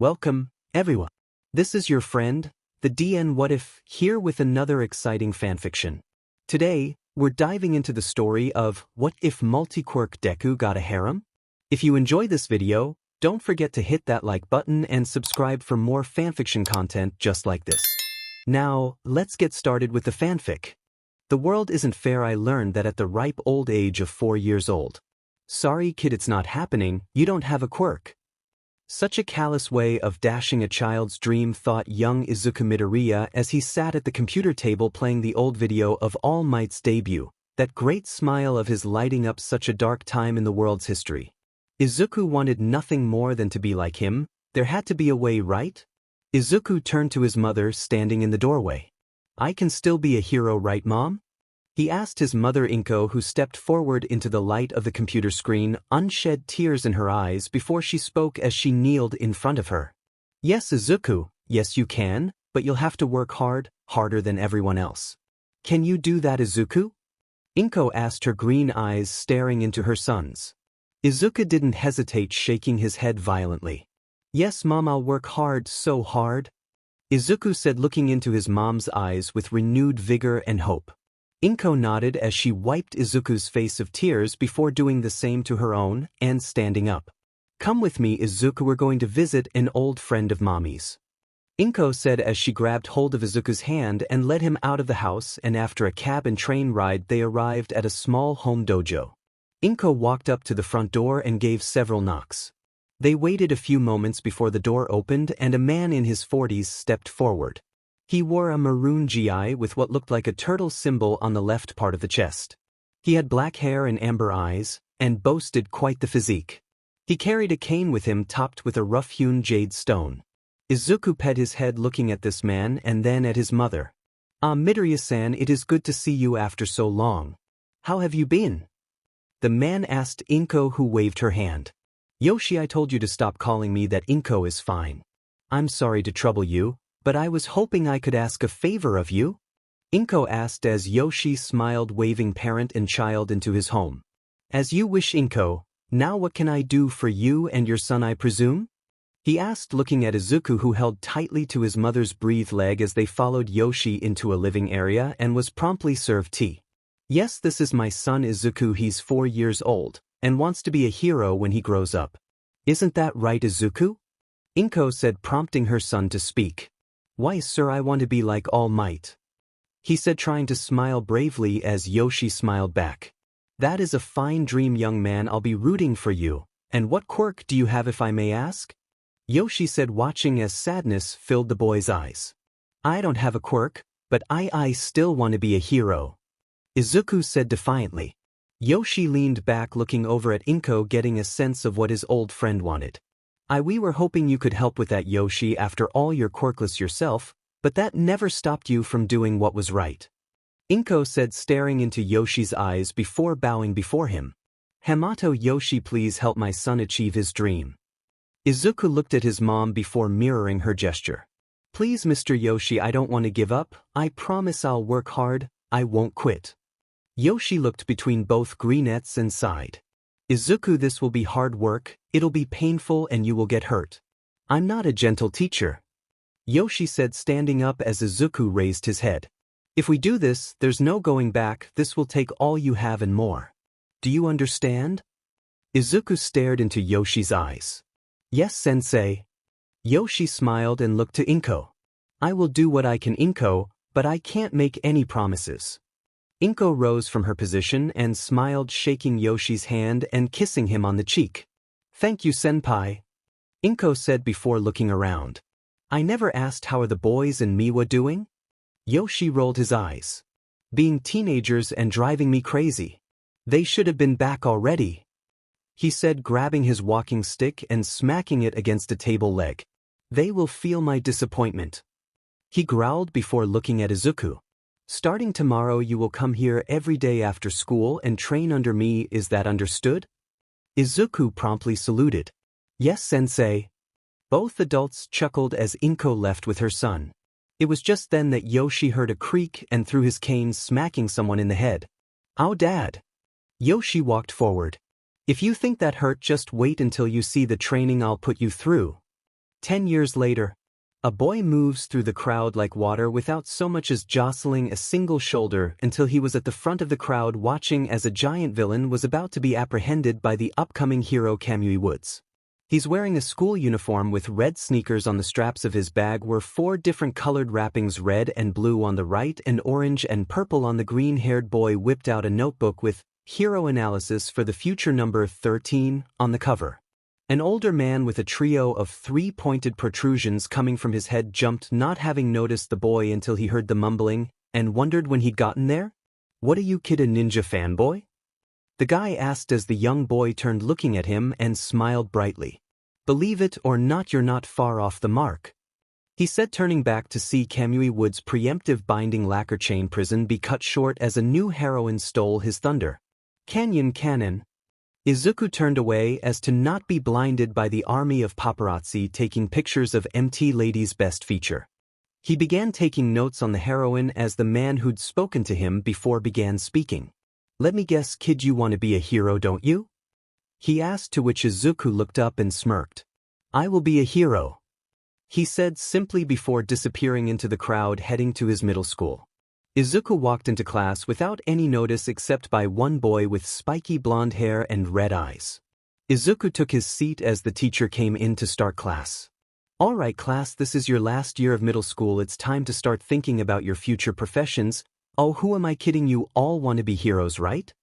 Welcome, everyone. This is your friend, the DN What If, here with another exciting fanfiction. Today, we're diving into the story of What If Multiquirk Deku Got a Harem? If you enjoy this video, don't forget to hit that like button and subscribe for more fanfiction content just like this. Now, let's get started with the fanfic. The world isn't fair. I learned that at the ripe old age of 4 years old. Sorry kid, it's not happening, you don't have a quirk. Such a callous way of dashing a child's dream, thought young Izuku Midoriya as he sat at the computer table playing the old video of All Might's debut, that great smile of his lighting up such a dark time in the world's history. Izuku wanted nothing more than to be like him. There had to be a way, right? Izuku turned to his mother standing in the doorway. I can still be a hero, right, Mom? He asked his mother Inko, who stepped forward into the light of the computer screen, unshed tears in her eyes before she spoke as she kneeled in front of her. Yes, Izuku, yes you can, but you'll have to work hard, harder than everyone else. Can you do that, Izuku? Inko asked, her green eyes staring into her son's. Izuku didn't hesitate, shaking his head violently. Yes, Mom, I'll work hard, so hard. Izuku said, looking into his mom's eyes with renewed vigor and hope. Inko nodded as she wiped Izuku's face of tears before doing the same to her own and standing up. Come with me, Izuku, we're going to visit an old friend of Mommy's. Inko said as she grabbed hold of Izuku's hand and led him out of the house, and after a cab and train ride they arrived at a small home dojo. Inko walked up to the front door and gave several knocks. They waited a few moments before the door opened and a man in his 40s stepped forward. He wore a maroon gi with what looked like a turtle symbol on the left part of the chest. He had black hair and amber eyes, and boasted quite the physique. He carried a cane with him topped with a rough-hewn jade stone. Izuku pet his head looking at this man and then at his mother. Midoriya-san, it is good to see you after so long. How have you been? The man asked Inko, who waved her hand. Yoshi, I told you to stop calling me that. Inko is fine. I'm sorry to trouble you, but I was hoping I could ask a favor of you. Inko asked as Yoshi smiled, waving parent and child into his home. As you wish, Inko. Now what can I do for you and your son, I presume? He asked, looking at Izuku, who held tightly to his mother's breathed leg as they followed Yoshi into a living area and was promptly served tea. Yes, this is my son Izuku. He's 4 years old and wants to be a hero when he grows up. Isn't that right, Izuku? Inko said, prompting her son to speak. Why, sir, I want to be like All Might. He said, trying to smile bravely as Yoshi smiled back. That is a fine dream, young man. I'll be rooting for you. And what quirk do you have, if I may ask? Yoshi said, watching as sadness filled the boy's eyes. I don't have a quirk, but I still want to be a hero. Izuku said defiantly. Yoshi leaned back, looking over at Inko, getting a sense of what his old friend wanted. We were hoping you could help with that, Yoshi. After all, you're quirkless yourself, but that never stopped you from doing what was right. Inko said, staring into Yoshi's eyes before bowing before him. Hamato, Yoshi, please help my son achieve his dream. Izuku looked at his mom before mirroring her gesture. Please, Mr. Yoshi, I don't want to give up. I promise I'll work hard. I won't quit. Yoshi looked between both greenettes and sighed. Izuku, this will be hard work, it'll be painful, and you will get hurt. I'm not a gentle teacher. Yoshi said, standing up as Izuku raised his head. If we do this, there's no going back. This will take all you have and more. Do you understand? Izuku stared into Yoshi's eyes. Yes, sensei. Yoshi smiled and looked to Inko. I will do what I can, Inko, but I can't make any promises. Inko rose from her position and smiled, shaking Yoshi's hand and kissing him on the cheek. Thank you, senpai. Inko said before looking around. I never asked how are the boys and Miwa doing? Yoshi rolled his eyes. Being teenagers and driving me crazy. They should have been back already. He said, grabbing his walking stick and smacking it against a table leg. They will feel my disappointment. He growled before looking at Izuku. Starting tomorrow you will come here every day after school and train under me, is that understood? Izuku promptly saluted. Yes, sensei. Both adults chuckled as Inko left with her son. It was just then that Yoshi heard a creak and threw his cane, smacking someone in the head. Ow, Dad. Yoshi walked forward. If you think that hurt, just wait until you see the training I'll put you through. 10 years later, a boy moves through the crowd like water without so much as jostling a single shoulder until he was at the front of the crowd watching as a giant villain was about to be apprehended by the upcoming hero Kamui Woods. He's wearing a school uniform with red sneakers. On the straps of his bag were 4 different colored wrappings, red and blue on the right and orange and purple on the. Green-haired boy whipped out a notebook with Hero Analysis for the Future number 13 on the cover. An older man with a trio of 3 pointed protrusions coming from his head jumped, not having noticed the boy until he heard the mumbling, and wondered when he'd gotten there. "What are you, kid, a ninja fanboy?" the guy asked as the young boy turned, looking at him and smiled brightly. "Believe it or not, you're not far off the mark," he said, turning back to see Kamui Woods' preemptive binding lacquer chain prison be cut short as a new heroine stole his thunder. "Canyon Cannon." Izuku turned away as to not be blinded by the army of paparazzi taking pictures of MT Lady's best feature. He began taking notes on the heroine as the man who'd spoken to him before began speaking. "Let me guess, kid, you want to be a hero, don't you?" he asked, to which Izuku looked up and smirked. "I will be a hero," he said simply before disappearing into the crowd heading to his middle school. Izuku walked into class without any notice except by one boy with spiky blonde hair and red eyes. Izuku took his seat as the teacher came in to start class. "All right, class, this is your last year of middle school. It's time to start thinking about your future professions. Oh, who am I kidding? You all want to be heroes, right?"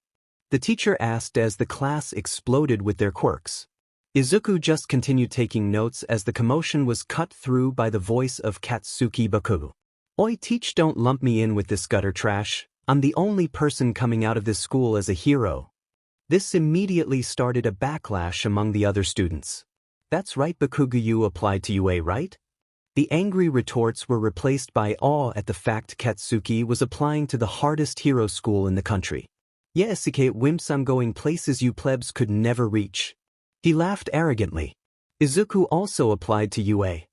the teacher asked as the class exploded with their quirks. Izuku just continued taking notes as the commotion was cut through by the voice of Katsuki Bakugo. "Oi, teach, don't lump me in with this gutter trash. I'm the only person coming out of this school as a hero." This immediately started a backlash among the other students. "That's right, Bakugo, you applied to UA, right?" The angry retorts were replaced by awe at the fact Katsuki was applying to the hardest hero school in the country. "Yes, wimps, I'm going places you plebs could never reach," he laughed arrogantly. Izuku also applied to UA.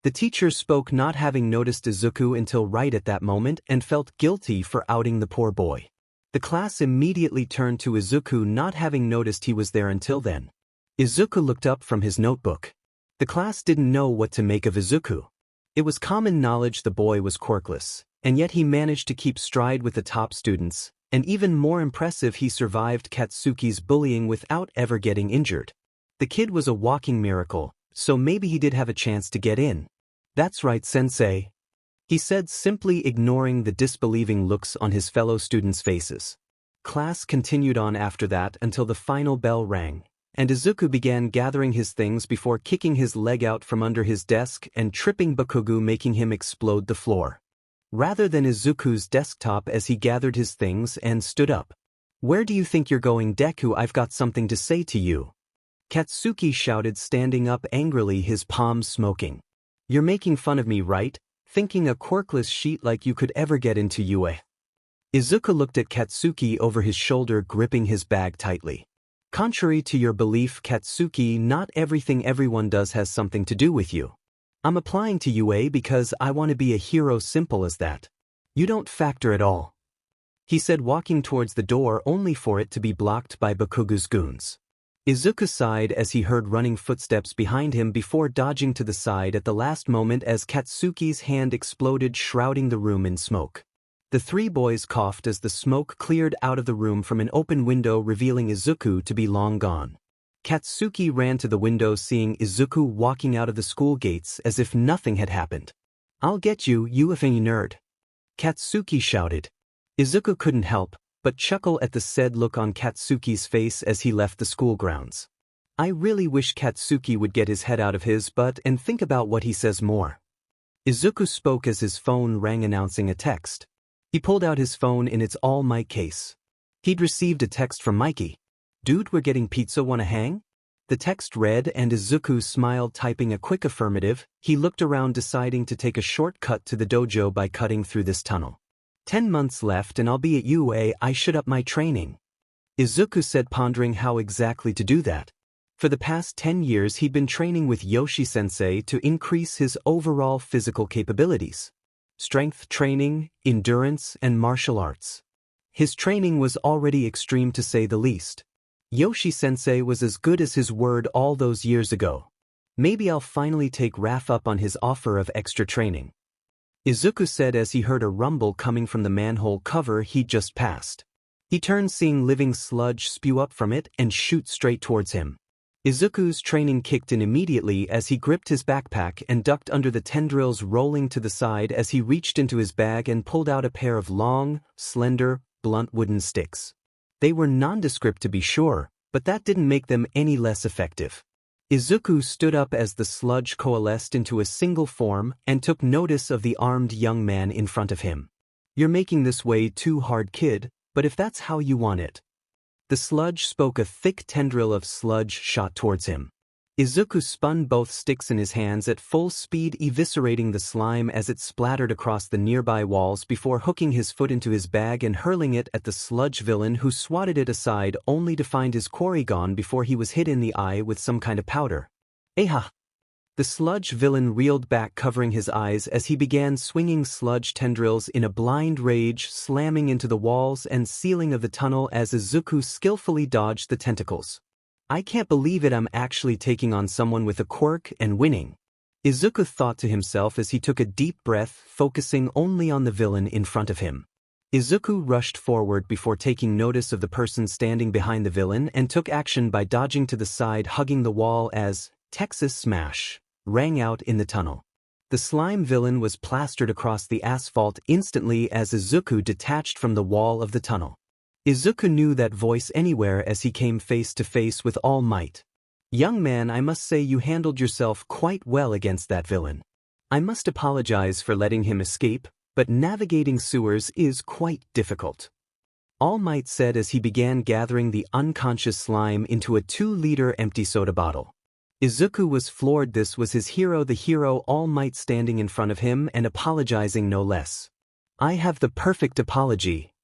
The teacher spoke, not having noticed Izuku until right at that moment, and felt guilty for outing the poor boy. The class immediately turned to Izuku, not having noticed he was there until then. Izuku looked up from his notebook. The class didn't know what to make of Izuku. It was common knowledge the boy was quirkless, and yet he managed to keep stride with the top students, and even more impressive, he survived Katsuki's bullying without ever getting injured. The kid was a walking miracle, so maybe he did have a chance to get in. "That's right, sensei," he said, simply ignoring the disbelieving looks on his fellow students' faces. Class continued on after that until the final bell rang, and Izuku began gathering his things before kicking his leg out from under his desk and tripping Bakugo, making him explode the floor. Rather than Izuku's desktop as he gathered his things and stood up. "Where do you think you're going, Deku? I've got something to say to you," Katsuki shouted, standing up angrily, his palms smoking. "You're making fun of me, right? Thinking a quirkless sheet like you could ever get into UA." Izuku looked at Katsuki over his shoulder, gripping his bag tightly. "Contrary to your belief, Katsuki, not everything everyone does has something to do with you. I'm applying to UA because I want to be a hero, simple as that. You don't factor at all," he said, walking towards the door only for it to be blocked by Bakugo's goons. Izuku sighed as he heard running footsteps behind him before dodging to the side at the last moment as Katsuki's hand exploded, shrouding the room in smoke. The 3 boys coughed as the smoke cleared out of the room from an open window, revealing Izuku to be long gone. Katsuki ran to the window, seeing Izuku walking out of the school gates as if nothing had happened. "I'll get you, you effing nerd," Katsuki shouted. Izuku couldn't help but chuckle at the said look on Katsuki's face as he left the school grounds. I really wish Katsuki would get his head out of his butt and think about what he says more. Izuku spoke as his phone rang, announcing a text. He pulled out his phone in its all-mic case. He'd received a text from Mikey. "Dude, we're getting pizza, wanna hang?" The text read, and Izuku smiled, typing a quick affirmative. He looked around, deciding to take a shortcut to the dojo by cutting through this tunnel. 10 months left and I'll be at UA. I should up my training, Izuku said, pondering how exactly to do that. For the past 10 years he'd been training with Yoshi Sensei to increase his overall physical capabilities. Strength training, endurance, and martial arts. His training was already extreme, to say the least. Yoshi Sensei was as good as his word all those years ago. Maybe I'll finally take Raph up on his offer of extra training. Izuku said as he heard a rumble coming from the manhole cover he'd just passed. He turned, seeing living sludge spew up from it and shoot straight towards him. Izuku's training kicked in immediately as he gripped his backpack and ducked under the tendrils rolling to the side as he reached into his bag and pulled out a pair of long, slender, blunt wooden sticks. They were nondescript to be sure, but that didn't make them any less effective. Izuku stood up as the sludge coalesced into a single form and took notice of the armed young man in front of him. "You're making this way too hard, kid, but if that's how you want it." The sludge spoke. A thick tendril of sludge shot towards him. Izuku spun both sticks in his hands at full speed, eviscerating the slime as it splattered across the nearby walls before hooking his foot into his bag and hurling it at the sludge villain, who swatted it aside only to find his quarry gone before he was hit in the eye with some kind of powder. "Eha!" The sludge villain reeled back, covering his eyes as he began swinging sludge tendrils in a blind rage, slamming into the walls and ceiling of the tunnel as Izuku skillfully dodged the tentacles. "I can't believe it, I'm actually taking on someone with a quirk and winning," Izuku thought to himself as he took a deep breath, focusing only on the villain in front of him. Izuku rushed forward before taking notice of the person standing behind the villain and took action by dodging to the side, hugging the wall as "Texas Smash" rang out in the tunnel. The slime villain was plastered across the asphalt instantly as Izuku detached from the wall of the tunnel. Izuku knew that voice anywhere as he came face to face with All Might. "Young man, I must say you handled yourself quite well against that villain. I must apologize for letting him escape, but navigating sewers is quite difficult," All Might said as he began gathering the unconscious slime into a 2-liter empty soda bottle. Izuku was floored. This was his hero, the hero All Might, standing in front of him and apologizing no less. "I have the perfect apology,"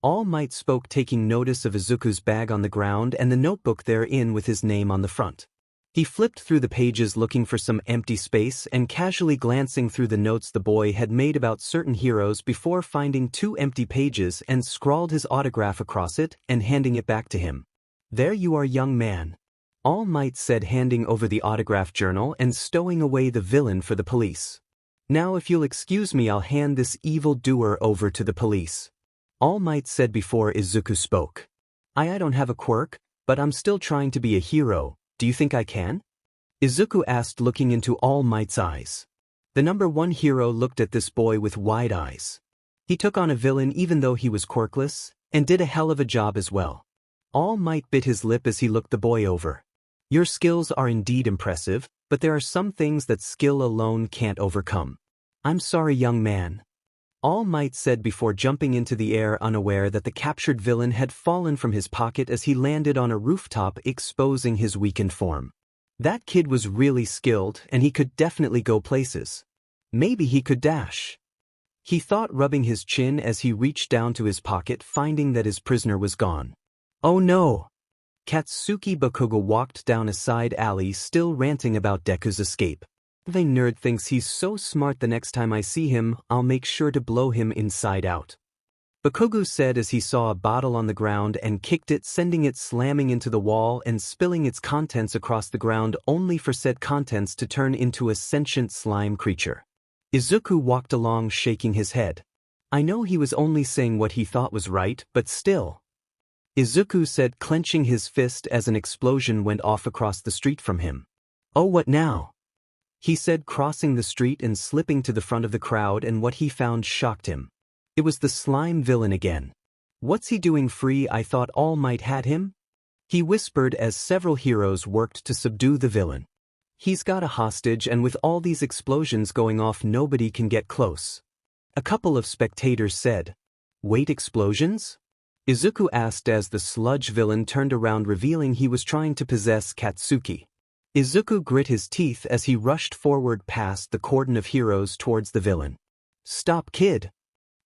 All Might spoke, taking notice of Izuku's bag on the ground and the notebook therein with his name on the front. He flipped through the pages looking for some empty space and casually glancing through the notes the boy had made about certain heroes before finding 2 empty pages and scrawled his autograph across it and handing it back to him. "There you are, young man," All Might said, handing over the autograph journal and stowing away the villain for the police. "Now if you'll excuse me, I'll hand this evil-doer over to the police," All Might said before Izuku spoke. I don't have a quirk, but I'm still trying to be a hero. Do you think I can?" Izuku asked, looking into All Might's eyes. The number 1 hero looked at this boy with wide eyes. He took on a villain even though he was quirkless, and did a hell of a job as well. All Might bit his lip as he looked the boy over. "Your skills are indeed impressive, but there are some things that skill alone can't overcome. I'm sorry, young man," All Might said before jumping into the air, unaware that the captured villain had fallen from his pocket as he landed on a rooftop, exposing his weakened form. That kid was really skilled, and he could definitely go places. Maybe he could dash, he thought, rubbing his chin as he reached down to his pocket, finding that his prisoner was gone. "Oh no!" Katsuki Bakugo walked down a side alley, still ranting about Deku's escape. "The nerd thinks he's so smart. The next time I see him, I'll make sure to blow him inside out," Bakugo said as he saw a bottle on the ground and kicked it, sending it slamming into the wall and spilling its contents across the ground, only for said contents to turn into a sentient slime creature. Izuku walked along, shaking his head. I know he was only saying what he thought was right, but still, Izuku said, clenching his fist as an explosion went off across the street from him. "Oh, what now?" he said, crossing the street and slipping to the front of the crowd, and what he found shocked him. It was the slime villain again. "What's he doing free? I thought All Might had him," he whispered as several heroes worked to subdue the villain. "He's got a hostage, and with all these explosions going off, nobody can get close," a couple of spectators said. "Wait, explosions?" Izuku asked as the sludge villain turned around, revealing he was trying to possess Katsuki. Izuku grit his teeth as he rushed forward past the cordon of heroes towards the villain. "Stop, kid!"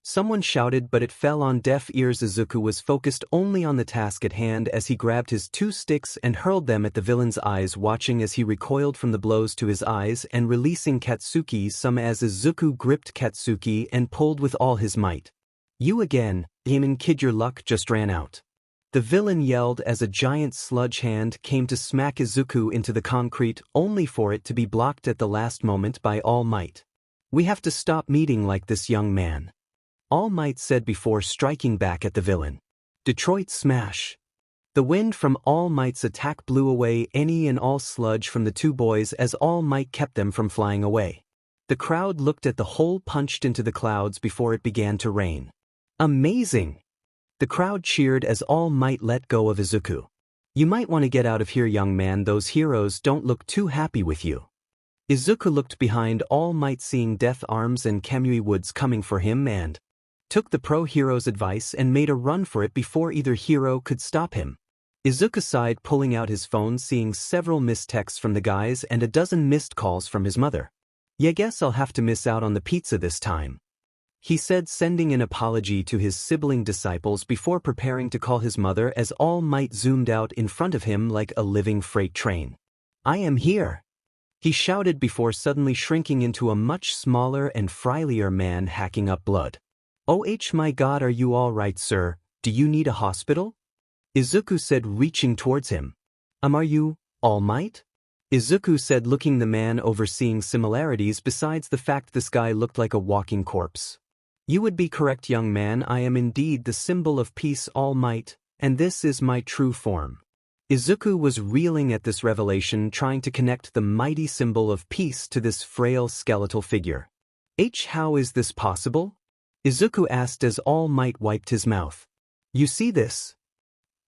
someone shouted, but it fell on deaf ears. Izuku was focused only on the task at hand as he grabbed his 2 sticks and hurled them at the villain's eyes, watching as he recoiled from the blows to his eyes and releasing Katsuki some as Izuku gripped Katsuki and pulled with all his might. "You again, demon kid, your luck just ran out." The villain yelled as a giant sludge hand came to smack Izuku into the concrete only for it to be blocked at the last moment by All Might. "We have to stop meeting like this, young man," All Might said before striking back at the villain. Detroit smash. The wind from All Might's attack blew away any and all sludge from the two boys as All Might kept them from flying away. The crowd looked at the hole punched into the clouds before it began to rain. Amazing! The crowd cheered as All Might let go of Izuku. "You might want to get out of here, young man, those heroes don't look too happy with you." Izuku looked behind All Might, seeing Death Arms and Kamui Woods coming for him, and took the pro-hero's advice and made a run for it before either hero could stop him. Izuku sighed, pulling out his phone, seeing several missed texts from the guys and a dozen missed calls from his mother. "Yeah, guess I'll have to miss out on the pizza this time," he said, sending an apology to his sibling disciples before preparing to call his mother as All Might zoomed out in front of him like a living freight train. "I am here," he shouted before suddenly shrinking into a much smaller and frielier man hacking up blood. "Oh my god, are you all right, sir? Do you need a hospital?" Izuku said, reaching towards him. Are you, All Might?" Izuku said, looking the man over, seeing similarities besides the fact this guy looked like a walking corpse. "You would be correct, young man, I am indeed the symbol of peace, All Might, and this is my true form." Izuku was reeling at this revelation, trying to connect the mighty symbol of peace to this frail skeletal figure. How is this possible?" Izuku asked as All Might wiped his mouth. "You see this?"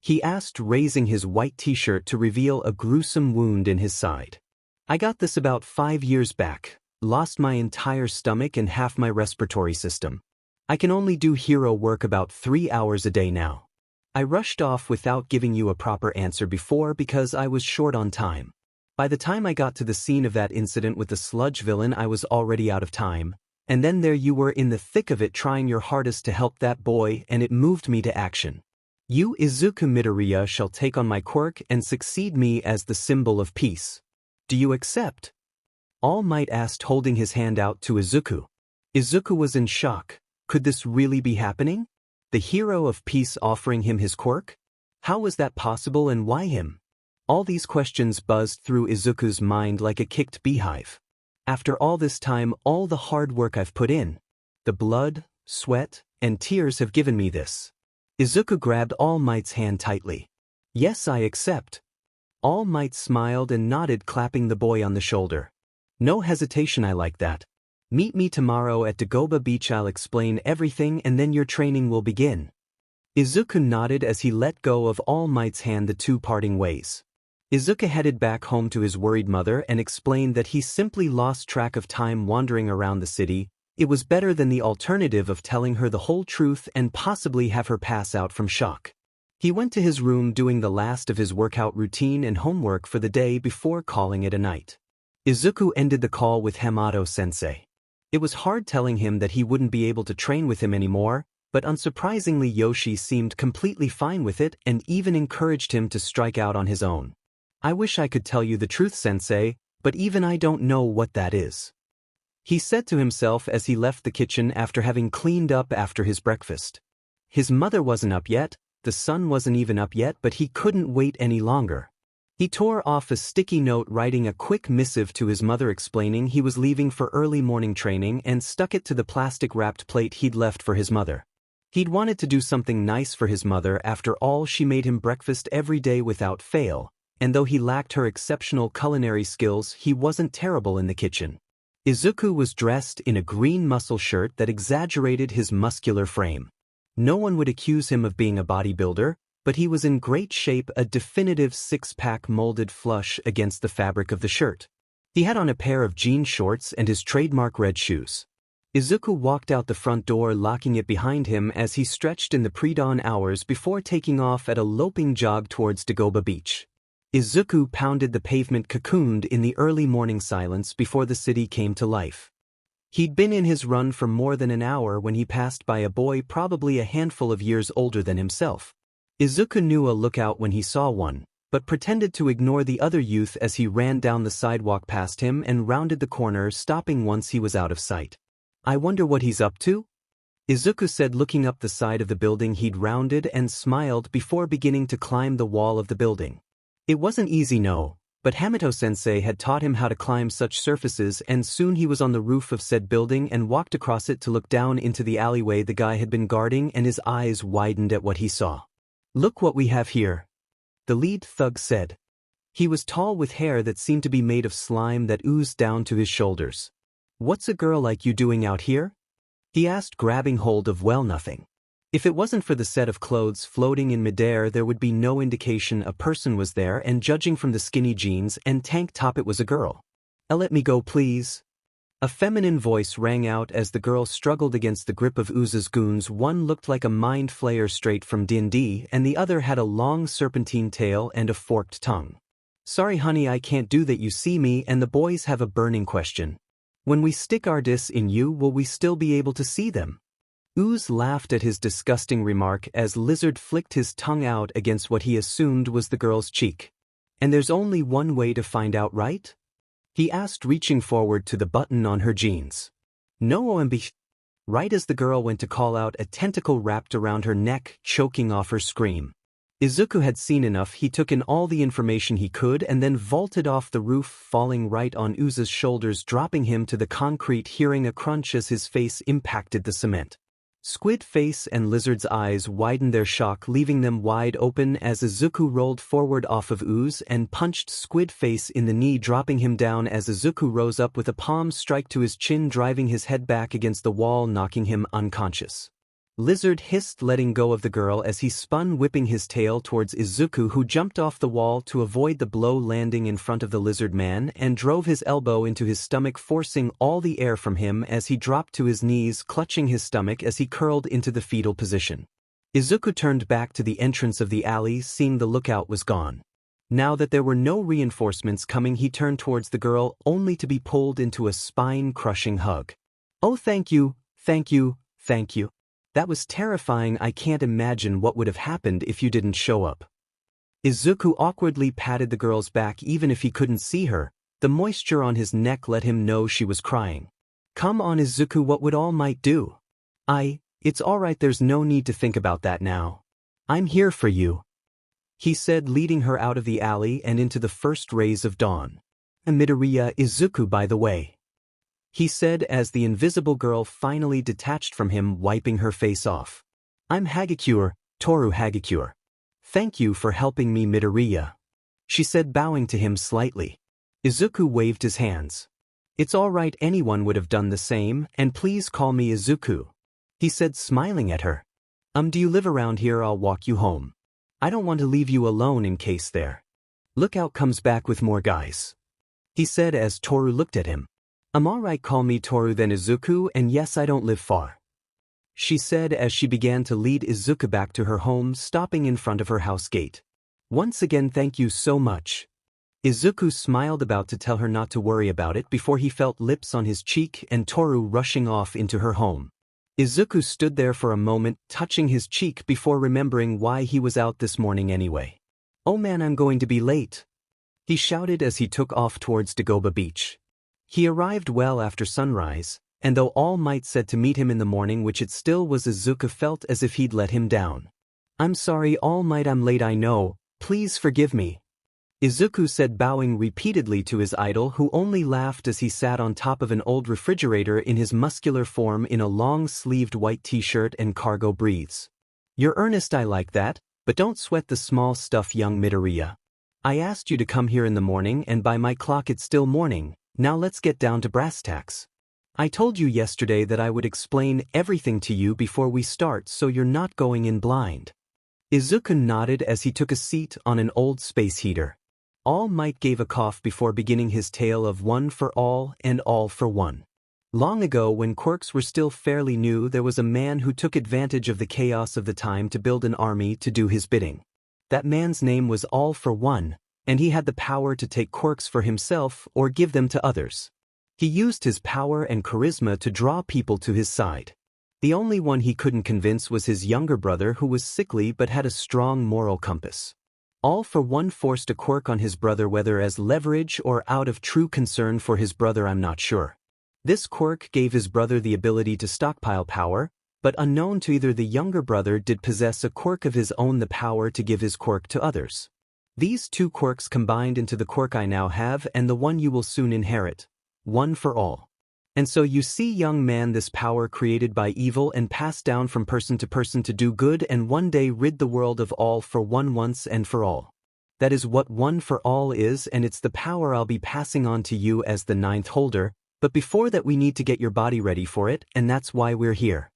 he asked, raising his white t-shirt to reveal a gruesome wound in his side. "I got this about 5 years back, lost my entire stomach and half my respiratory system. I can only do hero work about 3 hours a day now. I rushed off without giving you a proper answer before because I was short on time. By the time I got to the scene of that incident with the sludge villain, I was already out of time, and then there you were in the thick of it trying your hardest to help that boy, and it moved me to action. You, Izuku Midoriya, shall take on my quirk and succeed me as the symbol of peace. Do you accept?" All Might asked, holding his hand out to Izuku. Izuku was in shock. Could this really be happening? The hero of peace offering him his quirk? How was that possible, and why him? All these questions buzzed through Izuku's mind like a kicked beehive. After all this time, all the hard work I've put in, the blood, sweat, and tears have given me this. Izuku grabbed All Might's hand tightly. "Yes, I accept." All Might smiled and nodded, clapping the boy on the shoulder. "No hesitation, I like that. Meet me tomorrow at Dagoba Beach, I'll explain everything and then your training will begin." Izuku nodded as he let go of All Might's hand, the two parting ways. Izuku headed back home to his worried mother and explained that he simply lost track of time wandering around the city. It was better than the alternative of telling her the whole truth and possibly have her pass out from shock. He went to his room, doing the last of his workout routine and homework for the day before calling it a night. Izuku ended the call with Hamato Sensei. It was hard telling him that he wouldn't be able to train with him anymore, but unsurprisingly Yoshi seemed completely fine with it and even encouraged him to strike out on his own. "I wish I could tell you the truth, Sensei, but even I don't know what that is," he said to himself as he left the kitchen after having cleaned up after his breakfast. His mother wasn't up yet, the sun wasn't even up yet, but he couldn't wait any longer. He tore off a sticky note, writing a quick missive to his mother explaining he was leaving for early morning training, and stuck it to the plastic-wrapped plate he'd left for his mother. He'd wanted to do something nice for his mother. After all, she made him breakfast every day without fail, and though he lacked her exceptional culinary skills, he wasn't terrible in the kitchen. Izuku was dressed in a green muscle shirt that exaggerated his muscular frame. No one would accuse him of being a bodybuilder, but he was in great shape, a definitive six-pack molded flush against the fabric of the shirt. He had on a pair of jean shorts and his trademark red shoes. Izuku walked out the front door, locking it behind him as he stretched in the pre-dawn hours before taking off at a loping jog towards Dagoba Beach. Izuku pounded the pavement, cocooned in the early morning silence before the city came to life. He'd been in his run for more than an hour when he passed by a boy probably a handful of years older than himself. Izuku knew a lookout when he saw one, but pretended to ignore the other youth as he ran down the sidewalk past him and rounded the corner, stopping once he was out of sight. "I wonder what he's up to?" Izuku said, looking up the side of the building he'd rounded, and smiled before beginning to climb the wall of the building. It wasn't easy, no, but Hamato-sensei had taught him how to climb such surfaces, and soon he was on the roof of said building and walked across it to look down into the alleyway the guy had been guarding, and his eyes widened at what he saw. "Look what we have here," the lead thug said. He was tall with hair that seemed to be made of slime that oozed down to his shoulders. "What's a girl like you doing out here?" he asked, grabbing hold of nothing. If it wasn't for the set of clothes floating in midair, there would be no indication a person was there, and judging from the skinny jeans and tank top, it was a girl. "Let me go, please." A feminine voice rang out as the girl struggled against the grip of Uza's goons. One looked like a mind flayer straight from D&D, and the other had a long serpentine tail and a forked tongue. "Sorry honey, I can't do that, you see me and the boys have a burning question. When we stick our dis in you, will we still be able to see them?" Uz laughed at his disgusting remark as Lizard flicked his tongue out against what he assumed was the girl's cheek. "And there's only one way to find out, right?" he asked, reaching forward to the button on her jeans. "No OMB." Right as the girl went to call out, a tentacle wrapped around her neck, choking off her scream. Izuku had seen enough. He took in all the information he could and then vaulted off the roof, falling right on Uza's shoulders, dropping him to the concrete, hearing a crunch as his face impacted the cement. Squid Face and Lizard's eyes widened their shock, leaving them wide open as Izuku rolled forward off of Uz and punched Squid Face in the knee, dropping him down as Izuku rose up with a palm strike to his chin, driving his head back against the wall, knocking him unconscious. Lizard hissed, letting go of the girl as he spun, whipping his tail towards Izuku, who jumped off the wall to avoid the blow, landing in front of the lizard man and drove his elbow into his stomach, forcing all the air from him as he dropped to his knees, clutching his stomach as he curled into the fetal position. Izuku turned back to the entrance of the alley, seeing the lookout was gone. Now that there were no reinforcements coming, he turned towards the girl, only to be pulled into a spine-crushing hug. "Oh, thank you, thank you, thank you. That was terrifying. I can't imagine what would have happened if you didn't show up." Izuku awkwardly patted the girl's back even if he couldn't see her. The moisture on his neck let him know she was crying. "Come on, Izuku, what would All Might do?" It's alright, there's no need to think about that now. I'm here for you," he said, leading her out of the alley and into the first rays of dawn. "Midoriya Izuku, by the way," he said as the invisible girl finally detached from him, wiping her face off. "I'm Hagakure, Toru Hagakure. Thank you for helping me, Midoriya," she said, bowing to him slightly. Izuku waved his hands. "It's all right, anyone would have done the same, and please call me Izuku," he said, smiling at her. Do you live around here? I'll walk you home. I don't want to leave you alone in case their lookout comes back with more guys," he said as Toru looked at him. Alright, call me Toru then, Izuku, and yes, I don't live far," she said as she began to lead Izuku back to her home, stopping in front of her house gate. "Once again, thank you so much." Izuku smiled, about to tell her not to worry about it, before he felt lips on his cheek and Toru rushing off into her home. Izuku stood there for a moment, touching his cheek before remembering why he was out this morning anyway. "Oh man, I'm going to be late," he shouted as he took off towards Dagoba Beach. He arrived well after sunrise, and though All Might said to meet him in the morning, which it still was, Izuku felt as if he'd let him down. "I'm sorry, All Might, I'm late, I know, please forgive me," Izuku said, bowing repeatedly to his idol, who only laughed as he sat on top of an old refrigerator in his muscular form in a long-sleeved white t-shirt and cargo briefs. "You're earnest, I like that, but don't sweat the small stuff, young Midoriya. I asked you to come here in the morning, and by my clock it's still morning. Now let's get down to brass tacks. I told you yesterday that I would explain everything to you before we start, so you're not going in blind." Izuku nodded as he took a seat on an old space heater. All Might gave a cough before beginning his tale of One for All and All for One. Long ago, when quirks were still fairly new, there was a man who took advantage of the chaos of the time to build an army to do his bidding. That man's name was All for One, and he had the power to take quirks for himself or give them to others. He used his power and charisma to draw people to his side. The only one he couldn't convince was his younger brother, who was sickly but had a strong moral compass. All for One forced a quirk on his brother, whether as leverage or out of true concern for his brother, I'm not sure. This quirk gave his brother the ability to stockpile power, but unknown to either the younger brother did possess a quirk of his own, the power to give his quirk to others. These two quirks combined into the quirk I now have and the one you will soon inherit. One for all. And so you see, young man, this power created by evil and passed down from person to person to do good and one day rid the world of all for one once and for all. That is what one for all is, and it's the power I'll be passing on to you as the ninth holder, but before that we need to get your body ready for it, and that's why we're here.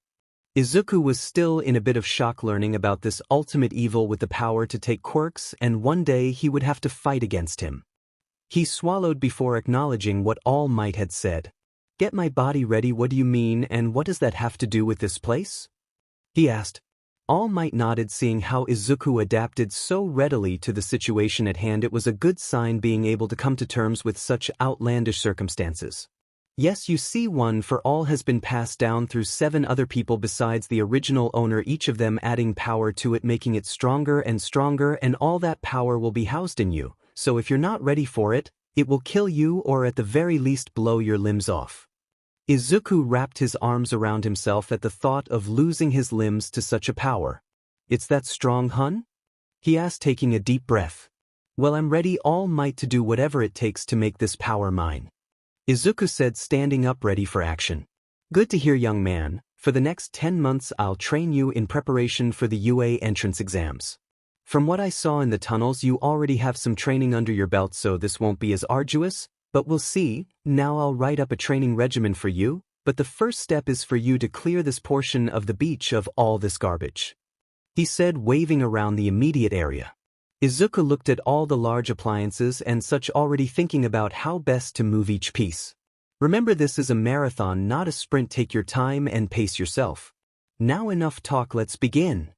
Izuku was still in a bit of shock learning about this ultimate evil with the power to take quirks, and one day he would have to fight against him. He swallowed before acknowledging what All Might had said. Get my body ready, what do you mean, and what does that have to do with this place? He asked. All Might nodded, seeing how Izuku adapted so readily to the situation at hand. It was a good sign being able to come to terms with such outlandish circumstances. Yes, you see, one for all has been passed down through 7 other people besides the original owner, each of them adding power to it, making it stronger and stronger, and all that power will be housed in you, so if you're not ready for it, it will kill you or at the very least blow your limbs off. Izuku wrapped his arms around himself at the thought of losing his limbs to such a power. It's that strong, hun? He asked, taking a deep breath. Well, I'm ready, All Might, to do whatever it takes to make this power mine. Izuku said, standing up ready for action. Good to hear, young man. For the next 10 months I'll train you in preparation for the UA entrance exams. From what I saw in the tunnels, you already have some training under your belt, so this won't be as arduous, but we'll see. Now I'll write up a training regimen for you, but the first step is for you to clear this portion of the beach of all this garbage. He said, waving around the immediate area. Izuku looked at all the large appliances and such, already thinking about how best to move each piece. Remember, this is a marathon, not a sprint. Take your time and pace yourself. Now enough talk, let's begin.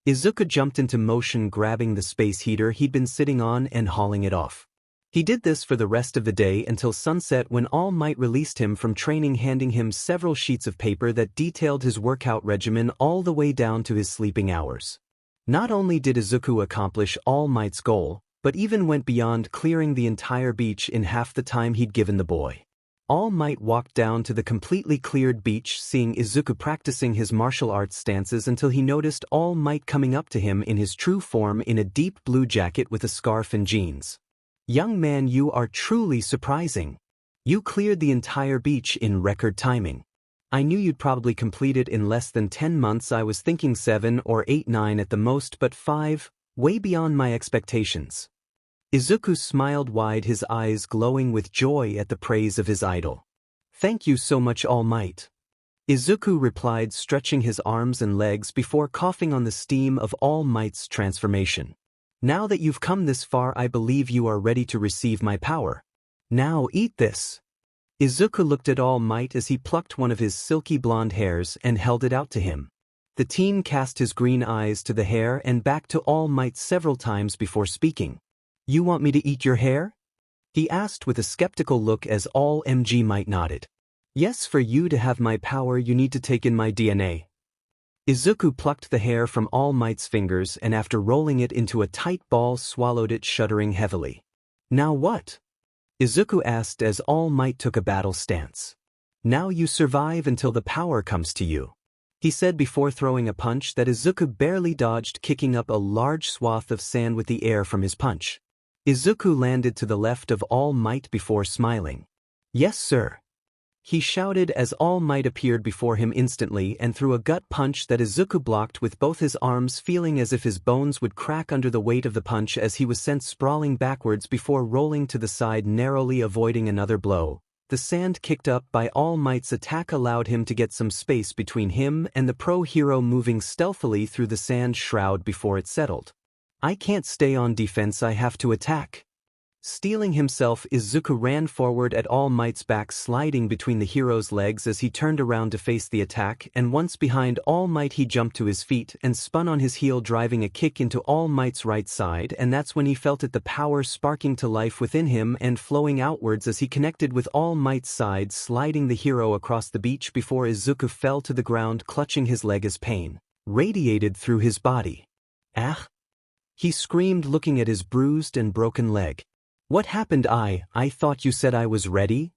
Izuku jumped into motion, grabbing the space heater he'd been sitting on and hauling it off. He did this for the rest of the day until sunset, when All Might released him from training, handing him several sheets of paper that detailed his workout regimen all the way down to his sleeping hours. Not only did Izuku accomplish All Might's goal, but even went beyond, clearing the entire beach in half the time he'd given the boy. All Might walked down to the completely cleared beach, seeing Izuku practicing his martial arts stances until he noticed All Might coming up to him in his true form in a deep blue jacket with a scarf and jeans. Young man, you are truly surprising. You cleared the entire beach in record timing. I knew you'd probably complete it in less than 10 months. I was thinking 7 or 8, 9 at the most, but 5, way beyond my expectations. Izuku smiled wide, his eyes glowing with joy at the praise of his idol. Thank you so much, All Might. Izuku replied, stretching his arms and legs before coughing on the steam of All Might's transformation. Now that you've come this far, I believe you are ready to receive my power. Now eat this. Izuku looked at All Might as he plucked one of his silky blonde hairs and held it out to him. The teen cast his green eyes to the hair and back to All Might several times before speaking. You want me to eat your hair? He asked with a skeptical look as All Might nodded. Yes, for you to have my power you need to take in my DNA. Izuku plucked the hair from All Might's fingers and after rolling it into a tight ball swallowed it, shuddering heavily. Now what? Izuku asked as All Might took a battle stance. Now you survive until the power comes to you, he said before throwing a punch that Izuku barely dodged, kicking up a large swath of sand with the air from his punch. Izuku landed to the left of All Might before smiling. Yes, sir, he shouted as All Might appeared before him instantly and threw a gut punch that Izuku blocked with both his arms, feeling as if his bones would crack under the weight of the punch as he was sent sprawling backwards before rolling to the side, narrowly avoiding another blow. The sand kicked up by All Might's attack allowed him to get some space between him and the pro hero, moving stealthily through the sand shroud before it settled. I can't stay on defense, I have to attack. Steeling himself, Izuku ran forward at All Might's back, sliding between the hero's legs as he turned around to face the attack, and once behind All Might he jumped to his feet and spun on his heel, driving a kick into All Might's right side, and that's when he felt it, the power sparking to life within him and flowing outwards as he connected with All Might's side, sliding the hero across the beach before Izuku fell to the ground, clutching his leg as pain radiated through his body. Ah! He screamed, looking at his bruised and broken leg. What happened? I thought you said I was ready?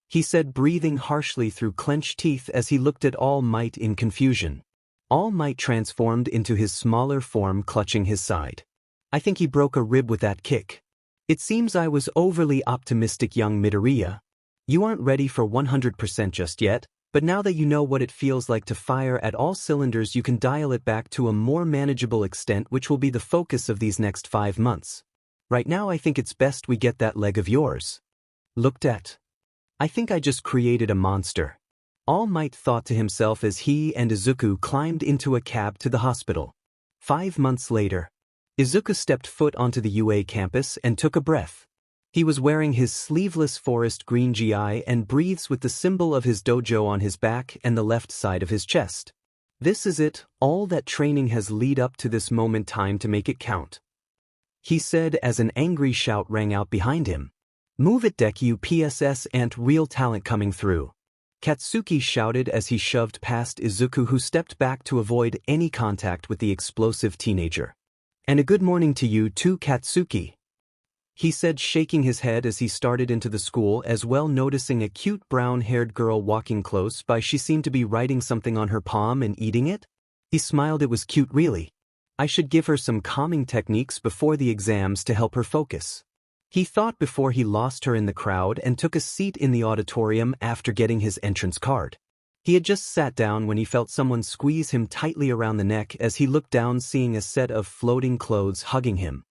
he said, breathing harshly through clenched teeth as he looked at All Might in confusion. All Might transformed into his smaller form, clutching his side. I think he broke a rib with that kick. It seems I was overly optimistic, young Midoriya. You aren't ready for 100% just yet, but now that you know what it feels like to fire at all cylinders, you can dial it back to a more manageable extent, which will be the focus of these next 5 months. Right now I think it's best we get that leg of yours looked at. I think I just created a monster. All Might thought to himself as he and Izuku climbed into a cab to the hospital. 5 months later, Izuku stepped foot onto the UA campus and took a breath. He was wearing his sleeveless forest green GI and breathes with the symbol of his dojo on his back and the left side of his chest. This is it, all that training has led up to this moment, time to make it count, he said as an angry shout rang out behind him. Move it, Deku, PSS ant, real talent coming through. Katsuki shouted as he shoved past Izuku, who stepped back to avoid any contact with the explosive teenager. And a good morning to you too, Katsuki, he said, shaking his head as he started into the school as well, noticing a cute brown-haired girl walking close by. She seemed to be writing something on her palm and eating it. He smiled. It was cute, really. I should give her some calming techniques before the exams to help her focus, he thought before he lost her in the crowd and took a seat in the auditorium after getting his entrance card. He had just sat down when he felt someone squeeze him tightly around the neck as he looked down, seeing a set of floating clothes hugging him.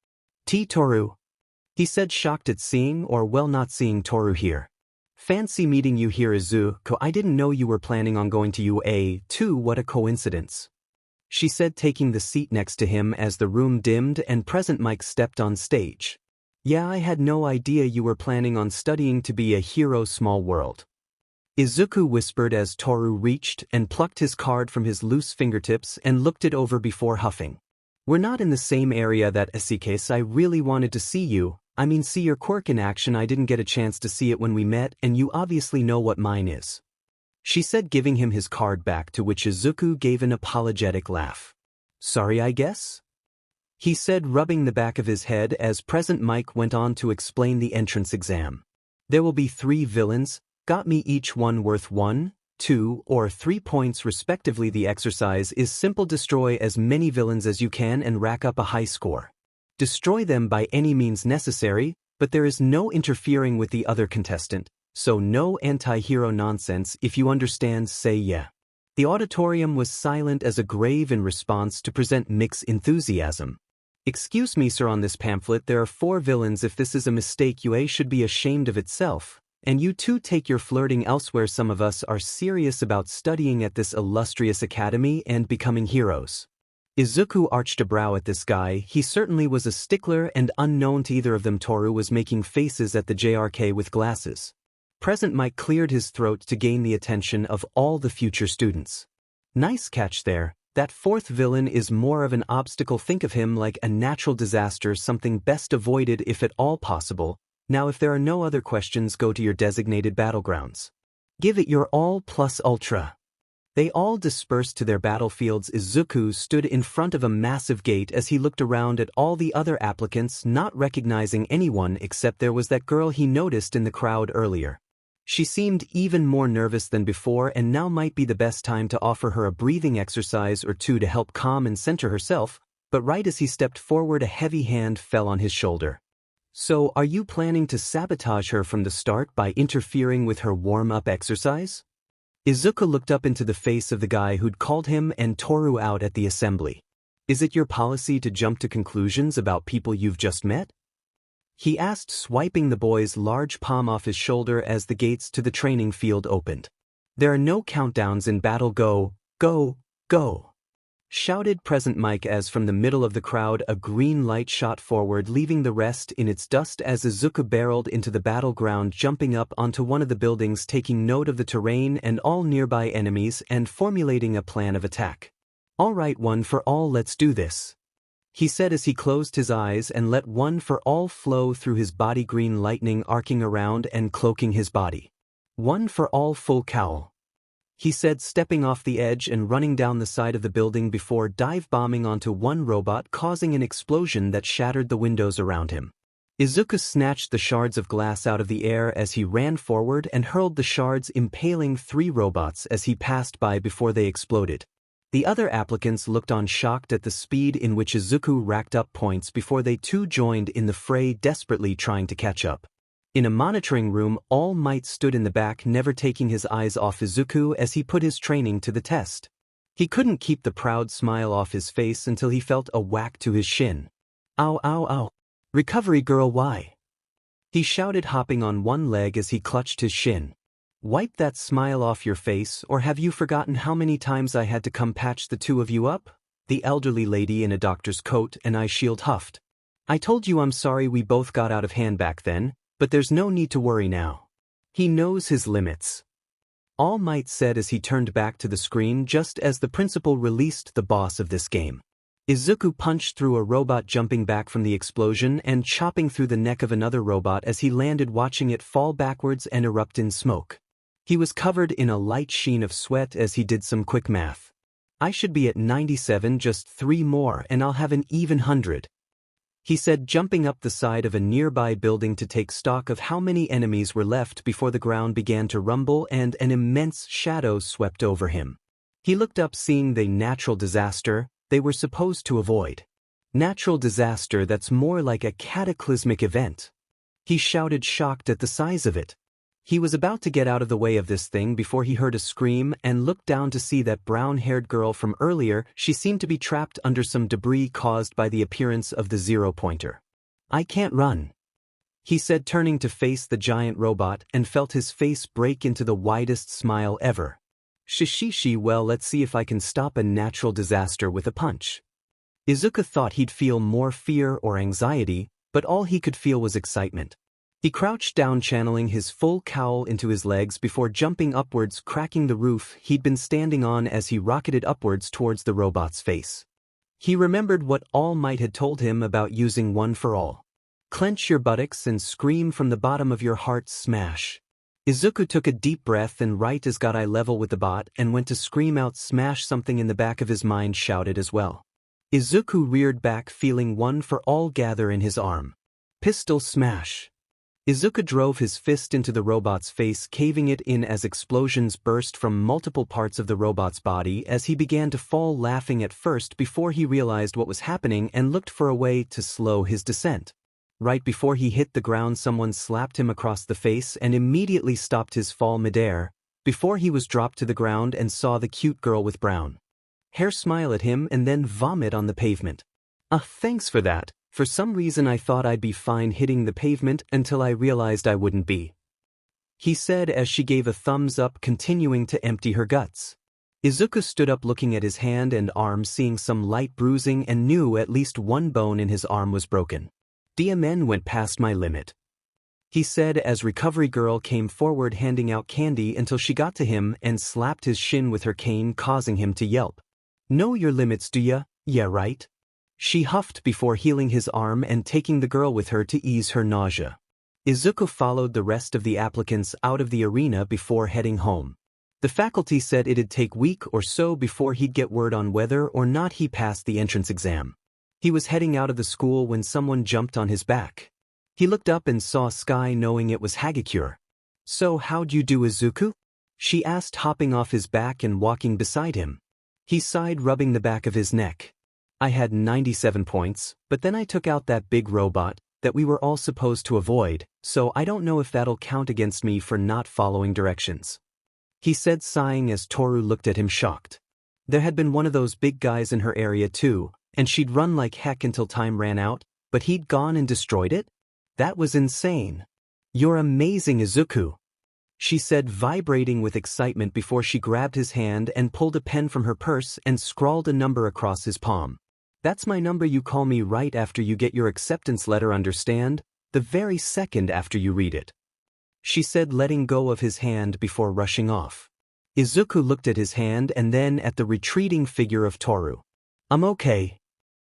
Toru, he said, shocked at seeing, or well, not seeing Toru here. Fancy meeting you here, Izuku. I didn't know you were planning on going to UA too. What a coincidence, she said, taking the seat next to him as the room dimmed and Present Mike stepped on stage. Yeah, I had no idea you were planning on studying to be a hero. Small world, Izuku whispered as Toru reached and plucked his card from his loose fingertips and looked it over before huffing. We're not in the same area, that case. I really wanted to see you. I mean, see your quirk in action. I didn't get a chance to see it when we met, and you obviously know what mine is, she said, giving him his card back, to which Izuku gave an apologetic laugh. Sorry, I guess, he said, rubbing the back of his head as Present Mike went on to explain the entrance exam. There will be 3 villains, got me, each one worth 1, 2, or 3 points respectively. The exercise is simple: destroy as many villains as you can and rack up a high score. Destroy them by any means necessary, but there is no interfering with the other contestant, so no anti-hero nonsense. If you understand, say yeah. The auditorium was silent as a grave in response to present Mick's enthusiasm. Excuse me, sir, on this pamphlet there are 4 villains. If this is a mistake, UA should be ashamed of itself. And you two take your flirting elsewhere. Some of us are serious about studying at this illustrious academy and becoming heroes. Izuku arched a brow at this guy. He certainly was a stickler, and unknown to either of them, Toru was making faces at the JRK with glasses. Present Mike cleared his throat to gain the attention of all the future students. Nice catch there. That 4th villain is more of an obstacle. Think of him like a natural disaster, something best avoided if at all possible. Now if there are no other questions, go to your designated battlegrounds. Give it your all plus ultra. They all dispersed to their battlefields. Izuku stood in front of a massive gate as he looked around at all the other applicants, not recognizing anyone except there was that girl he noticed in the crowd earlier. She seemed even more nervous than before, and now might be the best time to offer her a breathing exercise or two to help calm and center herself, but right as he stepped forward, a heavy hand fell on his shoulder. So, are you planning to sabotage her from the start by interfering with her warm-up exercise? Izuku looked up into the face of the guy who'd called him and Toru out at the assembly. Is it your policy to jump to conclusions about people you've just met? He asked, swiping the boy's large palm off his shoulder as the gates to the training field opened. There are no countdowns in battle. Go, go, go, shouted Present Mike as from the middle of the crowd a green light shot forward, leaving the rest in its dust as Izuku barreled into the battleground, jumping up onto one of the buildings, taking note of the terrain and all nearby enemies and formulating a plan of attack. All right, one for all, let's do this, he said as he closed his eyes and let one for all flow through his body, green lightning arcing around and cloaking his body. One for all, full cowl, he said, stepping off the edge and running down the side of the building before dive-bombing onto one robot, causing an explosion that shattered the windows around him. Izuku snatched the shards of glass out of the air as he ran forward and hurled the shards, impaling 3 robots as he passed by before they exploded. The other applicants looked on shocked at the speed in which Izuku racked up points before they too joined in the fray, desperately trying to catch up. In a monitoring room, All Might stood in the back, never taking his eyes off Izuku as he put his training to the test. He couldn't keep the proud smile off his face until he felt a whack to his shin. Ow, ow, ow. Recovery girl, why? He shouted, hopping on one leg as he clutched his shin. Wipe that smile off your face, or have you forgotten how many times I had to come patch the 2 of you up? The elderly lady in a doctor's coat and eye shield huffed. I told you I'm sorry we both got out of hand back then, but there's no need to worry now. He knows his limits. All Might said as he turned back to the screen just as the principal released the boss of this game. Izuku punched through a robot, jumping back from the explosion and chopping through the neck of another robot as he landed, watching it fall backwards and erupt in smoke. He was covered in a light sheen of sweat as he did some quick math. I should be at 97, just 3 more and I'll have an even 100. He said, jumping up the side of a nearby building to take stock of how many enemies were left before the ground began to rumble and an immense shadow swept over him. He looked up, seeing the natural disaster they were supposed to avoid. Natural disaster that's more like a cataclysmic event. He shouted, shocked at the size of it. He was about to get out of the way of this thing before he heard a scream and looked down to see that brown-haired girl from earlier. She seemed to be trapped under some debris caused by the appearance of the 0-pointer. I can't run, he said, turning to face the giant robot, and felt his face break into the widest smile ever. Shishishi, well, let's see if I can stop a natural disaster with a punch. Izuku thought he'd feel more fear or anxiety, but all he could feel was excitement. He crouched down, channeling his full cowl into his legs before jumping upwards, cracking the roof he'd been standing on as he rocketed upwards towards the robot's face. He remembered what All Might had told him about using one for all. Clench your buttocks and scream from the bottom of your heart, smash. Izuku took a deep breath and, right as got eye level with the bot and went to scream out smash, something in the back of his mind shouted as well. Izuku reared back, feeling one for all gather in his arm. Pistol smash. Izuku drove his fist into the robot's face, caving it in as explosions burst from multiple parts of the robot's body as he began to fall, laughing at first before he realized what was happening and looked for a way to slow his descent. Right before he hit the ground, someone slapped him across the face and immediately stopped his fall midair, before he was dropped to the ground and saw the cute girl with brown hair smile at him and then vomit on the pavement. Thanks for that. For some reason I thought I'd be fine hitting the pavement until I realized I wouldn't be, he said as she gave a thumbs up, continuing to empty her guts. Izuku stood up, looking at his hand and arm, seeing some light bruising, and knew at least one bone in his arm was broken. DMN went past my limit, he said as Recovery Girl came forward, handing out candy until she got to him and slapped his shin with her cane, causing him to yelp. Know your limits, do ya? Yeah, right? She huffed before healing his arm and taking the girl with her to ease her nausea. Izuku followed the rest of the applicants out of the arena before heading home. The faculty said it'd take a week or so before he'd get word on whether or not he passed the entrance exam. He was heading out of the school when someone jumped on his back. He looked up and saw Sky, knowing it was Hagakure. So how'd you do, Izuku? She asked, hopping off his back and walking beside him. He sighed, rubbing the back of his neck. I had 97 points, but then I took out that big robot that we were all supposed to avoid, so I don't know if that'll count against me for not following directions, he said, sighing as Toru looked at him shocked. There had been one of those big guys in her area too, and she'd run like heck until time ran out, but he'd gone and destroyed it? That was insane. You're amazing, Izuku, she said, vibrating with excitement before she grabbed his hand and pulled a pen from her purse and scrawled a number across his palm. That's my number. You call me right after you get your acceptance letter, understand? The very second after you read it, she said, letting go of his hand before rushing off. Izuku looked at his hand and then at the retreating figure of Toru. I'm okay,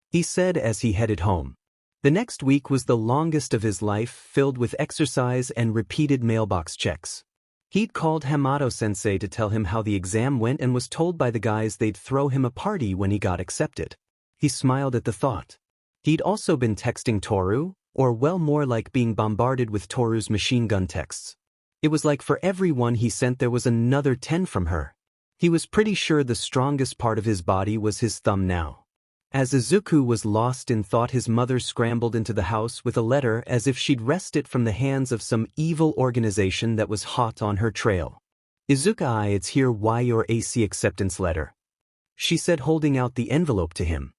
he said as he headed home. The next week was the longest of his life, filled with exercise and repeated mailbox checks. He'd called Hamato Sensei to tell him how the exam went and was told by the guys they'd throw him a party when he got accepted. He smiled at the thought. He'd also been texting Toru, Or well, more like being bombarded with Toru's machine gun texts. It was like for every one he sent there was another 10 from her. He was pretty sure the strongest part of his body was his thumb now. As Izuku was lost in thought, his mother scrambled into the house with a letter as if she'd wrest it from the hands of some evil organization that was hot on her trail. "Izuku, it's here, why your AC acceptance letter," she said, holding out the envelope to him.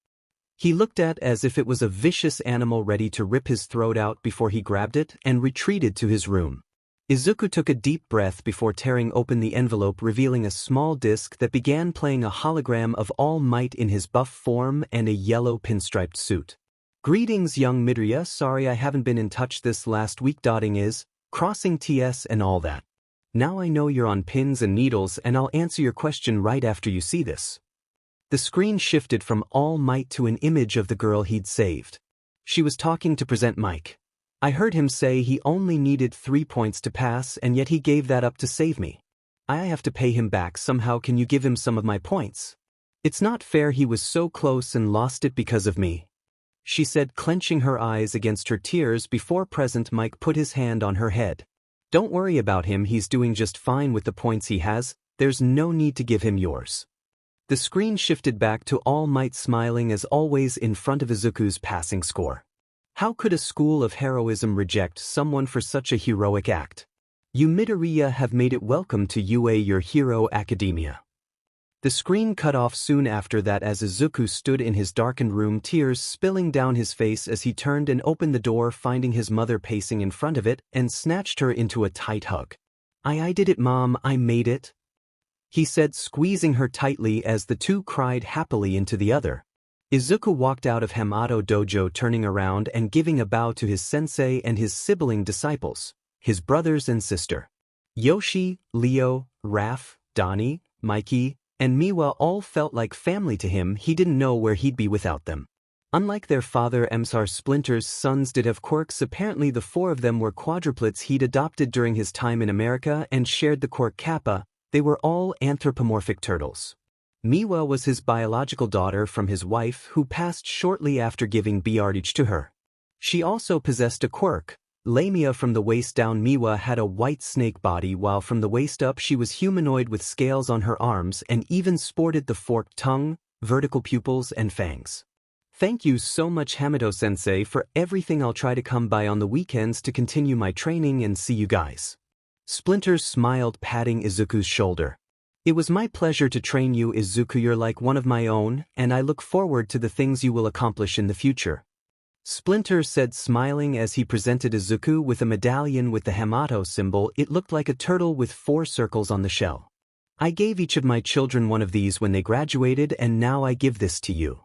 He looked at it as if it was a vicious animal ready to rip his throat out before he grabbed it and retreated to his room. Izuku took a deep breath before tearing open the envelope, revealing a small disc that began playing a hologram of All Might in his buff form and a yellow pinstriped suit. "Greetings, young Midoriya, sorry I haven't been in touch this last week. Dotting is, crossing TS and all that. Now I know you're on pins and needles and I'll answer your question right after you see this." The screen shifted from All Might to an image of the girl he'd saved. She was talking to Present Mike. "I heard him say he only needed 3 points to pass and yet he gave that up to save me. I have to pay him back somehow. Can you give him some of my points? It's not fair, he was so close and lost it because of me," she said, clenching her eyes against her tears before Present Mike put his hand on her head. "Don't worry about him, he's doing just fine with the points he has, there's no need to give him yours." The screen shifted back to All Might smiling as always in front of Izuku's passing score. How could a school of heroism reject someone for such a heroic act? "You Midoriya have made it, welcome to UA Your Hero Academia." The screen cut off soon after that as Izuku stood in his darkened room, tears spilling down his face as he turned and opened the door, finding his mother pacing in front of it, and snatched her into a tight hug. I did it, Mom, I made it," he said, squeezing her tightly as the two cried happily into the other. Izuku walked out of Hamato Dojo, turning around and giving a bow to his sensei and his sibling disciples, his brothers and sister. Yoshi, Leo, Raph, Donnie, Mikey, and Miwa all felt like family to him. He didn't know where he'd be without them. Unlike their father Msar, Splinter's sons did have quirks. Apparently the 4 of them were quadruplets he'd adopted during his time in America and shared the quirk Kappa. They were all anthropomorphic turtles. Miwa was his biological daughter from his wife, who passed shortly after giving Bardage to her. She also possessed a quirk, Lamia. From the waist down, Miwa had a white snake body, while from the waist up she was humanoid with scales on her arms and even sported the forked tongue, vertical pupils, and fangs. "Thank you so much, Hamato Sensei, for everything. I'll try to come by on the weekends to continue my training and see you guys." Splinter smiled, patting Izuku's shoulder. "It was my pleasure to train you, Izuku. You're like one of my own, and I look forward to the things you will accomplish in the future," Splinter said, smiling as he presented Izuku with a medallion with the Hamato symbol. It looked like a turtle with 4 circles on the shell. "I gave each of my children one of these when they graduated, and now I give this to you,"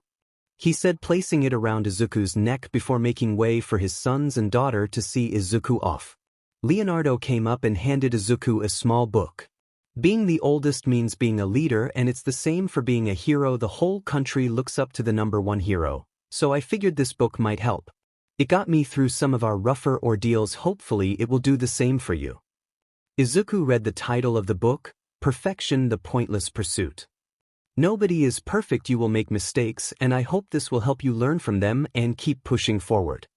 he said, placing it around Izuku's neck before making way for his sons and daughter to see Izuku off. Leonardo came up and handed Izuku a small book. "Being the oldest means being a leader, and it's the same for being a hero. The whole country looks up to the #1 hero, so I figured this book might help. It got me through some of our rougher ordeals. Hopefully it will do the same for you." Izuku read the title of the book, Perfection: The Pointless Pursuit. "Nobody is perfect, you will make mistakes, and I hope this will help you learn from them and keep pushing forward,"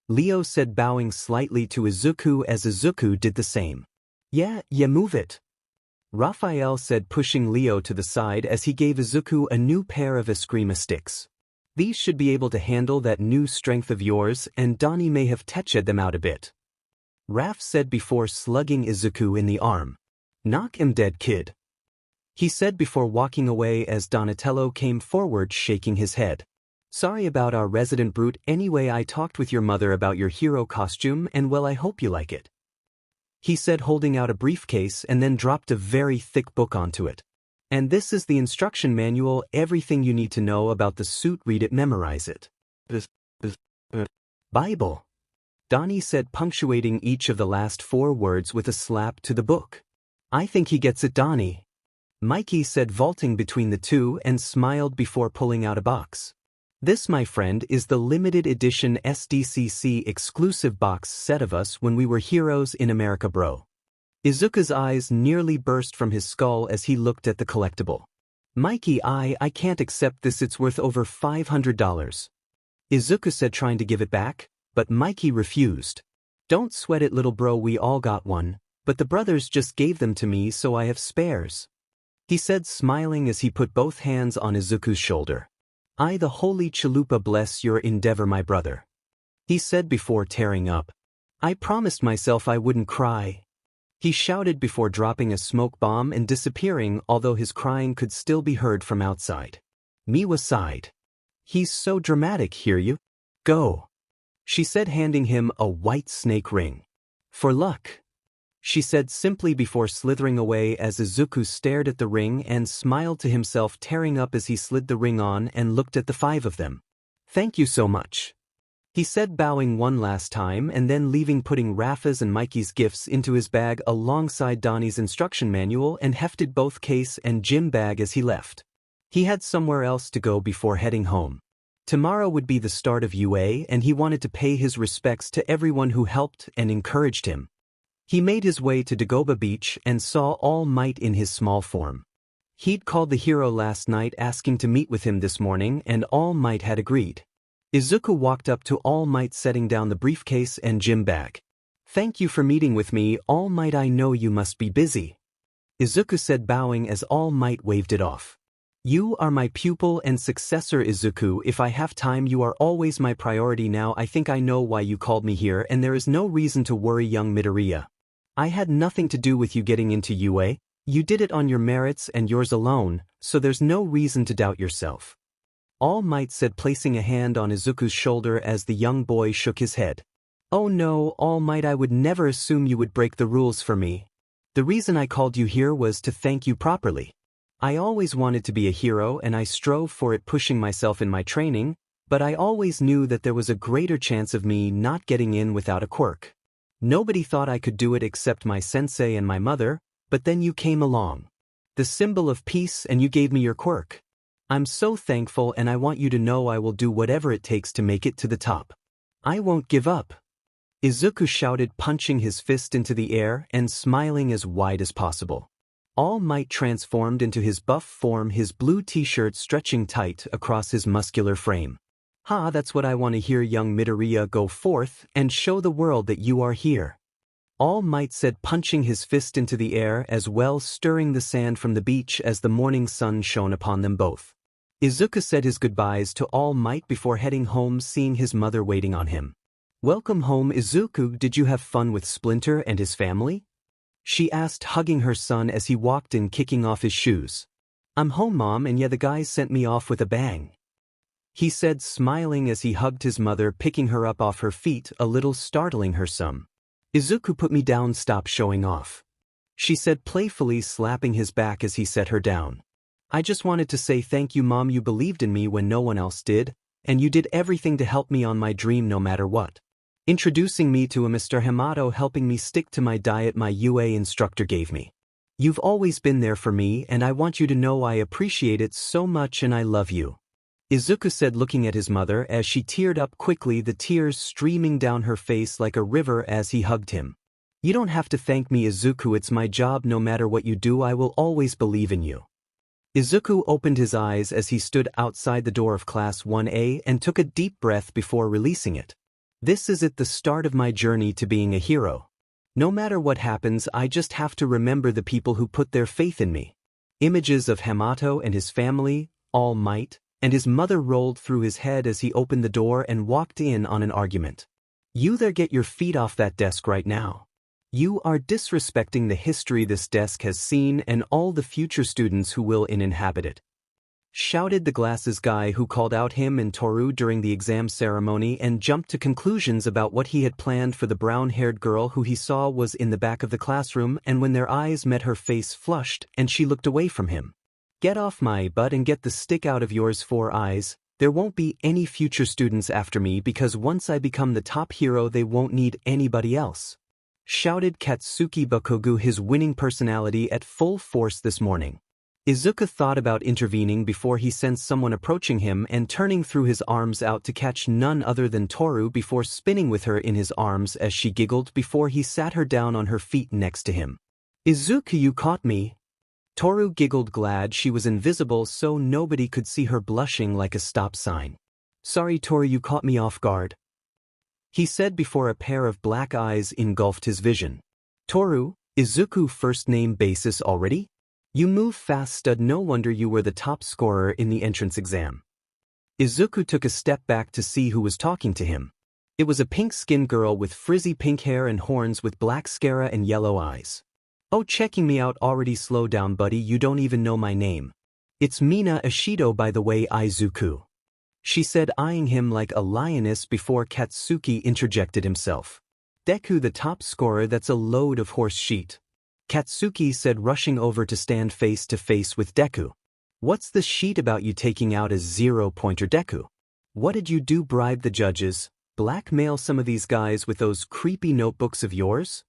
Leo said, bowing slightly to Izuku as Izuku did the same. Yeah, move it," Raphael said, pushing Leo to the side as he gave Izuku a new pair of Eskrima sticks. "These should be able to handle that new strength of yours, and Donnie may have tetched them out a bit," Raph said before slugging Izuku in the arm. "Knock him dead, kid," he said before walking away as Donatello came forward shaking his head. "Sorry about our resident brute. Anyway, I talked with your mother about your hero costume and well, I hope you like it," he said, holding out a briefcase, and then dropped a very thick book onto it. "And this is the instruction manual, everything you need to know about the suit. Read it, memorize it." "Bible," Donnie said, punctuating each of the last 4 words with a slap to the book. "I think he gets it, Donnie," Mikey said, vaulting between the two, and smiled before pulling out a box. "This, my friend, is the limited edition SDCC exclusive box set of us when we were heroes in America, bro." Izuku's eyes nearly burst from his skull as he looked at the collectible. "Mikey, I can't accept this, it's worth over $500. Izuku said, trying to give it back, but Mikey refused. "Don't sweat it, little bro, we all got one, but the brothers just gave them to me so I have spares," he said, smiling as he put both hands on Izuku's shoulder. "I, the holy chalupa, bless your endeavor, my brother," he said before tearing up. "I promised myself I wouldn't cry," he shouted before dropping a smoke bomb and disappearing, although his crying could still be heard from outside. Miwa sighed. "He's so dramatic, hear you? Go," she said, handing him a white snake ring. "For luck," she said simply before slithering away as Izuku stared at the ring and smiled to himself, tearing up as he slid the ring on and looked at the five of them. "Thank you so much," he said, bowing one last time and then leaving, putting Rafa's and Mikey's gifts into his bag alongside Donnie's instruction manual, and hefted both case and gym bag as he left. He had somewhere else to go before heading home. Tomorrow would be the start of UA, and he wanted to pay his respects to everyone who helped and encouraged him. He made his way to Dagoba Beach and saw All Might in his small form. He'd called the hero last night asking to meet with him this morning, and All Might had agreed. Izuku walked up to All Might, setting down the briefcase and gym bag. "Thank you for meeting with me, All Might, I know you must be busy," Izuku said, bowing as All Might waved it off. "You are my pupil and successor, Izuku. If I have time, you are always my priority. Now I think I know why you called me here, and there is no reason to worry, young Midoriya. I had nothing to do with you getting into UA. You did it on your merits and yours alone, so there's no reason to doubt yourself," All Might said, placing a hand on Izuku's shoulder as the young boy shook his head. "Oh no, All Might, I would never assume you would break the rules for me. The reason I called you here was to thank you properly. I always wanted to be a hero and I strove for it, pushing myself in my training, but I always knew that there was a greater chance of me not getting in without a quirk. Nobody thought I could do it except my sensei and my mother, but then you came along. The symbol of peace, and you gave me your quirk. I'm so thankful, and I want you to know I will do whatever it takes to make it to the top. I won't give up," Izuku shouted, punching his fist into the air and smiling as wide as possible. All Might transformed into his buff form, his blue t-shirt stretching tight across his muscular frame. "Ha, that's what I want to hear, young Midoriya. Go forth and show the world that you are here," All Might said, punching his fist into the air as well, stirring the sand from the beach as the morning sun shone upon them both. Izuku said his goodbyes to All Might before heading home, seeing his mother waiting on him. "Welcome home, Izuku. Did you have fun with Splinter and his family?" she asked, hugging her son as he walked in, kicking off his shoes. "I'm home, Mom, and yeah, the guys sent me off with a bang," he said, smiling as he hugged his mother, picking her up off her feet, a little startling her some. "Izuku, put me down, stop showing off," she said playfully, slapping his back as he set her down. "I just wanted to say thank you, Mom. You believed in me when no one else did, and you did everything to help me on my dream no matter what. Introducing me to a Mr. Hamato, helping me stick to my diet my UA instructor gave me. You've always been there for me, and I want you to know I appreciate it so much, and I love you," Izuku said, looking at his mother as she teared up quickly, the tears streaming down her face like a river as he hugged him. "You don't have to thank me, Izuku. It's my job. No matter what you do, I will always believe in you." Izuku opened his eyes as he stood outside the door of Class 1A and took a deep breath before releasing it. "This is it, the start of my journey to being a hero. No matter what happens, I just have to remember the people who put their faith in me." Images of Hamato and his family, All Might, and his mother rolled through his head as he opened the door and walked in on an argument. "You there, get your feet off that desk right now. You are disrespecting the history this desk has seen and all the future students who will inhabit it," shouted the glasses guy who called out him and Toru during the exam ceremony, and jumped to conclusions about what he had planned for the brown-haired girl who he saw was in the back of the classroom, and when their eyes met, her face flushed and she looked away from him. "Get off my butt and get the stick out of yours, 4 Eyes. There won't be any future students after me because once I become the top hero they won't need anybody else," shouted Katsuki Bakugo, his winning personality at full force this morning. Izuku thought about intervening before he sensed someone approaching him and turning threw his arms out to catch none other than Toru before spinning with her in his arms as she giggled before he sat her down on her feet next to him. "Izuku, you caught me." Toru giggled, glad she was invisible so nobody could see her, blushing like a stop sign. "Sorry, Toru, you caught me off guard." he said before a pair of black eyes engulfed his vision. Toru, Izuku first name basis already? You move fast stud, no wonder you were the top scorer in the entrance exam. Izuku took a step back to see who was talking to him. It was a pink-skinned girl with frizzy pink hair and horns with black scara and yellow eyes. Oh, checking me out already, slow down buddy, you don't even know my name. It's Mina Ishido by the way, Izuku. She said, eyeing him like a lioness before Katsuki interjected himself. Deku the top scorer, that's a load of horse shit. Katsuki said, rushing over to stand face to face with Deku. What's the sheet about you taking out a 0-pointer, Deku? What did you do, bribe the judges, blackmail some of these guys with those creepy notebooks of yours?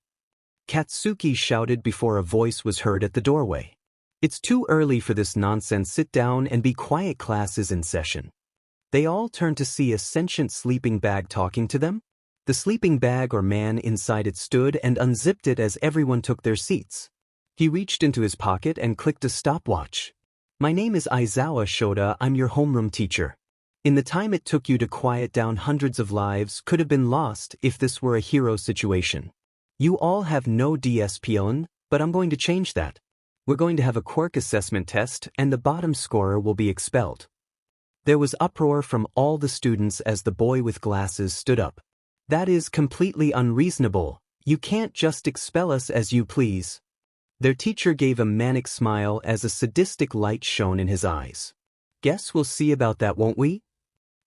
Katsuki shouted before a voice was heard at the doorway. It's too early for this nonsense, sit down and be quiet, class is in session. They all turned to see a sentient sleeping bag talking to them. The sleeping bag or man inside it stood and unzipped it as everyone took their seats. He reached into his pocket and clicked a stopwatch. My name is Aizawa Shoda, I'm your homeroom teacher. In the time it took you to quiet down, hundreds of lives could have been lost if this were a hero situation. You all have no DSPN, but I'm going to change that. We're going to have a quirk assessment test and the bottom scorer will be expelled. There was uproar from all the students as the boy with glasses stood up. That is completely unreasonable. You can't just expel us as you please. Their teacher gave a manic smile as a sadistic light shone in his eyes. Guess we'll see about that, won't we?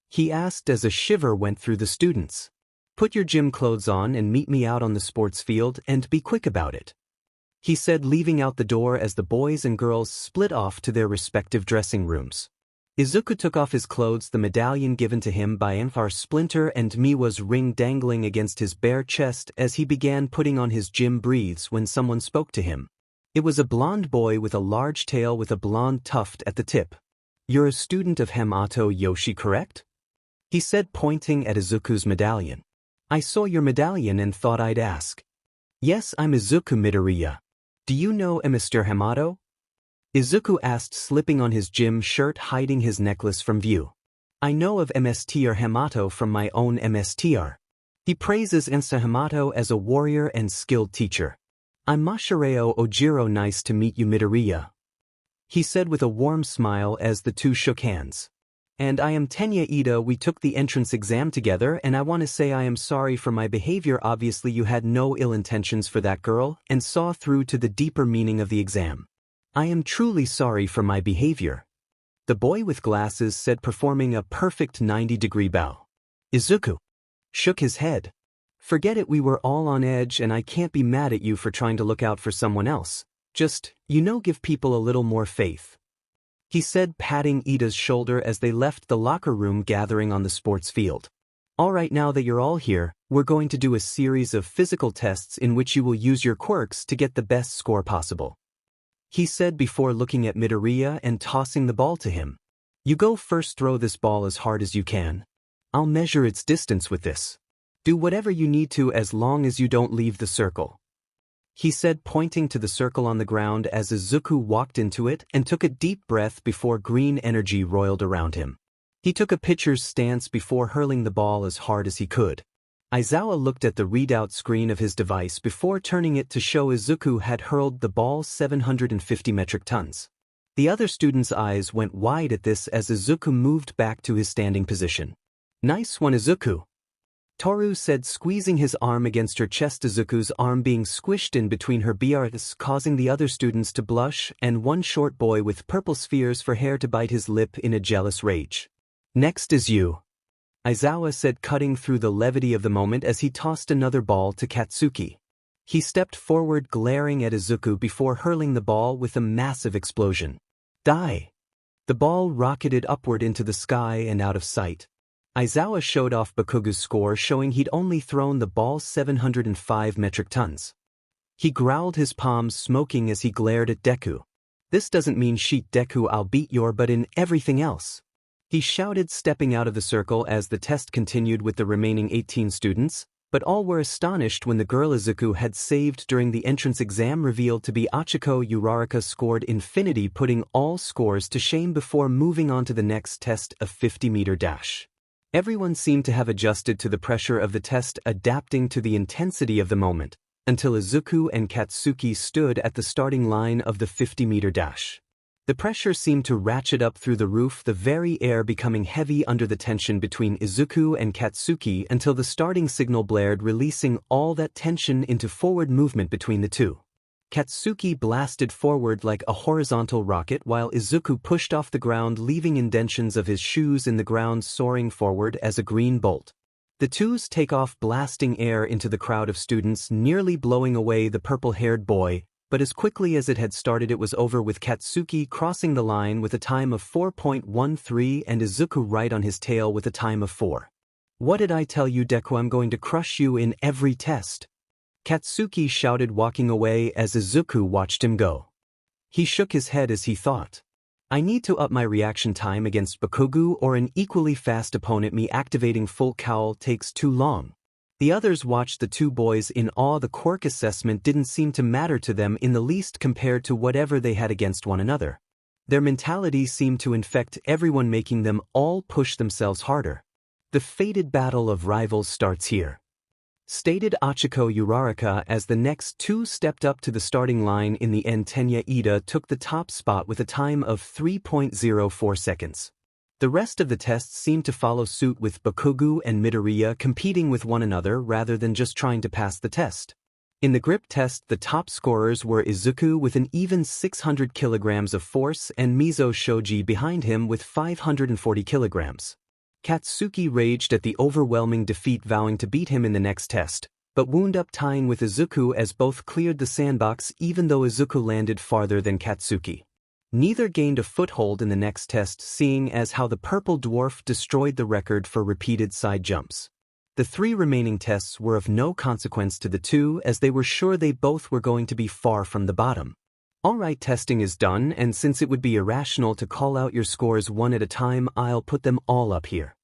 He asked as a shiver went through the students. Put your gym clothes on and meet me out on the sports field and be quick about it. He said, leaving out the door as the boys and girls split off to their respective dressing rooms. Izuku took off his clothes, the medallion given to him by Enfar Splinter and Miwa's ring dangling against his bare chest as he began putting on his gym briefs when someone spoke to him. It was a blonde boy with a large tail with a blonde tuft at the tip. You're a student of Hamato Yoshi, correct? He said, pointing at Izuku's medallion. I saw your medallion and thought I'd ask. Yes, I'm Izuku Midoriya. Do you know Mr. Hamato? Izuku asked, slipping on his gym shirt, hiding his necklace from view. I know of Mr. Hamato from my own Mstr. He praises Mr. Hamato as a warrior and skilled teacher. I'm Masahiro Ojiro, nice to meet you Midoriya. He said with a warm smile as the two shook hands. And I am Tenya Ida, we took the entrance exam together and I want to say I am sorry for my behavior. Obviously you had no ill intentions for that girl and saw through to the deeper meaning of the exam. I am truly sorry for my behavior. The boy with glasses said, performing a perfect 90-degree bow. Izuku shook his head. Forget it, we were all on edge and I can't be mad at you for trying to look out for someone else. Just, give people a little more faith. He said, patting Ida's shoulder as they left the locker room gathering on the sports field. Alright, now that you're all here, we're going to do a series of physical tests in which you will use your quirks to get the best score possible. He said before looking at Midoriya and tossing the ball to him. You go first, throw this ball as hard as you can. I'll measure its distance with this. Do whatever you need to as long as you don't leave the circle. He said, pointing to the circle on the ground as Izuku walked into it and took a deep breath before green energy roiled around him. He took a pitcher's stance before hurling the ball as hard as he could. Aizawa looked at the readout screen of his device before turning it to show Izuku had hurled the ball 750 metric tons. The other students' eyes went wide at this as Izuku moved back to his standing position. Nice one, Izuku. Toru said, squeezing his arm against her chest, Izuku's arm being squished in between her BRs, causing the other students to blush and one short boy with purple spheres for hair to bite his lip in a jealous rage. Next is you. Aizawa said, cutting through the levity of the moment as he tossed another ball to Katsuki. He stepped forward, glaring at Izuku before hurling the ball with a massive explosion. Die! The ball rocketed upward into the sky and out of sight. Aizawa showed off Bakugo's score, showing he'd only thrown the ball 705 metric tons. He growled, his palms smoking as he glared at Deku. This doesn't mean shit, Deku, I'll beat your butt in everything else. He shouted, stepping out of the circle as the test continued with the remaining 18 students, but all were astonished when the girl Izuku had saved during the entrance exam revealed to be Achiko Uraraka scored infinity, putting all scores to shame before moving on to the next test, a 50-meter dash. Everyone seemed to have adjusted to the pressure of the test, adapting to the intensity of the moment, until Izuku and Katsuki stood at the starting line of the 50-meter dash. The pressure seemed to ratchet up through the roof, the very air becoming heavy under the tension between Izuku and Katsuki until the starting signal blared, releasing all that tension into forward movement between the two. Katsuki blasted forward like a horizontal rocket while Izuku pushed off the ground, leaving indentions of his shoes in the ground, soaring forward as a green bolt. The twos take off, blasting air into the crowd of students, nearly blowing away the purple-haired boy, but as quickly as it had started it was over, with Katsuki crossing the line with a time of 4.13 and Izuku right on his tail with a time of 4. "What did I tell you, Deku? I'm going to crush you in every test," Katsuki shouted, walking away as Izuku watched him go. He shook his head as he thought, "I need to up my reaction time against Bakugo or an equally fast opponent. Me activating full cowl takes too long." The others watched the two boys in awe. The quirk assessment didn't seem to matter to them in the least compared to whatever they had against one another. Their mentality seemed to infect everyone, making them all push themselves harder. "The fated battle of rivals starts here," stated Achiko Uraraka as the next two stepped up to the starting line. In the end, Tenya Ida took the top spot with a time of 3.04 seconds. The rest of the tests seemed to follow suit, with Bakugo and Midoriya competing with one another rather than just trying to pass the test. In the grip test, the top scorers were Izuku with an even 600 kilograms of force and Mizo Shoji behind him with 540 kilograms. Katsuki raged at the overwhelming defeat, vowing to beat him in the next test, but wound up tying with Izuku as both cleared the sandbox, even though Izuku landed farther than Katsuki. Neither gained a foothold in the next test, seeing as how the purple dwarf destroyed the record for repeated side jumps. The three remaining tests were of no consequence to the two, as they were sure they both were going to be far from the bottom. "Alright, testing is done, and since it would be irrational to call out your scores one at a time, I'll put them all up here,"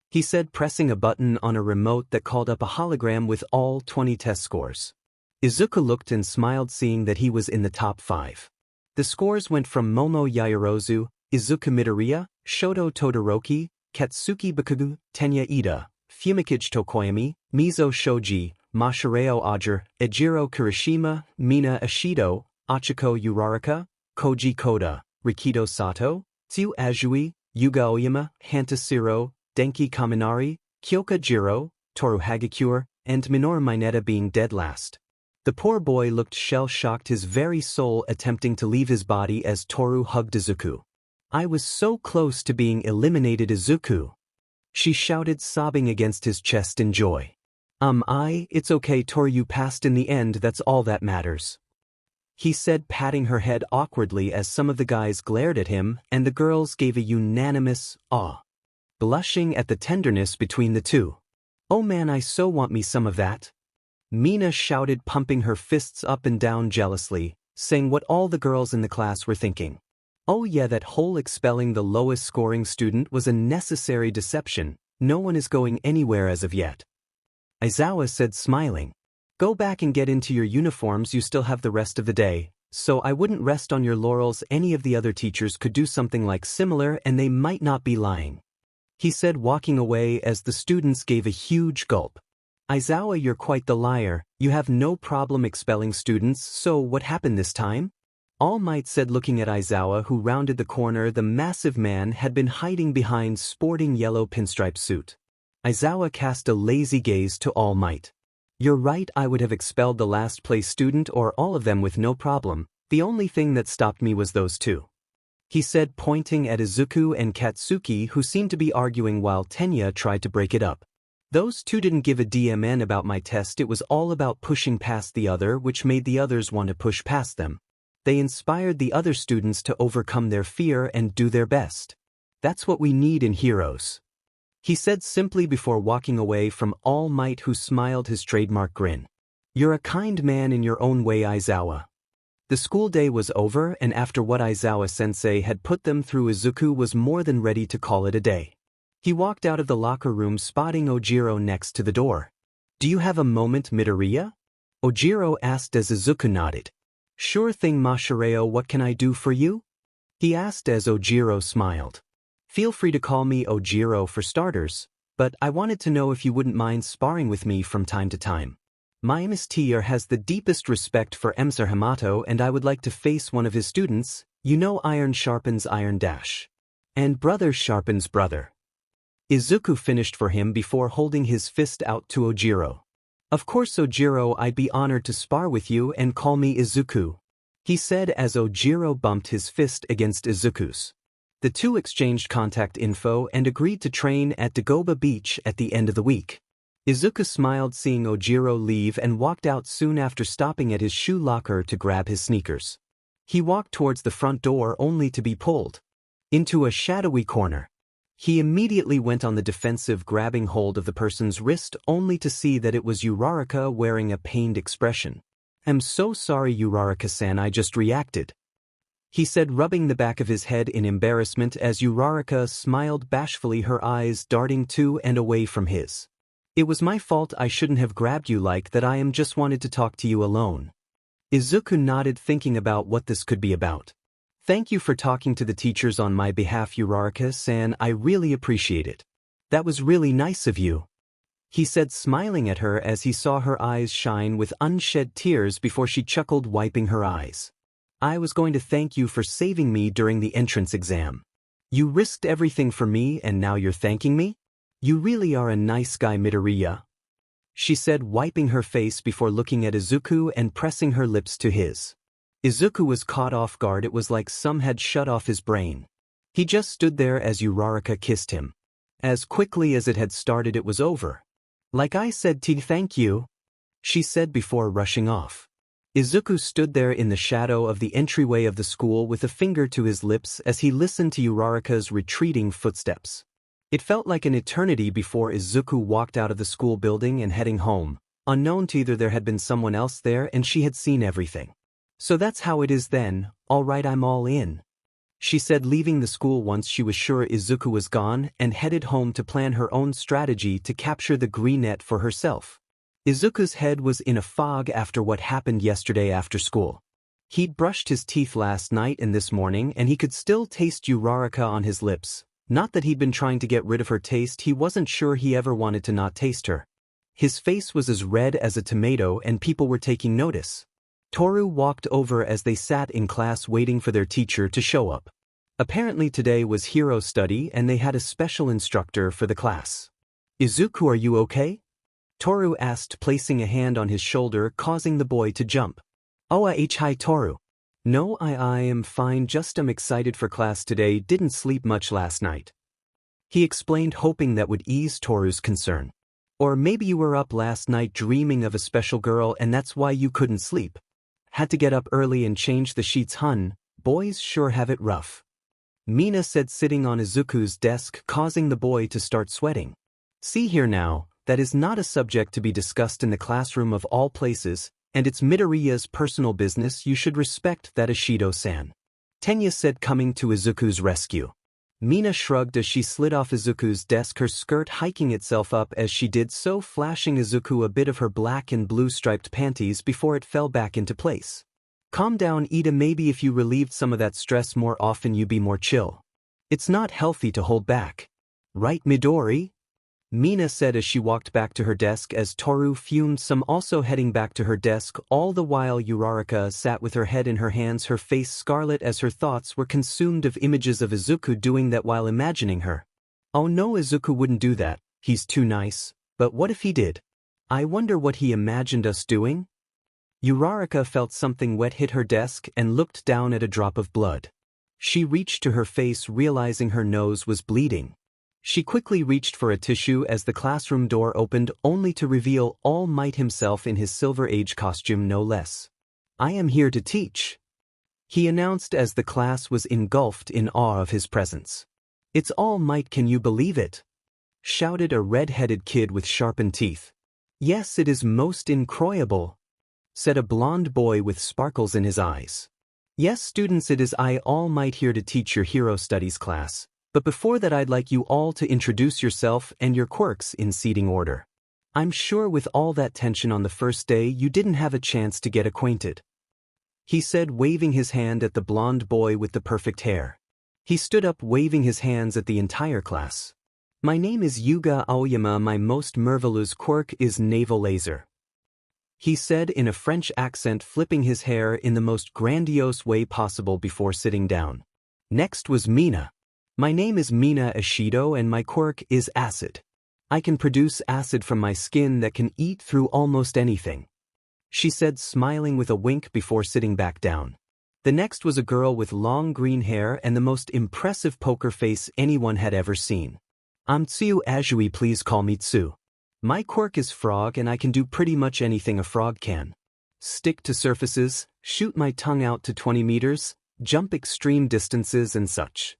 he said, pressing a button on a remote that called up a hologram with all 20 test scores. Izuku looked and smiled, seeing that he was in the top 5. The scores went from Momo Yaoyorozu, Izuku Midoriya, Shoto Todoroki, Katsuki Bakugo, Tenya Ida, Fumikage Tokoyami, Mizo Shoji, Masahiro Ager, Ejiro Kirishima, Mina Ishido, Achiko Uraraka, Koji Koda, Rikido Sato, Tsu Azui, Yuga Oyama, Hantasiro, Denki Kaminari, Kyoka Jiro, Toru Hagakure, and Minoru Mineta being dead last. The poor boy looked shell-shocked, his very soul attempting to leave his body as Toru hugged Izuku. "I was so close to being eliminated, Izuku," she shouted, sobbing against his chest in joy. It's okay, Toru, you passed in the end, that's all that matters," he said, patting her head awkwardly as some of the guys glared at him, and the girls gave a unanimous "aw," blushing at the tenderness between the two. "Oh man, I so want me some of that," Mina shouted, pumping her fists up and down jealously, saying what all the girls in the class were thinking. "Oh yeah, that whole expelling the lowest scoring student was a necessary deception. No one is going anywhere as of yet," Aizawa said, smiling. "Go back and get into your uniforms, you still have the rest of the day, so I wouldn't rest on your laurels. Any of the other teachers could do something like similar and they might not be lying," he said, walking away as the students gave a huge gulp. "Aizawa, you're quite the liar. You have no problem expelling students, so what happened this time?" All Might said, looking at Aizawa, who rounded the corner. The massive man had been hiding behind sporting yellow pinstripe suit. Aizawa cast a lazy gaze to All Might. "You're right, I would have expelled the last place student or all of them with no problem. The only thing that stopped me was those two," he said, pointing at Izuku and Katsuki, who seemed to be arguing while Tenya tried to break it up. "Those two didn't give a DMN about my test. It was all about pushing past the other, which made the others want to push past them. They inspired the other students to overcome their fear and do their best. That's what we need in heroes," he said simply before walking away from All Might, who smiled his trademark grin. "You're a kind man in your own way, Aizawa." The school day was over, and after what Aizawa Sensei had put them through, Izuku was more than ready to call it a day. He walked out of the locker room, spotting Ojiro next to the door. "Do you have a moment, Midoriya?" Ojiro asked as Izuku nodded. "Sure thing, Masahiro, what can I do for you?" he asked as Ojiro smiled. "Feel free to call me Ojiro for starters. but I wanted to know if you wouldn't mind sparring with me from time to time. My Mr. has the deepest respect for Mr. Hamato and I would like to face one of his students. You know iron sharpens iron dash. And brother sharpens brother. Izuku finished for him before holding his fist out to Ojiro. Of course Ojiro, I'd be honored to spar with you and call me Izuku, he said as Ojiro bumped his fist against Izuku's. The two exchanged contact info and agreed to train at Dagoba Beach at the end of the week. Izuku smiled seeing Ojiro leave and walked out soon after stopping at his shoe locker to grab his sneakers. He walked towards the front door only to be pulled into a shadowy corner. He immediately went on the defensive, grabbing hold of the person's wrist only to see that it was Uraraka wearing a pained expression. I'm so sorry Uraraka-san, I just reacted, he said, rubbing the back of his head in embarrassment as Uraraka smiled bashfully, her eyes darting to and away from his. It was my fault, I shouldn't have grabbed you like that, I just wanted to talk to you alone. Izuku nodded, thinking about what this could be about. Thank you for talking to the teachers on my behalf, Uraraka-san, I really appreciate it. That was really nice of you, he said, smiling at her as he saw her eyes shine with unshed tears before she chuckled, wiping her eyes. I was going to thank you for saving me during the entrance exam. You risked everything for me and now you're thanking me? You really are a nice guy, Midoriya, she said, wiping her face before looking at Izuku and pressing her lips to his. Izuku was caught off guard. It was like some had shut off his brain. He just stood there as Uraraka kissed him. As quickly as it had started, it was over. Like I said, thank you, she said before rushing off. Izuku stood there in the shadow of the entryway of the school with a finger to his lips as he listened to Uraraka's retreating footsteps. It felt like an eternity before Izuku walked out of the school building and heading home. Unknown to either, there had been someone else there and she had seen everything. So that's how it is then, alright, I'm all in, she said, leaving the school once she was sure Izuku was gone and headed home to plan her own strategy to capture the green net for herself. Izuku's head was in a fog after what happened yesterday after school. He'd brushed his teeth last night and this morning and he could still taste Uraraka on his lips. Not that he'd been trying to get rid of her taste, he wasn't sure he ever wanted to not taste her. His face was as red as a tomato and people were taking notice. Toru walked over as they sat in class waiting for their teacher to show up. Apparently today was hero study and they had a special instructor for the class. Izuku, are you okay? Toru asked, placing a hand on his shoulder, causing the boy to jump. Oh, hi Toru. No, I am fine, just I'm excited for class today, didn't sleep much last night, he explained, hoping that would ease Toru's concern. Or maybe you were up last night dreaming of a special girl and that's why you couldn't sleep. Had to get up early and change the sheets, hun, boys sure have it rough, Mina said, sitting on Izuku's desk, causing the boy to start sweating. See here now, that is not a subject to be discussed in the classroom of all places, and it's Midoriya's personal business. You should respect that, Ishido-san, Tenya said, coming to Izuku's rescue. Mina shrugged as she slid off Izuku's desk, her skirt hiking itself up as she did so, flashing Izuku a bit of her black and blue striped panties before it fell back into place. Calm down, Ida, maybe if you relieved some of that stress more often you'd be more chill. It's not healthy to hold back. Right, Midori? Mina said as she walked back to her desk as Toru fumed some, also heading back to her desk. All the while Uraraka sat with her head in her hands, her face scarlet as her thoughts were consumed of images of Izuku doing that while imagining her. Oh no, Izuku wouldn't do that, he's too nice, but what if he did? I wonder what he imagined us doing? Uraraka felt something wet hit her desk and looked down at a drop of blood. She reached to her face, realizing her nose was bleeding. She quickly reached for a tissue as the classroom door opened, only to reveal All Might himself in his Silver Age costume, no less. I am here to teach, he announced as the class was engulfed in awe of his presence. It's All Might, can you believe it? Shouted a red-headed kid with sharpened teeth. Yes, it is most incroyable, said a blonde boy with sparkles in his eyes. Yes, students, it is I, All Might, here to teach your hero studies class. But before that I'd like you all to introduce yourself and your quirks in seating order. I'm sure with all that tension on the first day you didn't have a chance to get acquainted, he said, waving his hand at the blonde boy with the perfect hair. He stood up, waving his hands at the entire class. My name is Yuga Aoyama. My most marvelous quirk is naval laser. He said in a French accent, flipping his hair in the most grandiose way possible before sitting down. Next was Mina. My name is Mina Ishido and my quirk is acid. I can produce acid from my skin that can eat through almost anything. She said, smiling with a wink before sitting back down. The next was a girl with long green hair and the most impressive poker face anyone had ever seen. I'm Tsuyu Azui, please call me Tsu. My quirk is frog and I can do pretty much anything a frog can. Stick to surfaces, shoot my tongue out to 20 meters, jump extreme distances and such.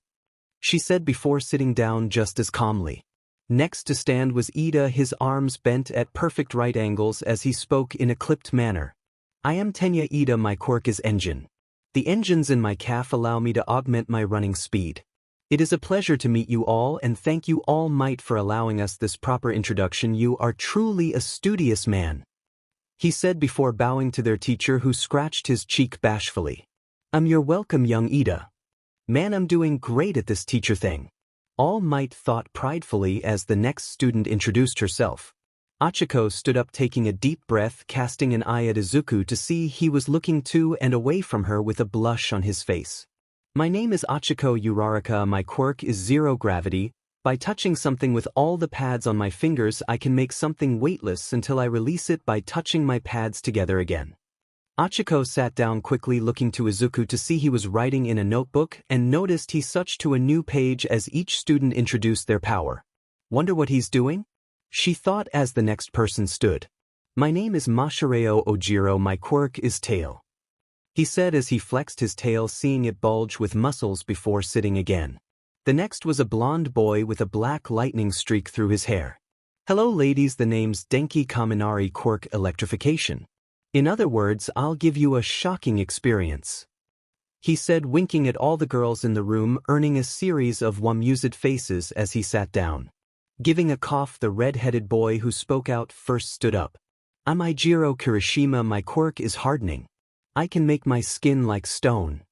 She said before sitting down just as calmly. Next to stand was Ida, his arms bent at perfect right angles as he spoke in a clipped manner. I am Tenya Ida, my quirk is engine. The engines in my calf allow me to augment my running speed. It is a pleasure to meet you all and thank you all might for allowing us this proper introduction. You are truly a studious man. He said before bowing to their teacher, who scratched his cheek bashfully. You're welcome, young Ida. Man, I'm doing great at this teacher thing. All Might thought pridefully as the next student introduced herself. Achiko stood up, taking a deep breath, casting an eye at Izuku to see he was looking to and away from her with a blush on his face. My name is Achiko Uraraka. My quirk is zero gravity. By touching something with all the pads on my fingers, I can make something weightless until I release it by touching my pads together again. Achiko sat down quickly, looking to Izuku to see he was writing in a notebook and noticed he switched to a new page as each student introduced their power. Wonder what he's doing? She thought as the next person stood. My name is Mashireo Ojiro. My quirk is tail. He said as he flexed his tail, seeing it bulge with muscles before sitting again. The next was a blonde boy with a black lightning streak through his hair. Hello ladies, the name's Denki Kaminari, quirk electrification. In other words, I'll give you a shocking experience. He said, winking at all the girls in the room, earning a series of amused faces as he sat down. Giving a cough, the red-headed boy who spoke out first stood up. I'm Ijiro Kirishima. My quirk is hardening. I can make my skin like stone.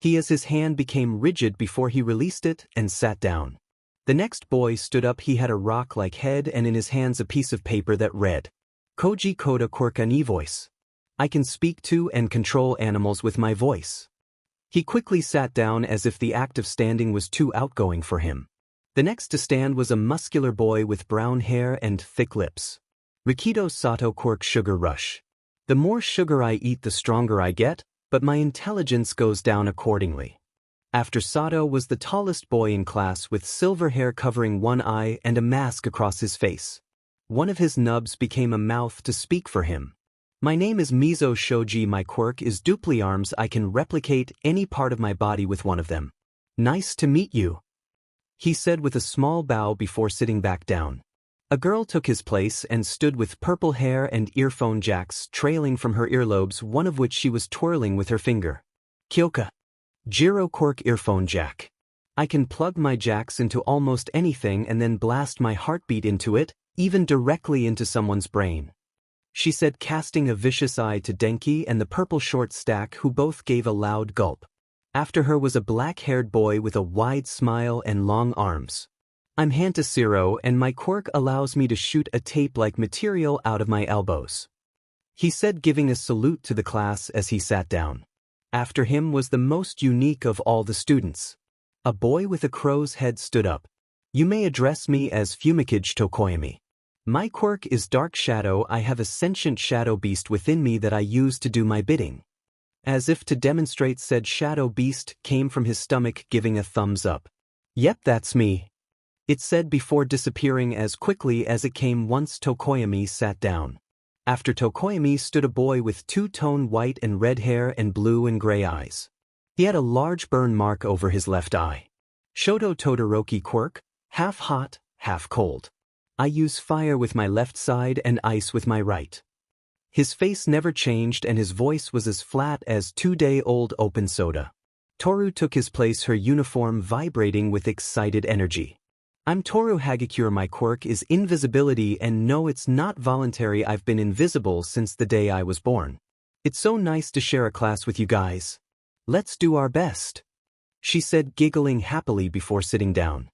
As his hand became rigid before he released it and sat down. The next boy stood up. He had a rock-like head and in his hands a piece of paper that read, Koji Koda Quirk an e-voice. I can speak to and control animals with my voice. He quickly sat down as if the act of standing was too outgoing for him. The next to stand was a muscular boy with brown hair and thick lips. Rikido Sato, quirk sugar rush. The more sugar I eat, the stronger I get, but my intelligence goes down accordingly. After Sato was the tallest boy in class with silver hair covering one eye and a mask across his face. One of his nubs became a mouth to speak for him. My name is Mizo Shoji. My quirk is dupli arms. I can replicate any part of my body with one of them. Nice to meet you, he said with a small bow before sitting back down. A girl took his place and stood with purple hair and earphone jacks trailing from her earlobes, one of which she was twirling with her finger. Kyoka. Jiro quirk earphone jack. I can plug my jacks into almost anything and then blast my heartbeat into it, even directly into someone's brain. She said, casting a vicious eye to Denki and the purple short stack, who both gave a loud gulp. After her was a black-haired boy with a wide smile and long arms. I'm Hantashiro and my quirk allows me to shoot a tape-like material out of my elbows, he said, giving a salute to the class as he sat down. After him was the most unique of all the students. A boy with a crow's head stood up. You may address me as Fumikage Tokoyami. My quirk is Dark Shadow. I have a sentient shadow beast within me that I use to do my bidding. As if to demonstrate, said shadow beast came from his stomach, giving a thumbs up. Yep, that's me, it said before disappearing as quickly as it came once Tokoyami sat down. After Tokoyami stood a boy with two-tone white and red hair and blue and gray eyes. He had a large burn mark over his left eye. Shoto Todoroki quirk, half hot, half cold. I use fire with my left side and ice with my right. His face never changed and his voice was as flat as 2-day-old open soda. Toru took his place, her uniform vibrating with excited energy. I'm Toru Hagakure. My quirk is invisibility, and no, it's not voluntary. I've been invisible since the day I was born. It's so nice to share a class with you guys. Let's do our best, she said, giggling happily before sitting down.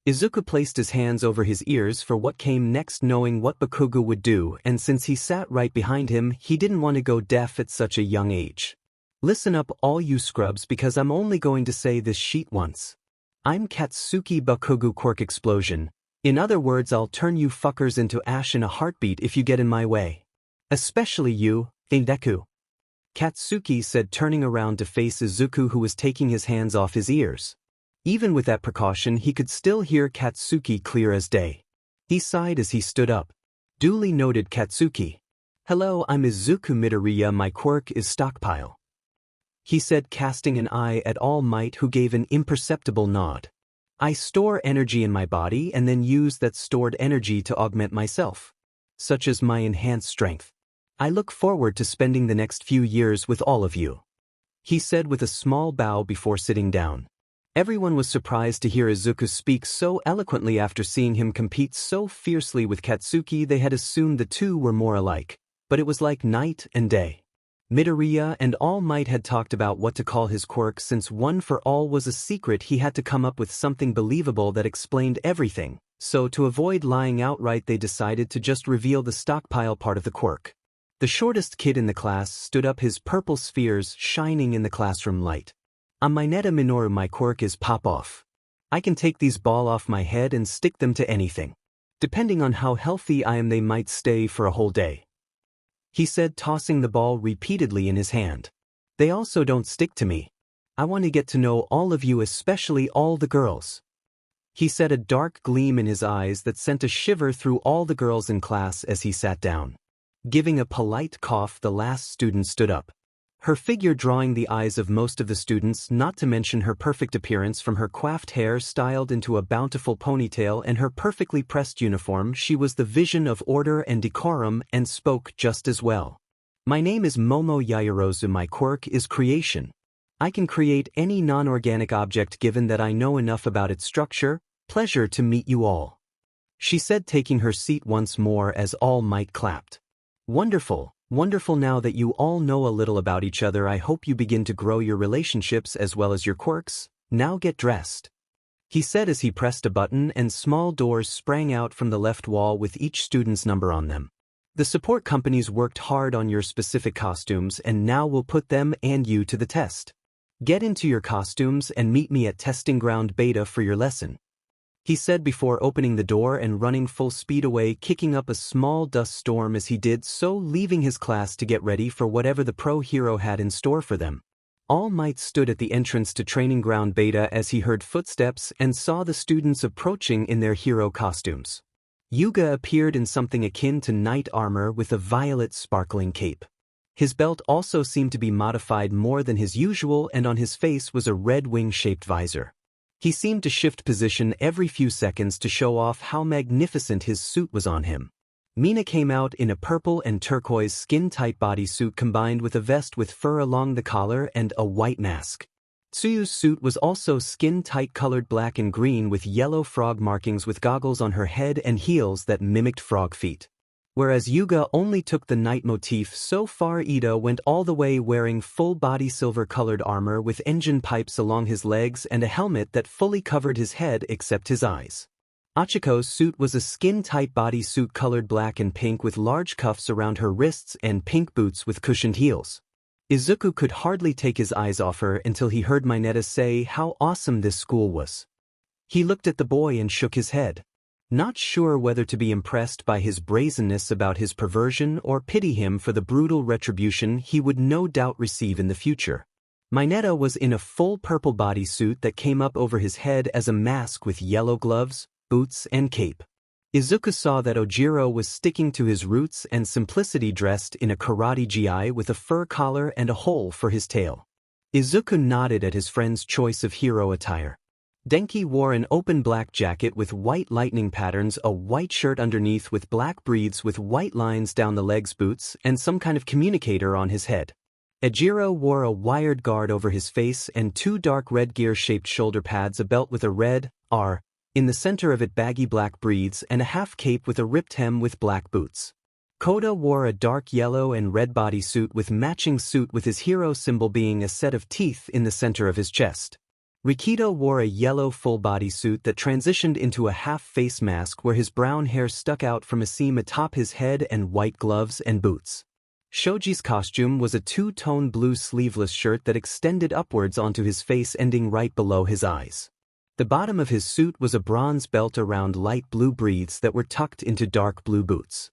Izuku placed his hands over his ears for what came next, knowing what Bakugo would do, and since he sat right behind him, he didn't want to go deaf at such a young age. Listen up all you scrubs, because I'm only going to say this sheet once. I'm Katsuki Bakugo Quirk Explosion. In other words, I'll turn you fuckers into ash in a heartbeat if you get in my way. Especially you, Deku. Katsuki said, turning around to face Izuku, who was taking his hands off his ears. Even with that precaution, he could still hear Katsuki clear as day. He sighed as he stood up. Duly noted, Katsuki. Hello, I'm Izuku Midoriya, my quirk is Stockpile. He said, casting an eye at All Might, who gave an imperceptible nod. I store energy in my body and then use that stored energy to augment myself, such as my enhanced strength. I look forward to spending the next few years with all of you. He said with a small bow before sitting down. Everyone was surprised to hear Izuku speak so eloquently after seeing him compete so fiercely with Katsuki. They had assumed the two were more alike, but it was like night and day. Midoriya and All Might had talked about what to call his quirk. Since One for All was a secret, he had to come up with something believable that explained everything, so to avoid lying outright they decided to just reveal the stockpile part of the quirk. The shortest kid in the class stood up, his purple spheres shining in the classroom light. I'm Mineta Minoru, my quirk is Pop Off. I can take these balls off my head and stick them to anything. Depending on how healthy I am, they might stay for a whole day. He said, tossing the ball repeatedly in his hand. They also don't stick to me. I want to get to know all of you, especially all the girls. He said, a dark gleam in his eyes that sent a shiver through all the girls in class as he sat down. Giving a polite cough, the last student stood up. Her figure drawing the eyes of most of the students, not to mention her perfect appearance, from her coiffed hair styled into a bountiful ponytail and her perfectly pressed uniform. She was the vision of order and decorum and spoke just as well. My name is Momo Yaoyorozu, my quirk is creation. I can create any non-organic object given that I know enough about its structure. Pleasure to meet you all. She said, taking her seat once more as All Might clapped. Wonderful. Wonderful. Now that you all know a little about each other, I hope you begin to grow your relationships as well as your quirks. Now get dressed. He said as he pressed a button and small doors sprang out from the left wall with each student's number on them. The support companies worked hard on your specific costumes and now we'll put them and you to the test. Get into your costumes and meet me at Testing Ground Beta for your lesson. He said before opening the door and running full speed away, kicking up a small dust storm as he did so, leaving his class to get ready for whatever the pro hero had in store for them. All Might stood at the entrance to Training Ground Beta as he heard footsteps and saw the students approaching in their hero costumes. Yuga appeared in something akin to knight armor with a violet sparkling cape. His belt also seemed to be modified more than his usual, and on his face was a red wing-shaped visor. He seemed to shift position every few seconds to show off how magnificent his suit was on him. Mina came out in a purple and turquoise skin-tight bodysuit combined with a vest with fur along the collar and a white mask. Tsuyu's suit was also skin-tight, colored black and green with yellow frog markings, with goggles on her head and heels that mimicked frog feet. Whereas Yuga only took the knight motif so far, Ida went all the way, wearing full-body silver-colored armor with engine pipes along his legs and a helmet that fully covered his head except his eyes. Achiko's suit was a skin-tight bodysuit colored black and pink with large cuffs around her wrists and pink boots with cushioned heels. Izuku could hardly take his eyes off her until he heard Mineta say how awesome this school was. He looked at the boy and shook his head. Not sure whether to be impressed by his brazenness about his perversion or pity him for the brutal retribution he would no doubt receive in the future. Mineta was in a full purple bodysuit that came up over his head as a mask with yellow gloves, boots and cape. Izuku saw that Ojiro was sticking to his roots and simplicity, dressed in a karate gi with a fur collar and a hole for his tail. Izuku nodded at his friend's choice of hero attire. Denki wore an open black jacket with white lightning patterns, a white shirt underneath with black breathes with white lines down the legs, boots, and some kind of communicator on his head. Ejiro wore a wired guard over his face and two dark red gear-shaped shoulder pads, a belt with a red R in the center of it, baggy black breathes, and a half cape with a ripped hem with black boots. Koda wore a dark yellow and red bodysuit with matching suit, with his hero symbol being a set of teeth in the center of his chest. Rikito wore a yellow full-body suit that transitioned into a half-face mask where his brown hair stuck out from a seam atop his head and white gloves and boots. Shoji's costume was a two-tone blue sleeveless shirt that extended upwards onto his face ending right below his eyes. The bottom of his suit was a bronze belt around light blue breaths that were tucked into dark blue boots.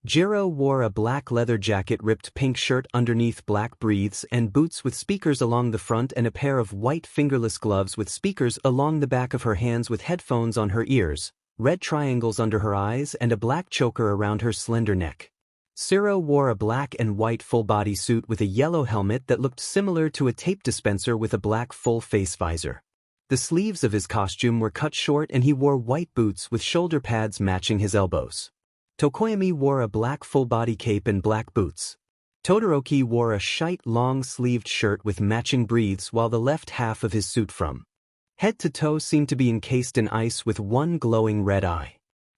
Jiro wore a black leather jacket ripped pink shirt underneath black breaths and boots with speakers along the front and a pair of white fingerless gloves with speakers along the back of her hands with headphones on her ears, red triangles under her eyes and a black choker around her slender neck. Siro wore a black and white full-body suit with a yellow helmet that looked similar to a tape dispenser with a black full-face visor. The sleeves of his costume were cut short and he wore white boots with shoulder pads matching his elbows. Tokoyami wore a black full-body cape and black boots. Todoroki wore a shite long-sleeved shirt with matching breaths while the left half of his suit from head to toe seemed to be encased in ice with one glowing red eye.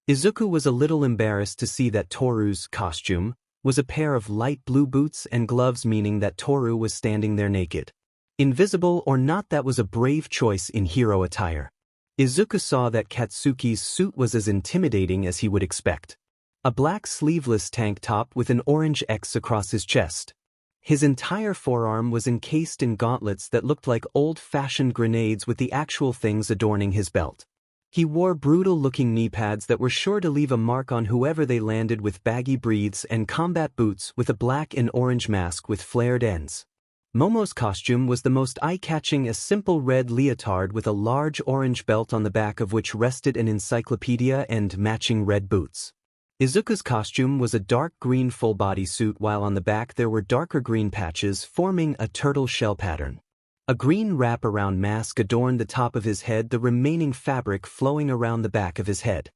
Izuku was a little embarrassed to see that Toru's costume was a pair of light blue boots and gloves, meaning that Toru was standing there naked. Invisible or not, that was a brave choice in hero attire. Izuku saw that Katsuki's suit was as intimidating as he would expect. A black sleeveless tank top with an orange X across his chest. His entire forearm was encased in gauntlets that looked like old-fashioned grenades with the actual things adorning his belt. He wore brutal-looking knee pads that were sure to leave a mark on whoever they landed with baggy breaths and combat boots with a black and orange mask with flared ends. Momo's costume was the most eye-catching, a simple red leotard with a large orange belt on the back of which rested an encyclopedia and matching red boots. Izuku's costume was a dark green full-body suit while on the back there were darker green patches forming a turtle shell pattern. A green wrap-around mask adorned the top of his head, the remaining fabric flowing around the back of his head.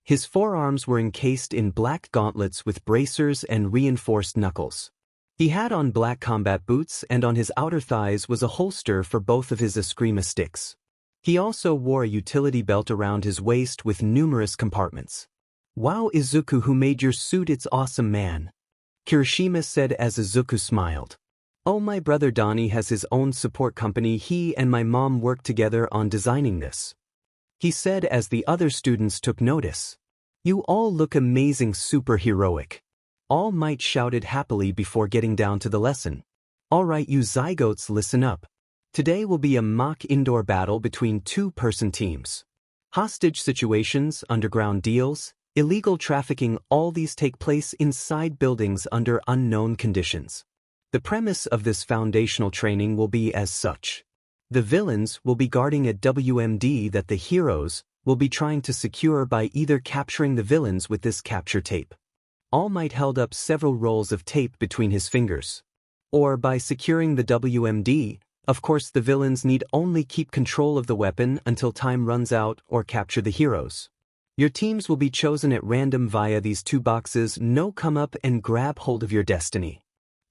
His forearms were encased in black gauntlets with bracers and reinforced knuckles. He had on black combat boots and on his outer thighs was a holster for both of his Eskrima sticks. He also wore a utility belt around his waist with numerous compartments. "Wow, Izuku, who made your suit? It's awesome, man," Kirishima said as Izuku smiled. "Oh, my brother Donnie has his own support company. He and my mom worked together on designing this," he said as the other students took notice. "You all look amazing, super heroic," All Might shouted happily before getting down to the lesson. "Alright, you zygotes, listen up. Today will be a mock indoor battle between two-person teams. Hostage situations, underground deals, illegal trafficking, all these take place inside buildings under unknown conditions. The premise of this foundational training will be as such. The villains will be guarding a WMD that the heroes will be trying to secure by either capturing the villains with this capture tape." All Might held up several rolls of tape between his fingers. "Or by securing the WMD, of course the villains need only keep control of the weapon until time runs out or capture the heroes. Your teams will be chosen at random via these two boxes. No, come up and grab hold of your destiny,"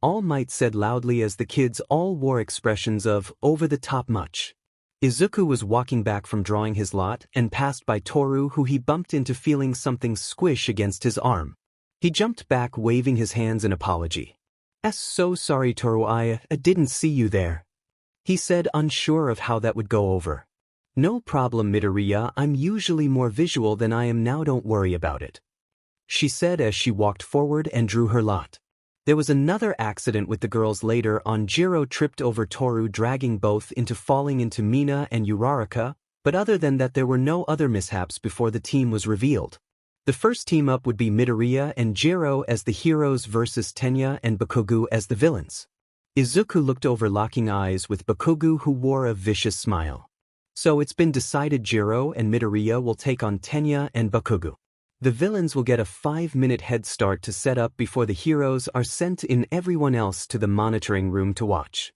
All Might said loudly as the kids all wore expressions of over-the-top much. Izuku was walking back from drawing his lot and passed by Toru, who he bumped into feeling something squish against his arm. He jumped back waving his hands in apology. "So sorry, Toru, I didn't see you there," he said, unsure of how that would go over. "No problem, Midoriya, I'm usually more visual than I am now, don't worry about it," she said as she walked forward and drew her lot. There was another accident with the girls later on. Jiro tripped over Toru, dragging both into falling into Mina and Uraraka, but other than that there were no other mishaps before the team was revealed. The first team up would be Midoriya and Jiro as the heroes versus Tenya and Bakugo as the villains. Izuku looked over, locking eyes with Bakugo, who wore a vicious smile. "So it's been decided, Jiro and Midoriya will take on Tenya and Bakugo. The villains will get a 5-minute head start to set up before the heroes are sent in, everyone else to the monitoring room to watch,"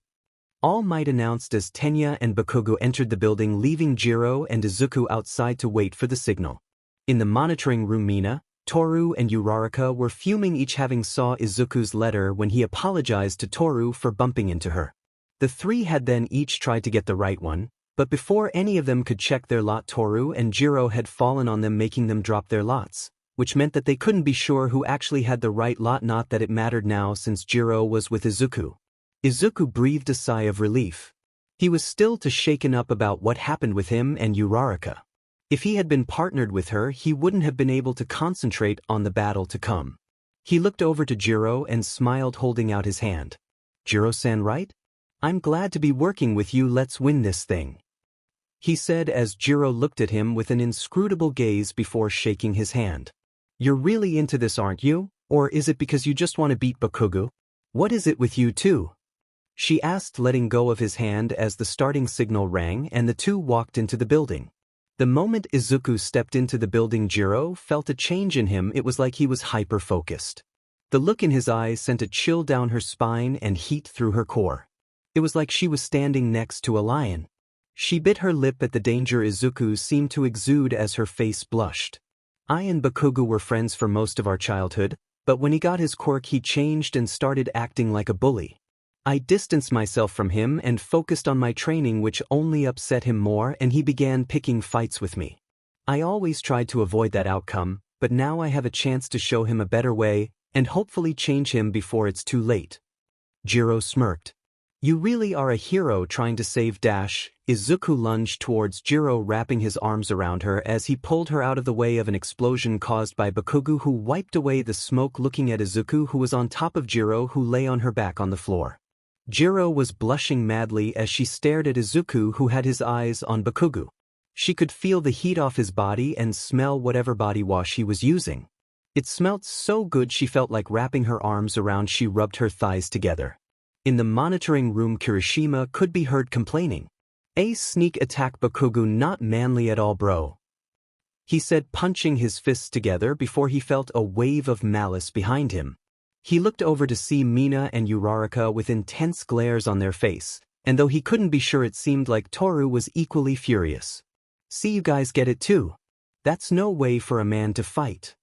All Might announced as Tenya and Bakugo entered the building, leaving Jiro and Izuku outside to wait for the signal. In the monitoring room, Mina, Toru and Uraraka were fuming, each having saw Izuku's letter when he apologized to Toru for bumping into her. The three had then each tried to get the right one, but before any of them could check their lot, Toru and Jiro had fallen on them, making them drop their lots, which meant that they couldn't be sure who actually had the right lot. Not that it mattered now since Jiro was with Izuku. Izuku breathed a sigh of relief. He was still too shaken up about what happened with him and Uraraka. If he had been partnered with her, he wouldn't have been able to concentrate on the battle to come. He looked over to Jiro and smiled, holding out his hand. "Jiro-san, right? I'm glad to be working with you, let's win this thing," he said as Jiro looked at him with an inscrutable gaze before shaking his hand. "You're really into this, aren't you? Or is it because you just want to beat Bakugo? What is it with you two?" she asked, letting go of his hand as the starting signal rang and the two walked into the building. The moment Izuku stepped into the building, Jiro felt a change in him. It was like he was hyper-focused. The look in his eyes sent a chill down her spine and heat through her core. It was like she was standing next to a lion. She bit her lip at the danger Izuku seemed to exude as her face blushed. "I and Bakugo were friends for most of our childhood, but when he got his quirk he changed and started acting like a bully. I distanced myself from him and focused on my training, which only upset him more, and he began picking fights with me. I always tried to avoid that outcome, but now I have a chance to show him a better way and hopefully change him before it's too late." Jiro smirked. "You really are a hero trying to save Dash." Izuku lunged towards Jiro, wrapping his arms around her as he pulled her out of the way of an explosion caused by Bakugo, who wiped away the smoke, looking at Izuku, who was on top of Jiro, who lay on her back on the floor. Jiro was blushing madly as she stared at Izuku, who had his eyes on Bakugo. She could feel the heat off his body and smell whatever body wash he was using. It smelt so good she felt like wrapping her arms around. She rubbed her thighs together. In the monitoring room, Kirishima could be heard complaining. "A sneak attack, Bakugo, not manly at all, bro," he said, punching his fists together before he felt a wave of malice behind him. He looked over to see Mina and Uraraka with intense glares on their face, and though he couldn't be sure, it seemed like Toru was equally furious. "See, you guys get it too? That's no way for a man to fight,"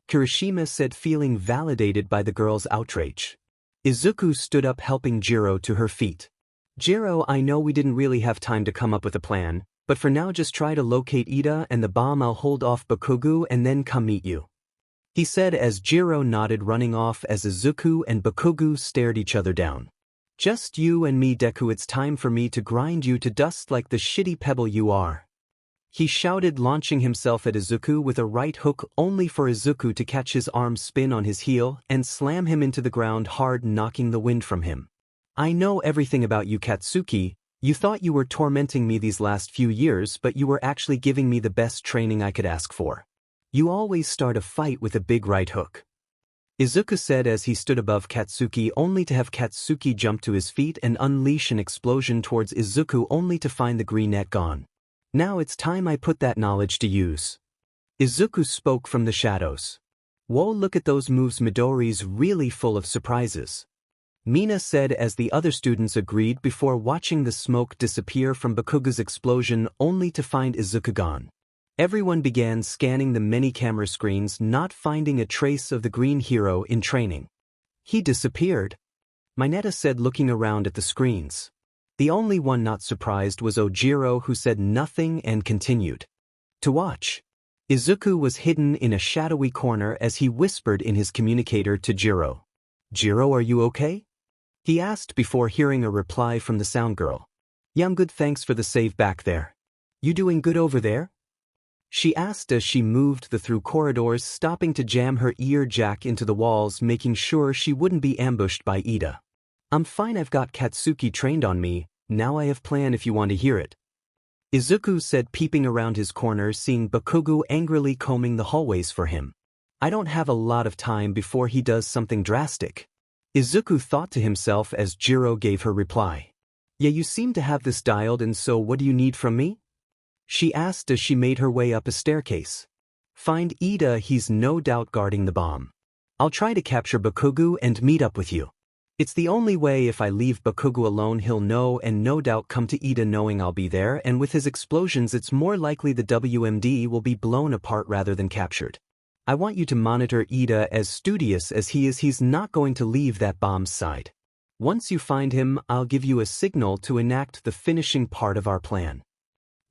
Kirishima said, feeling validated by the girl's outrage. Izuku stood up, helping Jiro to her feet. "Jiro, I know we didn't really have time to come up with a plan, but for now just try to locate Ida and the bomb. I'll hold off Bakugo and then come meet you," he said as Jiro nodded, running off as Izuku and Bakugo stared each other down. "Just you and me, Deku, it's time for me to grind you to dust like the shitty pebble you are," he shouted, launching himself at Izuku with a right hook, only for Izuku to catch his arm, spin on his heel, and slam him into the ground hard, knocking the wind from him. "I know everything about you, Katsuki. You thought you were tormenting me these last few years, but you were actually giving me the best training I could ask for. You always start a fight with a big right hook," Izuku said as he stood above Katsuki, only to have Katsuki jump to his feet and unleash an explosion towards Izuku, only to find the green net gone. "Now it's time I put that knowledge to use," Izuku spoke from the shadows. "Whoa, look at those moves, Midori's really full of surprises," Mina said as the other students agreed before watching the smoke disappear from Bakugo's explosion, only to find Izuku gone. Everyone began scanning the many camera screens, not finding a trace of the green hero in training. "He disappeared," Mineta said, looking around at the screens. The only one not surprised was Ojiro, who said nothing and continued to watch. Izuku was hidden in a shadowy corner as he whispered in his communicator to Jiro. "Jiro, are you okay?" he asked before hearing a reply from the sound girl. "Yeah, I'm good, thanks for the save back there. You doing good over there?" she asked as she moved through corridors, stopping to jam her ear jack into the walls, making sure she wouldn't be ambushed by Ida. "I'm fine, I've got Katsuki trained on me. Now I have a plan if you want to hear it," Izuku said, peeping around his corner, seeing Bakugo angrily combing the hallways for him. "I don't have a lot of time before he does something drastic," Izuku thought to himself as Jiro gave her reply. "Yeah, you seem to have this dialed, and so what do you need from me?" she asked as she made her way up a staircase. "Find Ida, he's no doubt guarding the bomb. I'll try to capture Bakugo and meet up with you. It's the only way. If I leave Bakugo alone, he'll know and no doubt come to Ida knowing I'll be there, and with his explosions it's more likely the WMD will be blown apart rather than captured. I want you to monitor Ida. As studious as he is, he's not going to leave that bomb's side. Once you find him, I'll give you a signal to enact the finishing part of our plan."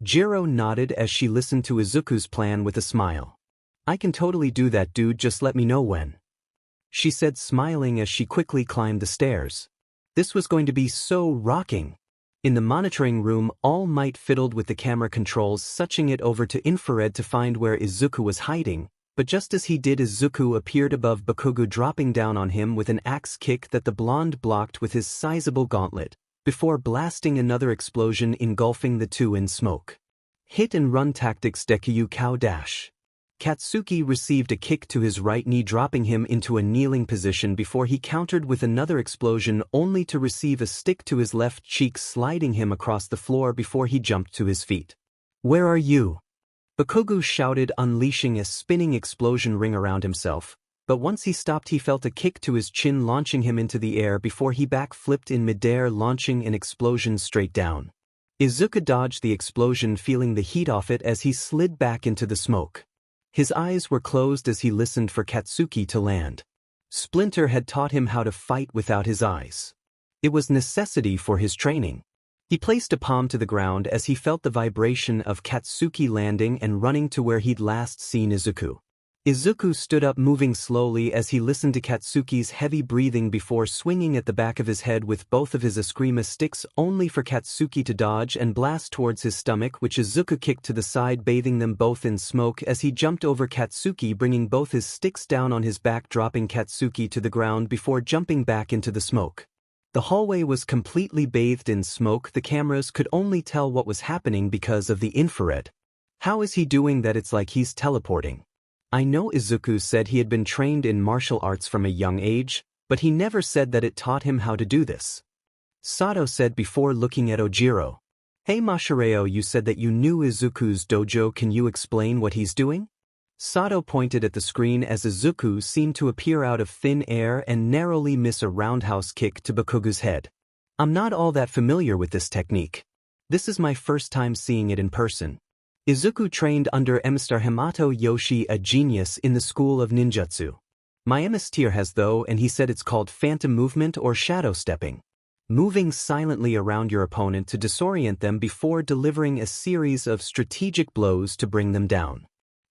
Jiro nodded as she listened to Izuku's plan with a smile. "I can totally do that, dude, just let me know when," she said, smiling as she quickly climbed the stairs. This was going to be so rocking. In the monitoring room, All Might fiddled with the camera controls, switching it over to infrared to find where Izuku was hiding, but just as he did, Izuku appeared above Bakugo, dropping down on him with an axe kick that the blonde blocked with his sizable gauntlet, before blasting another explosion engulfing the two in smoke. Hit and run tactics. Deku Cow Dash. Katsuki received a kick to his right knee, dropping him into a kneeling position before he countered with another explosion, only to receive a stick to his left cheek, sliding him across the floor before he jumped to his feet. "Where are you?" Bakugo shouted, unleashing a spinning explosion ring around himself, but once he stopped he felt a kick to his chin, launching him into the air before he backflipped in midair, launching an explosion straight down. Izuku dodged the explosion, feeling the heat off it as he slid back into the smoke. His eyes were closed as he listened for Katsuki to land. Splinter had taught him how to fight without his eyes. It was necessity for his training. He placed a palm to the ground as he felt the vibration of Katsuki landing and running to where he'd last seen Izuku. Izuku stood up, moving slowly as he listened to Katsuki's heavy breathing before swinging at the back of his head with both of his Eskrima sticks, only for Katsuki to dodge and blast towards his stomach, which Izuku kicked to the side, bathing them both in smoke as he jumped over Katsuki, bringing both his sticks down on his back, dropping Katsuki to the ground before jumping back into the smoke. The hallway was completely bathed in smoke. The cameras could only tell what was happening because of the infrared. How is he doing that? It's like he's teleporting. I know Izuku said he had been trained in martial arts from a young age, but he never said that it taught him how to do this. Sato said before looking at Ojiro. "Hey Mashireo, you said that you knew Izuku's dojo. Can you explain what he's doing?" Sato pointed at the screen as Izuku seemed to appear out of thin air and narrowly miss a roundhouse kick to Bakugo's head. "I'm not all that familiar with this technique. This is my first time seeing it in person. Izuku trained under Mr. Hamato Yoshi, a genius in the school of ninjutsu. My Emister has though, and he said it's called phantom movement or shadow stepping. Moving silently around your opponent to disorient them before delivering a series of strategic blows to bring them down.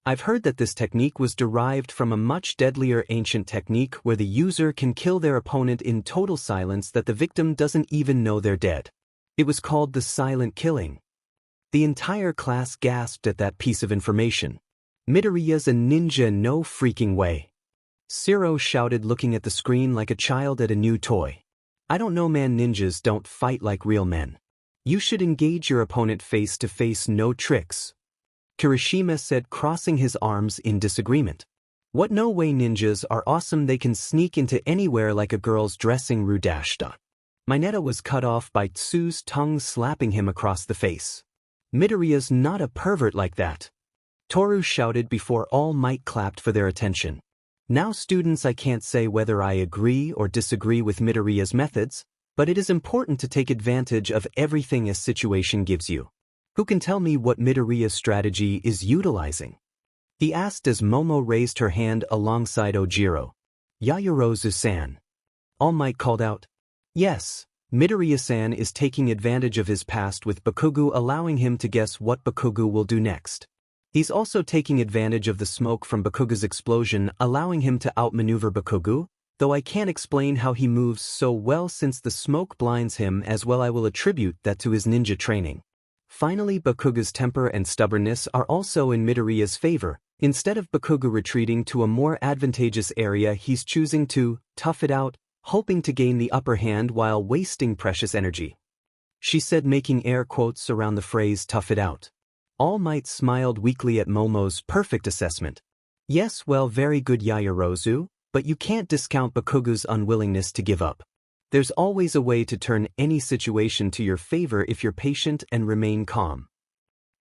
I've heard that this technique was derived from a much deadlier ancient technique where the user can kill their opponent in total silence, that the victim doesn't even know they're dead. It was called the silent killing." The entire class gasped at that piece of information. "Midoriya's a ninja, no freaking way." Zero shouted, looking at the screen like a child at a new toy. "I don't know, man, ninjas don't fight like real men. You should engage your opponent face to face, no tricks." Kirishima said, crossing his arms in disagreement. "What? No way, ninjas are awesome, they can sneak into anywhere like a girl's dressing room." Mineta was cut off by Tsu's tongue slapping him across the face. "Midoriya's not a pervert like that." Toru shouted before All Might clapped for their attention. "Now students, I can't say whether I agree or disagree with Midoriya's methods, but it is important to take advantage of everything a situation gives you. Who can tell me what Midoriya's strategy is utilizing?" he asked as Momo raised her hand alongside Ojiro. "Yaoyorozu-san." All Might called out. "Yes. Midoriya-san is taking advantage of his past with Bakugo, allowing him to guess what Bakugo will do next. He's also taking advantage of the smoke from Bakugo's explosion, allowing him to outmaneuver Bakugo, though I can't explain how he moves so well since the smoke blinds him as well. I will attribute that to his ninja training. Finally, Bakugo's temper and stubbornness are also in Midoriya's favor. Instead of Bakugo retreating to a more advantageous area, he's choosing to tough it out, hoping to gain the upper hand while wasting precious energy," she said, making air quotes around the phrase tough it out. All Might smiled weakly at Momo's perfect assessment. "Yes, well, very good, Yaoyorozu, but you can't discount Bakugo's unwillingness to give up. There's always a way to turn any situation to your favor if you're patient and remain calm."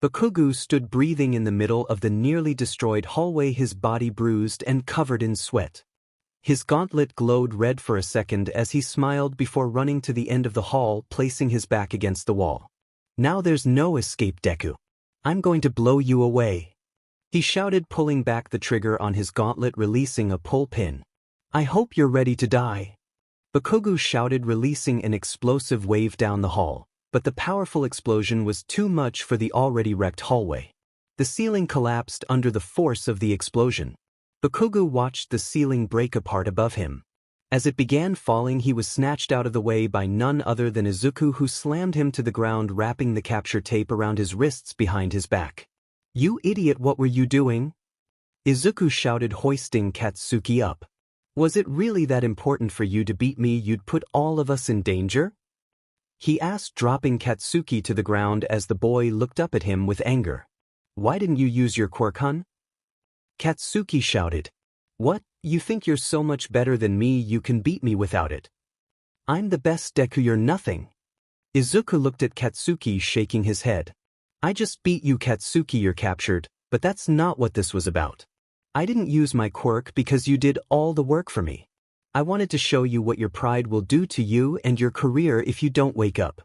Bakugo stood breathing in the middle of the nearly destroyed hallway, his body bruised and covered in sweat. His gauntlet glowed red for a second as he smiled before running to the end of the hall, placing his back against the wall. "Now there's no escape, Deku. I'm going to blow you away," he shouted, pulling back the trigger on his gauntlet, releasing a pull pin. "I hope you're ready to die," Bakugo shouted, releasing an explosive wave down the hall, but the powerful explosion was too much for the already wrecked hallway. The ceiling collapsed under the force of the explosion. Bakugo watched the ceiling break apart above him. As it began falling, he was snatched out of the way by none other than Izuku, who slammed him to the ground, wrapping the capture tape around his wrists behind his back. "You idiot, what were you doing?" Izuku shouted, hoisting Katsuki up. "Was it really that important for you to beat me? You'd put all of us in danger?" he asked, dropping Katsuki to the ground as the boy looked up at him with anger. "Why didn't you use your quirk, hun?" Katsuki shouted. "What, you think you're so much better than me you can beat me without it? I'm the best Deku, you're nothing." Izuku looked at Katsuki, shaking his head. "I just beat you, Katsuki, you're captured, but that's not what this was about. I didn't use my quirk because you did all the work for me. I wanted to show you what your pride will do to you and your career if you don't wake up,"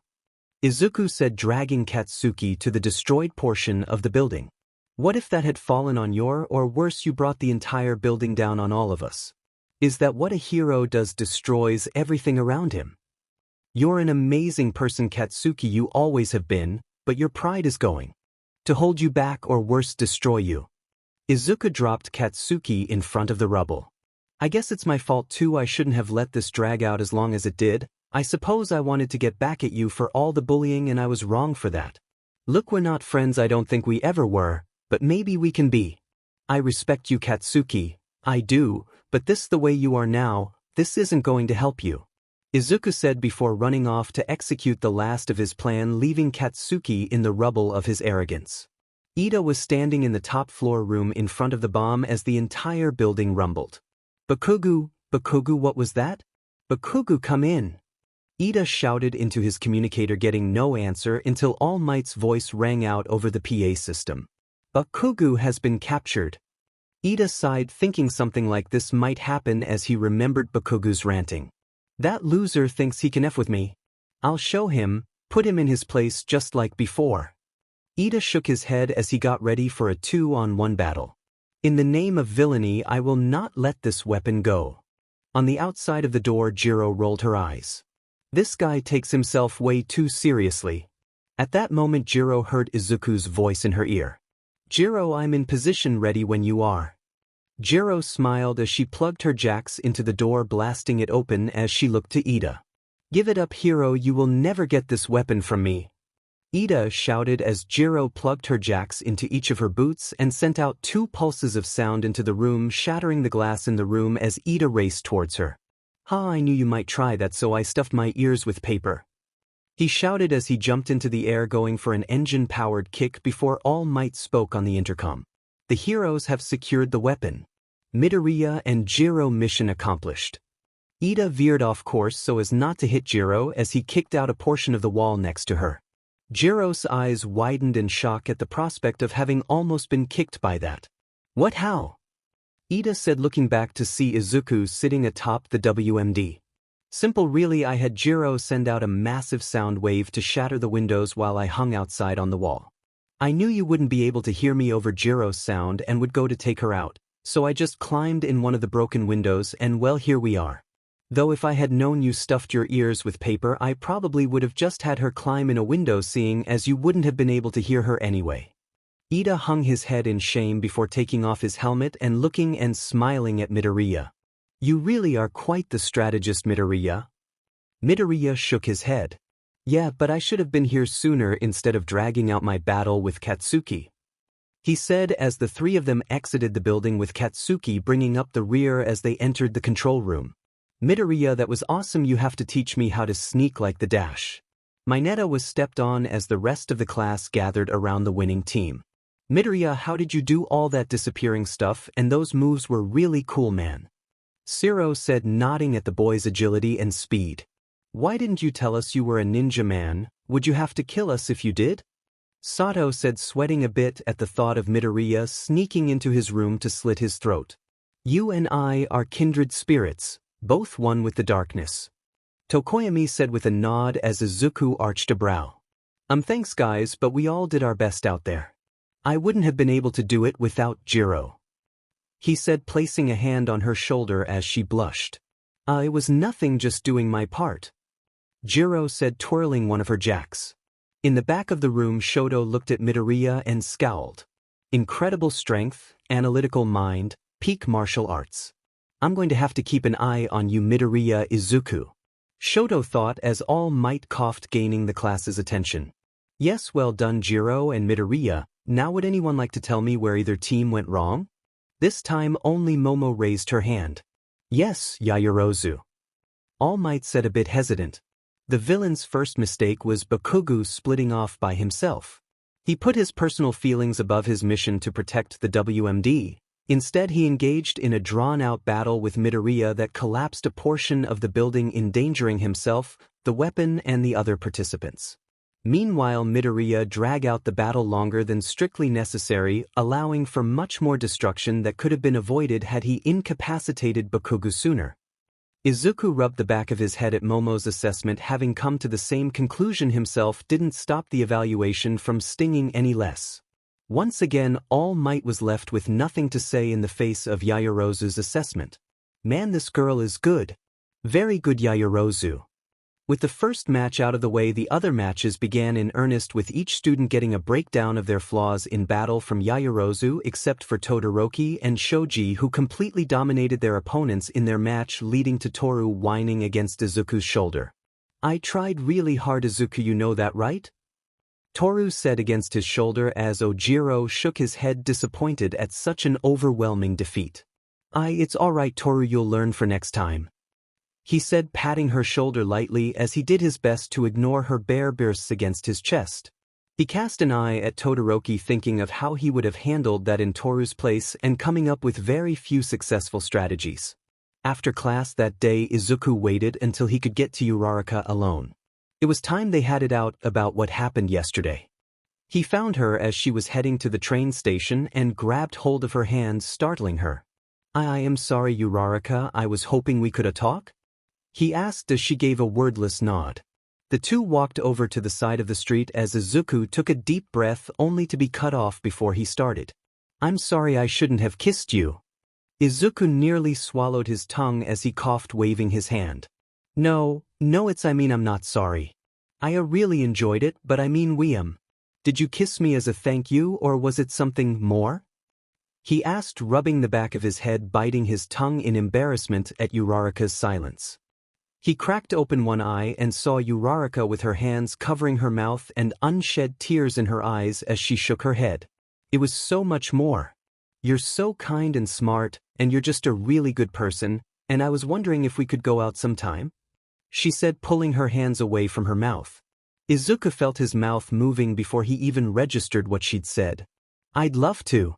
Izuku said, dragging Katsuki to the destroyed portion of the building. "What if that had fallen on your, or worse, you brought the entire building down on all of us? Is that what a hero does? Destroys everything around him? You're an amazing person, Katsuki, you always have been, but your pride is going to hold you back, or worse, destroy you." Izuku dropped Katsuki in front of the rubble. "I guess it's my fault too. I shouldn't have let this drag out as long as it did. I suppose I wanted to get back at you for all the bullying and I was wrong for that. Look, we're not friends, I don't think we ever were, but maybe we can be. I respect you, Katsuki, I do, but the way you are now, this isn't going to help you," Izuku said before running off to execute the last of his plan, leaving Katsuki in the rubble of his arrogance. Ida was standing in the top floor room in front of the bomb as the entire building rumbled. "Bakugo, Bakugo, what was that? Bakugo, come in!" Ida shouted into his communicator, getting no answer until All Might's voice rang out over the PA system. "Bakugo has been captured." Ida sighed, thinking something like this might happen as he remembered Bakugo's ranting. "That loser thinks he can F with me. I'll show him, put him in his place just like before." Ida shook his head as he got ready for a 2-on-1 battle. "In the name of villainy, I will not let this weapon go." On the outside of the door, Jiro rolled her eyes. "This guy takes himself way too seriously." At that moment, Jiro heard Izuku's voice in her ear. "Jiro, I'm in position, ready when you are." Jiro smiled as she plugged her jacks into the door, blasting it open as she looked to Ida. "Give it up, hero, you will never get this weapon from me," Ida shouted as Jiro plugged her jacks into each of her boots and sent out 2 pulses of sound into the room, shattering the glass in the room as Ida raced towards her. "Ha, I knew you might try that, so I stuffed my ears with paper," he shouted as he jumped into the air, going for an engine-powered kick before All Might spoke on the intercom. "The heroes have secured the weapon. Midoriya and Jiro, mission accomplished." Ida veered off course so as not to hit Jiro as he kicked out a portion of the wall next to her. Jiro's eyes widened in shock at the prospect of having almost been kicked by that. "What, how?" Ida said, looking back to see Izuku sitting atop the WMD. "Simple, really. I had Jiro send out a massive sound wave to shatter the windows while I hung outside on the wall. I knew you wouldn't be able to hear me over Jiro's sound and would go to take her out, so I just climbed in one of the broken windows and well, here we are. Though if I had known you stuffed your ears with paper, I probably would have just had her climb in a window, seeing as you wouldn't have been able to hear her anyway." Ida hung his head in shame before taking off his helmet and looking and smiling at Midoriya. "You really are quite the strategist, Midoriya." Midoriya shook his head. "Yeah, but I should have been here sooner instead of dragging out my battle with Katsuki," he said as the 3 of them exited the building, with Katsuki bringing up the rear as they entered the control room. "Midoriya, that was awesome. You have to teach me how to sneak like the Dash." Mineta was stepped on as the rest of the class gathered around the winning team. "Midoriya, how did you do all that disappearing stuff, and those moves were really cool, man," Siro said, nodding at the boy's agility and speed. "Why didn't you tell us you were a ninja, man? Would you have to kill us if you did?" Sato said, sweating a bit at the thought of Midoriya sneaking into his room to slit his throat. "You and I are kindred spirits, both one with the darkness," Tokoyami said with a nod as Izuku arched a brow. Thanks guys, but we all did our best out there. I wouldn't have been able to do it without Jiro," he said, placing a hand on her shoulder as she blushed. It was nothing, just doing my part," Jiro said, twirling one of her jacks. In the back of the room, Shoto looked at Midoriya and scowled. "Incredible strength, analytical mind, peak martial arts. I'm going to have to keep an eye on you Midoriya Izuku. Shoto thought as All Might coughed, gaining the class's attention. Yes, well done Jiro and Midoriya. Now would anyone like to tell me where either team went wrong? This time only Momo raised her hand. Yes, Yaoyorozu. All Might said a bit hesitant. The villain's first mistake was Bakugo splitting off by himself. He put his personal feelings above his mission to protect the WMD. Instead he engaged in a drawn-out battle with Midoriya that collapsed a portion of the building, endangering himself, the weapon and the other participants. Meanwhile Midoriya dragged out the battle longer than strictly necessary, allowing for much more destruction that could have been avoided had he incapacitated Bakugo sooner. Izuku rubbed the back of his head at Momo's assessment. Having come to the same conclusion himself didn't stop the evaluation from stinging any less. Once again All Might was left with nothing to say in the face of Yaoyorozu's assessment. Man, this girl is good. Very good Yaoyorozu. With the first match out of the way, the other matches began in earnest, with each student getting a breakdown of their flaws in battle from Yaoyorozu, except for Todoroki and Shoji, who completely dominated their opponents in their match, leading to Toru whining against Izuku's shoulder. I tried really hard Izuku, you know that, right? Toru said against his shoulder as Ojiro shook his head, disappointed at such an overwhelming defeat. It's alright Toru, you'll learn for next time. He said, patting her shoulder lightly as he did his best to ignore her bare bursts against his chest. He cast an eye at Todoroki, thinking of how he would have handled that in Toru's place and coming up with very few successful strategies. After class that day, Izuku waited until he could get to Uraraka alone. It was time they had it out about what happened yesterday. He found her as she was heading to the train station and grabbed hold of her hands, startling her. I am sorry Uraraka, I was hoping we could talk? He asked as she gave a wordless nod. The two walked over to the side of the street as Izuku took a deep breath, only to be cut off before he started. I'm sorry, I shouldn't have kissed you. Izuku nearly swallowed his tongue as he coughed, waving his hand. No, I'm not sorry. I really enjoyed it, but I mean did you kiss me as a thank you or was it something more? He asked, rubbing the back of his head, biting his tongue in embarrassment at Uraraka's silence. He cracked open one eye and saw Uraraka with her hands covering her mouth and unshed tears in her eyes as she shook her head. It was so much more. You're so kind and smart, and you're just a really good person, and I was wondering if we could go out sometime? She said, pulling her hands away from her mouth. Izuku felt his mouth moving before he even registered what she'd said. I'd love to,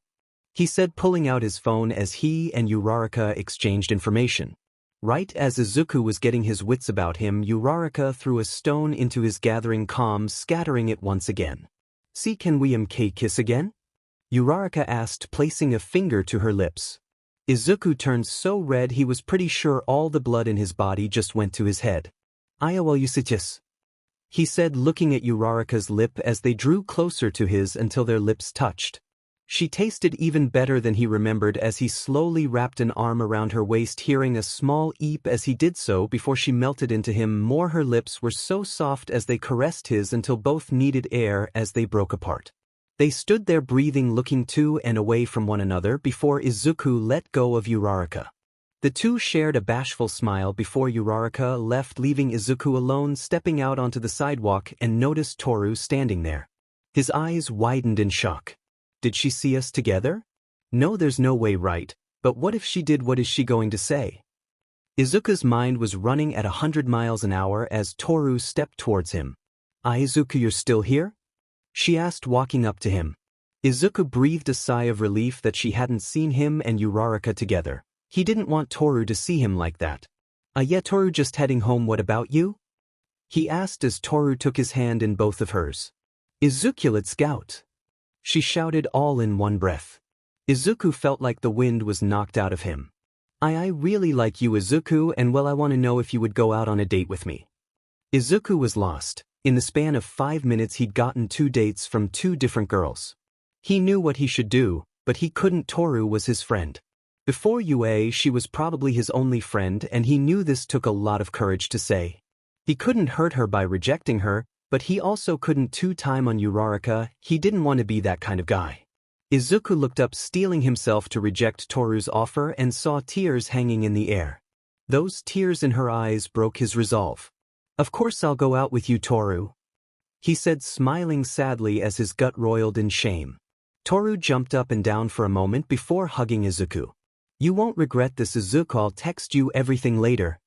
he said, pulling out his phone as he and Uraraka exchanged information. Right as Izuku was getting his wits about him, Uraraka threw a stone into his gathering calm, scattering it once again. See, can we kiss again? Uraraka asked, placing a finger to her lips. Izuku turned so red he was pretty sure all the blood in his body just went to his head. Well, you kiss, he said, looking at Uraraka's lip as they drew closer to his until their lips touched. She tasted even better than he remembered as he slowly wrapped an arm around her waist, hearing a small eep as he did so before she melted into him more. Her lips were so soft as they caressed his until both needed air as they broke apart. They stood there breathing, looking to and away from one another before Izuku let go of Uraraka. The two shared a bashful smile before Uraraka left, leaving Izuku alone, stepping out onto the sidewalk and noticed Toru standing there. His eyes widened in shock. Did she see us together? No, there's no way, right? But what if she did? What is she going to say? Izuku's mind was running at 100 miles an hour as Toru stepped towards him. Izuku, you're still here? She asked, walking up to him. Izuku breathed a sigh of relief that she hadn't seen him and Uraraka together. He didn't want Toru to see him like that. Yeah, Toru, just heading home. What about you? He asked as Toru took his hand in both of hers. Izuku, let's go out, she shouted all in one breath. Izuku felt like the wind was knocked out of him. I really like you, Izuku, and well, I want to know if you would go out on a date with me. Izuku was lost. In the span of 5 minutes he'd gotten 2 dates from 2 different girls. He knew what he should do, but he couldn't. Toru was his friend. Before UA, she was probably his only friend, and he knew this took a lot of courage to say. He couldn't hurt her by rejecting her, but he also couldn't 2-time on Uraraka. He didn't want to be that kind of guy. Izuku looked up, steeling himself to reject Toru's offer, and saw tears hanging in the air. Those tears in her eyes broke his resolve. "Of course I'll go out with you, Toru," he said, smiling sadly as his gut roiled in shame. Toru jumped up and down for a moment before hugging Izuku. "You won't regret this, Izuku. I'll text you everything later,"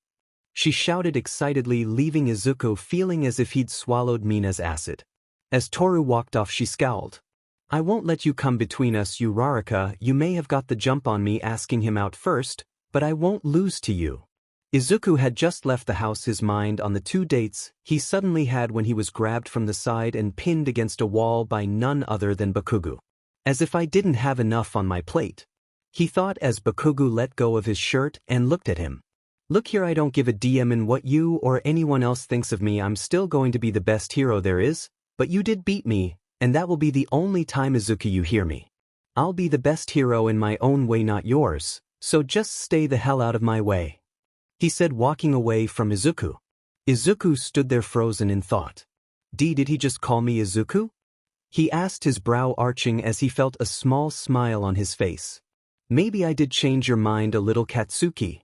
she shouted excitedly, leaving Izuku feeling as if he'd swallowed Mina's acid. As Toru walked off, she scowled. "I won't let you come between us, Uraraka. You may have got the jump on me asking him out first, but I won't lose to you." Izuku had just left the house, his mind on the 2 dates he suddenly had when he was grabbed from the side and pinned against a wall by none other than Bakugo. "As if I didn't have enough on my plate," he thought as Bakugo let go of his shirt and looked at him. "Look here, I don't give a damn in what you or anyone else thinks of me. I'm still going to be the best hero there is, but you did beat me, and that will be the only time, Izuku, you hear me. I'll be the best hero in my own way, not yours, so just stay the hell out of my way," he said, walking away from Izuku. Izuku stood there frozen in thought. Did he just call me Izuku?" he asked, his brow arching as he felt a small smile on his face. "Maybe I did change your mind a little, Katsuki,"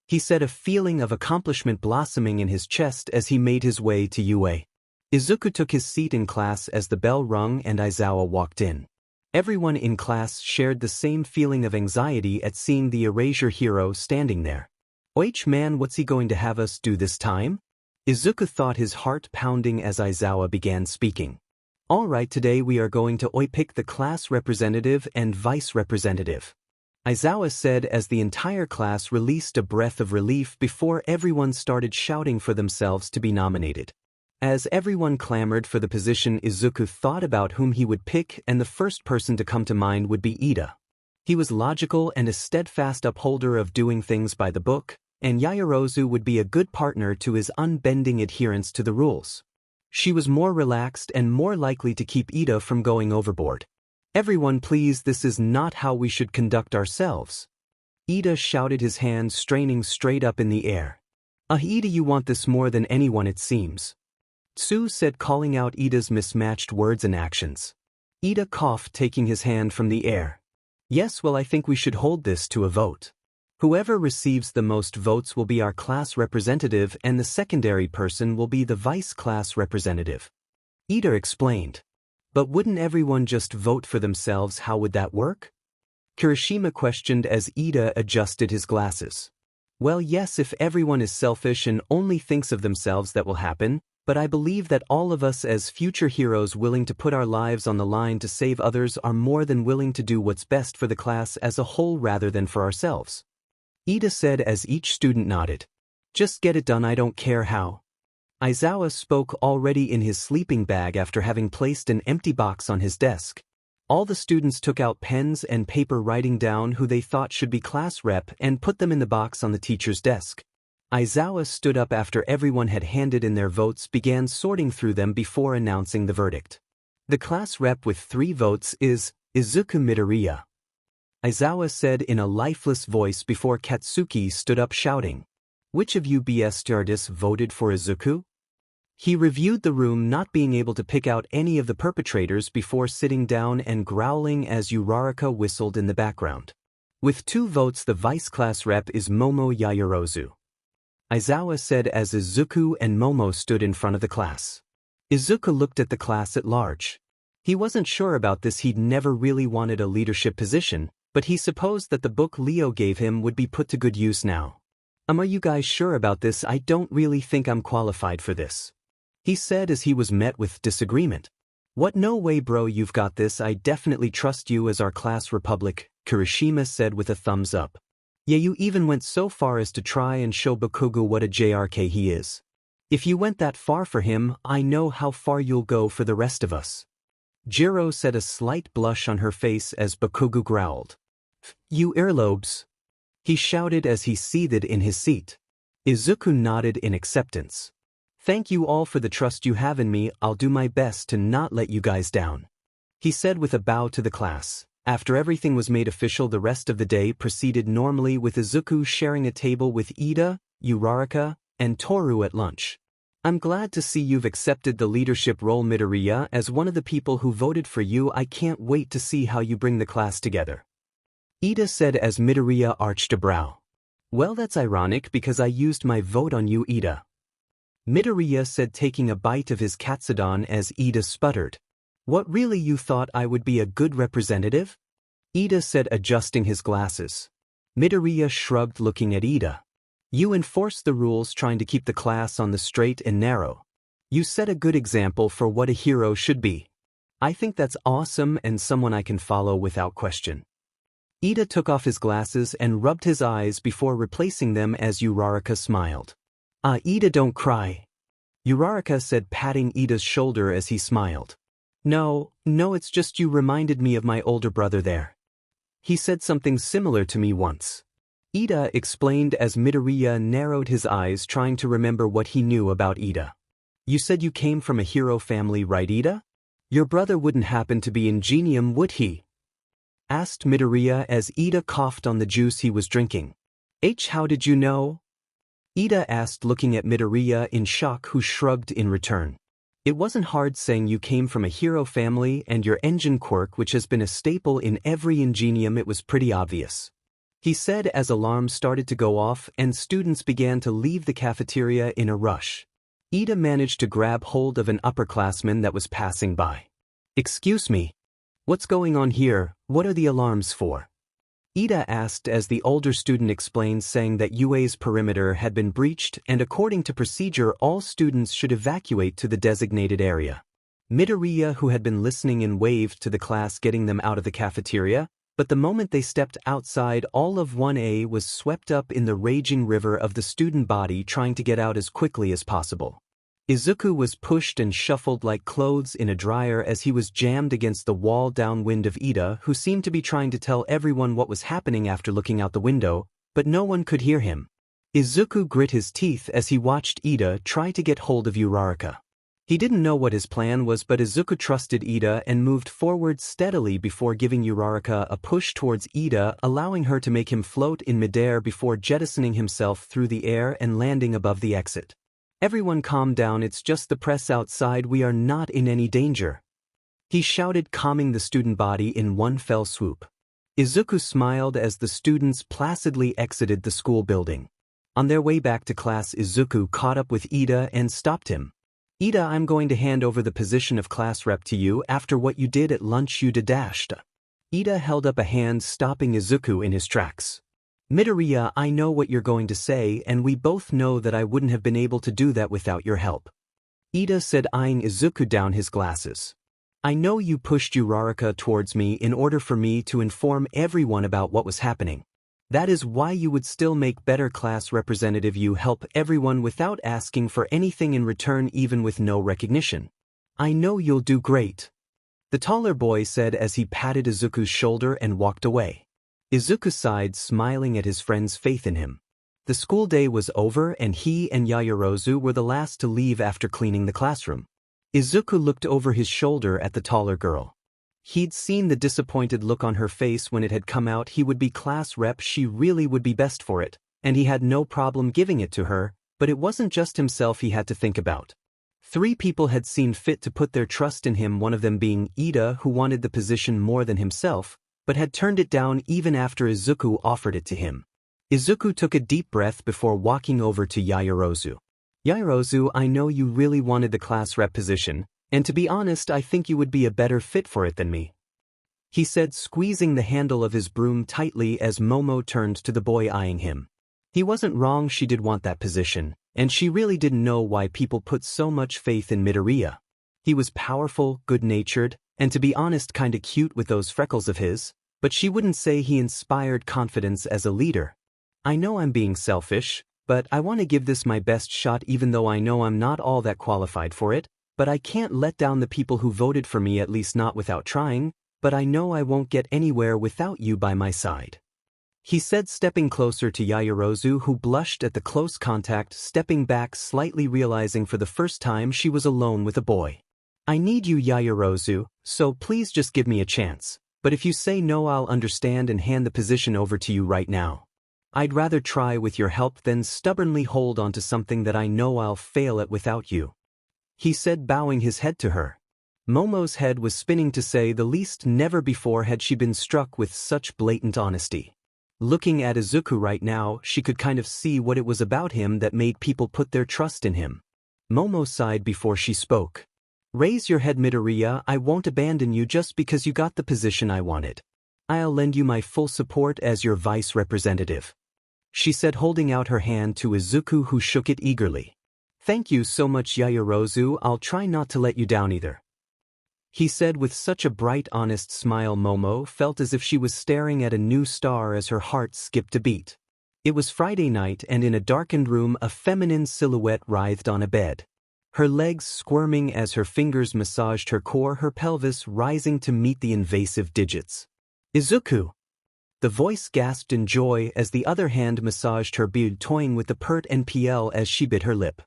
he said, a feeling of accomplishment blossoming in his chest as he made his way to UA. Izuku took his seat in class as the bell rung and Aizawa walked in. Everyone in class shared the same feeling of anxiety at seeing the erasure hero standing there. "Oich man, what's he going to have us do this time?" Izuku thought, his heart pounding as Aizawa began speaking. "All right, today we are going to pick the class representative and vice representative," Aizawa said as the entire class released a breath of relief before everyone started shouting for themselves to be nominated. As everyone clamored for the position, Izuku thought about whom he would pick, and the first person to come to mind would be Ida. He was logical and a steadfast upholder of doing things by the book, and Yaoyorozu would be a good partner to his unbending adherence to the rules. She was more relaxed and more likely to keep Ida from going overboard. "Everyone please, this is not how we should conduct ourselves," Ida shouted, his hands straining straight up in the air. Ida, you want this more than anyone, it seems," Tsu said, calling out Ida's mismatched words and actions. Ida coughed, taking his hand from the air. "Yes, well, I think we should hold this to a vote. Whoever receives the most votes will be our class representative, and the secondary person will be the vice class representative," Ida explained. "But wouldn't everyone just vote for themselves? How would that work?" Kirishima questioned as Ida adjusted his glasses. "Well, yes, if everyone is selfish and only thinks of themselves, that will happen, but I believe that all of us as future heroes willing to put our lives on the line to save others are more than willing to do what's best for the class as a whole rather than for ourselves," Ida said as each student nodded. "Just get it done, I don't care how." Aizawa spoke, already in his sleeping bag after having placed an empty box on his desk. All the students took out pens and paper, writing down who they thought should be class rep and put them in the box on the teacher's desk. Aizawa stood up after everyone had handed in their votes, began sorting through them before announcing the verdict. "The class rep with 3 votes is Izuku Midoriya," Aizawa said in a lifeless voice before Katsuki stood up shouting, "Which of you BSTRDIS voted for Izuku?" He reviewed the room, not being able to pick out any of the perpetrators before sitting down and growling as Uraraka whistled in the background. "With 2 votes, the vice class rep is Momo Yaoyorozu," Aizawa said as Izuku and Momo stood in front of the class. Izuku looked at the class at large. He wasn't sure about this, he'd never really wanted a leadership position, but he supposed that the book Leo gave him would be put to good use now. Are you guys sure about this? I don't really think I'm qualified for this," he said as he was met with disagreement. "What, no way bro, you've got this, I definitely trust you as our class republic," Kirishima said with a thumbs up. "Yeah, you even went so far as to try and show Bakugo what a JRK he is. If you went that far for him, I know how far you'll go for the rest of us." Jiro said, a slight blush on her face as Bakugo growled. "You earlobes," he shouted as he seethed in his seat. Izuku nodded in acceptance. "Thank you all for the trust you have in me, I'll do my best to not let you guys down," he said with a bow to the class. After everything was made official, the rest of the day proceeded normally, with Izuku sharing a table with Ida, Uraraka, and Toru at lunch. I'm glad to see you've accepted the leadership role, Midoriya. As one of the people who voted for you, I can't wait to see how you bring the class together. Ida said as Midoriya arched a brow. Well, that's ironic because I used my vote on you, Ida. Midoriya said, taking a bite of his katsudon as Ida sputtered. What, really, you thought I would be a good representative? Ida said, adjusting his glasses. Midoriya shrugged, looking at Ida. You enforced the rules, trying to keep the class on the straight and narrow. You set a good example for what a hero should be. I think that's awesome and someone I can follow without question. Ida took off his glasses and rubbed his eyes before replacing them as Uraraka smiled. Ida, don't cry. Uraraka said, patting Ida's shoulder as he smiled. No, it's just you reminded me of my older brother there. He said something similar to me once. Ida explained as Midoriya narrowed his eyes, trying to remember what he knew about Ida. You said you came from a hero family, right, Ida? Your brother wouldn't happen to be Ingenium, would he? Asked Midoriya as Ida coughed on the juice he was drinking. How did you know? Ida asked, looking at Midoriya in shock, who shrugged in return. It wasn't hard saying you came from a hero family and your engine quirk, which has been a staple in every Ingenium. It was pretty obvious. He said as alarms started to go off and students began to leave the cafeteria in a rush. Ida managed to grab hold of an upperclassman that was passing by. Excuse me. What's going on here? What are the alarms for? Ida asked as the older student explained, saying that UA's perimeter had been breached and according to procedure all students should evacuate to the designated area. Midoriya, who had been listening in, waved to the class, getting them out of the cafeteria, but the moment they stepped outside, all of 1A was swept up in the raging river of the student body, trying to get out as quickly as possible. Izuku was pushed and shuffled like clothes in a dryer as he was jammed against the wall downwind of Ida, who seemed to be trying to tell everyone what was happening after looking out the window, but no one could hear him. Izuku grit his teeth as he watched Ida try to get hold of Uraraka. He didn't know what his plan was, but Izuku trusted Ida and moved forward steadily before giving Uraraka a push towards Ida, allowing her to make him float in midair before jettisoning himself through the air and landing above the exit. Everyone calm down, it's just the press outside, we are not in any danger. He shouted, calming the student body in one fell swoop. Izuku smiled as the students placidly exited the school building. On their way back to class, Izuku caught up with Ida and stopped him. Ida, I'm going to hand over the position of class rep to you after what you did at lunch. You dashed. Ida held up a hand, stopping Izuku in his tracks. Midoriya, I know what you're going to say, and we both know that I wouldn't have been able to do that without your help. Ida said, eyeing Izuku down his glasses. I know you pushed Uraraka towards me in order for me to inform everyone about what was happening. That is why you would still make better class representative. You help everyone without asking for anything in return, even with no recognition. I know you'll do great. The taller boy said as he patted Izuku's shoulder and walked away. Izuku sighed, smiling at his friend's faith in him. The school day was over and he and Yaoyorozu were the last to leave after cleaning the classroom. Izuku looked over his shoulder at the taller girl. He'd seen the disappointed look on her face when it had come out. He would be class rep, she really would be best for it, and he had no problem giving it to her, but it wasn't just himself he had to think about. 3 people had seen fit to put their trust in him, one of them being Ida, who wanted the position more than himself, but had turned it down even after Izuku offered it to him. Izuku took a deep breath before walking over to Yaoyorozu. Yaoyorozu, I know you really wanted the class rep position, and to be honest, I think you would be a better fit for it than me. He said, squeezing the handle of his broom tightly as Momo turned to the boy, eyeing him. He wasn't wrong, she did want that position, and she really didn't know why people put so much faith in Midoriya. He was powerful, good-natured, and to be honest kinda cute with those freckles of his, but she wouldn't say he inspired confidence as a leader. I know I'm being selfish, but I want to give this my best shot, even though I know I'm not all that qualified for it, but I can't let down the people who voted for me, at least not without trying, but I know I won't get anywhere without you by my side. He said, stepping closer to Yaoyorozu, who blushed at the close contact, stepping back slightly, realizing for the first time she was alone with a boy. I need you, Yaoyorozu, so please just give me a chance. But if you say no, I'll understand and hand the position over to you right now. I'd rather try with your help than stubbornly hold on to something that I know I'll fail at without you," he said, bowing his head to her. Momo's head was spinning, to say the least. Never before had she been struck with such blatant honesty. Looking at Izuku right now, she could kind of see what it was about him that made people put their trust in him. Momo sighed before she spoke. "Raise your head, Midoriya. I won't abandon you just because you got the position I wanted. I'll lend you my full support as your vice representative," she said, holding out her hand to Izuku, who shook it eagerly. "Thank you so much, Yaoyorozu. I'll try not to let you down either," he said with such a bright, honest smile. Momo felt as if she was staring at a new star as her heart skipped a beat. It was Friday night, and in a darkened room a feminine silhouette writhed on a bed, her legs squirming as her fingers massaged her core, her pelvis rising to meet the invasive digits. "Izuku!" The voice gasped in joy as the other hand massaged her beard, toying with the pert NPL as she bit her lip.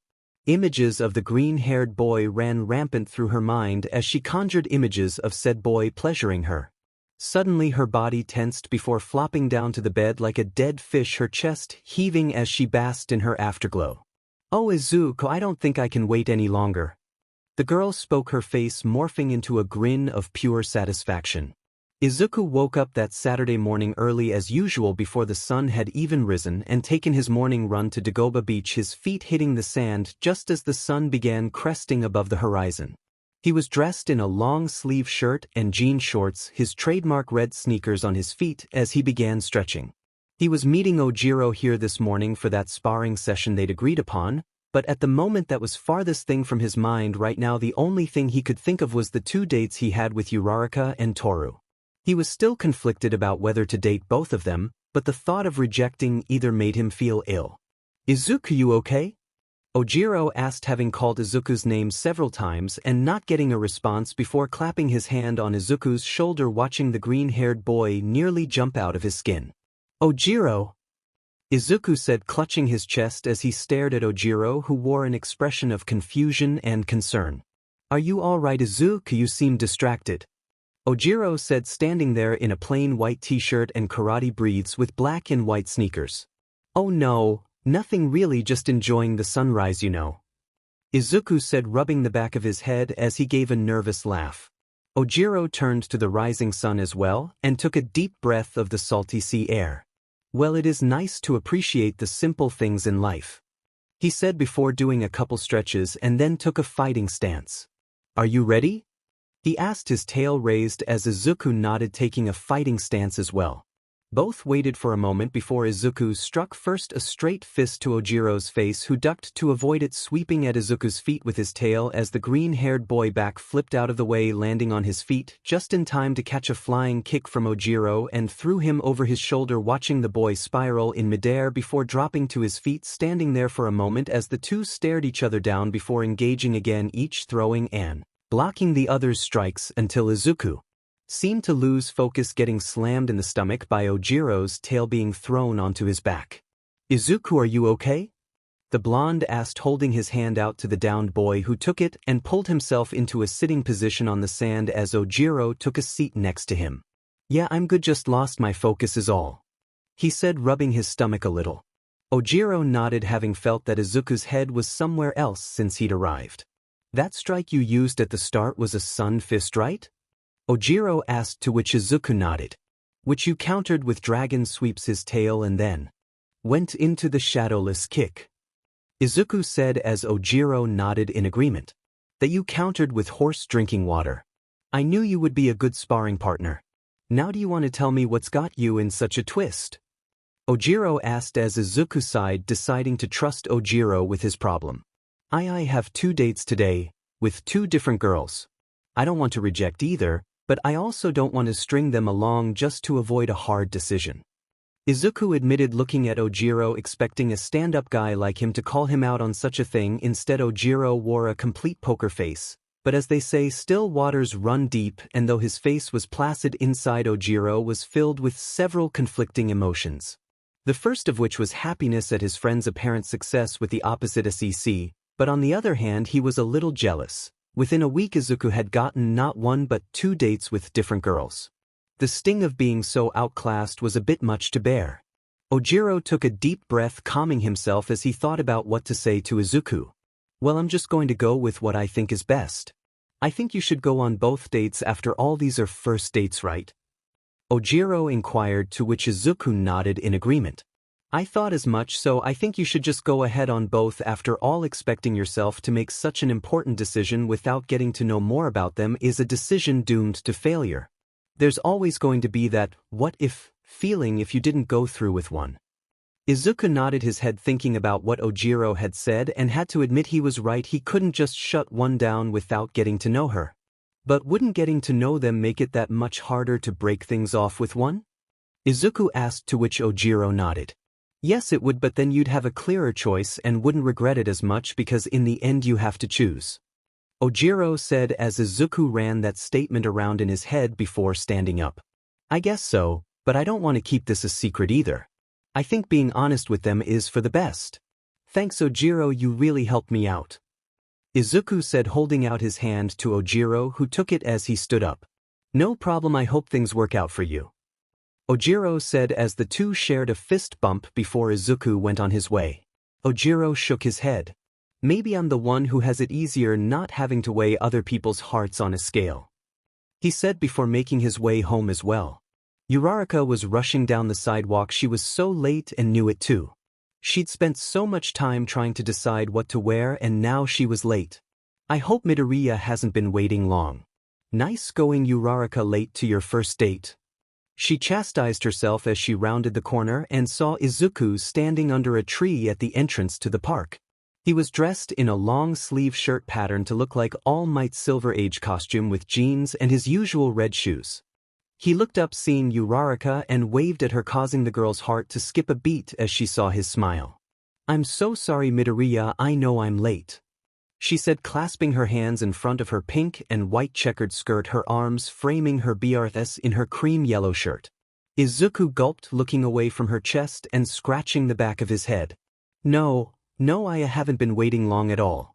Images of the green-haired boy ran rampant through her mind as she conjured images of said boy pleasuring her. Suddenly her body tensed before flopping down to the bed like a dead fish, her chest heaving as she basked in her afterglow. "Oh Izuku, I don't think I can wait any longer." The girl spoke, her face morphing into a grin of pure satisfaction. Izuku woke up that Saturday morning early as usual before the sun had even risen and taken his morning run to Dagoba Beach, his feet hitting the sand just as the sun began cresting above the horizon. He was dressed in a long-sleeve shirt and jean shorts, his trademark red sneakers on his feet as he began stretching. He was meeting Ojiro here this morning for that sparring session they'd agreed upon, but at the moment that was farthest thing from his mind right now. The only thing he could think of was the 2 dates he had with Uraraka and Toru. He was still conflicted about whether to date both of them, but the thought of rejecting either made him feel ill. "Izuku, you okay?" Ojiro asked, having called Izuku's name several times and not getting a response before clapping his hand on Izuku's shoulder, watching the green-haired boy nearly jump out of his skin. "Ojiro!" Izuku said, clutching his chest as he stared at Ojiro, who wore an expression of confusion and concern. "Are you all right, Izuku? You seem distracted," Ojiro said, standing there in a plain white t-shirt and karate breeds with black and white sneakers. "Oh no, nothing really, just enjoying the sunrise, you know," Izuku said, rubbing the back of his head as he gave a nervous laugh. Ojiro turned to the rising sun as well and took a deep breath of the salty sea air. "Well, it is nice to appreciate the simple things in life," he said before doing a couple stretches and then took a fighting stance. "Are you ready?" he asked, his tail raised as Izuku nodded, taking a fighting stance as well. Both waited for a moment before Izuku struck first a straight fist to Ojiro's face, who ducked to avoid it, sweeping at Izuku's feet with his tail as the green-haired boy back flipped out of the way, landing on his feet just in time to catch a flying kick from Ojiro and threw him over his shoulder, watching the boy spiral in midair before dropping to his feet, standing there for a moment as the two stared each other down before engaging again, each throwing and blocking the other's strikes until Izuku seemed to lose focus, getting slammed in the stomach by Ojiro's tail being thrown onto his back. "Izuku, are you okay?" the blonde asked, holding his hand out to the downed boy, who took it and pulled himself into a sitting position on the sand as Ojiro took a seat next to him. "Yeah, I'm good, just lost my focus is all," he said, rubbing his stomach a little. Ojiro nodded, having felt that Izuku's head was somewhere else since he'd arrived. "That strike you used at the start was a sun fist, right?" Ojiro asked, to which Izuku nodded. "Which you countered with dragon sweeps," his tail, and then went into the shadowless kick, Izuku said as Ojiro nodded in agreement. "That you countered with horse drinking water. I knew you would be a good sparring partner. Now do you want to tell me what's got you in such a twist?" Ojiro asked as Izuku sighed, deciding to trust Ojiro with his problem. I have 2 dates today, with 2 different girls. I don't want to reject either, but I also don't want to string them along just to avoid a hard decision," Izuku admitted, looking at Ojiro, expecting a stand-up guy like him to call him out on such a thing. Instead, Ojiro wore a complete poker face, but as they say, still waters run deep, and though his face was placid, inside Ojiro was filled with several conflicting emotions. The first of which was happiness at his friend's apparent success with the opposite SEC, but on the other hand he was a little jealous. Within a week Izuku had gotten not 1 but 2 dates with different girls. The sting of being so outclassed was a bit much to bear. Ojiro took a deep breath, calming himself as he thought about what to say to Izuku. Well, I'm just going to go with what I think is best. I think you should go on both dates. After all, these are first dates, right? Ojiro inquired, to which Izuku nodded in agreement. I thought as much, so I think you should just go ahead on both. After all, expecting yourself to make such an important decision without getting to know more about them is a decision doomed to failure. There's always going to be that what if feeling if you didn't go through with one. Izuku nodded his head, thinking about what Ojiro had said, and had to admit he was right. He couldn't just shut one down without getting to know her. But wouldn't getting to know them make it that much harder to break things off with one? Izuku asked, to which Ojiro nodded. Yes, it would, but then you'd have a clearer choice and wouldn't regret it as much because in the end you have to choose. Ojiro said as Izuku ran that statement around in his head before standing up. I guess so, but I don't want to keep this a secret either. I think being honest with them is for the best. Thanks, Ojiro, you really helped me out. Izuku said, holding out his hand to Ojiro, who took it as he stood up. No problem, I hope things work out for you. Ojiro said as the two shared a fist bump before Izuku went on his way. Ojiro shook his head. Maybe I'm the one who has it easier not having to weigh other people's hearts on a scale, he said before making his way home as well. Uraraka was rushing down the sidewalk. She was so late and knew it too. She'd spent so much time trying to decide what to wear and now she was late. I hope Midoriya hasn't been waiting long. Nice going, Uraraka, late to your first date. She chastised herself as she rounded the corner and saw Izuku standing under a tree at the entrance to the park. He was dressed in a long-sleeve shirt pattern to look like All Might's Silver Age costume with jeans and his usual red shoes. He looked up, seeing Uraraka, and waved at her, causing the girl's heart to skip a beat as she saw his smile. I'm so sorry, Midoriya, I know I'm late, she said, clasping her hands in front of her pink and white checkered skirt, her arms framing her BRS in her cream yellow shirt. Izuku gulped, looking away from her chest and scratching the back of his head. No, I haven't been waiting long at all,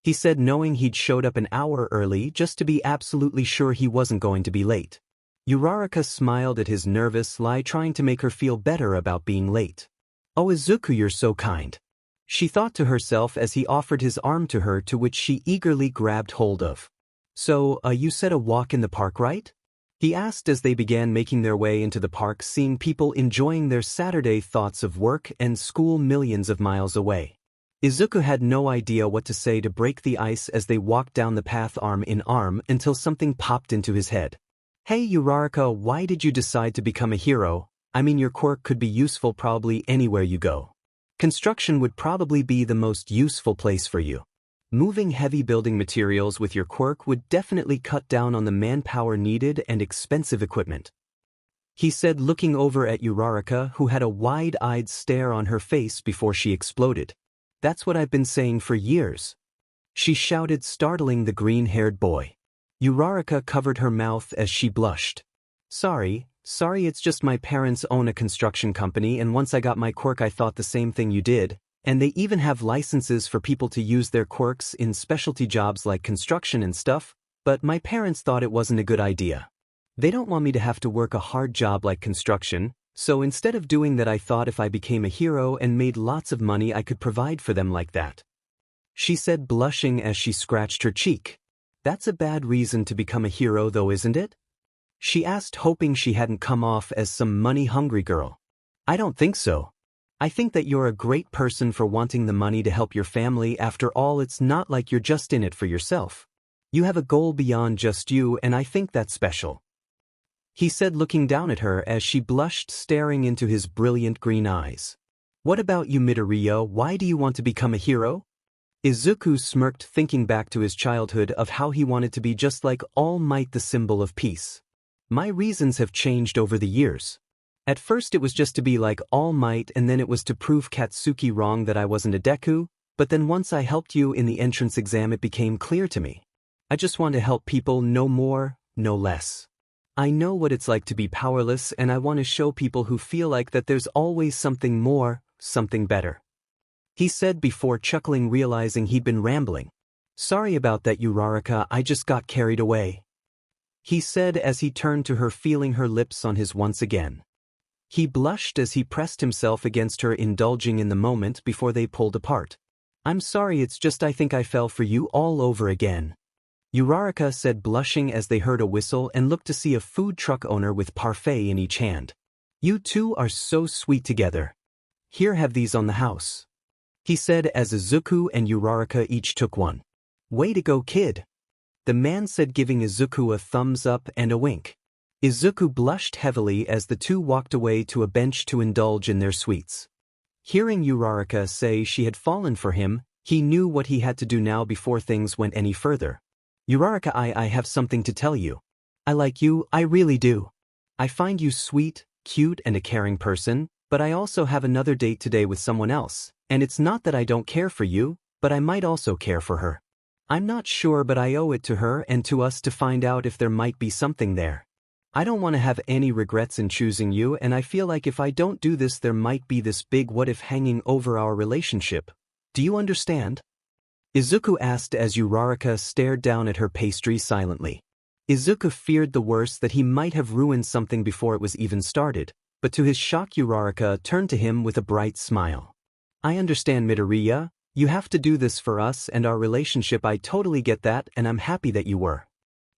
he said, knowing he'd showed up an hour early just to be absolutely sure he wasn't going to be late. Uraraka smiled at his nervous lie, trying to make her feel better about being late. Oh, Izuku, you're so kind, she thought to herself as he offered his arm to her, to which she eagerly grabbed hold of. So, you said a walk in the park, right? He asked as they began making their way into the park, seeing people enjoying their Saturday, thoughts of work and school millions of miles away. Izuku had no idea what to say to break the ice as they walked down the path arm in arm until something popped into his head. Hey, Uraraka, why did you decide to become a hero? I mean, your quirk could be useful probably anywhere you go. Construction would probably be the most useful place for you. Moving heavy building materials with your quirk would definitely cut down on the manpower needed and expensive equipment, he said, looking over at Uraraka, who had a wide-eyed stare on her face before she exploded. That's what I've been saying for years, she shouted, startling the green-haired boy. Uraraka covered her mouth as she blushed. Sorry, it's just my parents own a construction company, and once I got my quirk I thought the same thing you did, and they even have licenses for people to use their quirks in specialty jobs like construction and stuff, but my parents thought it wasn't a good idea. They don't want me to have to work a hard job like construction, so instead of doing that I thought if I became a hero and made lots of money I could provide for them like that, she said, blushing as she scratched her cheek. That's a bad reason to become a hero though, isn't it? She asked, hoping she hadn't come off as some money-hungry girl. I don't think so. I think that you're a great person for wanting the money to help your family. After all, it's not like you're just in it for yourself. You have a goal beyond just you, and I think that's special, he said, looking down at her as she blushed, staring into his brilliant green eyes. What about you, Midoriya? Why do you want to become a hero? Izuku smirked, thinking back to his childhood of how he wanted to be just like All Might, the symbol of peace. My reasons have changed over the years. At first it was just to be like All Might, and then it was to prove Katsuki wrong that I wasn't a Deku, but then once I helped you in the entrance exam it became clear to me. I just want to help people, no more, no less. I know what it's like to be powerless, and I want to show people who feel like that there's always something more, something better, he said before chuckling, realizing he'd been rambling. Sorry about that, Uraraka, I just got carried away, he said as he turned to her, feeling her lips on his once again. He blushed as he pressed himself against her, indulging in the moment before they pulled apart. "I'm sorry, it's just I think I fell for you all over again," Uraraka said, blushing as they heard a whistle and looked to see a food truck owner with parfait in each hand. "You two are so sweet together. Here, have these on the house," he said as Izuku and Uraraka each took one. "Way to go, kid," the man said, giving Izuku a thumbs up and a wink. Izuku blushed heavily as the two walked away to a bench to indulge in their sweets. Hearing Uraraka say she had fallen for him, he knew what he had to do now before things went any further. "Uraraka, I have something to tell you. I like you, I really do. I find you sweet, cute, and a caring person, but I also have another date today with someone else, and it's not that I don't care for you, but I might also care for her. I'm not sure, but I owe it to her and to us to find out if there might be something there. I don't want to have any regrets in choosing you, and I feel like if I don't do this there might be this big what if hanging over our relationship. Do you understand?" Izuku asked as Uraraka stared down at her pastry silently. Izuku feared the worst, that he might have ruined something before it was even started, but to his shock Uraraka turned to him with a bright smile. "I understand, Midoriya. You have to do this for us and our relationship. I totally get that, and I'm happy that you were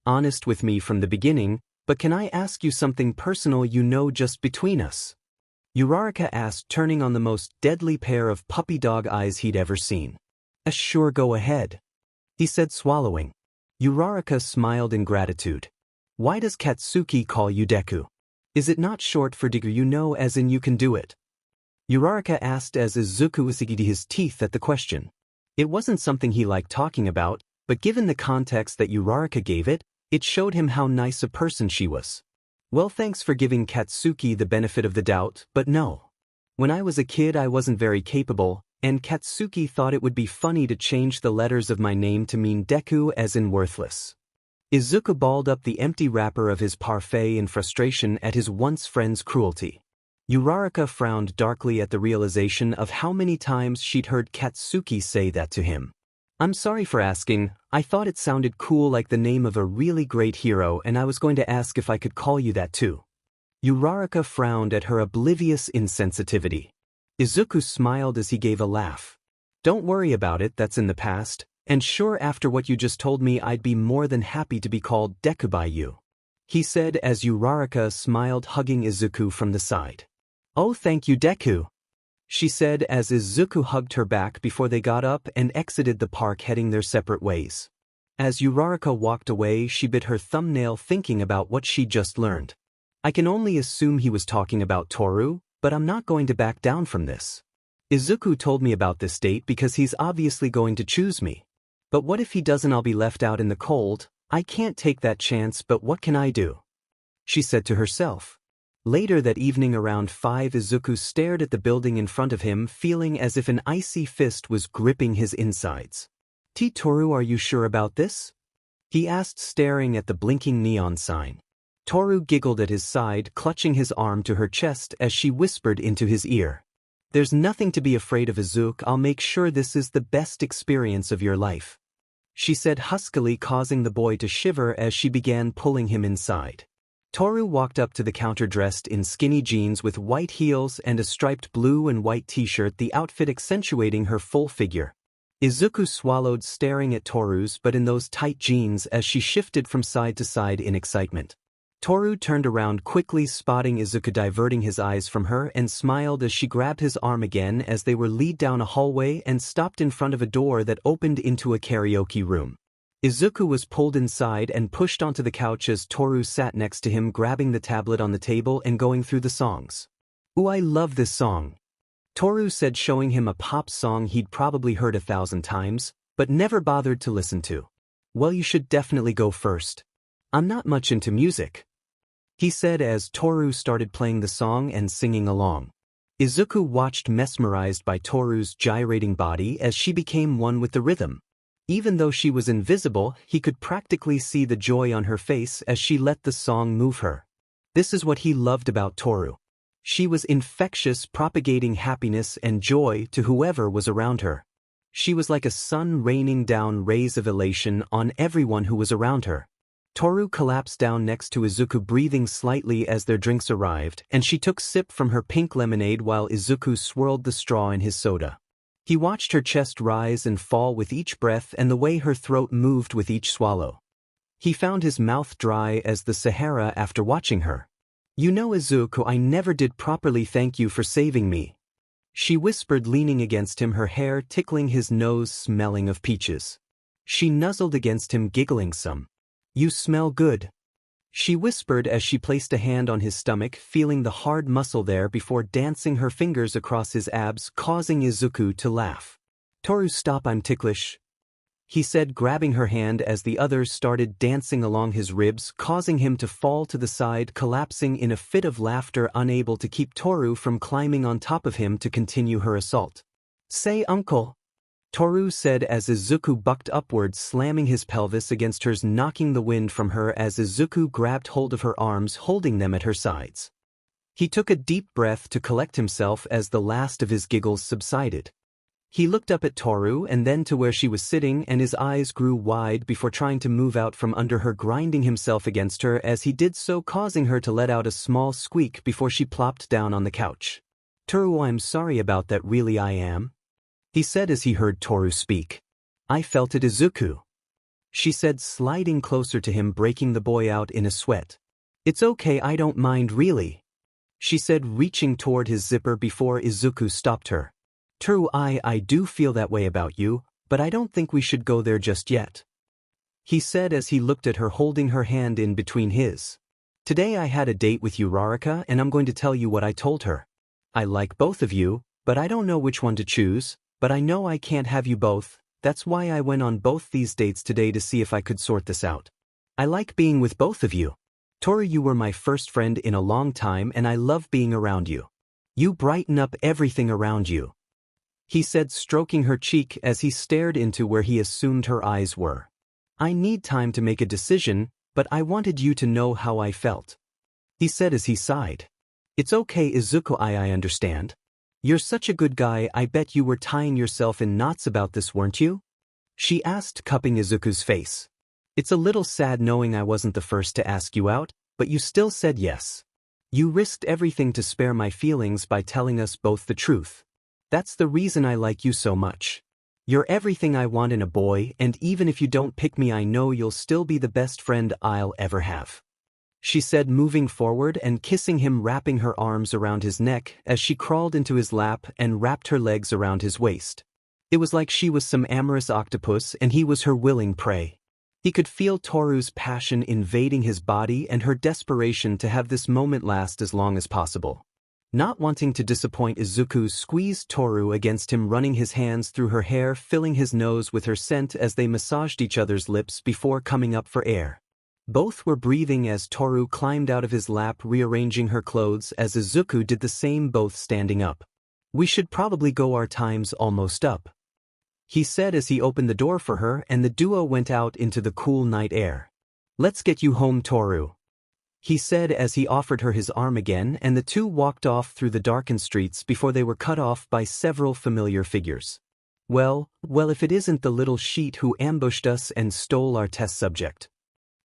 honest with me from the beginning. But can I ask you something personal, just between us?" Uraraka asked, turning on the most deadly pair of puppy dog eyes he'd ever seen. "Sure, go ahead," he said, swallowing. Uraraka smiled in gratitude. "Why does Katsuki call you Deku? Is it not short for Deku, as in you can do it?" Uraraka asked as Izuku usigidi his teeth at the question. It wasn't something he liked talking about, but given the context that Uraraka gave it, it showed him how nice a person she was. "Well, thanks for giving Katsuki the benefit of the doubt, but no. When I was a kid I wasn't very capable, and Katsuki thought it would be funny to change the letters of my name to mean Deku, as in worthless." Izuku balled up the empty wrapper of his parfait in frustration at his once friend's cruelty. Uraraka frowned darkly at the realization of how many times she'd heard Katsuki say that to him. "I'm sorry for asking. I thought it sounded cool, like the name of a really great hero, and I was going to ask if I could call you that too." Uraraka frowned at her oblivious insensitivity. Izuku smiled as he gave a laugh. "Don't worry about it, that's in the past, and sure, after what you just told me I'd be more than happy to be called Deku by you," he said as Uraraka smiled, hugging Izuku from the side. "Oh, thank you, Deku," she said as Izuku hugged her back before they got up and exited the park, heading their separate ways. As Uraraka walked away, she bit her thumbnail thinking about what she'd just learned. "I can only assume he was talking about Toru, but I'm not going to back down from this. Izuku told me about this date because he's obviously going to choose me. But what if he doesn't? I'll be left out in the cold. I can't take that chance, but what can I do?" she said to herself. Later that evening around 5, Izuku stared at the building in front of him, feeling as if an icy fist was gripping his insides. "Toru, are you sure about this?" he asked, staring at the blinking neon sign. Toru giggled at his side, clutching his arm to her chest as she whispered into his ear. "There's nothing to be afraid of, Izuku. I'll make sure this is the best experience of your life," she said huskily, causing the boy to shiver as she began pulling him inside. Toru walked up to the counter dressed in skinny jeans with white heels and a striped blue and white t-shirt, the outfit accentuating her full figure. Izuku swallowed, staring at Toru's but in those tight jeans as she shifted from side to side in excitement. Toru turned around quickly, spotting Izuku diverting his eyes from her, and smiled as she grabbed his arm again as they were led down a hallway and stopped in front of a door that opened into a karaoke room. Izuku was pulled inside and pushed onto the couch as Toru sat next to him, grabbing the tablet on the table and going through the songs. "Ooh, I love this song," Toru said, showing him a pop song he'd probably heard 1,000 times, but never bothered to listen to. "Well, you should definitely go first. I'm not much into music," he said as Toru started playing the song and singing along. Izuku watched, mesmerized by Toru's gyrating body as she became one with the rhythm. Even though she was invisible, he could practically see the joy on her face as she let the song move her. This is what he loved about Toru. She was infectious, propagating happiness and joy to whoever was around her. She was like a sun raining down rays of elation on everyone who was around her. Toru collapsed down next to Izuku, breathing slightly as their drinks arrived, and she took sip from her pink lemonade while Izuku swirled the straw in his soda. He watched her chest rise and fall with each breath and the way her throat moved with each swallow. He found his mouth dry as the Sahara after watching her. "You know, Izuku, I never did properly thank you for saving me," she whispered, leaning against him, her hair tickling his nose, smelling of peaches. She nuzzled against him, giggling some. "You smell good," she whispered as she placed a hand on his stomach, feeling the hard muscle there before dancing her fingers across his abs, causing Izuku to laugh. "Toru, stop, I'm ticklish," he said, grabbing her hand as the others started dancing along his ribs, causing him to fall to the side, collapsing in a fit of laughter, unable to keep Toru from climbing on top of him to continue her assault. "Say, uncle," Toru said as Izuku bucked upwards, slamming his pelvis against hers, knocking the wind from her as Izuku grabbed hold of her arms, holding them at her sides. He took a deep breath to collect himself as the last of his giggles subsided. He looked up at Toru and then to where she was sitting, and his eyes grew wide before trying to move out from under her, grinding himself against her as he did so, causing her to let out a small squeak before she plopped down on the couch. "Toru, I'm sorry about that, really I am," he said as he heard Toru speak. "I felt it, Izuku," she said, sliding closer to him, breaking the boy out in a sweat. "It's okay, I don't mind really," she said, reaching toward his zipper before Izuku stopped her. "Toru, I do feel that way about you, but I don't think we should go there just yet," he said as he looked at her, holding her hand in between his. "Today I had a date with Uraraka and I'm going to tell you what I told her. I like both of you, but I don't know which one to choose. But I know I can't have you both, that's why I went on both these dates today to see if I could sort this out. I like being with both of you. Toru, you were my first friend in a long time and I love being around you. You brighten up everything around you," he said, stroking her cheek as he stared into where he assumed her eyes were. "I need time to make a decision, but I wanted you to know how I felt," he said as he sighed. "It's okay, Izuku, I understand. You're such a good guy, I bet you were tying yourself in knots about this, weren't you?" she asked, cupping Izuku's face. "It's a little sad knowing I wasn't the first to ask you out, but you still said yes. You risked everything to spare my feelings by telling us both the truth. That's the reason I like you so much. You're everything I want in a boy, and even if you don't pick me, I know you'll still be the best friend I'll ever have," she said, moving forward and kissing him, wrapping her arms around his neck as she crawled into his lap and wrapped her legs around his waist. It was like she was some amorous octopus and he was her willing prey. He could feel Toru's passion invading his body and her desperation to have this moment last as long as possible. Not wanting to disappoint, Izuku squeezed Toru against him, running his hands through her hair, filling his nose with her scent as they massaged each other's lips before coming up for air. Both were breathing as Toru climbed out of his lap, rearranging her clothes as Izuku did the same, both standing up. "We should probably go, our time's almost up," he said as he opened the door for her and the duo went out into the cool night air. "Let's get you home, Toru," he said as he offered her his arm again, and the two walked off through the darkened streets before they were cut off by several familiar figures. Well, if it isn't the little sheet who ambushed us and stole our test subject."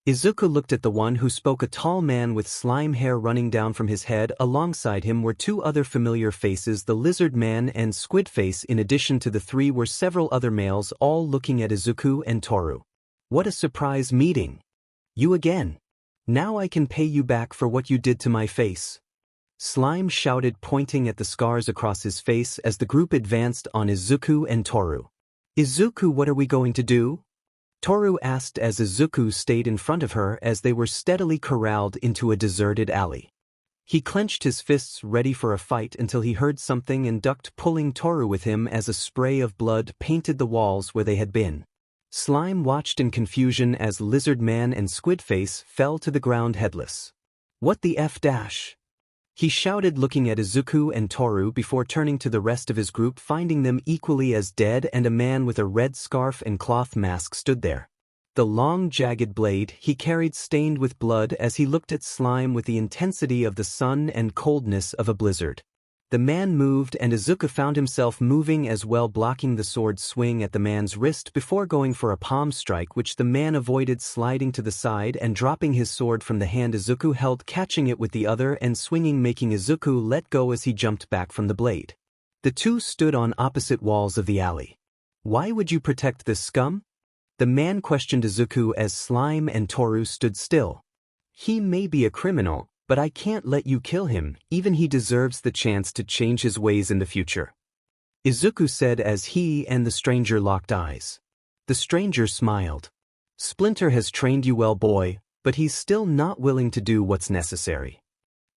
Izuku looked at the one who spoke, a tall man with slime hair running down from his head. Alongside him were two other familiar faces, the lizard man and Squidface. In addition to the three were several other males, all looking at Izuku and Toru. "What a surprise meeting. You again. Now I can pay you back for what you did to my face," Slime shouted, pointing at the scars across his face as the group advanced on Izuku and Toru. "Izuku, what are we going to do?" Toru asked as Izuku stayed in front of her as they were steadily corralled into a deserted alley. He clenched his fists ready for a fight until he heard something and ducked, pulling Toru with him as a spray of blood painted the walls where they had been. Slime watched in confusion as Lizard Man and Squidface fell to the ground headless. "What the F dash?" he shouted, looking at Izuku and Toru before turning to the rest of his group, finding them equally as dead, and a man with a red scarf and cloth mask stood there. The long, jagged blade he carried stained with blood as he looked at Slime with the intensity of the sun and coldness of a blizzard. The man moved and Izuku found himself moving as well, blocking the sword swing at the man's wrist before going for a palm strike, which the man avoided, sliding to the side and dropping his sword from the hand Izuku held, catching it with the other and swinging, making Izuku let go as he jumped back from the blade. The two stood on opposite walls of the alley. "Why would you protect this scum?" the man questioned Izuku as Slime and Toru stood still. "He may be a criminal, but I can't let you kill him, even he deserves the chance to change his ways in the future," Izuku said as he and the stranger locked eyes. The stranger smiled. "Splinter has trained you well, boy, but he's still not willing to do what's necessary,"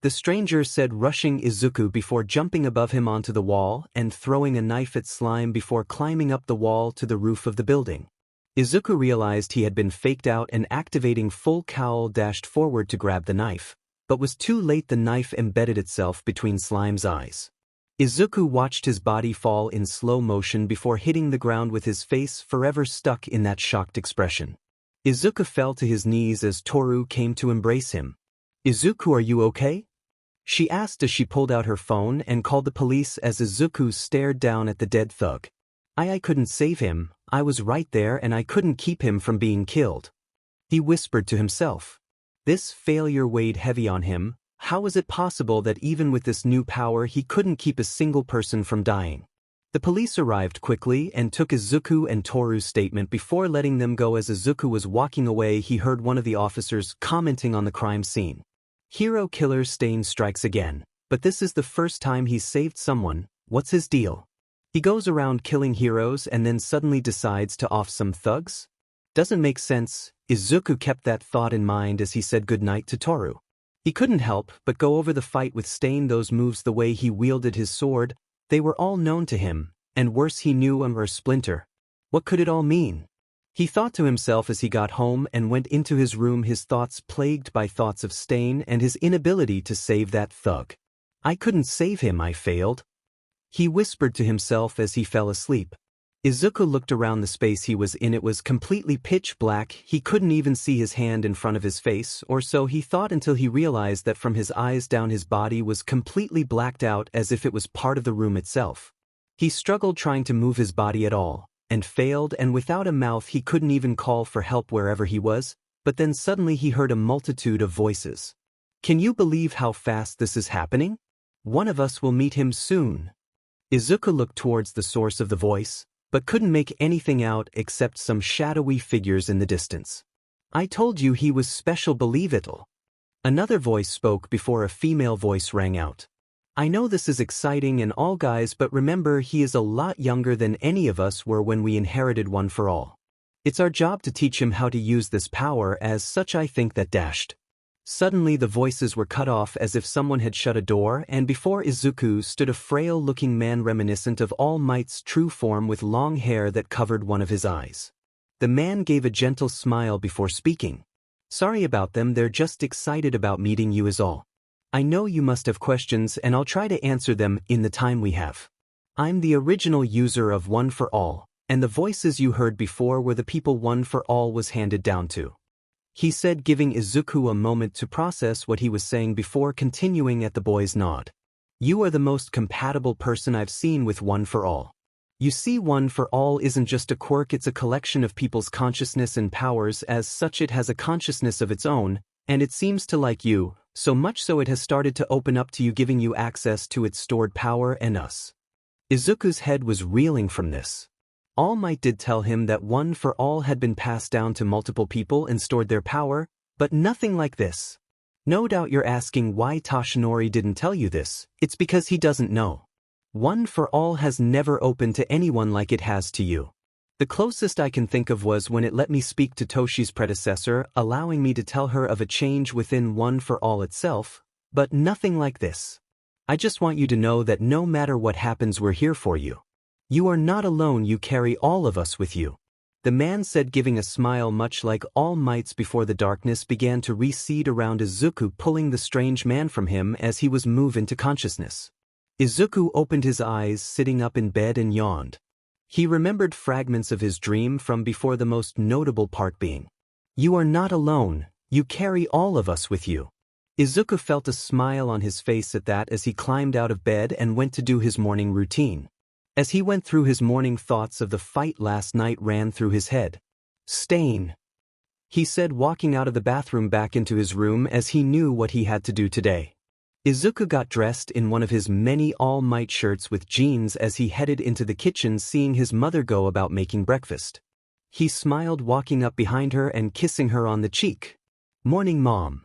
the stranger said, rushing Izuku before jumping above him onto the wall and throwing a knife at Slime before climbing up the wall to the roof of the building. Izuku realized he had been faked out and activating full cowl dashed forward to grab the knife, but was too late. The knife embedded itself between Slime's eyes. Izuku watched his body fall in slow motion before hitting the ground with his face forever stuck in that shocked expression. Izuku fell to his knees as Toru came to embrace him. "Izuku, are you okay?" she asked as she pulled out her phone and called the police as Izuku stared down at the dead thug. I couldn't save him, I was right there and I couldn't keep him from being killed," he whispered to himself. This failure weighed heavy on him. How was it possible that even with this new power he couldn't keep a single person from dying? The police arrived quickly and took Izuku and Toru's statement before letting them go. As Izuku was walking away, he heard one of the officers commenting on the crime scene. "Hero killer Stain strikes again, but this is the first time he's saved someone. What's his deal? He goes around killing heroes and then suddenly decides to off some thugs? Doesn't make sense." Izuku kept that thought in mind as he said goodnight to Toru. He couldn't help but go over the fight with Stain, those moves, the way he wielded his sword, they were all known to him, and worse, he knew him or Splinter. What could it all mean? He thought to himself as he got home and went into his room, his thoughts plagued by thoughts of Stain and his inability to save that thug. "I couldn't save him, I failed," he whispered to himself as he fell asleep. Izuku looked around the space he was in. It was completely pitch black. He couldn't even see his hand in front of his face, or so he thought, until he realized that from his eyes down his body was completely blacked out, as if it was part of the room itself. He struggled trying to move his body at all, and failed, and without a mouth he couldn't even call for help wherever he was. But then suddenly he heard a multitude of voices. "Can you believe how fast this is happening? One of us will meet him soon." Izuku looked towards the source of the voice, but couldn't make anything out except some shadowy figures in the distance. "I told you he was special, believe it'll." Another voice spoke before a female voice rang out. "I know this is exciting and all, guys, but remember, he is a lot younger than any of us were when we inherited One for All. It's our job to teach him how to use this power. As such, I think that dashed." Suddenly the voices were cut off as if someone had shut a door, and before Izuku stood a frail-looking man reminiscent of All Might's true form, with long hair that covered one of his eyes. The man gave a gentle smile before speaking. "Sorry about them, they're just excited about meeting you is all. I know you must have questions and I'll try to answer them in the time we have. I'm the original user of One for All, and the voices you heard before were the people One for All was handed down to," he said, giving Izuku a moment to process what he was saying before continuing at the boy's nod. "You are the most compatible person I've seen with One for All. You see, One for All isn't just a quirk, it's a collection of people's consciousness and powers. As such, it has a consciousness of its own, and it seems to like you, so much so it has started to open up to you, giving you access to its stored power and us." Izuku's head was reeling from this. All Might did tell him that One for All had been passed down to multiple people and stored their power, but nothing like this. No doubt you're asking why Toshinori didn't tell you this. It's because he doesn't know. One for All has never opened to anyone like it has to you. The closest I can think of was when it let me speak to Toshi's predecessor, allowing me to tell her of a change within One for All itself, but nothing like this. I just want you to know that no matter what happens, we're here for you. You are not alone, you carry all of us with you," the man said, giving a smile much like All Might's before the darkness began to recede around Izuku, pulling the strange man from him as he was moved into consciousness. Izuku opened his eyes, sitting up in bed, and yawned. He remembered fragments of his dream from before, the most notable part being, "You are not alone, you carry all of us with you." Izuku felt a smile on his face at that as he climbed out of bed and went to do his morning routine. As he went through his morning, thoughts of the fight last night ran through his head. Stain, he said, walking out of the bathroom back into his room as he knew what he had to do today. Izuku got dressed in one of his many all-might shirts with jeans as he headed into the kitchen, seeing his mother go about making breakfast. He smiled, walking up behind her and kissing her on the cheek. "Morning, Mom,"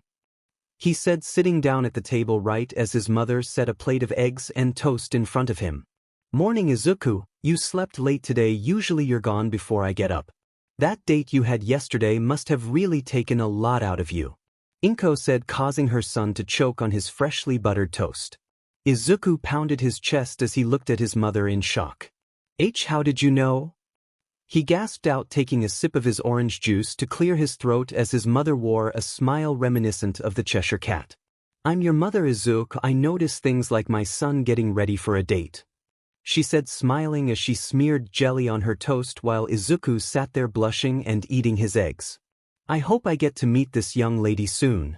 he said, sitting down at the table right as his mother set a plate of eggs and toast in front of him. "Morning, Izuku, you slept late today. Usually you're gone before I get up. That date you had yesterday must have really taken a lot out of you," Inko said, causing her son to choke on his freshly buttered toast. Izuku pounded his chest as he looked at his mother in shock. How did you know?" he gasped out, taking a sip of his orange juice to clear his throat as his mother wore a smile reminiscent of the Cheshire Cat. "I'm your mother, Izuku. I notice things like my son getting ready for a date," she said, smiling as she smeared jelly on her toast while Izuku sat there blushing and eating his eggs. "I hope I get to meet this young lady soon,"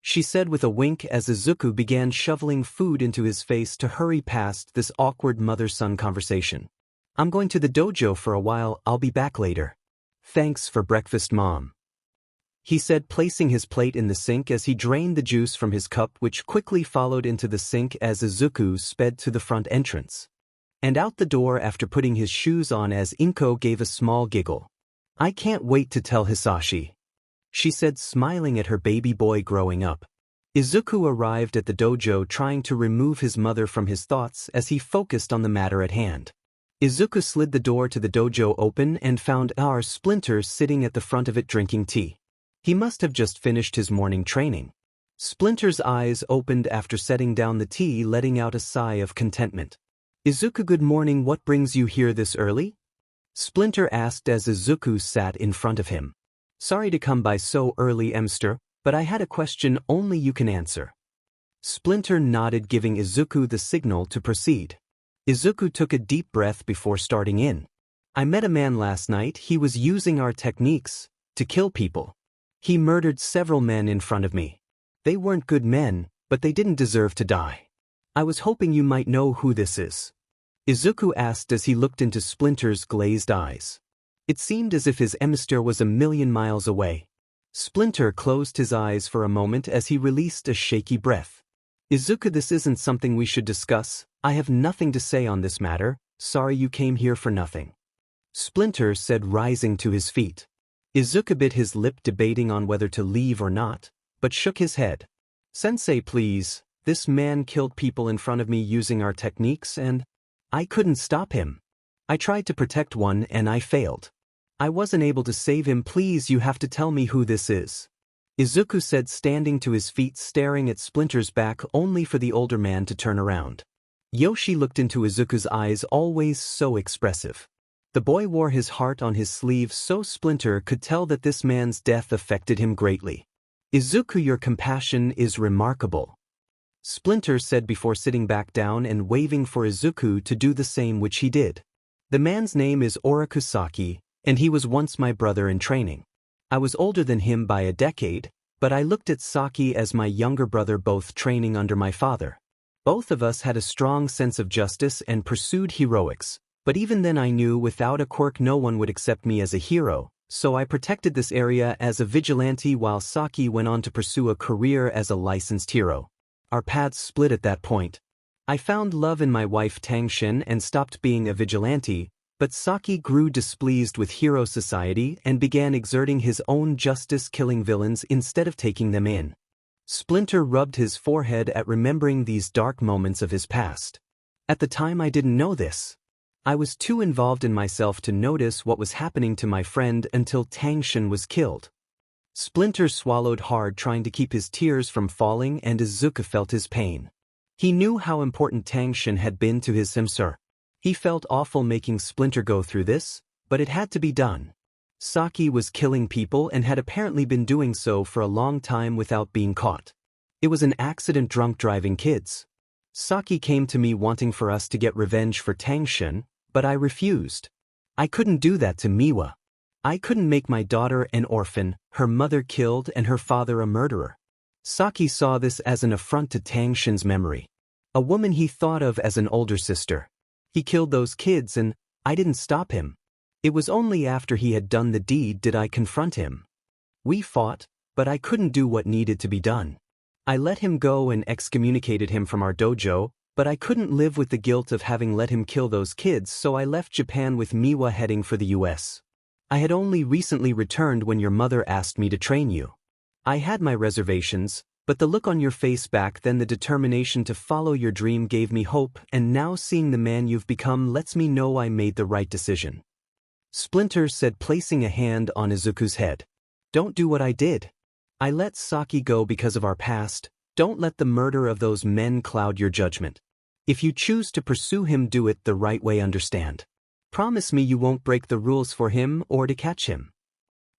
she said with a wink as Izuku began shoveling food into his face to hurry past this awkward mother-son conversation. "I'm going to the dojo for a while. I'll be back later." "Thanks for breakfast, Mom," he said, placing his plate in the sink as he drained the juice from his cup, which quickly followed into the sink as Izuku sped to the front entrance and out the door after putting his shoes on as Inko gave a small giggle. "I can't wait to tell Hisashi," she said, smiling at her baby boy growing up. Izuku arrived at the dojo, trying to remove his mother from his thoughts as he focused on the matter at hand. Izuku slid the door to the dojo open and found our Splinter sitting at the front of it drinking tea. He must have just finished his morning training. Splinter's eyes opened after setting down the tea, letting out a sigh of contentment. "Izuku, good morning. What brings you here this early?" Splinter asked as Izuku sat in front of him. "Sorry to come by so early, Emster, but I had a question only you can answer." Splinter nodded, giving Izuku the signal to proceed. Izuku took a deep breath before starting in. "I met a man last night. He was using our techniques to kill people. He murdered several men in front of me. They weren't good men, but they didn't deserve to die. I was hoping you might know who this is," Izuku asked as he looked into Splinter's glazed eyes. It seemed as if his emissary was a million miles away. Splinter closed his eyes for a moment as he released a shaky breath. "Izuku, this isn't something we should discuss. I have nothing to say on this matter. Sorry you came here for nothing," Splinter said, rising to his feet. Izuku bit his lip, debating on whether to leave or not, but shook his head. "Sensei, please. This man killed people in front of me using our techniques and I couldn't stop him. I tried to protect one and I failed. I wasn't able to save him. Please, you have to tell me who this is," Izuku said, standing to his feet, staring at Splinter's back only for the older man to turn around. Yoshi looked into Izuku's eyes, always so expressive. The boy wore his heart on his sleeve, so Splinter could tell that this man's death affected him greatly. "Izuku, your compassion is remarkable," Splinter said before sitting back down and waving for Izuku to do the same, which he did. "The man's name is Orakusaki, and he was once my brother in training. I was older than him by a decade, but I looked at Saki as my younger brother, both training under my father. Both of us had a strong sense of justice and pursued heroics, but even then I knew without a quirk no one would accept me as a hero, so I protected this area as a vigilante while Saki went on to pursue a career as a licensed hero. Our paths split at that point. I found love in my wife Tangshin and stopped being a vigilante, but Saki grew displeased with hero society and began exerting his own justice, killing villains instead of taking them in." Splinter rubbed his forehead at remembering these dark moments of his past. "At the time I didn't know this. I was too involved in myself to notice what was happening to my friend until Tangshin was killed." Splinter swallowed hard, trying to keep his tears from falling, and Izuku felt his pain. He knew how important Tangshin had been to his Simsur. He felt awful making Splinter go through this, but it had to be done. Saki was killing people and had apparently been doing so for a long time without being caught. It was an accident, drunk driving kids. Saki came to me wanting for us to get revenge for Tangshin, but I refused. I couldn't do that to Miwa. I couldn't make my daughter an orphan, her mother killed and her father a murderer. Saki saw this as an affront to Tang Shin's memory. A woman he thought of as an older sister. He killed those kids and I didn't stop him. It was only after he had done the deed did I confront him. We fought, but I couldn't do what needed to be done. I let him go and excommunicated him from our dojo, but I couldn't live with the guilt of having let him kill those kids, so I left Japan with Miwa heading for the US. I had only recently returned when your mother asked me to train you. I had my reservations, but the look on your face back then, the determination to follow your dream gave me hope, and now seeing the man you've become lets me know I made the right decision. Splinter said, placing a hand on Izuku's head. Don't do what I did. I let Saki go because of our past. Don't let the murder of those men cloud your judgment. If you choose to pursue him, do it the right way, understand? Promise me you won't break the rules for him or to catch him.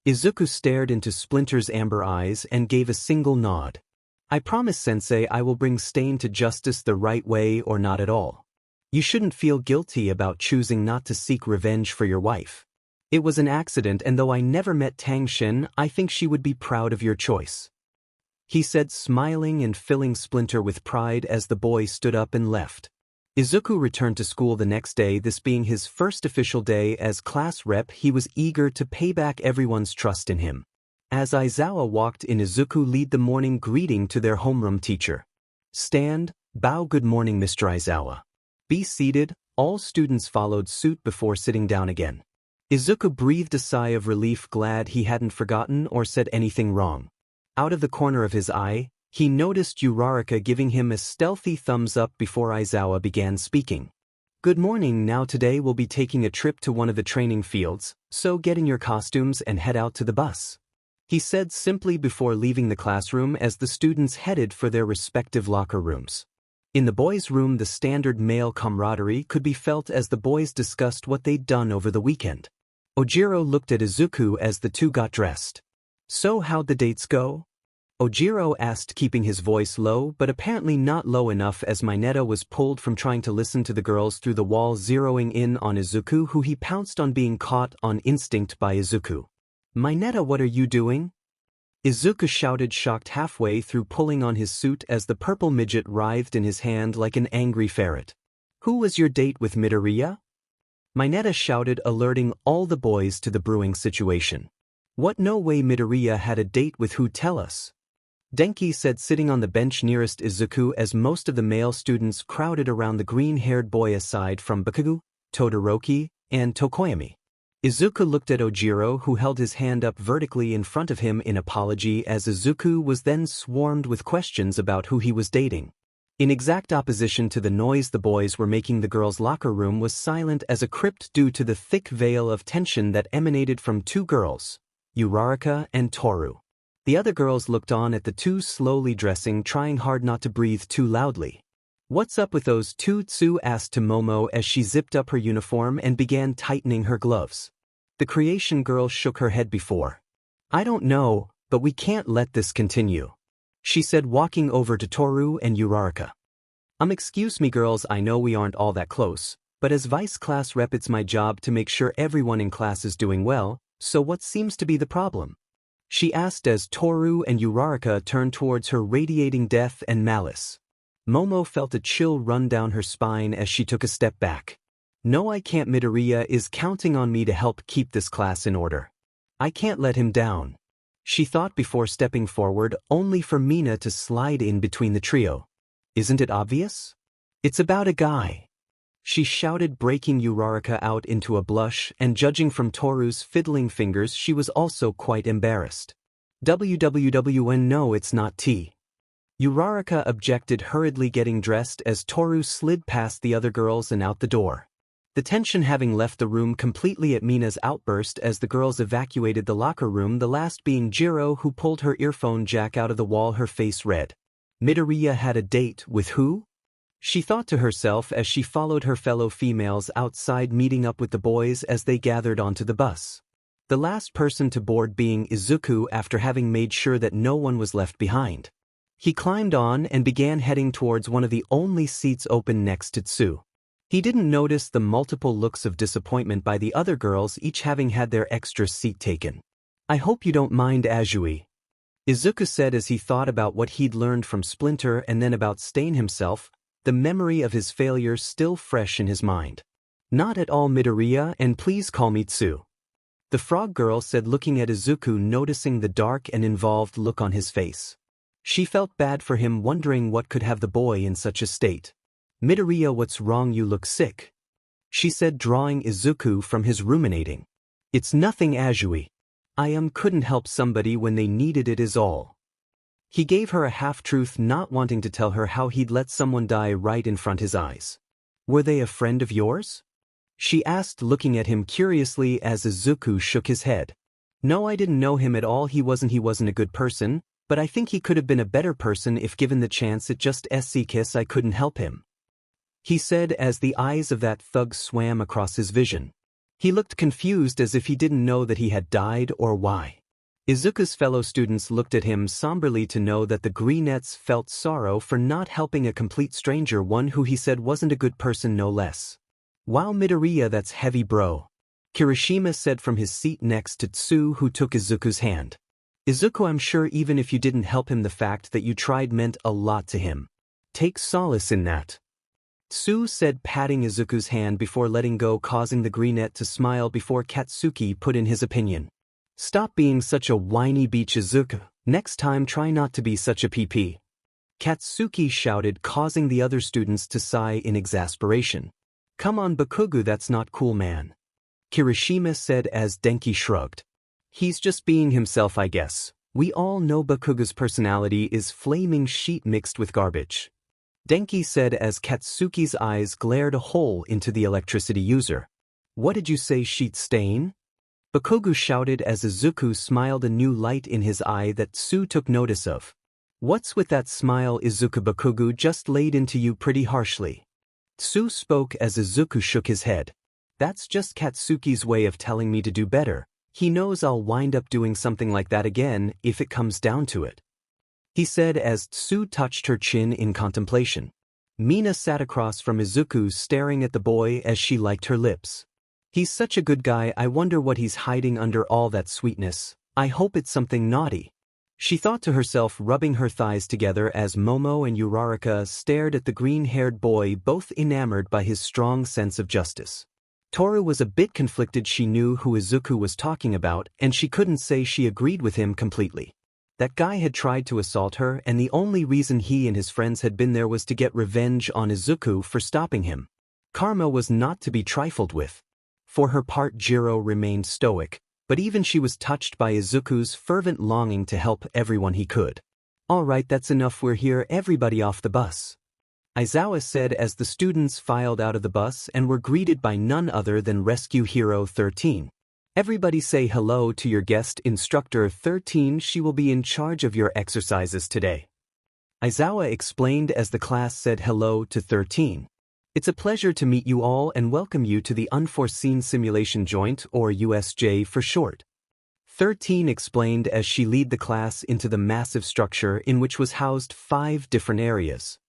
Izuku stared into Splinter's amber eyes and gave a single nod. I promise, Sensei, I will bring Stain to justice the right way or not at all. You shouldn't feel guilty about choosing not to seek revenge for your wife. It was an accident, and though I never met Tang Shin, I think she would be proud of your choice. He said, smiling and filling Splinter with pride as the boy stood up and left. Izuku returned to school the next day, this being his first official day as class rep. He was eager to pay back everyone's trust in him. As Aizawa walked in, Izuku lead the morning greeting to their homeroom teacher. Stand, bow, good morning, Mr. Aizawa. Be seated. All students followed suit before sitting down again. Izuku breathed a sigh of relief, glad he hadn't forgotten or said anything wrong. Out of the corner of his eye, he noticed Uraraka giving him a stealthy thumbs up before Aizawa began speaking. Good morning. Now today we'll be taking a trip to one of the training fields, so get in your costumes and head out to the bus. He said simply before leaving the classroom as the students headed for their respective locker rooms. In the boys' room, the standard male camaraderie could be felt as the boys discussed what they'd done over the weekend. Ojiro looked at Izuku as the two got dressed. So how'd the dates go? Ojiro asked, keeping his voice low but apparently not low enough as Mineta was pulled from trying to listen to the girls through the wall, zeroing in on Izuku, who he pounced on being caught on instinct by Izuku. Mineta, what are you doing? Izuku shouted, shocked halfway through pulling on his suit as the purple midget writhed in his hand like an angry ferret. Who was your date with, Midoriya? Mineta shouted, alerting all the boys to the brewing situation. What? No way Midoriya had a date with who? Tell us. Denki said, sitting on the bench nearest Izuku as most of the male students crowded around the green-haired boy aside from Bakugo, Todoroki, and Tokoyami. Izuku looked at Ojiro, who held his hand up vertically in front of him in apology as Izuku was then swarmed with questions about who he was dating. In exact opposition to the noise the boys were making, the girls' locker room was silent as a crypt due to the thick veil of tension that emanated from two girls, Uraraka and Toru. The other girls looked on at the two slowly dressing, trying hard not to breathe too loudly. What's up with those two? Tsu asked Momo as she zipped up her uniform and began tightening her gloves. The creation girl shook her head before. I don't know, but we can't let this continue, she said, walking over to Toru and Uraraka. Excuse me girls, I know we aren't all that close, but as vice class rep it's my job to make sure everyone in class is doing well, so what seems to be the problem? She asked as Toru and Uraraka turned towards her, radiating death and malice. Momo felt a chill run down her spine as she took a step back. No, I can't. Midoriya is counting on me to help keep this class in order. I can't let him down, she thought before stepping forward, only for Mina to slide in between the trio. Isn't it obvious? It's about a guy, she shouted, breaking Uraraka out into a blush, and judging from Toru's fiddling fingers she was also quite embarrassed. WWWN, no it's not T. Uraraka objected, hurriedly getting dressed as Toru slid past the other girls and out the door. The tension having left the room completely at Mina's outburst as the girls evacuated the locker room, the last being Jiro, who pulled her earphone jack out of the wall, her face red. Midoriya had a date with who? She thought to herself as she followed her fellow females outside, meeting up with the boys as they gathered onto the bus. The last person to board being Izuku after having made sure that no one was left behind. He climbed on and began heading towards one of the only seats open next to Tsu. He didn't notice the multiple looks of disappointment by the other girls, each having had their extra seat taken. I hope you don't mind, Azui. Izuku said as he thought about what he'd learned from Splinter and then about Stain himself, the memory of his failure still fresh in his mind. Not at all, Midoriya, and please call me Tsu. The frog girl said, looking at Izuku, noticing the dark and involved look on his face. She felt bad for him, wondering what could have the boy in such a state. Midoriya, what's wrong? You look sick, she said, drawing Izuku from his ruminating. It's nothing, Azui. I couldn't help somebody when they needed it is all. He gave her a half-truth, not wanting to tell her how he'd let someone die right in front his eyes. Were they a friend of yours? She asked, looking at him curiously as Izuku shook his head. No, I didn't know him at all. He wasn't a good person, but I think he could have been a better person if given the chance. It just kiss, I couldn't help him, he said as the eyes of that thug swam across his vision. He looked confused, as if he didn't know that he had died or why. Izuku's fellow students looked at him somberly to know that the Greenettes felt sorrow for not helping a complete stranger, one who he said wasn't a good person no less. Wow, Midoriya, that's heavy, bro, Kirishima said from his seat next to Tsu, who took Izuku's hand. Izuku, I'm sure even if you didn't help him, the fact that you tried meant a lot to him. Take solace in that, Tsu said, patting Izuku's hand before letting go, causing the Greenette to smile before Katsuki put in his opinion. Stop being such a whiny beach, Izuku. Next time try not to be such a PP, Katsuki shouted, causing the other students to sigh in exasperation. Come on, Bakugo, that's not cool, man, Kirishima said as Denki shrugged. He's just being himself, I guess. We all know Bakugo's personality is flaming sheet mixed with garbage, Denki said as Katsuki's eyes glared a hole into the electricity user. What did you say, sheet stain? Bakugo shouted as Izuku smiled, a new light in his eye that Tsu took notice of. What's with that smile, Izuku? Bakugo just laid into you pretty harshly, Tsu spoke as Izuku shook his head. That's just Katsuki's way of telling me to do better. He knows I'll wind up doing something like that again if it comes down to it, he said as Tsu touched her chin in contemplation. Mina sat across from Izuku, staring at the boy as she liked her lips. He's such a good guy. I wonder what he's hiding under all that sweetness. I hope it's something naughty, she thought to herself, rubbing her thighs together as Momo and Uraraka stared at the green-haired boy, both enamored by his strong sense of justice. Toru was a bit conflicted. She knew who Izuku was talking about, and she couldn't say she agreed with him completely. That guy had tried to assault her, and the only reason he and his friends had been there was to get revenge on Izuku for stopping him. Karma was not to be trifled with. For her part, Jiro remained stoic, but even she was touched by Izuku's fervent longing to help everyone he could. All right, that's enough. We're here. Everybody off the bus, Aizawa said as the students filed out of the bus and were greeted by none other than Rescue Hero 13. Everybody say hello to your guest instructor 13. She will be in charge of your exercises today, Aizawa explained as the class said hello to 13. It's a pleasure to meet you all and welcome you to the Unforeseen Simulation Joint, or USJ for short, 13 explained as she led the class into the massive structure in which was housed 5 different areas.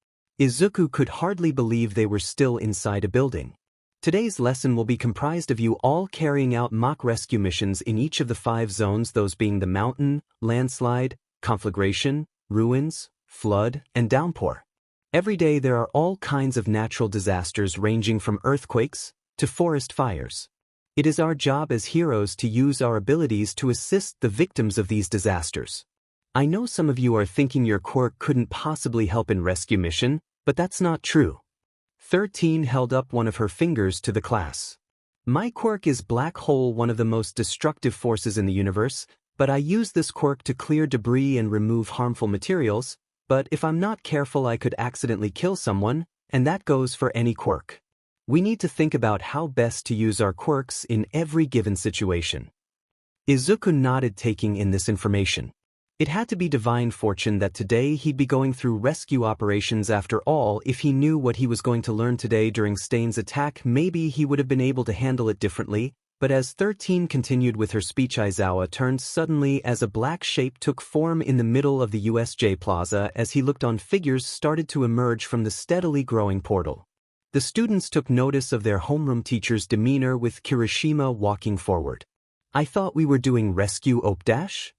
Izuku could hardly believe they were still inside a building. Today's lesson will be comprised of you all carrying out mock rescue missions in each of the 5 zones, those being the mountain, landslide, conflagration, ruins, flood, and downpour. Every day there are all kinds of natural disasters ranging from earthquakes to forest fires. It is our job as heroes to use our abilities to assist the victims of these disasters. I know some of you are thinking your quirk couldn't possibly help in rescue mission, but that's not true. 13 held up one of her fingers to the class. My quirk is Black Hole, one of the most destructive forces in the universe, but I use this quirk to clear debris and remove harmful materials, but if I'm not careful I could accidentally kill someone, and that goes for any quirk. We need to think about how best to use our quirks in every given situation. Izuku nodded, taking in this information. It had to be divine fortune that today he'd be going through rescue operations after all. If he knew what he was going to learn today during Stain's attack, maybe he would have been able to handle it differently, but as 13 continued with her speech, Aizawa turned suddenly as a black shape took form in the middle of the USJ plaza. As he looked on, figures started to emerge from the steadily growing portal. The students took notice of their homeroom teacher's demeanor, with Kirishima walking forward. I thought we were doing rescue op dash?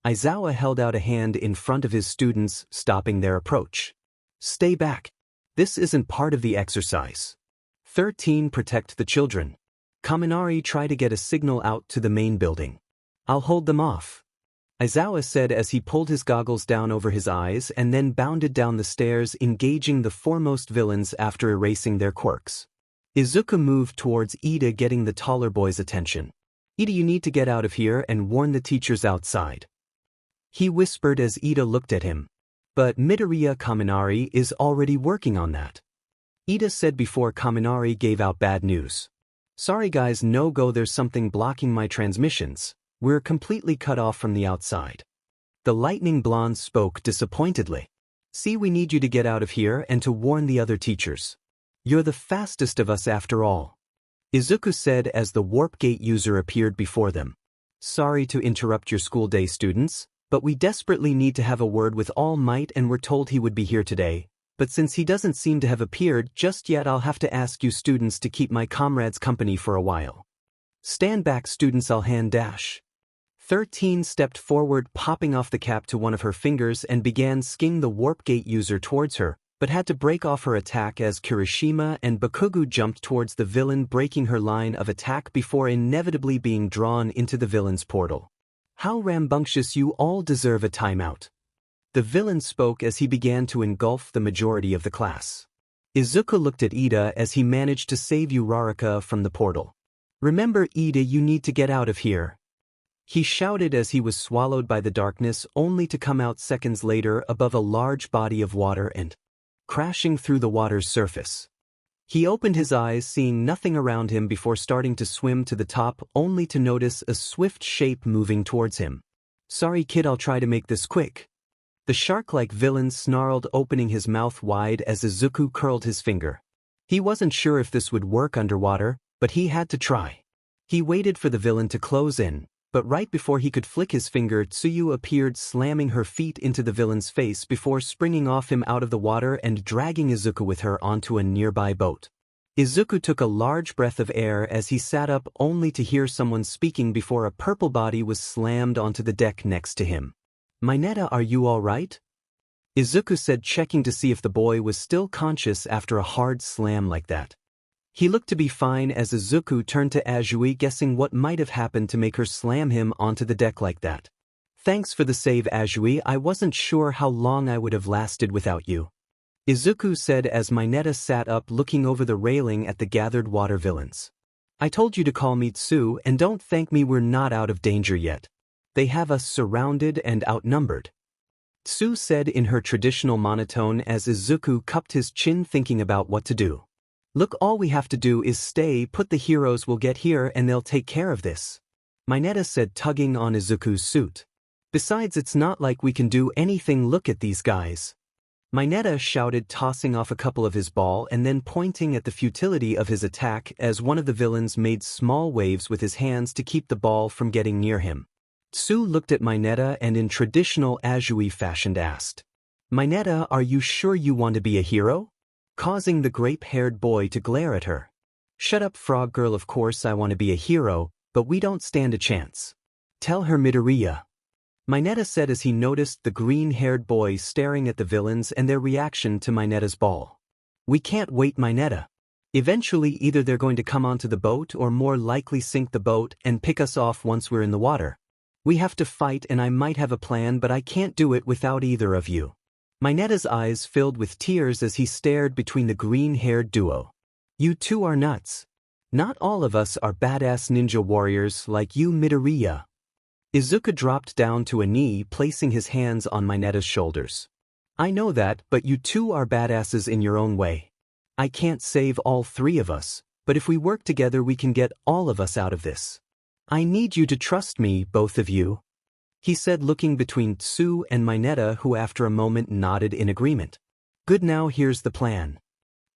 Aizawa held out a hand in front of his students, stopping their approach. Stay back. This isn't part of the exercise. 13. Protect the children. Kaminari, try to get a signal out to the main building. I'll hold them off. Aizawa said as he pulled his goggles down over his eyes and then bounded down the stairs, engaging the foremost villains after erasing their quirks. Izuku moved towards Ida, getting the taller boy's attention. Ida, you need to get out of here and warn the teachers outside. He whispered as Ida looked at him. But Midoriya, Kaminari is already working on that. Ida said before Kaminari gave out bad news. Sorry guys, no go, there's something blocking my transmissions. We're completely cut off from the outside. The lightning blonde spoke disappointedly. See, we need you to get out of here and to warn the other teachers. You're the fastest of us after all. Izuku said as the warp gate user appeared before them. Sorry to interrupt your school day, students, but we desperately need to have a word with All Might and we're told he would be here today, but since he doesn't seem to have appeared just yet, I'll have to ask you students to keep my comrades company for a while. Stand back, students, I'll hand dash. 13 stepped forward, popping off the cap to one of her fingers and began sking the warp gate user towards her, but had to break off her attack as Kirishima and Bakugo jumped towards the villain, breaking her line of attack before inevitably being drawn into the villain's portal. How rambunctious, you all deserve a timeout. The villain spoke as he began to engulf the majority of the class. Izuku looked at Ida as he managed to save Uraraka from the portal. Remember, Ida, you need to get out of here. He shouted as he was swallowed by the darkness, only to come out seconds later above a large body of water and crashing through the water's surface. He opened his eyes, seeing nothing around him before starting to swim to the top, only to notice a swift shape moving towards him. Sorry kid, I'll try to make this quick. The shark-like villain snarled, opening his mouth wide as Izuku curled his finger. He wasn't sure if this would work underwater, but he had to try. He waited for the villain to close in, but right before he could flick his finger, Tsuyu appeared, slamming her feet into the villain's face before springing off him out of the water and dragging Izuku with her onto a nearby boat. Izuku took a large breath of air as he sat up, only to hear someone speaking before a purple body was slammed onto the deck next to him. Mineta, are you all right? Izuku said, checking to see if the boy was still conscious after a hard slam like that. He looked to be fine as Izuku turned to Azui, guessing what might have happened to make her slam him onto the deck like that. Thanks for the save, Azui, I wasn't sure how long I would have lasted without you. Izuku said as Mineta sat up, looking over the railing at the gathered water villains. I told you to call me Tsu, and don't thank me, we're not out of danger yet. They have us surrounded and outnumbered. Tsu said in her traditional monotone as Izuku cupped his chin, thinking about what to do. Look, all we have to do is stay put, the heroes will get here and they'll take care of this. Mineta said, tugging on Izuku's suit. Besides, it's not like we can do anything, look at these guys. Mineta shouted, tossing off a couple of his ball and then pointing at the futility of his attack as one of the villains made small waves with his hands to keep the ball from getting near him. Tsu looked at Mineta and in traditional Azui fashion asked, Mineta, are you sure you want to be a hero? Causing the grape-haired boy to glare at her. Shut up, frog girl, of course I want to be a hero, but we don't stand a chance. Tell her, Midoriya. Mineta said as he noticed the green-haired boy staring at the villains and their reaction to Mineta's ball. We can't wait, Mineta. Eventually either they're going to come onto the boat or more likely sink the boat and pick us off once we're in the water. We have to fight, and I might have a plan, but I can't do it without either of you. Mineta's eyes filled with tears as he stared between the green-haired duo. You two are nuts. Not all of us are badass ninja warriors like you, Midoriya. Izuku dropped down to a knee, placing his hands on Mineta's shoulders. I know that, but you two are badasses in your own way. I can't save all three of us, but if we work together we can get all of us out of this. I need you to trust me, both of you. He said, looking between Tsu and Mineta, who after a moment nodded in agreement. Good, now here's the plan.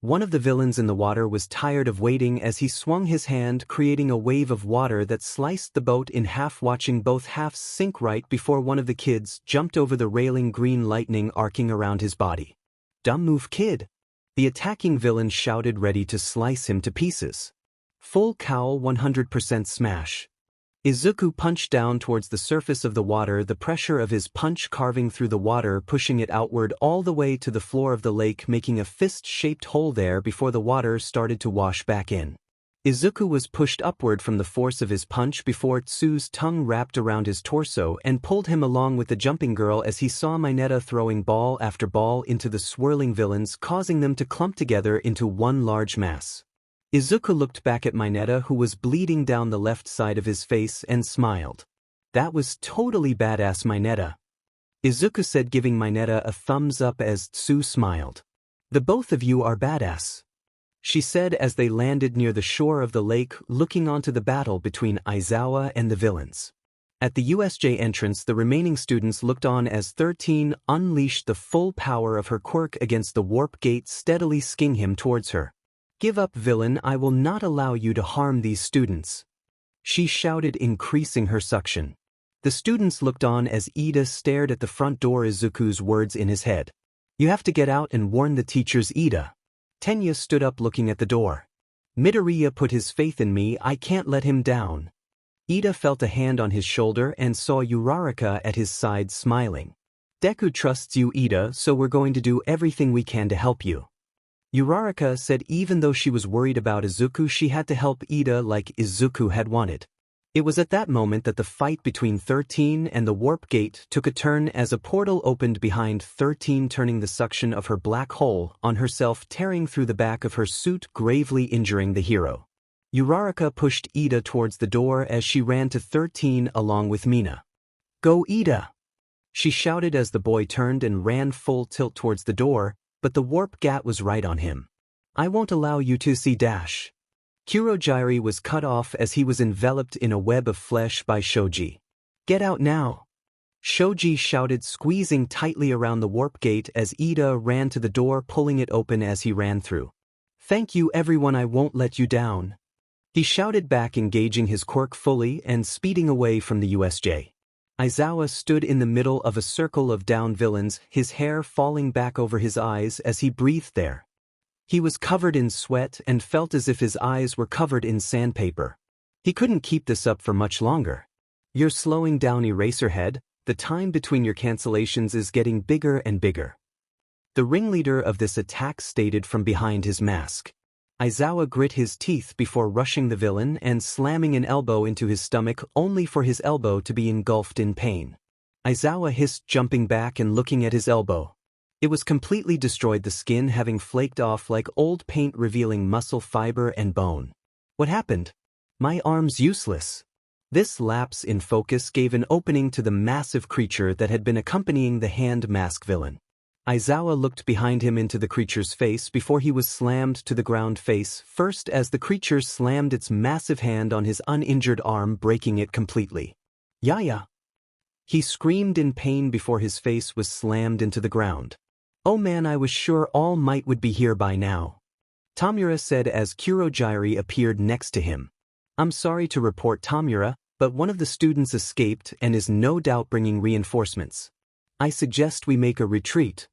One of the villains in the water was tired of waiting as he swung his hand, creating a wave of water that sliced the boat in half, watching both halves sink right before one of the kids jumped over the railing, green lightning arcing around his body. Dumb move, kid. The attacking villain shouted, ready to slice him to pieces. Full cowl 100% smash. Izuku punched down towards the surface of the water, the pressure of his punch carving through the water, pushing it outward all the way to the floor of the lake, making a fist-shaped hole there before the water started to wash back in. Izuku was pushed upward from the force of his punch before Tsu's tongue wrapped around his torso and pulled him along with the jumping girl as he saw Mineta throwing ball after ball into the swirling villains, causing them to clump together into one large mass. Izuku looked back at Mineta, who was bleeding down the left side of his face, and smiled. "That was totally badass, Mineta," Izuku said, giving Mineta a thumbs up as Tsu smiled. "The both of you are badass," she said as they landed near the shore of the lake, looking onto the battle between Aizawa and the villains. At the USJ entrance, the remaining students looked on as 13 unleashed the full power of her quirk against the warp gate, steadily sking him towards her. "Give up, villain, I will not allow you to harm these students," she shouted, increasing her suction. The students looked on as Ida stared at the front door, Izuku's words in his head. "You have to get out and warn the teachers, Ida." Tenya stood up looking at the door. "Midoriya put his faith in me, I can't let him down." Ida felt a hand on his shoulder and saw Uraraka at his side smiling. "Deku trusts you, Ida, so we're going to do everything we can to help you." Uraraka said even though she was worried about Izuku, she had to help Ida like Izuku had wanted. It was at that moment that the fight between 13 and the warp gate took a turn as a portal opened behind 13, turning the suction of her black hole on herself, tearing through the back of her suit, gravely injuring the hero. Uraraka pushed Ida towards the door as she ran to 13 along with Mina. "Go, Ida!" she shouted as the boy turned and ran full tilt towards the door, but the warp gat was right on him. "I won't allow you to see dash." Kurogiri was cut off as he was enveloped in a web of flesh by Shoji. "Get out now!" Shoji shouted, squeezing tightly around the warp gate as Ida ran to the door, pulling it open as he ran through. "Thank you everyone, I won't let you down," he shouted back, engaging his quirk fully and speeding away from the USJ. Aizawa stood in the middle of a circle of down villains, his hair falling back over his eyes as he breathed there. He was covered in sweat and felt as if his eyes were covered in sandpaper. He couldn't keep this up for much longer. "You're slowing down, Eraserhead. The time between your cancellations is getting bigger and bigger," the ringleader of this attack stated from behind his mask. Aizawa grit his teeth before rushing the villain and slamming an elbow into his stomach, only for his elbow to be engulfed in pain. Aizawa hissed, jumping back and looking at his elbow. It was completely destroyed, the skin having flaked off like old paint, revealing muscle fiber and bone. "What happened? My arm's useless." This lapse in focus gave an opening to the massive creature that had been accompanying the hand mask villain. Aizawa looked behind him into the creature's face before he was slammed to the ground face first as the creature slammed its massive hand on his uninjured arm, breaking it completely. "Yaya!" he screamed in pain before his face was slammed into the ground. "Oh man, I was sure All Might would be here by now," Tamura said as Kurogiri appeared next to him. "I'm sorry to report, Tamura, but one of the students escaped and is no doubt bringing reinforcements. I suggest we make a retreat."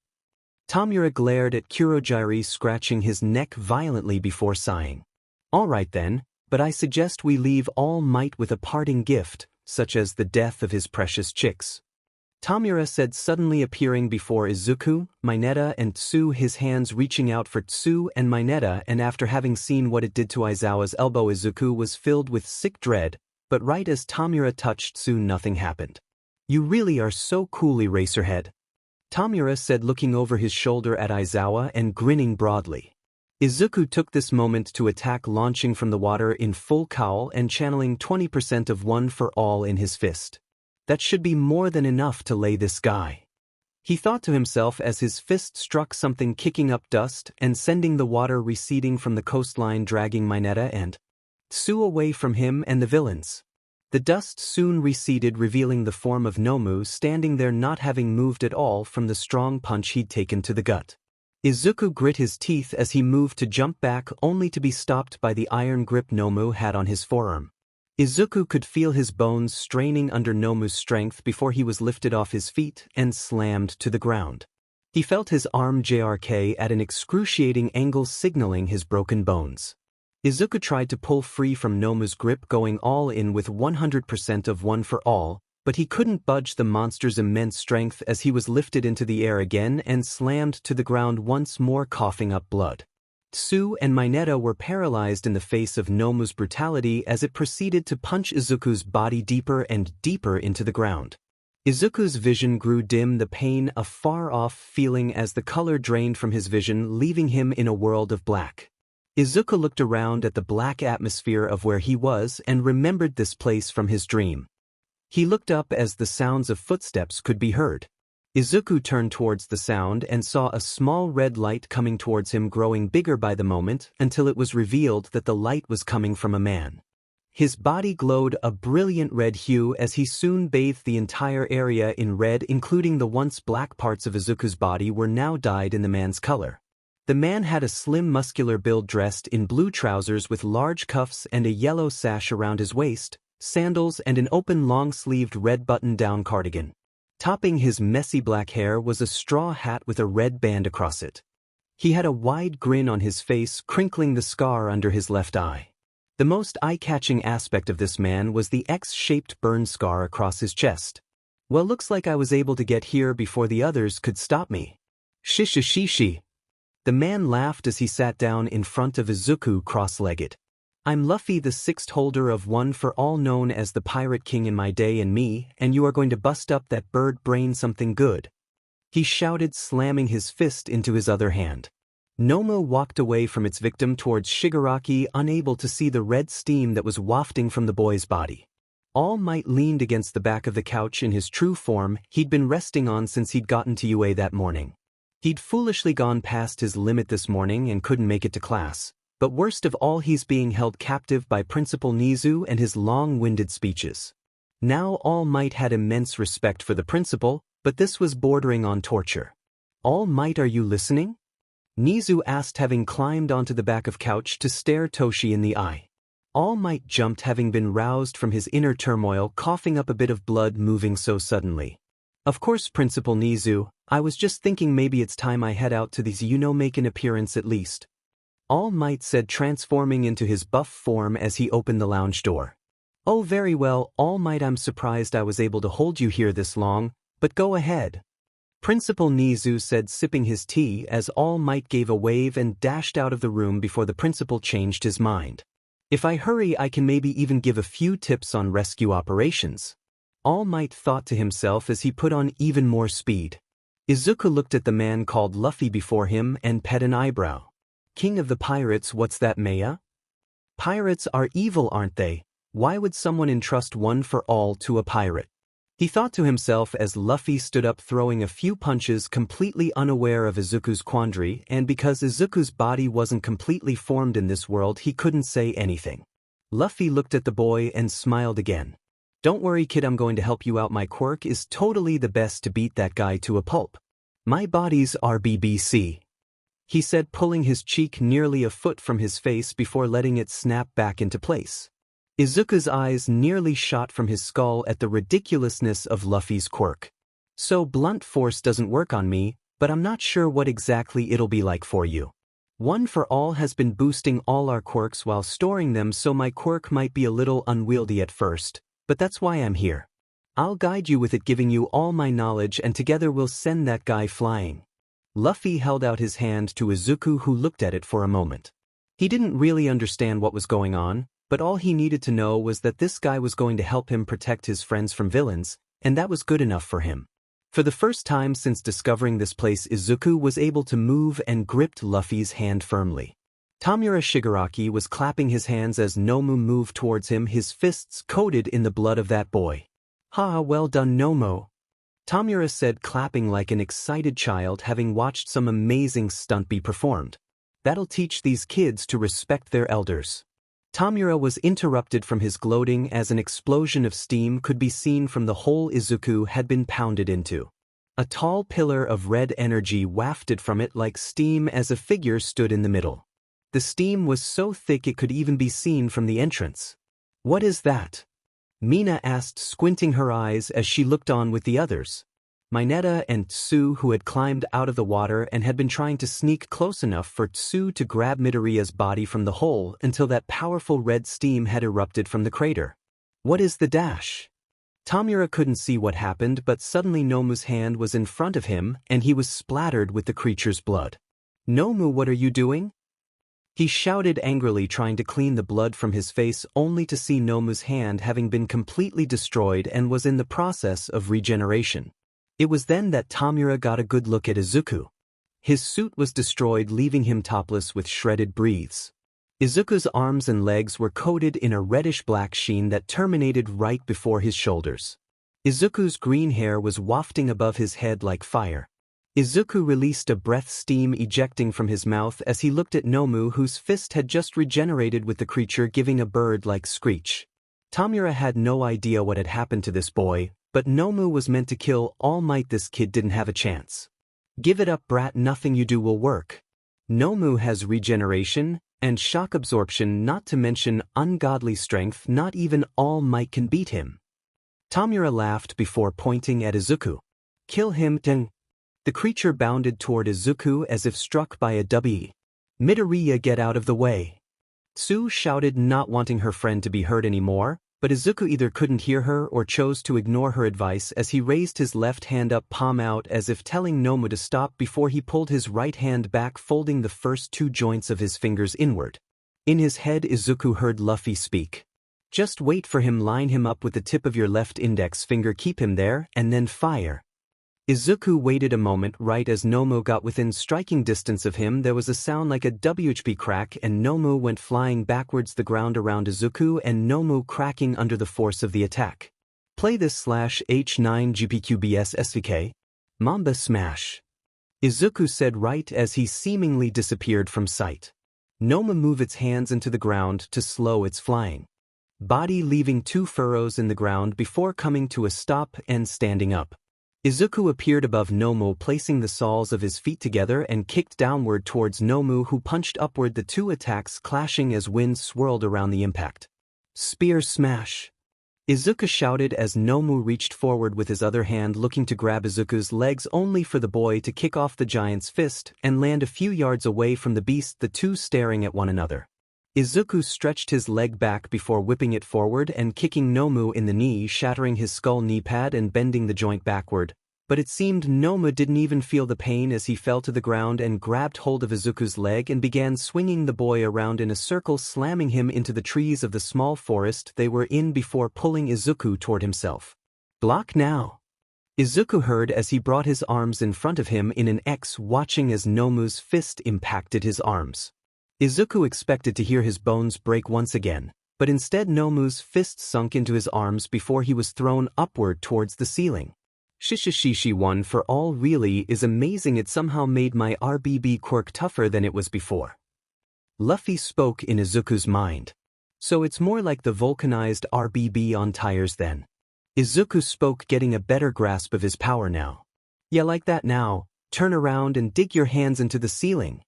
Tamura glared at Kurogiri, scratching his neck violently before sighing. "All right then, but I suggest we leave All Might with a parting gift, such as the death of his precious chicks," Tamura said, suddenly appearing before Izuku, Mineta and Tsu, his hands reaching out for Tsu and Mineta, and after having seen what it did to Aizawa's elbow, Izuku was filled with sick dread, but right as Tamura touched Tsu, nothing happened. "You really are so cool, Eraserhead," Tamura said, looking over his shoulder at Aizawa and grinning broadly. Izuku took this moment to attack, launching from the water in full cowl and channeling 20% of One for All in his fist. "That should be more than enough to lay this guy," he thought to himself as his fist struck something, kicking up dust and sending the water receding from the coastline, dragging Mineta and Tsu away from him and the villains. The dust soon receded, revealing the form of Nomu standing there, not having moved at all from the strong punch he'd taken to the gut. Izuku grit his teeth as he moved to jump back, only to be stopped by the iron grip Nomu had on his forearm. Izuku could feel his bones straining under Nomu's strength before he was lifted off his feet and slammed to the ground. He felt his arm JRK at an excruciating angle, signaling his broken bones. Izuku tried to pull free from Nomu's grip, going all in with 100% of one for all, but he couldn't budge the monster's immense strength as he was lifted into the air again and slammed to the ground once more, coughing up blood. Tsu and Mineta were paralyzed in the face of Nomu's brutality as it proceeded to punch Izuku's body deeper and deeper into the ground. Izuku's vision grew dim, the pain a far-off feeling as the color drained from his vision, leaving him in a world of black. Izuku looked around at the black atmosphere of where he was and remembered this place from his dream. He looked up as the sounds of footsteps could be heard. Izuku turned towards the sound and saw a small red light coming towards him, growing bigger by the moment until it was revealed that the light was coming from a man. His body glowed a brilliant red hue as he soon bathed the entire area in red, including the once black parts of Izuku's body were now dyed in the man's color. The man had a slim muscular build, dressed in blue trousers with large cuffs and a yellow sash around his waist, sandals and an open long-sleeved red button-down cardigan. Topping his messy black hair was a straw hat with a red band across it. He had a wide grin on his face, crinkling the scar under his left eye. The most eye-catching aspect of this man was the X-shaped burn scar across his chest. Well, looks like I was able to get here before the others could stop me. Shishishishi. The man laughed as he sat down in front of Izuku, cross-legged. I'm Luffy, the sixth holder of One for All, known as the Pirate King in my day and me, and you are going to bust up that bird brain something good. He shouted, slamming his fist into his other hand. Nomu walked away from its victim towards Shigaraki, unable to see the red steam that was wafting from the boy's body. All Might leaned against the back of the couch in his true form he'd been resting on since he'd gotten to UA that morning. He'd foolishly gone past his limit this morning and couldn't make it to class. But worst of all, he's being held captive by Principal Nizu and his long-winded speeches. Now All Might had immense respect for the principal, but this was bordering on torture. All Might, are you listening? Nizu asked, having climbed onto the back of couch to stare Toshi in the eye. All Might jumped, having been roused from his inner turmoil, coughing up a bit of blood, moving so suddenly. Of course, Principal Nizu, I was just thinking maybe it's time I head out to these, make an appearance at least. All Might said, transforming into his buff form as he opened the lounge door. Oh, very well, All Might, I'm surprised I was able to hold you here this long, but go ahead. Principal Nizu said, sipping his tea as All Might gave a wave and dashed out of the room before the principal changed his mind. If I hurry, I can maybe even give a few tips on rescue operations. All Might thought to himself as he put on even more speed. Izuku looked at the man called Luffy before him and pet an eyebrow. King of the Pirates, what's that, Maya? Pirates are evil, aren't they? Why would someone entrust One for All to a pirate? He thought to himself as Luffy stood up, throwing a few punches, completely unaware of Izuku's quandary, and because Izuku's body wasn't completely formed in this world, he couldn't say anything. Luffy looked at the boy and smiled again. Don't worry, kid, I'm going to help you out. My quirk is totally the best to beat that guy to a pulp. My body's RBBC. He said, pulling his cheek nearly a foot from his face before letting it snap back into place. Izuku's eyes nearly shot from his skull at the ridiculousness of Luffy's quirk. So blunt force doesn't work on me, but I'm not sure what exactly it'll be like for you. One for All has been boosting all our quirks while storing them, so my quirk might be a little unwieldy at first, but that's why I'm here. I'll guide you with it, giving you all my knowledge, and together we'll send that guy flying. Luffy held out his hand to Izuku, who looked at it for a moment. He didn't really understand what was going on, but all he needed to know was that this guy was going to help him protect his friends from villains, and that was good enough for him. For the first time since discovering this place, Izuku was able to move and gripped Luffy's hand firmly. Tamura Shigaraki was clapping his hands as Nomu moved towards him, his fists coated in the blood of that boy. Ha, well done, Nomu. Tamura said, clapping like an excited child, having watched some amazing stunt be performed. That'll teach these kids to respect their elders. Tamura was interrupted from his gloating as an explosion of steam could be seen from the hole Izuku had been pounded into. A tall pillar of red energy wafted from it like steam as a figure stood in the middle. The steam was so thick it could even be seen from the entrance. What is that? Mina asked, squinting her eyes as she looked on with the others. Mineta and Tsu, who had climbed out of the water and had been trying to sneak close enough for Tsu to grab Midoriya's body from the hole until that powerful red steam had erupted from the crater. What is the dash? Tamura couldn't see what happened, but suddenly Nomu's hand was in front of him and he was splattered with the creature's blood. Nomu, what are you doing? He shouted angrily, trying to clean the blood from his face, only to see Nomu's hand having been completely destroyed and was in the process of regeneration. It was then that Tamura got a good look at Izuku. His suit was destroyed, leaving him topless with shredded breaths. Izuku's arms and legs were coated in a reddish-black sheen that terminated right before his shoulders. Izuku's green hair was wafting above his head like fire. Izuku released a breath, steam ejecting from his mouth as he looked at Nomu, whose fist had just regenerated with the creature giving a bird-like screech. Tamura had no idea what had happened to this boy, but Nomu was meant to kill All Might. This kid didn't have a chance. Give it up, brat, nothing you do will work. Nomu has regeneration and shock absorption, not to mention ungodly strength. Not even All Might can beat him. Tamura laughed before pointing at Izuku. Kill him, then. The creature bounded toward Izuku as if struck by a W. Midoriya, get out of the way. Tsu shouted, not wanting her friend to be hurt anymore, but Izuku either couldn't hear her or chose to ignore her advice as he raised his left hand up, palm out, as if telling Nomu to stop before he pulled his right hand back, folding the first two joints of his fingers inward. In his head, Izuku heard Luffy speak. Just wait for him, line him up with the tip of your left index finger, keep him there, and then fire. Izuku waited a moment. Right as Nomu got within striking distance of him, there was a sound like a WHP crack and Nomu went flying backwards, the ground around Izuku and Nomu cracking under the force of the attack. Play this /H9 GPQBS SVK. Mamba smash. Izuku said right as he seemingly disappeared from sight. Nomu moved its hands into the ground to slow its flying body, leaving two furrows in the ground before coming to a stop and standing up. Izuku appeared above Nomu, placing the soles of his feet together and kicked downward towards Nomu, who punched upward, the two attacks clashing as wind swirled around the impact. Spear smash. Izuku shouted as Nomu reached forward with his other hand, looking to grab Izuku's legs, only for the boy to kick off the giant's fist and land a few yards away from the beast, the two staring at one another. Izuku stretched his leg back before whipping it forward and kicking Nomu in the knee, shattering his skull knee pad and bending the joint backward. But it seemed Nomu didn't even feel the pain as he fell to the ground and grabbed hold of Izuku's leg and began swinging the boy around in a circle, slamming him into the trees of the small forest they were in before pulling Izuku toward himself. Block now. Izuku heard as he brought his arms in front of him in an X, watching as Nomu's fist impacted his arms. Izuku expected to hear his bones break once again, but instead Nomu's fist sunk into his arms before he was thrown upward towards the ceiling. Shishishishi, one for all really is amazing. It somehow made my RBB quirk tougher than it was before. Luffy spoke in Izuku's mind. So it's more like the vulcanized RBB on tires then. Izuku spoke, getting a better grasp of his power now. Yeah, like that now. Turn around and dig your hands into the ceiling.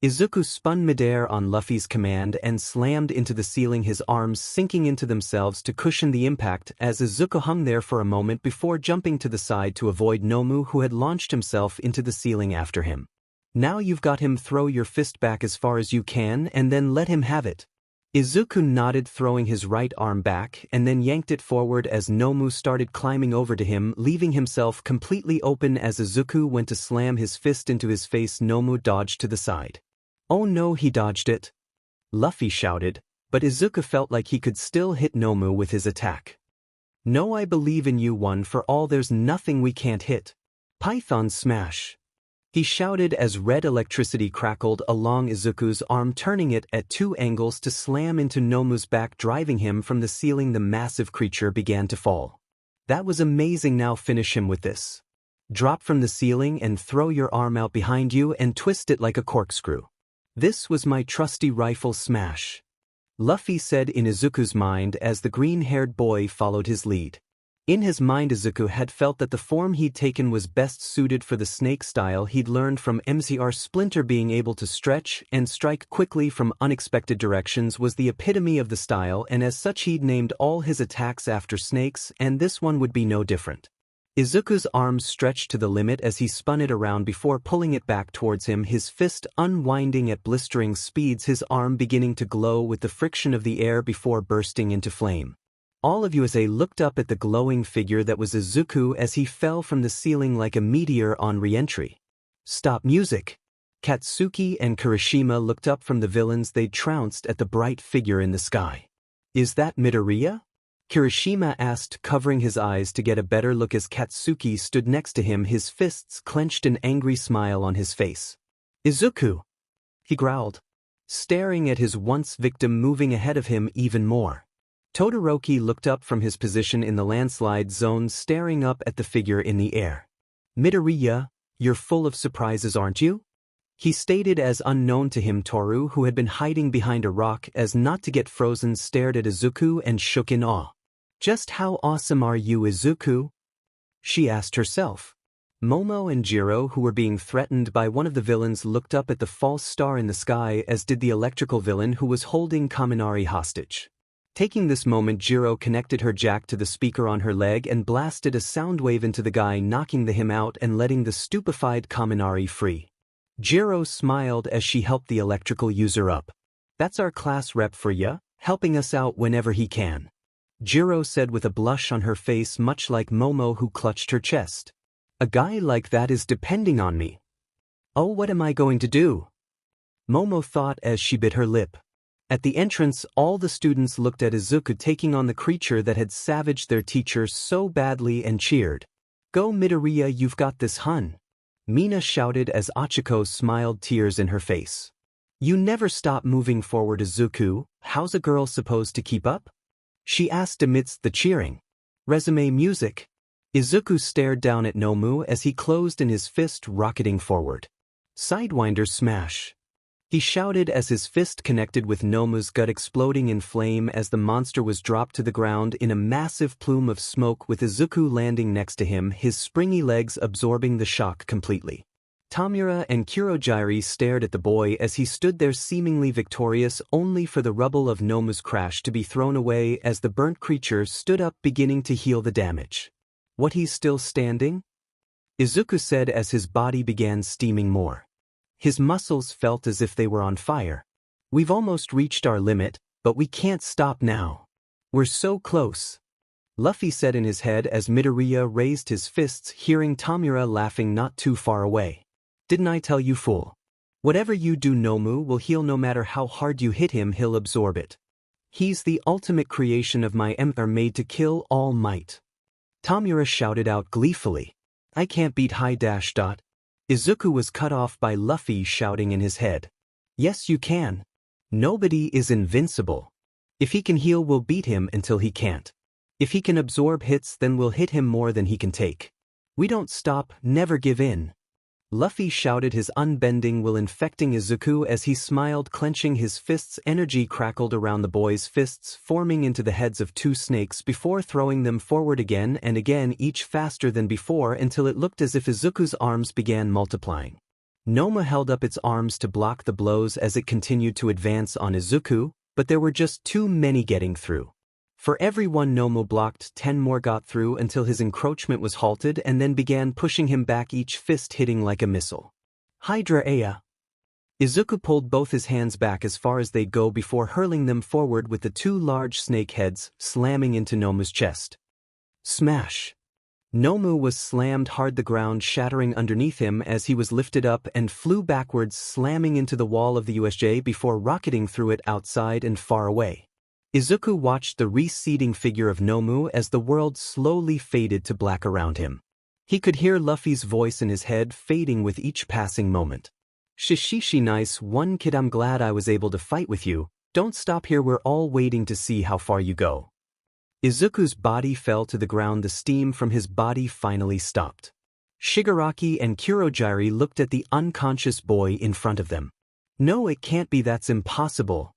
Izuku spun midair on Luffy's command and slammed into the ceiling, his arms sinking into themselves to cushion the impact as Izuku hung there for a moment before jumping to the side to avoid Nomu, who had launched himself into the ceiling after him. Now you've got him, throw your fist back as far as you can and then let him have it. Izuku nodded, throwing his right arm back and then yanked it forward as Nomu started climbing over to him, leaving himself completely open as Izuku went to slam his fist into his face. Nomu dodged to the side. Oh no, he dodged it. Luffy shouted, but Izuku felt like he could still hit Nomu with his attack. No, I believe in you, one for all, there's nothing we can't hit. Python smash. He shouted as red electricity crackled along Izuku's arm, turning it at two angles to slam into Nomu's back, driving him from the ceiling. The massive creature began to fall. That was amazing, now finish him with this. Drop from the ceiling and throw your arm out behind you and twist it like a corkscrew. This was my trusty rifle smash. Luffy said in Izuku's mind as the green-haired boy followed his lead. In his mind, Izuku had felt that the form he'd taken was best suited for the snake style he'd learned from MCR Splinter. Being able to stretch and strike quickly from unexpected directions was the epitome of the style, and as such he'd named all his attacks after snakes, and this one would be no different. Izuku's arms stretched to the limit as he spun it around before pulling it back towards him, his fist unwinding at blistering speeds, his arm beginning to glow with the friction of the air before bursting into flame. All of USA looked up at the glowing figure that was Izuku as he fell from the ceiling like a meteor on re-entry. Stop music! Katsuki and Kirishima looked up from the villains they'd trounced at the bright figure in the sky. Is that Midoriya? Kirishima asked, covering his eyes to get a better look as Katsuki stood next to him, his fists clenched, an angry smile on his face. Izuku! He growled, staring at his once victim moving ahead of him even more. Todoroki looked up from his position in the landslide zone, staring up at the figure in the air. Midoriya, you're full of surprises, aren't you? He stated as unknown to him. Toru, who had been hiding behind a rock as not to get frozen, stared at Izuku and shook in awe. Just how awesome are you, Izuku? She asked herself. Momo and Jiro, who were being threatened by one of the villains, looked up at the false star in the sky, as did the electrical villain who was holding Kaminari hostage. Taking this moment, Jiro connected her jack to the speaker on her leg and blasted a sound wave into the guy, knocking him out and letting the stupefied Kaminari free. Jiro smiled as she helped the electrical user up. That's our class rep for ya, helping us out whenever he can. Jiro said with a blush on her face, much like Momo, who clutched her chest. A guy like that is depending on me. Oh, what am I going to do? Momo thought as she bit her lip. At the entrance, all the students looked at Izuku taking on the creature that had savaged their teacher so badly and cheered. Go Midoriya, you've got this, hun. Mina shouted as Achiko smiled, tears in her face. You never stop moving forward, Izuku. How's a girl supposed to keep up? She asked amidst the cheering. Resume music. Izuku stared down at Nomu as he closed in his fist, rocketing forward. Sidewinder smash. He shouted as his fist connected with Nomu's gut, exploding in flame as the monster was dropped to the ground in a massive plume of smoke, with Izuku landing next to him, his springy legs absorbing the shock completely. Tamura and Kurogiri stared at the boy as he stood there seemingly victorious, only for the rubble of Nomu's crash to be thrown away as the burnt creature stood up, beginning to heal the damage. What, he's still standing? Izuku said as his body began steaming more. His muscles felt as if they were on fire. We've almost reached our limit, but we can't stop now. We're so close. Luffy said in his head as Midoriya raised his fists, hearing Tamura laughing not too far away. Didn't I tell you, fool? Whatever you do, Nomu will heal no matter how hard you hit him, he'll absorb it. He's the ultimate creation of my empire, made to kill All Might. Tamura shouted out gleefully. I can't beat high dash dot. Izuku was cut off by Luffy shouting in his head. Yes, you can. Nobody is invincible. If he can heal, we'll beat him until he can't. If he can absorb hits, then we'll hit him more than he can take. We don't stop, never give in. Luffy shouted, his unbending will infecting Izuku as he smiled, clenching his fists. Energy crackled around the boy's fists, forming into the heads of two snakes before throwing them forward again and again, each faster than before, until it looked as if Izuku's arms began multiplying. Nomu held up its arms to block the blows as it continued to advance on Izuku, but there were just too many getting through. For every one Nomu blocked, 10 more got through until his encroachment was halted and then began pushing him back, each fist hitting like a missile. Hydra Aya. Izuku pulled both his hands back as far as they'd go before hurling them forward, with the two large snake heads slamming into Nomu's chest. Smash. Nomu was slammed hard, the ground shattering underneath him as he was lifted up and flew backwards, slamming into the wall of the USJ before rocketing through it outside and far away. Izuku watched the receding figure of Nomu as the world slowly faded to black around him. He could hear Luffy's voice in his head, fading with each passing moment. Shishishi, nice one, kid, I'm glad I was able to fight with you. Don't stop here, we're all waiting to see how far you go. Izuku's body fell to the ground, the steam from his body finally stopped. Shigaraki and Kurogiri looked at the unconscious boy in front of them. No, it can't be, that's impossible.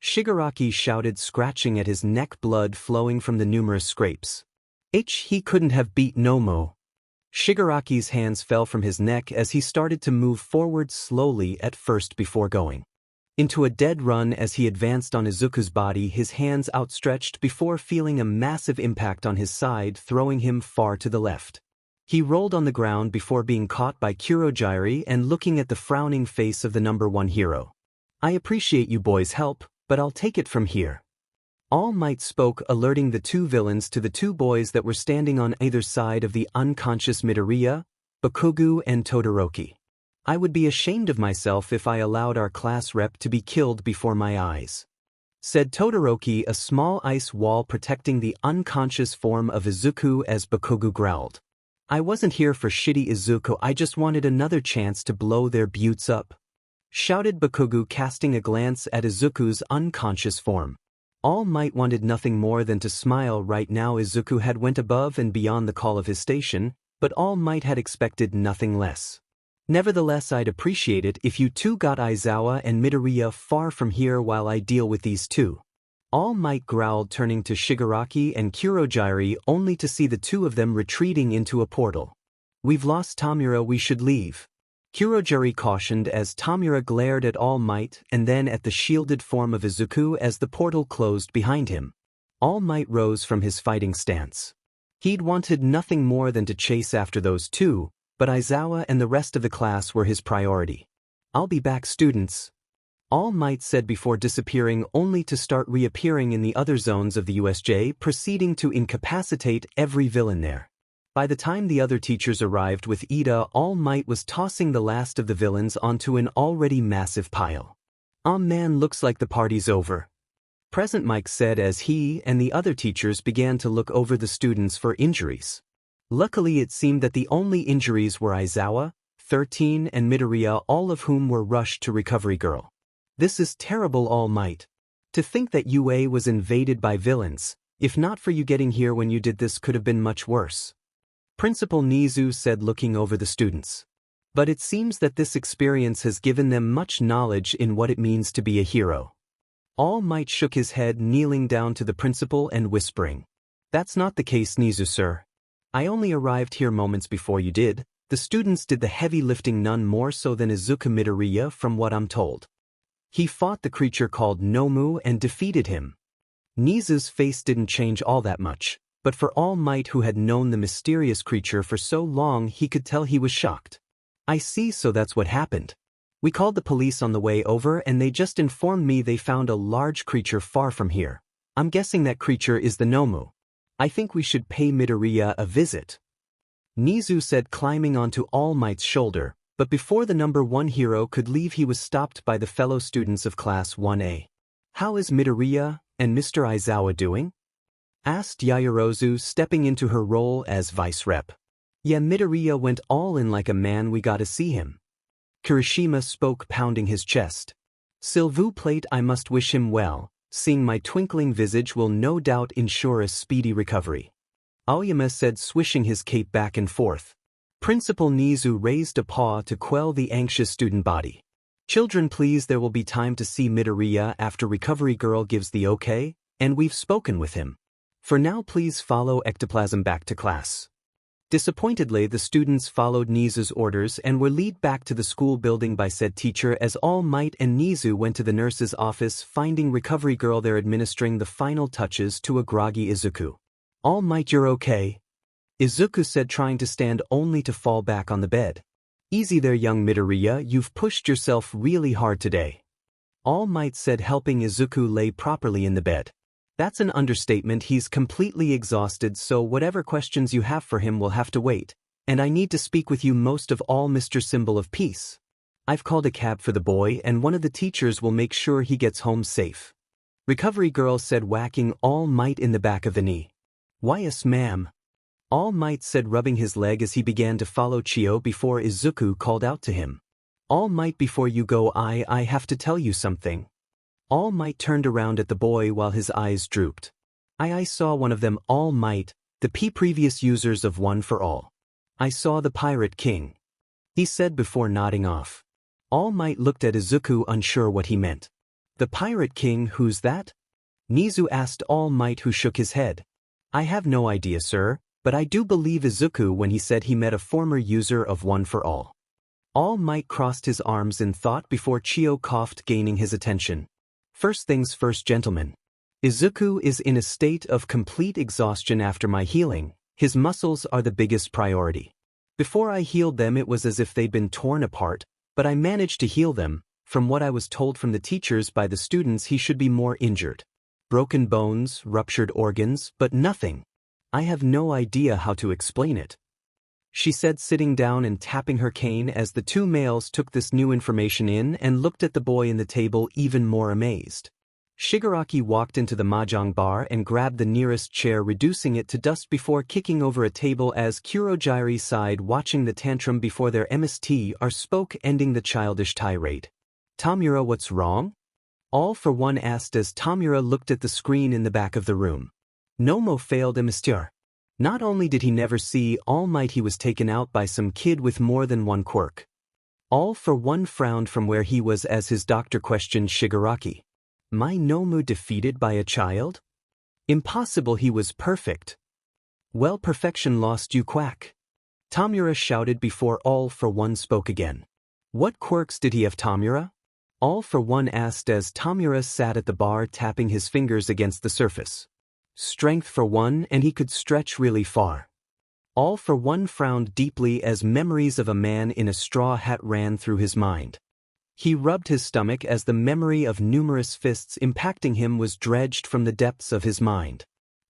Shigaraki shouted, scratching at his neck, blood flowing from the numerous scrapes. He couldn't have beat Nomu. Shigaraki's hands fell from his neck as he started to move forward slowly at first before going into a dead run as he advanced on Izuku's body, his hands outstretched before feeling a massive impact on his side, throwing him far to the left. He rolled on the ground before being caught by Kurogiri and looking at the frowning face of the number 1 hero. I appreciate you boys' help, but I'll take it from here. All Might spoke, alerting the 2 villains to the 2 boys that were standing on either side of the unconscious Midoriya, Bakugo and Todoroki. I would be ashamed of myself if I allowed our class rep to be killed before my eyes, said Todoroki, a small ice wall protecting the unconscious form of Izuku as Bakugo growled. I wasn't here for shitty Izuku, I just wanted another chance to blow their buttes up, shouted Bakugo, casting a glance at Izuku's unconscious form. All Might wanted nothing more than to smile right now. Izuku had went above and beyond the call of his station, but All Might had expected nothing less. Nevertheless, I'd appreciate it if you 2 got Aizawa and Midoriya far from here while I deal with these 2. All Might growled, turning to Shigaraki and Kurogiri only to see the 2 of them retreating into a portal. We've lost Tamura, we should leave, Kurogiri cautioned as Tamura glared at All Might and then at the shielded form of Izuku as the portal closed behind him. All Might rose from his fighting stance. He'd wanted nothing more than to chase after those 2, but Aizawa and the rest of the class were his priority. I'll be back, students, All Might said before disappearing, only to start reappearing in the other zones of the USJ, proceeding to incapacitate every villain there. By the time the other teachers arrived with Ida, All Might was tossing the last of the villains onto an already massive pile. Man, looks like the party's over, Present Mike said as he and the other teachers began to look over the students for injuries. Luckily, it seemed that the only injuries were Aizawa, 13 and Midoriya, all of whom were rushed to Recovery Girl. This is terrible, All Might. To think that UA was invaded by villains. If not for you getting here when you did, this could have been much worse, Principal Nizu said, looking over the students. But it seems that this experience has given them much knowledge in what it means to be a hero. All Might shook his head, kneeling down to the principal and whispering, "That's not the case, Nizu sir. I only arrived here moments before you did. The students did the heavy lifting, none more so than Izuku Midoriya from what I'm told. He fought the creature called Nomu and defeated him." Nizu's face didn't change all that much, but for All Might, who had known the mysterious creature for so long, he could tell he was shocked. "I see, so that's what happened. We called the police on the way over and they just informed me they found a large creature far from here. I'm guessing that creature is the Nomu. I think we should pay Midoriya a visit," Nizu said, climbing onto All Might's shoulder, but before the number 1 hero could leave, he was stopped by the fellow students of Class 1A. "How is Midoriya and Mr. Aizawa doing?" asked Yaoyorozu, stepping into her role as vice rep. "Yeah, Midoriya went all in like a man, we gotta see him," Kirishima spoke, pounding his chest. "S'il vous plaît, I must wish him well. Seeing my twinkling visage will no doubt ensure a speedy recovery," Aoyama said, swishing his cape back and forth. Principal Nizu raised a paw to quell the anxious student body. "Children, please, there will be time to see Midoriya after Recovery Girl gives the okay, and we've spoken with him. For now, please follow Ectoplasm back to class." Disappointedly, the students followed Nizu's orders and were led back to the school building by said teacher as All Might and Nizu went to the nurse's office, finding Recovery Girl there administering the final touches to a groggy Izuku. "All Might, you're okay?" Izuku said, trying to stand only to fall back on the bed. "Easy there, young Midoriya, you've pushed yourself really hard today," All Might said, helping Izuku lay properly in the bed. "That's an understatement. He's completely exhausted, so whatever questions you have for him will have to wait. And I need to speak with you most of all, Mr. Symbol of Peace. I've called a cab for the boy and one of the teachers will make sure he gets home safe," Recovery Girl said, whacking All Might in the back of the knee. "Why, yes, ma'am," All Might said, rubbing his leg as he began to follow Chio before Izuku called out to him. "All Might, before you go, I have to tell you something." All Might turned around at the boy while his eyes drooped. I saw one of them, All Might, the previous users of One for All. I saw the Pirate King," he said before nodding off. All Might looked at Izuku, unsure what he meant. "The Pirate King, who's that?" Nizu asked All Might, who shook his head. "I have no idea, sir, but I do believe Izuku when he said he met a former user of One for All." All Might crossed his arms in thought before Chio coughed, gaining his attention. "First things first, gentlemen. Izuku is in a state of complete exhaustion after my healing. His muscles are the biggest priority. Before I healed them it was as if they'd been torn apart, but I managed to heal them. From what I was told from the teachers by the students he should be more injured. Broken bones, ruptured organs, but nothing. I have no idea how to explain it. She said, sitting down and tapping her cane as the two males took this new information in and looked at the boy in the table even more amazed. Shigaraki walked into the mahjong bar and grabbed the nearest chair, reducing it to dust before kicking over a table as Kurogiri sighed, watching the tantrum before their MST spoke, ending the childish tirade. Tamura, what's wrong? All for one asked as Tamura looked at the screen in the back of the room. Nomu failed a mystere. Not only did he never see All Might, he was taken out by some kid with more than one quirk. All for one frowned from where he was as his doctor questioned Shigaraki. My Nomu defeated by a child? Impossible, he was perfect. Well, perfection lost you, quack. Tamura shouted before All for One spoke again. What quirks did he have, Tamura? All for One asked as Tamura sat at the bar tapping his fingers against the surface. Strength for one, and he could stretch really far. All for One frowned deeply as memories of a man in a straw hat ran through his mind. He rubbed his stomach as the memory of numerous fists impacting him was dredged from the depths of his mind.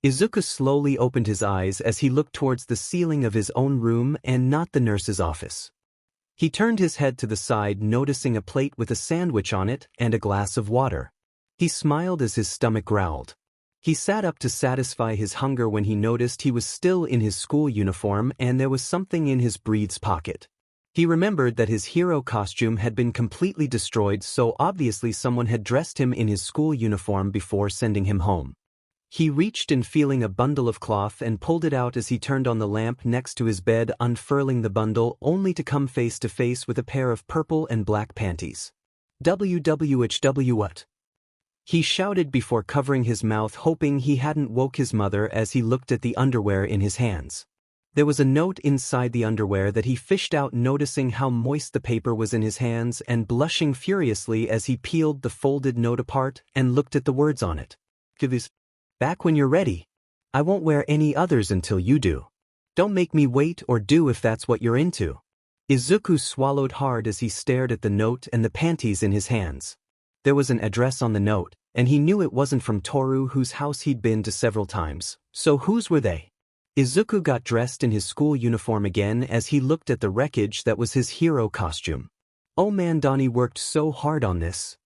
Izuku slowly opened his eyes as he looked towards the ceiling of his own room and not the nurse's office. He turned his head to the side, noticing a plate with a sandwich on it and a glass of water. He smiled as his stomach growled. He sat up to satisfy his hunger when he noticed he was still in his school uniform and there was something in his breed's pocket. He remembered that his hero costume had been completely destroyed, so obviously someone had dressed him in his school uniform before sending him home. He reached in, feeling a bundle of cloth, and pulled it out as he turned on the lamp next to his bed, unfurling the bundle only to come face to face with a pair of purple and black panties. WWHW what? He shouted before covering his mouth, hoping he hadn't woke his mother as he looked at the underwear in his hands. There was a note inside the underwear that he fished out, noticing how moist the paper was in his hands and blushing furiously as he peeled the folded note apart and looked at the words on it. Give this back when you're ready. I won't wear any others until you do. Don't make me wait, or do if that's what you're into. Izuku swallowed hard as he stared at the note and the panties in his hands. There was an address on the note, and he knew it wasn't from Toru, whose house he'd been to several times. So whose were they? Izuku got dressed in his school uniform again as he looked at the wreckage that was his hero costume. Oh man, Donnie worked so hard on this,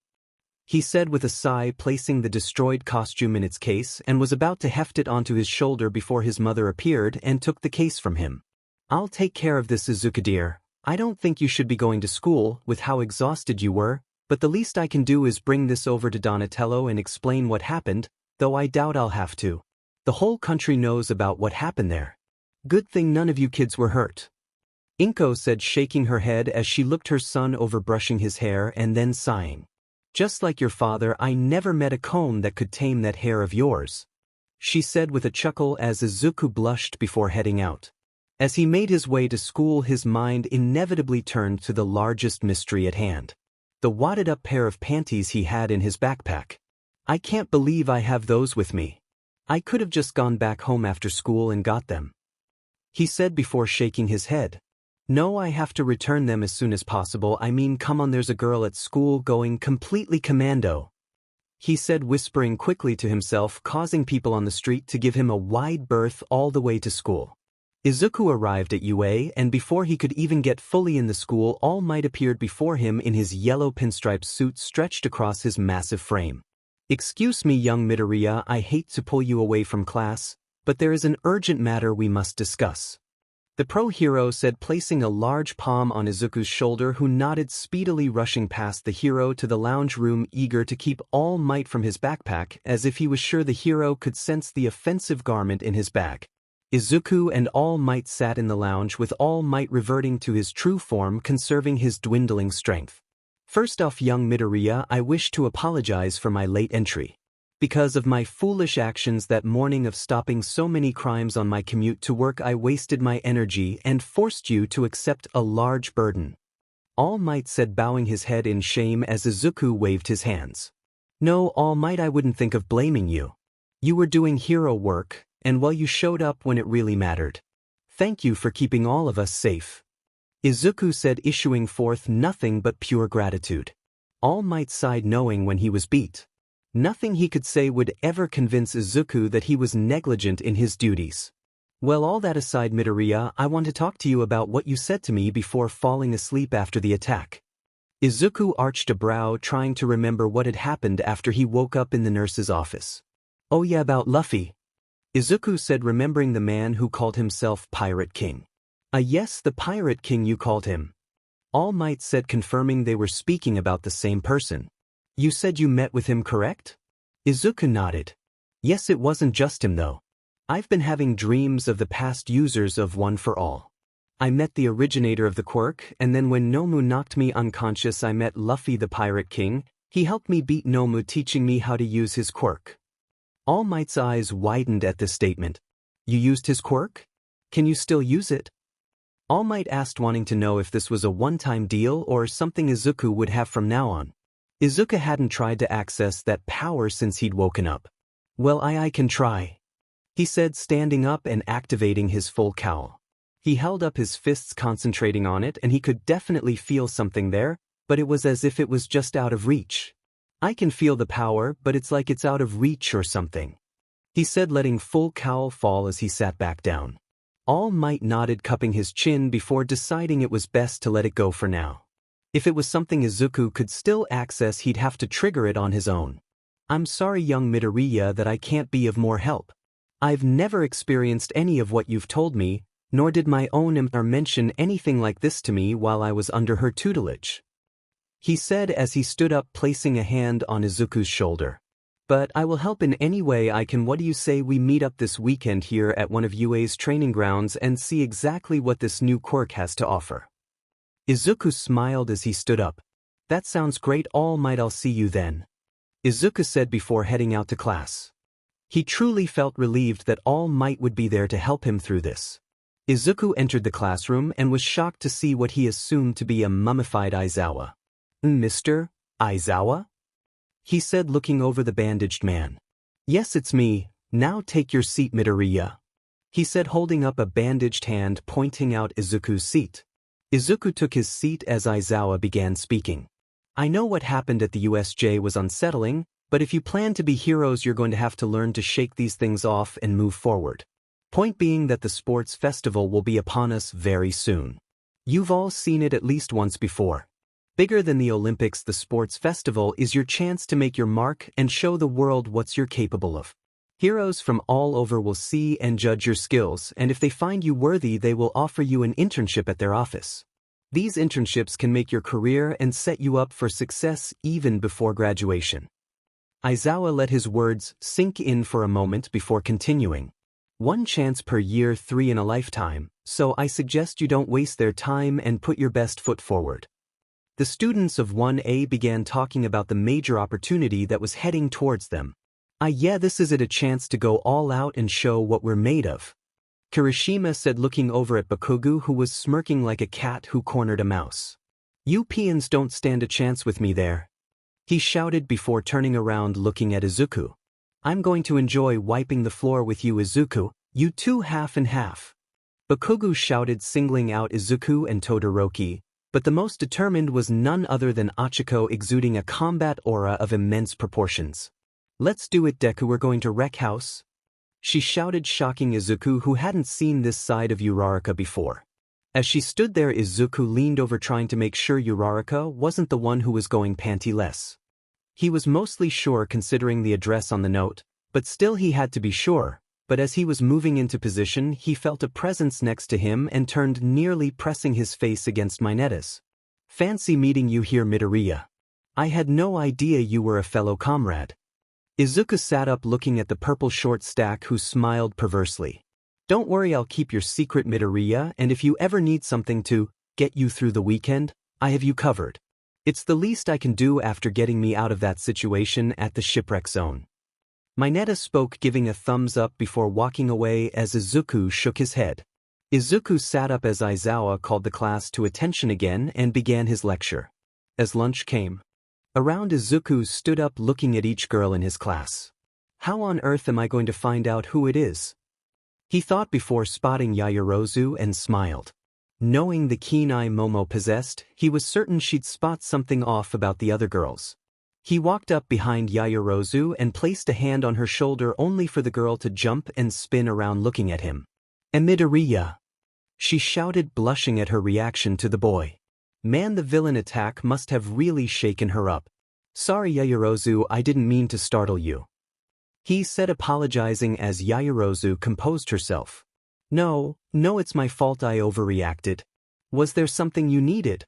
he said with a sigh, placing the destroyed costume in its case and was about to heft it onto his shoulder before his mother appeared and took the case from him. I'll take care of this, Izuku dear. I don't think you should be going to school with how exhausted you were, but the least I can do is bring this over to Donatello and explain what happened, though I doubt I'll have to. The whole country knows about what happened there. Good thing none of you kids were hurt. Inko said, shaking her head as she looked her son over, brushing his hair and then sighing. Just like your father, I never met a comb that could tame that hair of yours, she said with a chuckle as Izuku blushed before heading out. As he made his way to school, his mind inevitably turned to the largest mystery at hand. The wadded-up pair of panties he had in his backpack. I can't believe I have those with me. I could have just gone back home after school and got them, he said before shaking his head. No, I have to return them as soon as possible. I mean, come on, there's a girl at school going completely commando, he said, whispering quickly to himself, causing people on the street to give him a wide berth all the way to school. Izuku arrived at UA, and before he could even get fully in the school, All Might appeared before him in his yellow pinstripe suit stretched across his massive frame. Excuse me, young Midoriya, I hate to pull you away from class, but there is an urgent matter we must discuss, the pro-hero said, placing a large palm on Izuku's shoulder, who nodded, speedily rushing past the hero to the lounge room, eager to keep All Might from his backpack, as if he was sure the hero could sense the offensive garment in his bag. Izuku and All Might sat in the lounge, with All Might reverting to his true form, conserving his dwindling strength. First off, young Midoriya, I wish to apologize for my late entry. Because of my foolish actions that morning of stopping so many crimes on my commute to work, I wasted my energy and forced you to accept a large burden, All Might said, bowing his head in shame as Izuku waved his hands. No, All Might, I wouldn't think of blaming you. You were doing hero work, And well, you showed up when it really mattered. Thank you for keeping all of us safe. Izuku said, issuing forth nothing but pure gratitude. All Might sighed, knowing when he was beat. Nothing he could say would ever convince Izuku that he was negligent in his duties. Well, all that aside, Midoriya, I want to talk to you about what you said to me before falling asleep after the attack. Izuku arched a brow, trying to remember what had happened after he woke up in the nurse's office. Oh yeah, about Luffy. Izuku said, remembering the man who called himself Pirate King. Yes, the Pirate King you called him. All Might said, confirming they were speaking about the same person. You said you met with him, correct? Izuku nodded. Yes, it wasn't just him though. I've been having dreams of the past users of One for All. I met the originator of the quirk, and then when Nomu knocked me unconscious, I met Luffy the Pirate King. He helped me beat Nomu, teaching me how to use his quirk. All Might's eyes widened at this statement. You used his quirk? Can you still use it? All Might asked, wanting to know if this was a one-time deal or something Izuku would have from now on. Izuku hadn't tried to access that power since he'd woken up. Well, I can try, he said, standing up and activating his full cowl. He held up his fists, concentrating on it, and he could definitely feel something there, but it was as if it was just out of reach. I can feel the power, but it's like it's out of reach or something, he said, letting full cowl fall as he sat back down. All Might nodded, cupping his chin before deciding it was best to let it go for now. If it was something Izuku could still access, he'd have to trigger it on his own. I'm sorry, young Midoriya, that I can't be of more help. I've never experienced any of what you've told me, nor did my own Emperor mention anything like this to me while I was under her tutelage, he said as he stood up, placing a hand on Izuku's shoulder. But I will help in any way I can. What do you say we meet up this weekend here at one of UA's training grounds and see exactly what this new quirk has to offer? Izuku smiled as he stood up. That sounds great, All Might. I'll see you then, Izuku said before heading out to class. He truly felt relieved that All Might would be there to help him through this. Izuku entered the classroom and was shocked to see what he assumed to be a mummified Aizawa. Mr. Aizawa? He said, looking over the bandaged man. Yes, it's me. Now take your seat, Midoriya, he said, holding up a bandaged hand pointing out Izuku's seat. Izuku took his seat as Aizawa began speaking. I know what happened at the USJ was unsettling, but if you plan to be heroes, you're going to have to learn to shake these things off and move forward. Point being that the sports festival will be upon us very soon. You've all seen it at least once before. Bigger than the Olympics, the sports festival is your chance to make your mark and show the world what you're capable of. Heroes from all over will see and judge your skills, and if they find you worthy, they will offer you an internship at their office. These internships can make your career and set you up for success even before graduation. Aizawa let his words sink in for a moment before continuing. One chance per year, 3 in a lifetime, so I suggest you don't waste their time and put your best foot forward. The students of 1A began talking about the major opportunity that was heading towards them. Yeah, this is it, a chance to go all out and show what we're made of, Kirishima said, looking over at Bakugo, who was smirking like a cat who cornered a mouse. You peons don't stand a chance with me there, he shouted before turning around, looking at Izuku. I'm going to enjoy wiping the floor with you, Izuku, you two half and half, Bakugo shouted, singling out Izuku and Todoroki, but the most determined was none other than Achiko, exuding a combat aura of immense proportions. Let's do it, Deku, we're going to wreck house, she shouted, shocking Izuku, who hadn't seen this side of Uraraka before. As she stood there, Izuku leaned over, trying to make sure Uraraka wasn't the one who was going pantyless. He was mostly sure considering the address on the note, but still he had to be sure. But as he was moving into position, he felt a presence next to him and turned, nearly pressing his face against Mineta's. Fancy meeting you here, Midoriya. I had no idea you were a fellow comrade. Izuku sat up, looking at the purple short stack, who smiled perversely. Don't worry, I'll keep your secret, Midoriya, and if you ever need something to get you through the weekend, I have you covered. It's the least I can do after getting me out of that situation at the shipwreck zone. Mineta spoke, giving a thumbs up before walking away as Izuku shook his head. Izuku sat up as Aizawa called the class to attention again and began his lecture. As lunch came around, Izuku stood up, looking at each girl in his class. How on earth am I going to find out who it is? He thought before spotting Yaoyorozu and smiled. Knowing the keen eye Momo possessed, he was certain she'd spot something off about the other girls. He walked up behind Yaoyorozu and placed a hand on her shoulder only for the girl to jump and spin around looking at him. "Midoriya!" she shouted, blushing at her reaction to the boy. Man, the villain attack must have really shaken her up. "Sorry Yaoyorozu, I didn't mean to startle you," he said, apologizing as Yaoyorozu composed herself. No, it's my fault, I overreacted. Was there something you needed?"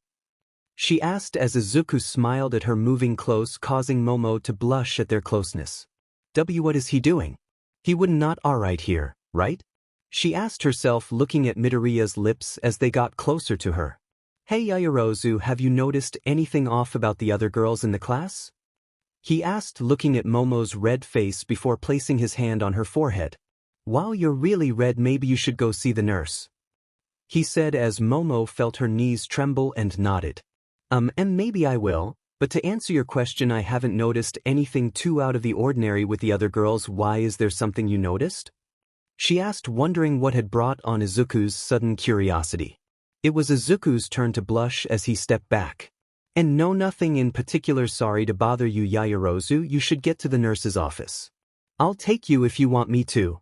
she asked as Izuku smiled at her, moving close, causing Momo to blush at their closeness. What is he doing? He would not alright here, right? She asked herself, looking at Midoriya's lips as they got closer to her. "Hey Yaoyorozu, have you noticed anything off about the other girls in the class?" he asked, looking at Momo's red face before placing his hand on her forehead. "Wow, you're really red, maybe you should go see the nurse," he said as Momo felt her knees tremble and nodded. And maybe I will, but to answer your question, I haven't noticed anything too out of the ordinary with the other girls. Why, is there something you noticed?" she asked, wondering what had brought on Izuku's sudden curiosity. It was Izuku's turn to blush as he stepped back. "And no, nothing in particular, sorry to bother you Yaoyorozu, you should get to the nurse's office. I'll take you if you want me to,"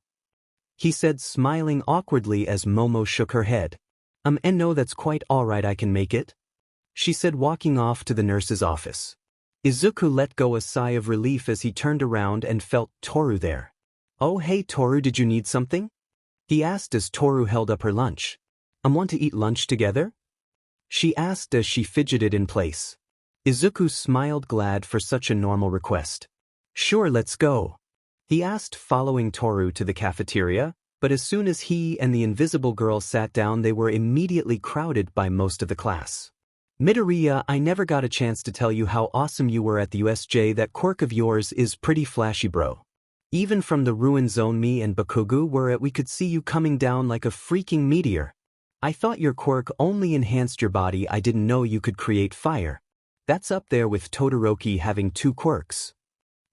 he said, smiling awkwardly as Momo shook her head. And no, that's quite alright, I can make it," she said, walking off to the nurse's office. Izuku let go a sigh of relief as he turned around and felt Toru there. "Oh hey Toru, did you need something?" he asked as Toru held up her lunch. Want to eat lunch together?" she asked as she fidgeted in place. Izuku smiled, glad for such a normal request. "Sure, let's go," he asked, following Toru to the cafeteria, but as soon as he and the invisible girl sat down, they were immediately crowded by most of the class. "Midoriya, I never got a chance to tell you how awesome you were at the USJ. That quirk of yours is pretty flashy, bro. Even from the ruin zone me and Bakugo were at, we could see you coming down like a freaking meteor. I thought your quirk only enhanced your body, I didn't know you could create fire. That's up there with Todoroki having 2 quirks,"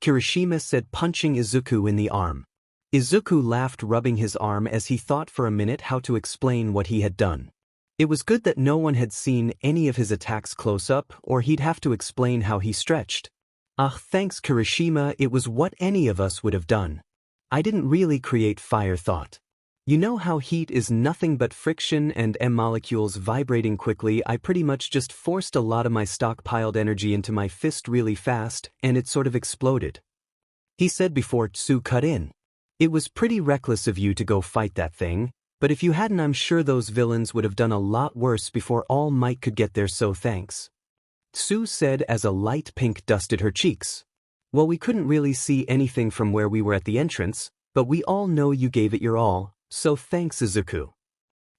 Kirishima said, punching Izuku in the arm. Izuku laughed, rubbing his arm as he thought for a minute how to explain what he had done. It was good that no one had seen any of his attacks close up, or he'd have to explain how he stretched. Thanks Kirishima, it was what any of us would have done. I didn't really create fire, thought. You know how heat is nothing but friction and molecules vibrating quickly. I pretty much just forced a lot of my stockpiled energy into my fist really fast, and it sort of exploded," he said before Tsu cut in. "It was pretty reckless of you to go fight that thing, but if you hadn't, I'm sure those villains would have done a lot worse before All Might could get there, so thanks," Tsu said as a light pink dusted her cheeks. "Well, we couldn't really see anything from where we were at the entrance, but we all know you gave it your all, so thanks Izuku,"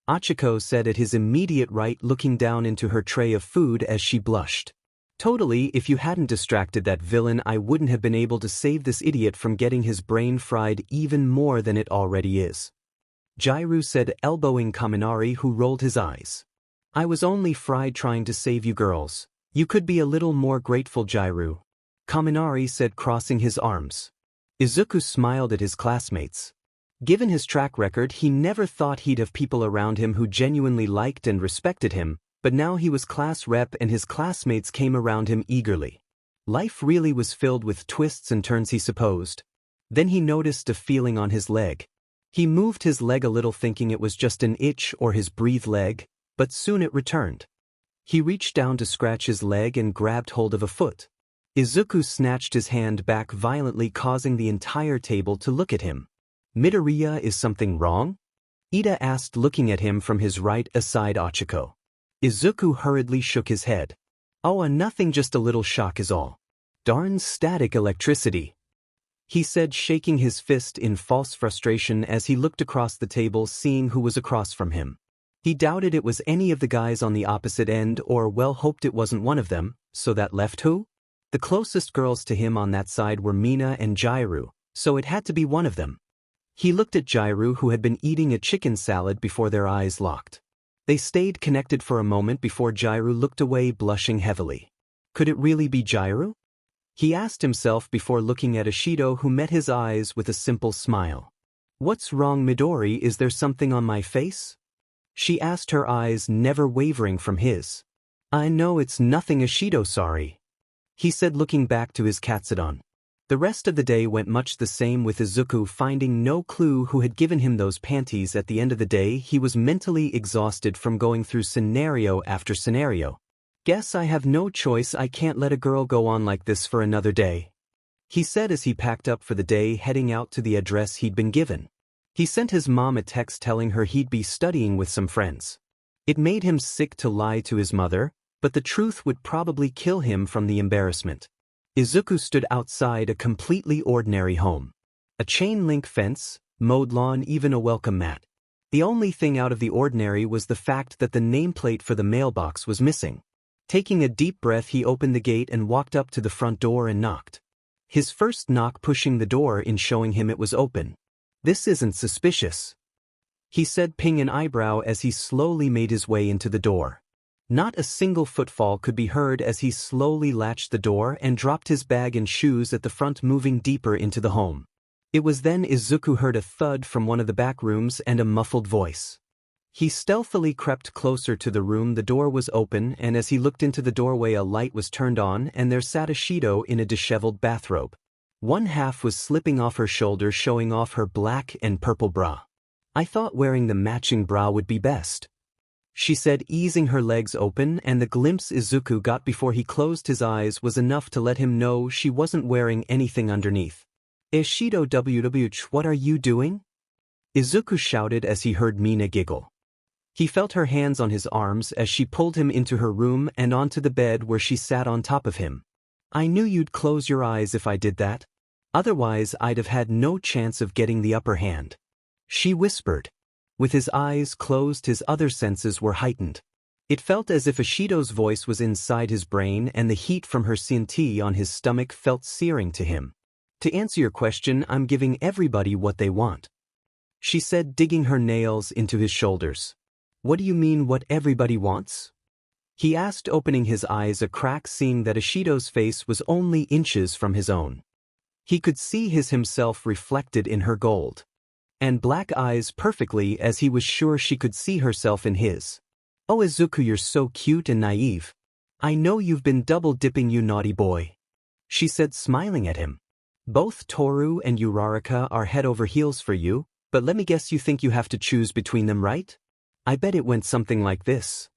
Achiko said at his immediate right, looking down into her tray of food as she blushed. "Totally, if you hadn't distracted that villain, I wouldn't have been able to save this idiot from getting his brain fried even more than it already is," Jairu said, elbowing Kaminari, who rolled his eyes. "I was only fried trying to save you girls. You could be a little more grateful, Jairu," Kaminari said, crossing his arms. Izuku smiled at his classmates. Given his track record, he never thought he'd have people around him who genuinely liked and respected him, but now he was class rep and his classmates came around him eagerly. Life really was filled with twists and turns, he supposed. Then he noticed a feeling on his leg. He moved his leg a little, thinking it was just an itch or his breathe leg, but soon it returned. He reached down to scratch his leg and grabbed hold of a foot. Izuku snatched his hand back violently, causing the entire table to look at him. "Midoriya, is something wrong?" Ida asked, looking at him from his right aside Achiko. Izuku hurriedly shook his head. "Oh, nothing, just a little shock is all." "Darn static electricity," he said, shaking his fist in false frustration as he looked across the table, seeing who was across from him. He doubted it was any of the guys on the opposite end, or well hoped it wasn't one of them, so that left who? The closest girls to him on that side were Mina and Jairu, so it had to be one of them. He looked at Jairu, who had been eating a chicken salad, before their eyes locked. They stayed connected for a moment before Jairu looked away, blushing heavily. Could it really be Jairu? He asked himself before looking at Ishido, who met his eyes with a simple smile. "What's wrong, Midori? Is there something on my face?" she asked, her eyes never wavering from his. "I know it's nothing, Ishido, sorry," he said, looking back to his katsudon. The rest of the day went much the same, with Izuku finding no clue who had given him those panties. At the end of the day, he was mentally exhausted from going through scenario after scenario. "Guess I have no choice, I can't let a girl go on like this for another day," he said as he packed up for the day, heading out to the address he'd been given. He sent his mom a text telling her he'd be studying with some friends. It made him sick to lie to his mother, but the truth would probably kill him from the embarrassment. Izuku stood outside a completely ordinary home. A chain-link fence, mowed lawn, even a welcome mat. The only thing out of the ordinary was the fact that the nameplate for the mailbox was missing. Taking a deep breath, he opened the gate and walked up to the front door and knocked. His first knock pushing the door in, showing him it was open. "This isn't suspicious," he said, pinning an eyebrow as he slowly made his way into the door. Not a single footfall could be heard as he slowly latched the door and dropped his bag and shoes at the front, moving deeper into the home. It was then Izuku heard a thud from one of the back rooms and a muffled voice. He stealthily crept closer to the room. The door was open, and as he looked into the doorway, a light was turned on and there sat Ishido in a disheveled bathrobe. One half was slipping off her shoulder, showing off her black and purple bra. "I thought wearing the matching bra would be best," she said, easing her legs open, and the glimpse Izuku got before he closed his eyes was enough to let him know she wasn't wearing anything underneath. "Ishido WWH, what are you doing?" Izuku shouted as he heard Mina giggle. He felt her hands on his arms as she pulled him into her room and onto the bed where she sat on top of him. "I knew you'd close your eyes if I did that. Otherwise I'd have had no chance of getting the upper hand," she whispered. With his eyes closed, his other senses were heightened. It felt as if Ishido's voice was inside his brain, and the heat from her senti on his stomach felt searing to him. "To answer your question, I'm giving everybody what they want," she said, digging her nails into his shoulders. "What do you mean, what everybody wants?" he asked, opening his eyes a crack, seeing that Ishido's face was only inches from his own. He could see his himself reflected in her gold and black eyes perfectly, as he was sure she could see herself in his. "Oh Izuku, you're so cute and naive. I know you've been double-dipping, you naughty boy," she said, smiling at him. "Both Toru and Uraraka are head over heels for you, but let me guess, you think you have to choose between them, right? I bet it went something like this."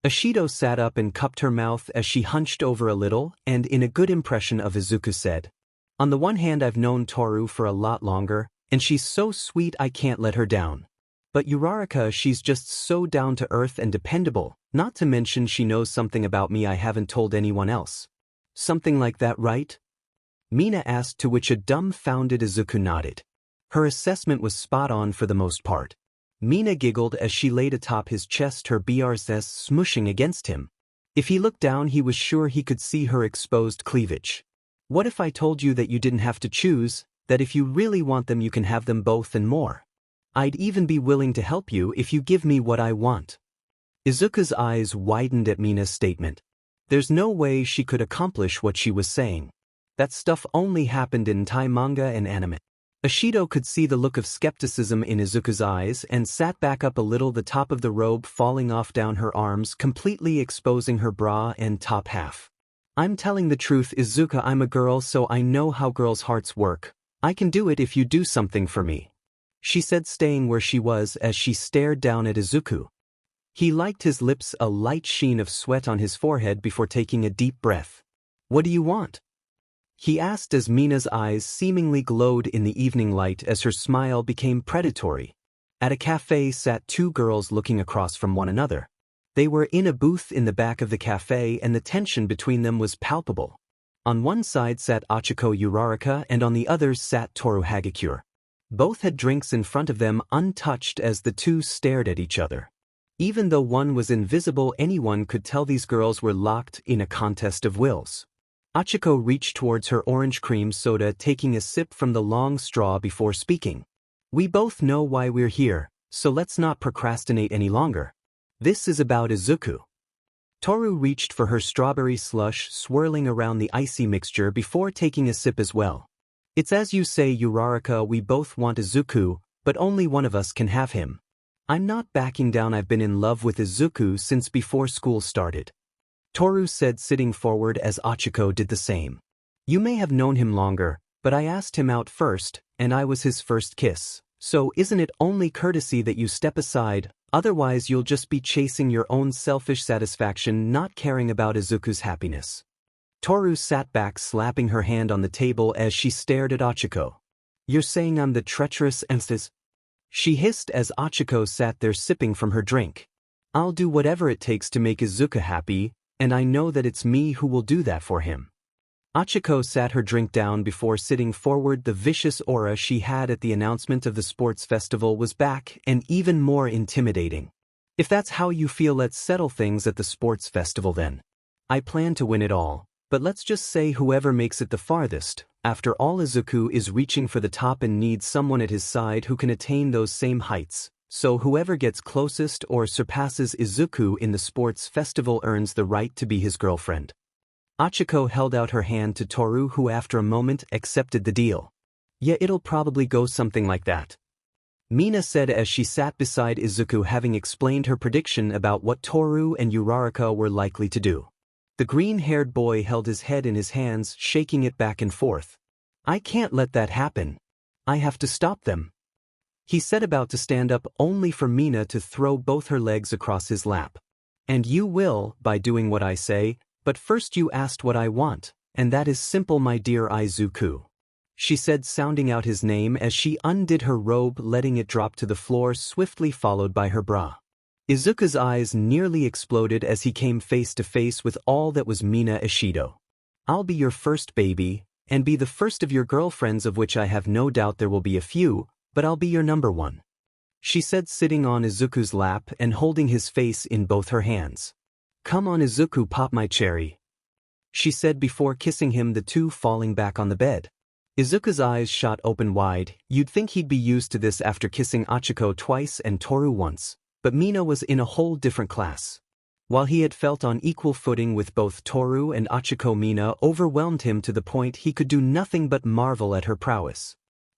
Ishido sat up and cupped her mouth as she hunched over a little, and in a good impression of Izuku said, "On the one hand, I've known Toru for a lot longer, and she's so sweet I can't let her down. But Uraraka, she's just so down to earth and dependable, not to mention she knows something about me I haven't told anyone else. Something like that, right?" Mina asked, to which a dumbfounded Izuku nodded. Her assessment was spot on for the most part. Mina giggled as she laid atop his chest, her BRS smushing against him. If he looked down, he was sure he could see her exposed cleavage. "What if I told you that you didn't have to choose, that if you really want them you can have them both and more? I'd even be willing to help you if you give me what I want." Izuku's eyes widened at Mina's statement. There's no way she could accomplish what she was saying. That stuff only happened in Thai manga and anime. Ishido could see the look of skepticism in Izuku's eyes and sat back up a little, the top of the robe falling off down her arms, completely exposing her bra and top half. "I'm telling the truth, Izuku, I'm a girl, so I know how girls' hearts work. I can do it if you do something for me," she said, staying where she was as she stared down at Izuku. He liked his lips, a light sheen of sweat on his forehead, before taking a deep breath. "What do you want?" he asked as Mina's eyes seemingly glowed in the evening light as her smile became predatory. At a cafe sat two girls looking across from one another. They were in a booth in the back of the cafe, and the tension between them was palpable. On one side sat Achiko Uraraka, and on the other sat Toru Hagakure. Both had drinks in front of them, untouched, as the two stared at each other. Even though one was invisible, anyone could tell these girls were locked in a contest of wills. Achiko reached towards her orange cream soda, taking a sip from the long straw before speaking. "We both know why we're here, so let's not procrastinate any longer. This is about Izuku." Toru reached for her strawberry slush, swirling around the icy mixture before taking a sip as well. "It's as you say, Uraraka, we both want Izuku, but only one of us can have him. I'm not backing down. I've been in love with Izuku since before school started. Toru said, sitting forward as Ochako did the same. You may have known him longer, but I asked him out first, and I was his first kiss. So isn't it only courtesy that you step aside, otherwise you'll just be chasing your own selfish satisfaction, not caring about Izuku's happiness. Toru sat back, slapping her hand on the table as she stared at Ochako. You're saying I'm the treacherous empress? She hissed as Ochako sat there sipping from her drink. I'll do whatever it takes to make Izuku happy, and I know that it's me who will do that for him. Ochako sat her drink down before sitting forward. The vicious aura she had at the announcement of the sports festival was back and even more intimidating. If that's how you feel, let's settle things at the sports festival then. I plan to win it all, but let's just say whoever makes it the farthest. After all, Izuku is reaching for the top and needs someone at his side who can attain those same heights, so whoever gets closest or surpasses Izuku in the sports festival earns the right to be his girlfriend. Ochako held out her hand to Toru, who after a moment accepted the deal. Yeah, it'll probably go something like that, Mina said as she sat beside Izuku, having explained her prediction about what Toru and Uraraka were likely to do. The green-haired boy held his head in his hands, shaking it back and forth. I can't let that happen. I have to stop them, he said, about to stand up, only for Mina to throw both her legs across his lap. And you will, by doing what I say, but first you asked what I want, and that is simple, my dear Izuku, she said, sounding out his name as she undid her robe, letting it drop to the floor, swiftly followed by her bra. Izuku's eyes nearly exploded as he came face to face with all that was Mina Ishido. I'll be your first baby, and be the first of your girlfriends, of which I have no doubt there will be a few, but I'll be your number one, she said, sitting on Izuku's lap and holding his face in both her hands. Come on Izuku, pop my cherry, she said before kissing him, the two falling back on the bed. Izuku's eyes shot open wide. You'd think he'd be used to this after kissing Ochako twice and Toru once. But Mina was in a whole different class. While he had felt on equal footing with both Toru and Ochako, Mina overwhelmed him to the point he could do nothing but marvel at her prowess.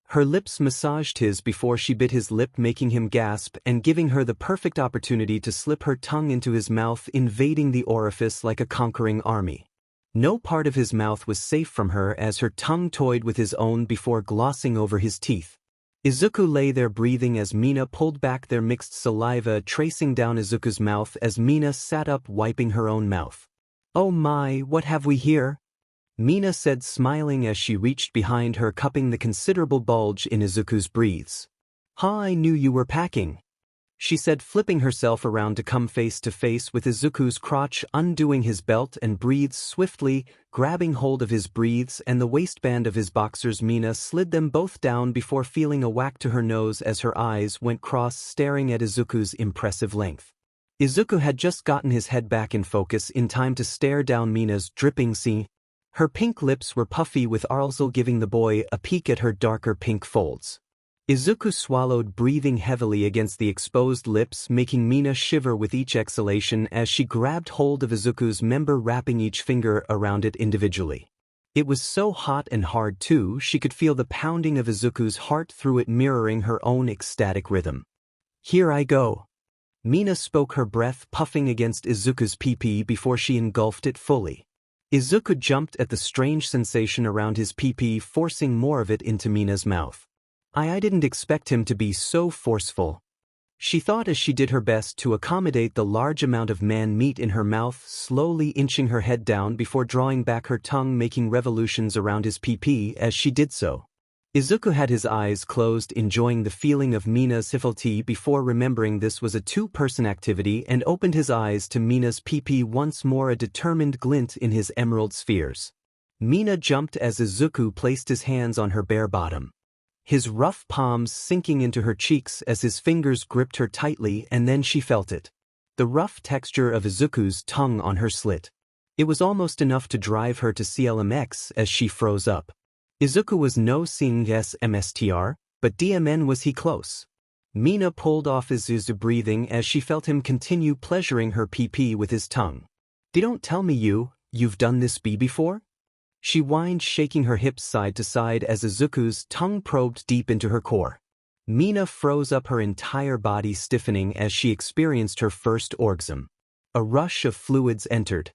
Her lips massaged his before she bit his lip, making him gasp and giving her the perfect opportunity to slip her tongue into his mouth, invading the orifice like a conquering army. No part of his mouth was safe from her as her tongue toyed with his own before glossing over his teeth. Izuku lay there breathing as Mina pulled back, their mixed saliva tracing down Izuku's mouth as Mina sat up, wiping her own mouth. Oh my, what have we here? Mina said, smiling as she reached behind her, cupping the considerable bulge in Izuku's breathes. I knew you were packing, she said, flipping herself around to come face to face with Izuku's crotch, undoing his belt and breathes swiftly, grabbing hold of his breathes and the waistband of his boxers. Mina slid them both down before feeling a whack to her nose as her eyes went cross, staring at Izuku's impressive length. Izuku had just gotten his head back in focus in time to stare down Mina's dripping sea. Her pink lips were puffy with arsel, giving the boy a peek at her darker pink folds. Izuku swallowed, breathing heavily against the exposed lips, making Mina shiver with each exhalation as she grabbed hold of Izuku's member, wrapping each finger around it individually. It was so hot and hard too, she could feel the pounding of Izuku's heart through it, mirroring her own ecstatic rhythm. Here I go, Mina spoke, her breath puffing against Izuku's pee-pee before she engulfed it fully. Izuku jumped at the strange sensation around his pee-pee, forcing more of it into Mina's mouth. I didn't expect him to be so forceful, she thought as she did her best to accommodate the large amount of man meat in her mouth, slowly inching her head down before drawing back her tongue, making revolutions around his pee-pee as she did so. Izuku had his eyes closed, enjoying the feeling of Mina's civility before remembering this was a two-person activity, and opened his eyes to Mina's pee-pee once more, a determined glint in his emerald spheres. Mina jumped as Izuku placed his hands on her bare bottom, his rough palms sinking into her cheeks as his fingers gripped her tightly, and then she felt it. The rough texture of Izuku's tongue on her slit. It was almost enough to drive her to CLMX as she froze up. Izuku was no seeing SMSTR, but DMN was he close. Mina pulled off Izuzu, breathing as she felt him continue pleasuring her pee-pee with his tongue. Don't tell me you've done this before? She whined, shaking her hips side to side as Izuku's tongue probed deep into her core. Mina froze up, her entire body stiffening as she experienced her first orgasm. A rush of fluids entered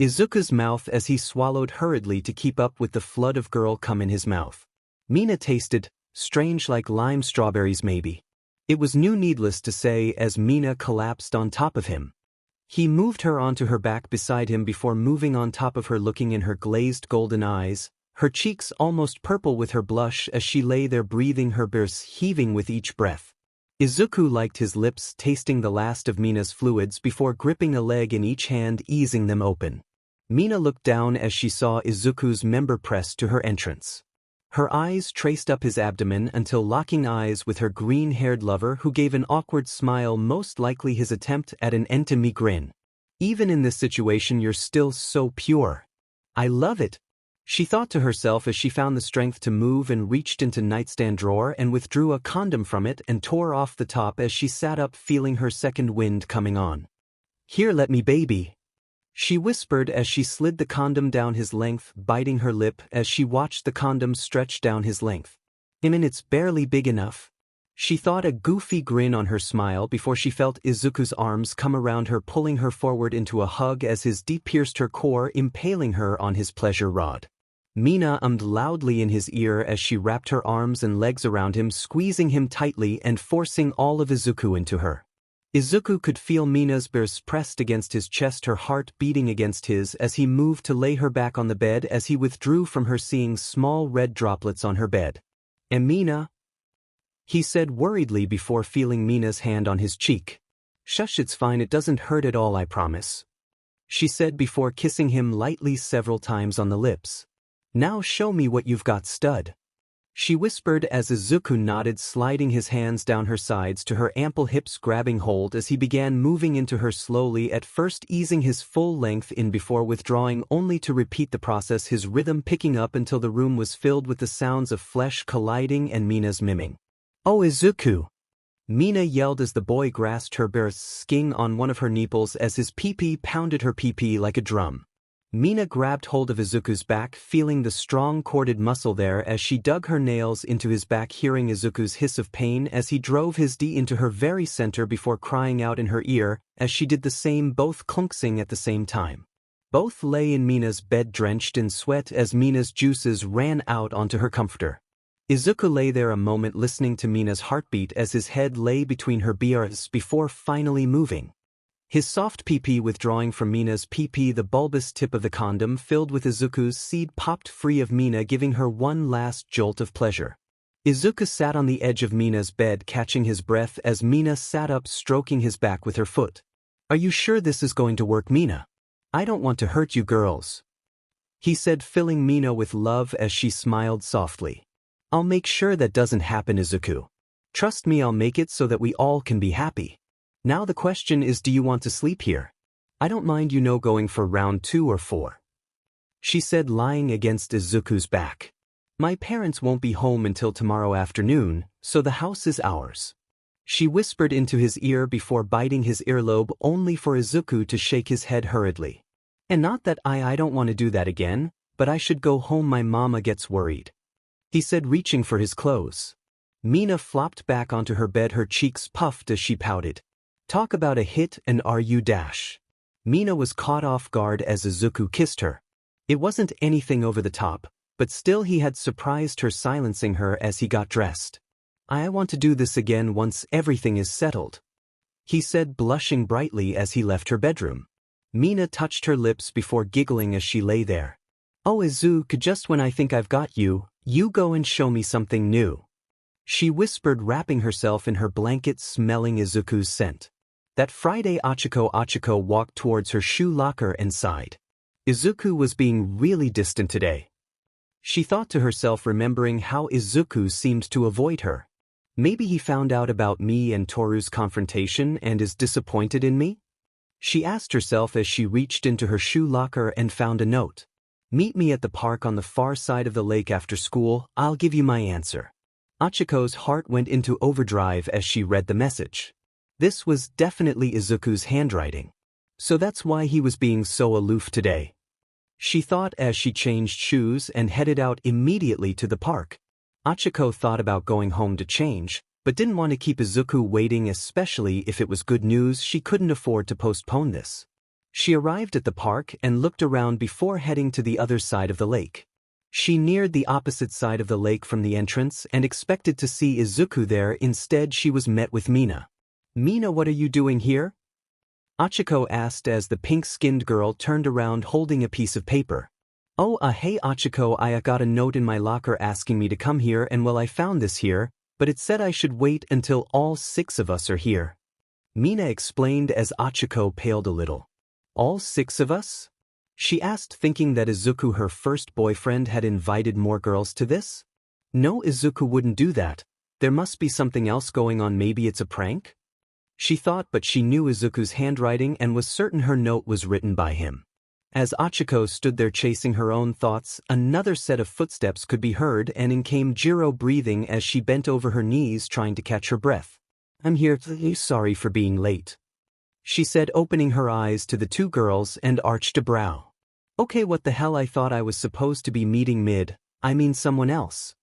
Izuku's mouth as he swallowed hurriedly to keep up with the flood of girl cum in his mouth. Mina tasted strange, like lime strawberries maybe. It was new, needless to say, as Mina collapsed on top of him. He moved her onto her back beside him before moving on top of her, looking in her glazed golden eyes, her cheeks almost purple with her blush as she lay there breathing, her breaths heaving with each breath. Izuku liked his lips, tasting the last of Mina's fluids before gripping a leg in each hand, easing them open. Mina looked down as she saw Izuku's member pressed to her entrance. Her eyes traced up his abdomen until locking eyes with her green-haired lover, who gave an awkward smile, most likely his attempt at an enemy grin. Even in this situation, you're still so pure. I love it, she thought to herself as she found the strength to move and reached into nightstand drawer and withdrew a condom from it and tore off the top as she sat up, feeling her second wind coming on. Here, let me, baby, she whispered as she slid the condom down his length, biting her lip as she watched the condom stretch down his length. It's barely big enough, she thought, a goofy grin on her smile before she felt Izuku's arms come around her, pulling her forward into a hug as his deep pierced her core, impaling her on his pleasure rod. Mina ummed loudly in his ear as she wrapped her arms and legs around him, squeezing him tightly and forcing all of Izuku into her. Izuku could feel Mina's breasts pressed against his chest, her heart beating against his as he moved to lay her back on the bed as he withdrew from her, seeing small red droplets on her bed. Mina, he said worriedly before feeling Mina's hand on his cheek. Shush, it's fine, it doesn't hurt at all, I promise, she said before kissing him lightly several times on the lips. Now show me what you've got, stud, she whispered as Izuku nodded, sliding his hands down her sides to her ample hips, grabbing hold as he began moving into her slowly, at first easing his full length in before withdrawing, only to repeat the process, his rhythm picking up until the room was filled with the sounds of flesh colliding and Mina's miming. Oh, Izuku, Mina yelled as the boy grasped her breasts, skin on one of her nipples as his pee-pee pounded her pee-pee like a drum. Mina grabbed hold of Izuku's back, feeling the strong corded muscle there as she dug her nails into his back, hearing Izuku's hiss of pain as he drove his D into her very center before crying out in her ear as she did the same, both clunksing at the same time. Both lay in Mina's bed drenched in sweat as Mina's juices ran out onto her comforter. Izuku lay there a moment listening to Mina's heartbeat as his head lay between her breasts before finally moving. His soft pee-pee withdrawing from Mina's pee-pee, the bulbous tip of the condom filled with Izuku's seed popped free of Mina, giving her one last jolt of pleasure. Izuku sat on the edge of Mina's bed, catching his breath as Mina sat up, stroking his back with her foot. Are you sure this is going to work, Mina? I don't want to hurt you girls, he said, filling Mina with love as she smiled softly. I'll make sure that doesn't happen, Izuku. Trust me, I'll make it so that we all can be happy. Now the question is, do you want to sleep here? I don't mind, going for round 2 or 4, she said, lying against Izuku's back. My parents won't be home until tomorrow afternoon, so the house is ours, she whispered into his ear before biting his earlobe, only for Izuku to shake his head hurriedly. And not that I don't want to do that again, but I should go home, my mama gets worried, he said, reaching for his clothes. Mina flopped back onto her bed, her cheeks puffed as she pouted. Talk about a hit and RU dash. Mina was caught off guard as Izuku kissed her. It wasn't anything over the top, but still he had surprised her, silencing her as he got dressed. I want to do this again once everything is settled, he said, blushing brightly as he left her bedroom. Mina touched her lips before giggling as she lay there. Oh, Izuku, just when I think I've got you, you go and show me something new, she whispered, wrapping herself in her blanket, smelling Izuku's scent. That Friday, Achiko walked towards her shoe locker and sighed. Izuku was being really distant today, she thought to herself, remembering how Izuku seemed to avoid her. Maybe he found out about me and Toru's confrontation and is disappointed in me? She asked herself as she reached into her shoe locker and found a note. Meet me at the park on the far side of the lake after school, I'll give you my answer. Achiko's heart went into overdrive as she read the message. This was definitely Izuku's handwriting. So that's why he was being so aloof today, she thought as she changed shoes and headed out immediately to the park. Achiko thought about going home to change, but didn't want to keep Izuku waiting, especially if it was good news. She couldn't afford to postpone this. She arrived at the park and looked around before heading to the other side of the lake. She neared the opposite side of the lake from the entrance and expected to see Izuku there. Instead, she was met with Mina. "Mina, what are you doing here?" Achiko asked as the pink-skinned girl turned around holding a piece of paper. "Oh, hey Achiko, I got a note in my locker asking me to come here, and well, I found this here, but it said I should wait until all 6 of us are here." Mina explained as Achiko paled a little. "All 6 of us?" she asked, thinking that Izuku, her first boyfriend, had invited more girls to this. No, Izuku wouldn't do that. There must be something else going on, maybe it's a prank? She thought, but she knew Izuku's handwriting and was certain her note was written by him. As Achiko stood there chasing her own thoughts, another set of footsteps could be heard, and in came Jiro, breathing as she bent over her knees trying to catch her breath. "I'm here, sorry for being late," she said, opening her eyes to the 2 girls and arched a brow. "Okay, what the hell, I thought I was supposed to be meeting someone else,"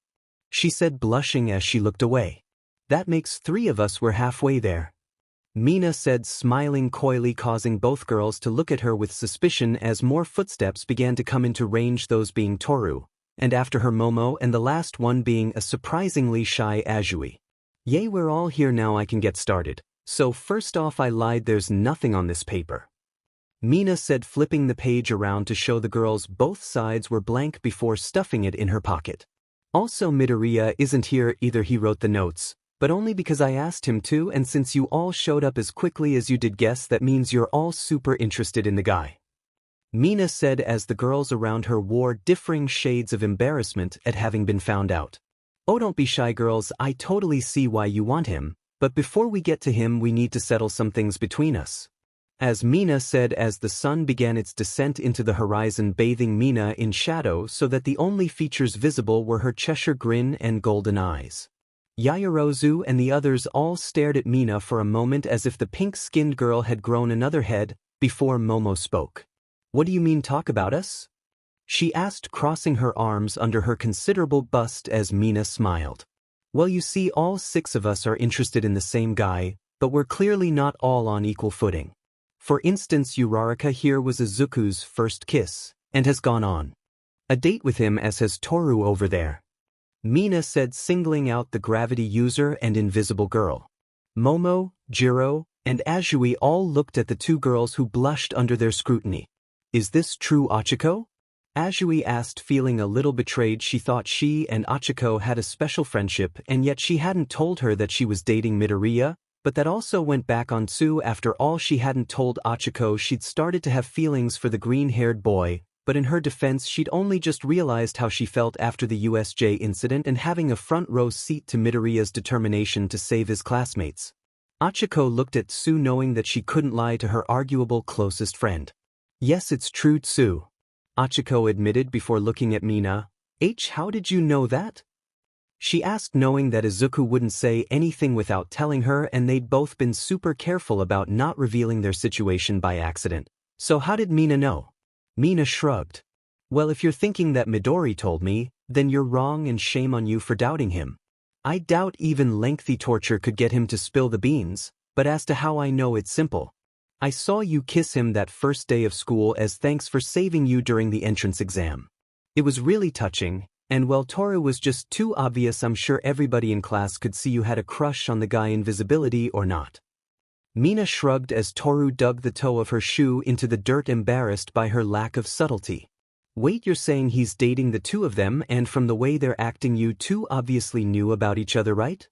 she said, blushing as she looked away. "That makes 3 of us, we're halfway there," Mina said, smiling coyly, causing both girls to look at her with suspicion as more footsteps began to come into range, those being Toru, and after her Momo, and the last one being a surprisingly shy Azui. "Yay, we're all here now, I can get started. So first off, I lied, there's nothing on this paper," Mina said, flipping the page around to show the girls both sides were blank before stuffing it in her pocket. "Also, Midoriya isn't here either. He wrote the notes, but only because I asked him to, and since you all showed up as quickly as you did, guess that means you're all super interested in the guy," Mina said as the girls around her wore differing shades of embarrassment at having been found out. "Oh, don't be shy, girls, I totally see why you want him, but before we get to him we need to settle some things between us," as Mina said as the sun began its descent into the horizon, bathing Mina in shadow so that the only features visible were her Cheshire grin and golden eyes. Yaoyorozu and the others all stared at Mina for a moment as if the pink-skinned girl had grown another head, before Momo spoke. "What do you mean, talk about us?" she asked, crossing her arms under her considerable bust as Mina smiled. "Well, you see, all 6 of us are interested in the same guy, but we're clearly not all on equal footing. For instance, Uraraka here was Izuku's first kiss, and has gone on a date with him, as has Toru over there," Mina said, singling out the gravity user and invisible girl. Momo, Jiro, and Azui all looked at the 2 girls who blushed under their scrutiny. "Is this true, Achiko?" Azui asked, feeling a little betrayed. She thought she and Achiko had a special friendship, and yet she hadn't told her that she was dating Midoriya, but that also went back on Tsu. After all, she hadn't told Achiko she'd started to have feelings for the green-haired boy, but in her defense, she'd only just realized how she felt after the USJ incident and having a front-row seat to Midoriya's determination to save his classmates. Achiko looked at Tsu, knowing that she couldn't lie to her arguable closest friend. "Yes, it's true, Tsu," Achiko admitted before looking at Mina. How did you know that?" she asked, knowing that Izuku wouldn't say anything without telling her, and they'd both been super careful about not revealing their situation by accident. "So how did Mina know?" Mina shrugged. "Well, if you're thinking that Midori told me, then you're wrong, and shame on you for doubting him. I doubt even lengthy torture could get him to spill the beans, but as to how I know, it's simple. I saw you kiss him that first day of school as thanks for saving you during the entrance exam. It was really touching, and while Toru was just too obvious, I'm sure everybody in class could see you had a crush on the guy invisibility or not." Mina shrugged as Toru dug the toe of her shoe into the dirt, embarrassed by her lack of subtlety. "Wait, you're saying he's dating the 2 of them, and from the way they're acting you 2 obviously knew about each other, right?"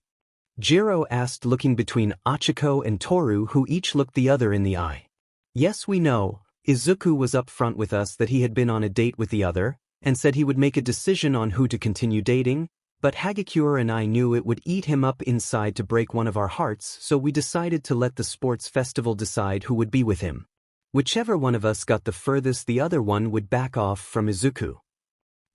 Jiro asked, looking between Achiko and Toru, who each looked the other in the eye. "Yes, we know. Izuku was up front with us that he had been on a date with the other, and said he would make a decision on who to continue dating, but Hagakure and I knew it would eat him up inside to break one of our hearts, so we decided to let the sports festival decide who would be with him. Whichever one of us got the furthest, the other one would back off from Izuku,"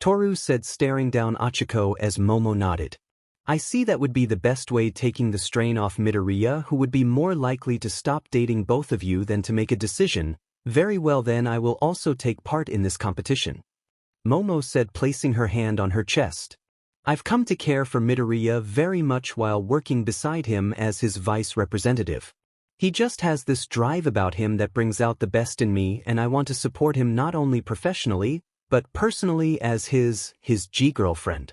Toru said, staring down Achiko as Momo nodded. "I see, that would be the best way, taking the strain off Midoriya, who would be more likely to stop dating both of you than to make a decision. Very well, then I will also take part in this competition," Momo said, placing her hand on her chest. I've come to care for Midoriya very much while working beside him as his vice representative. He just has this drive about him that brings out the best in me, and I want to support him not only professionally, but personally as his G-girlfriend.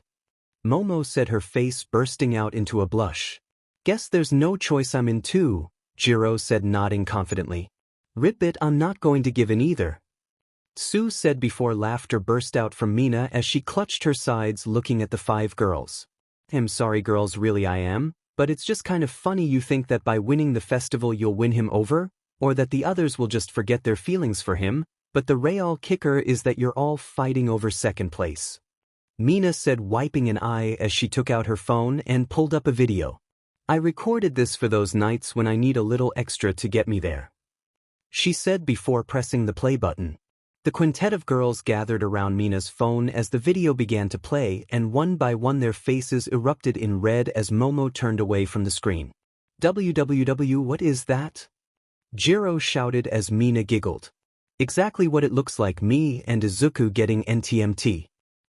Momo said, her face bursting out into a blush. Guess there's no choice I'm in too, Jiro said, nodding confidently. Rip it, I'm not going to give in either. Tsu said before laughter burst out from Mina as she clutched her sides looking at the 5 girls. I'm sorry girls, really I am, but it's just kind of funny you think that by winning the festival you'll win him over, or that the others will just forget their feelings for him, but the real kicker is that you're all fighting over second place. Mina said, wiping an eye as she took out her phone and pulled up a video. I recorded this for those nights when I need a little extra to get me there, she said before pressing the play button. The quintet of girls gathered around Mina's phone as the video began to play, and one by one their faces erupted in red as Momo turned away from the screen. WWW, what is that? Jiro shouted as Mina giggled. Exactly what it looks like, me and Izuku getting NTMT.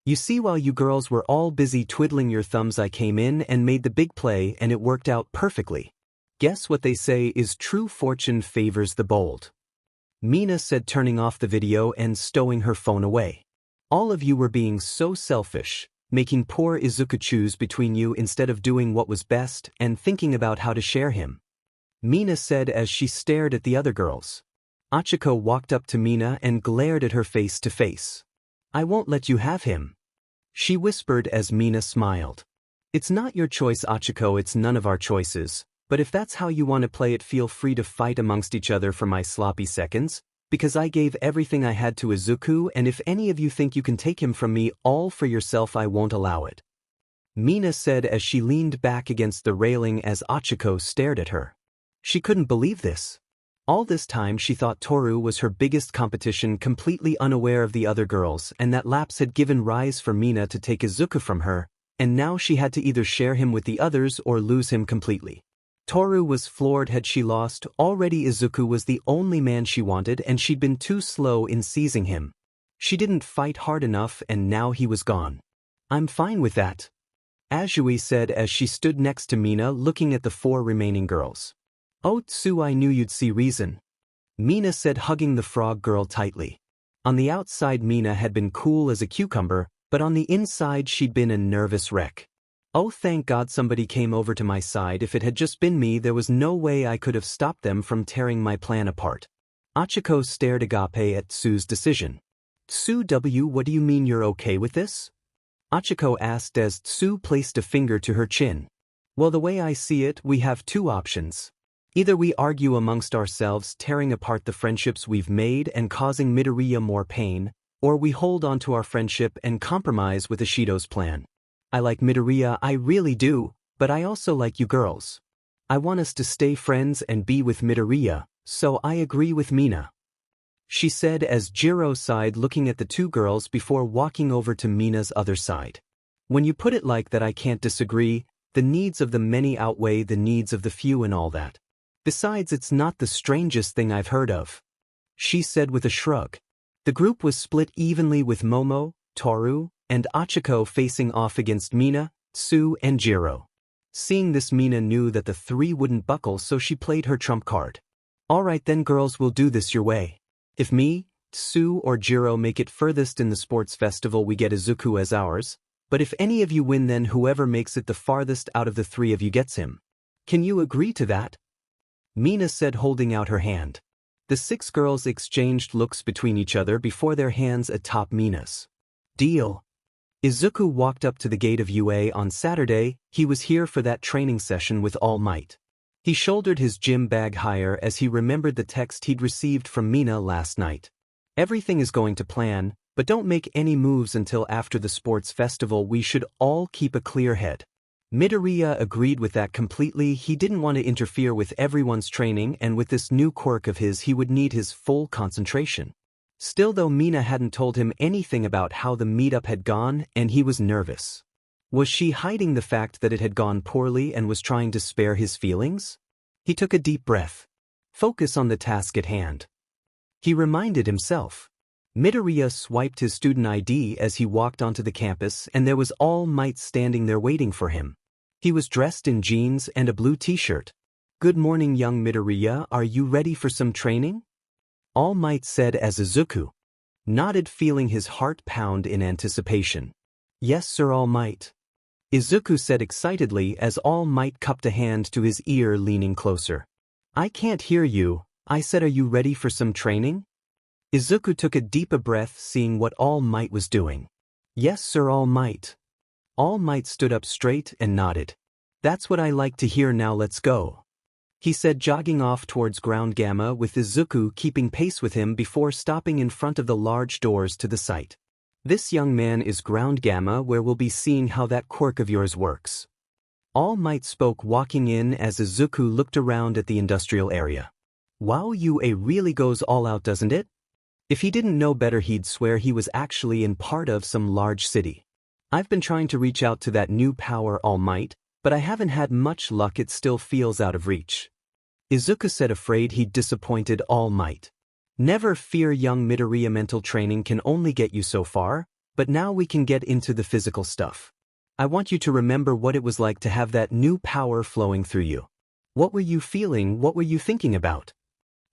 You see, while you girls were all busy twiddling your thumbs, I came in and made the big play, and it worked out perfectly. Guess what they say is true fortune favors the bold. Mina said, turning off the video and stowing her phone away. All of you were being so selfish, making poor Izuku choose between you instead of doing what was best and thinking about how to share him. Mina said as she stared at the other girls. Achiko walked up to Mina and glared at her face to face. I won't let you have him, she whispered as Mina smiled. It's not your choice, Achiko, it's none of our choices. But if that's how you want to play it, feel free to fight amongst each other for my sloppy seconds, because I gave everything I had to Izuku, and if any of you think you can take him from me all for yourself, I won't allow it. Mina said as she leaned back against the railing as Achiko stared at her. She couldn't believe this. All this time she thought Toru was her biggest competition, completely unaware of the other girls, and that lapse had given rise for Mina to take Izuku from her, and now she had to either share him with the others or lose him completely. Toru was floored. Had she lost, already Izuku was the only man she wanted, and she'd been too slow in seizing him. She didn't fight hard enough, and now he was gone. I'm fine with that, Azui said as she stood next to Mina looking at the 4 remaining girls. Oh Tsu, I knew you'd see reason, Mina said, hugging the frog girl tightly. On the outside Mina had been cool as a cucumber, but on the inside she'd been a nervous wreck. Oh, thank God somebody came over to my side. If it had just been me, there was no way I could have stopped them from tearing my plan apart. Achiko stared agape at Tsu's decision. Tsu W, what do you mean you're okay with this? Achiko asked as Tsu placed a finger to her chin. Well, the way I see it, we have 2 options. Either we argue amongst ourselves, tearing apart the friendships we've made and causing Midoriya more pain, or we hold on to our friendship and compromise with Ishido's plan. I like Midoriya, I really do, but I also like you girls. I want us to stay friends and be with Midoriya, so I agree with Mina, she said as Jiro sighed, looking at the 2 girls before walking over to Mina's other side. When you put it like that, I can't disagree. The needs of the many outweigh the needs of the few and all that. Besides, it's not the strangest thing I've heard of, she said with a shrug. The group was split evenly with Momo, Toru, and Achiko facing off against Mina, Tsu, and Jiro. Seeing this, Mina knew that the 3 wouldn't buckle, so she played her trump card. Alright then girls, we'll do this your way. If me, Tsu, or Jiro make it furthest in the sports festival, we get Izuku as ours, but if any of you win, then whoever makes it the farthest out of the 3 of you gets him. Can you agree to that? Mina said, holding out her hand. The 6 girls exchanged looks between each other before their hands atop Mina's. Deal. Izuku walked up to the gate of UA on Saturday. He was here for that training session with all might. He shouldered his gym bag higher as he remembered the text he'd received from Mina last night. Everything is going to plan, but don't make any moves until after the sports festival. We should all keep a clear head. Midoriya agreed with that completely. He didn't want to interfere with everyone's training, and with this new quirk of his, he would need his full concentration. Still though, Mina hadn't told him anything about how the meetup had gone, and he was nervous. Was she hiding the fact that it had gone poorly and was trying to spare his feelings? He took a deep breath. Focus on the task at hand, he reminded himself. Midoriya swiped his student ID as he walked onto the campus, and there was All Might standing there waiting for him. He was dressed in jeans and a blue t-shirt. "Good morning, young Midoriya, are you ready for some training?" All Might said as Izuku nodded, feeling his heart pound in anticipation. "Yes, sir, All Might," Izuku said excitedly as All Might cupped a hand to his ear, leaning closer. "I can't hear you," I said. "Are you ready for some training?" Izuku took a deep breath, seeing what All Might was doing. "Yes, sir, All Might." All Might stood up straight and nodded. "That's what I like to hear, now let's go," he said, jogging off towards Ground Gamma, with Izuku keeping pace with him before stopping in front of the large doors to the site. "This young man is Ground Gamma, where we'll be seeing how that quirk of yours works." All Might spoke, walking in as Izuku looked around at the industrial area. "Wow, UA really goes all out, doesn't it?" If he didn't know better, he'd swear he was actually in part of some large city. "I've been trying to reach out to that new power, All Might, but I haven't had much luck. It still feels out of reach," Izuku said, afraid he'd disappointed All Might. "Never fear, young Midoriya, mental training can only get you so far, but now we can get into the physical stuff. I want you to remember what it was like to have that new power flowing through you. What were you feeling? What were you thinking about?"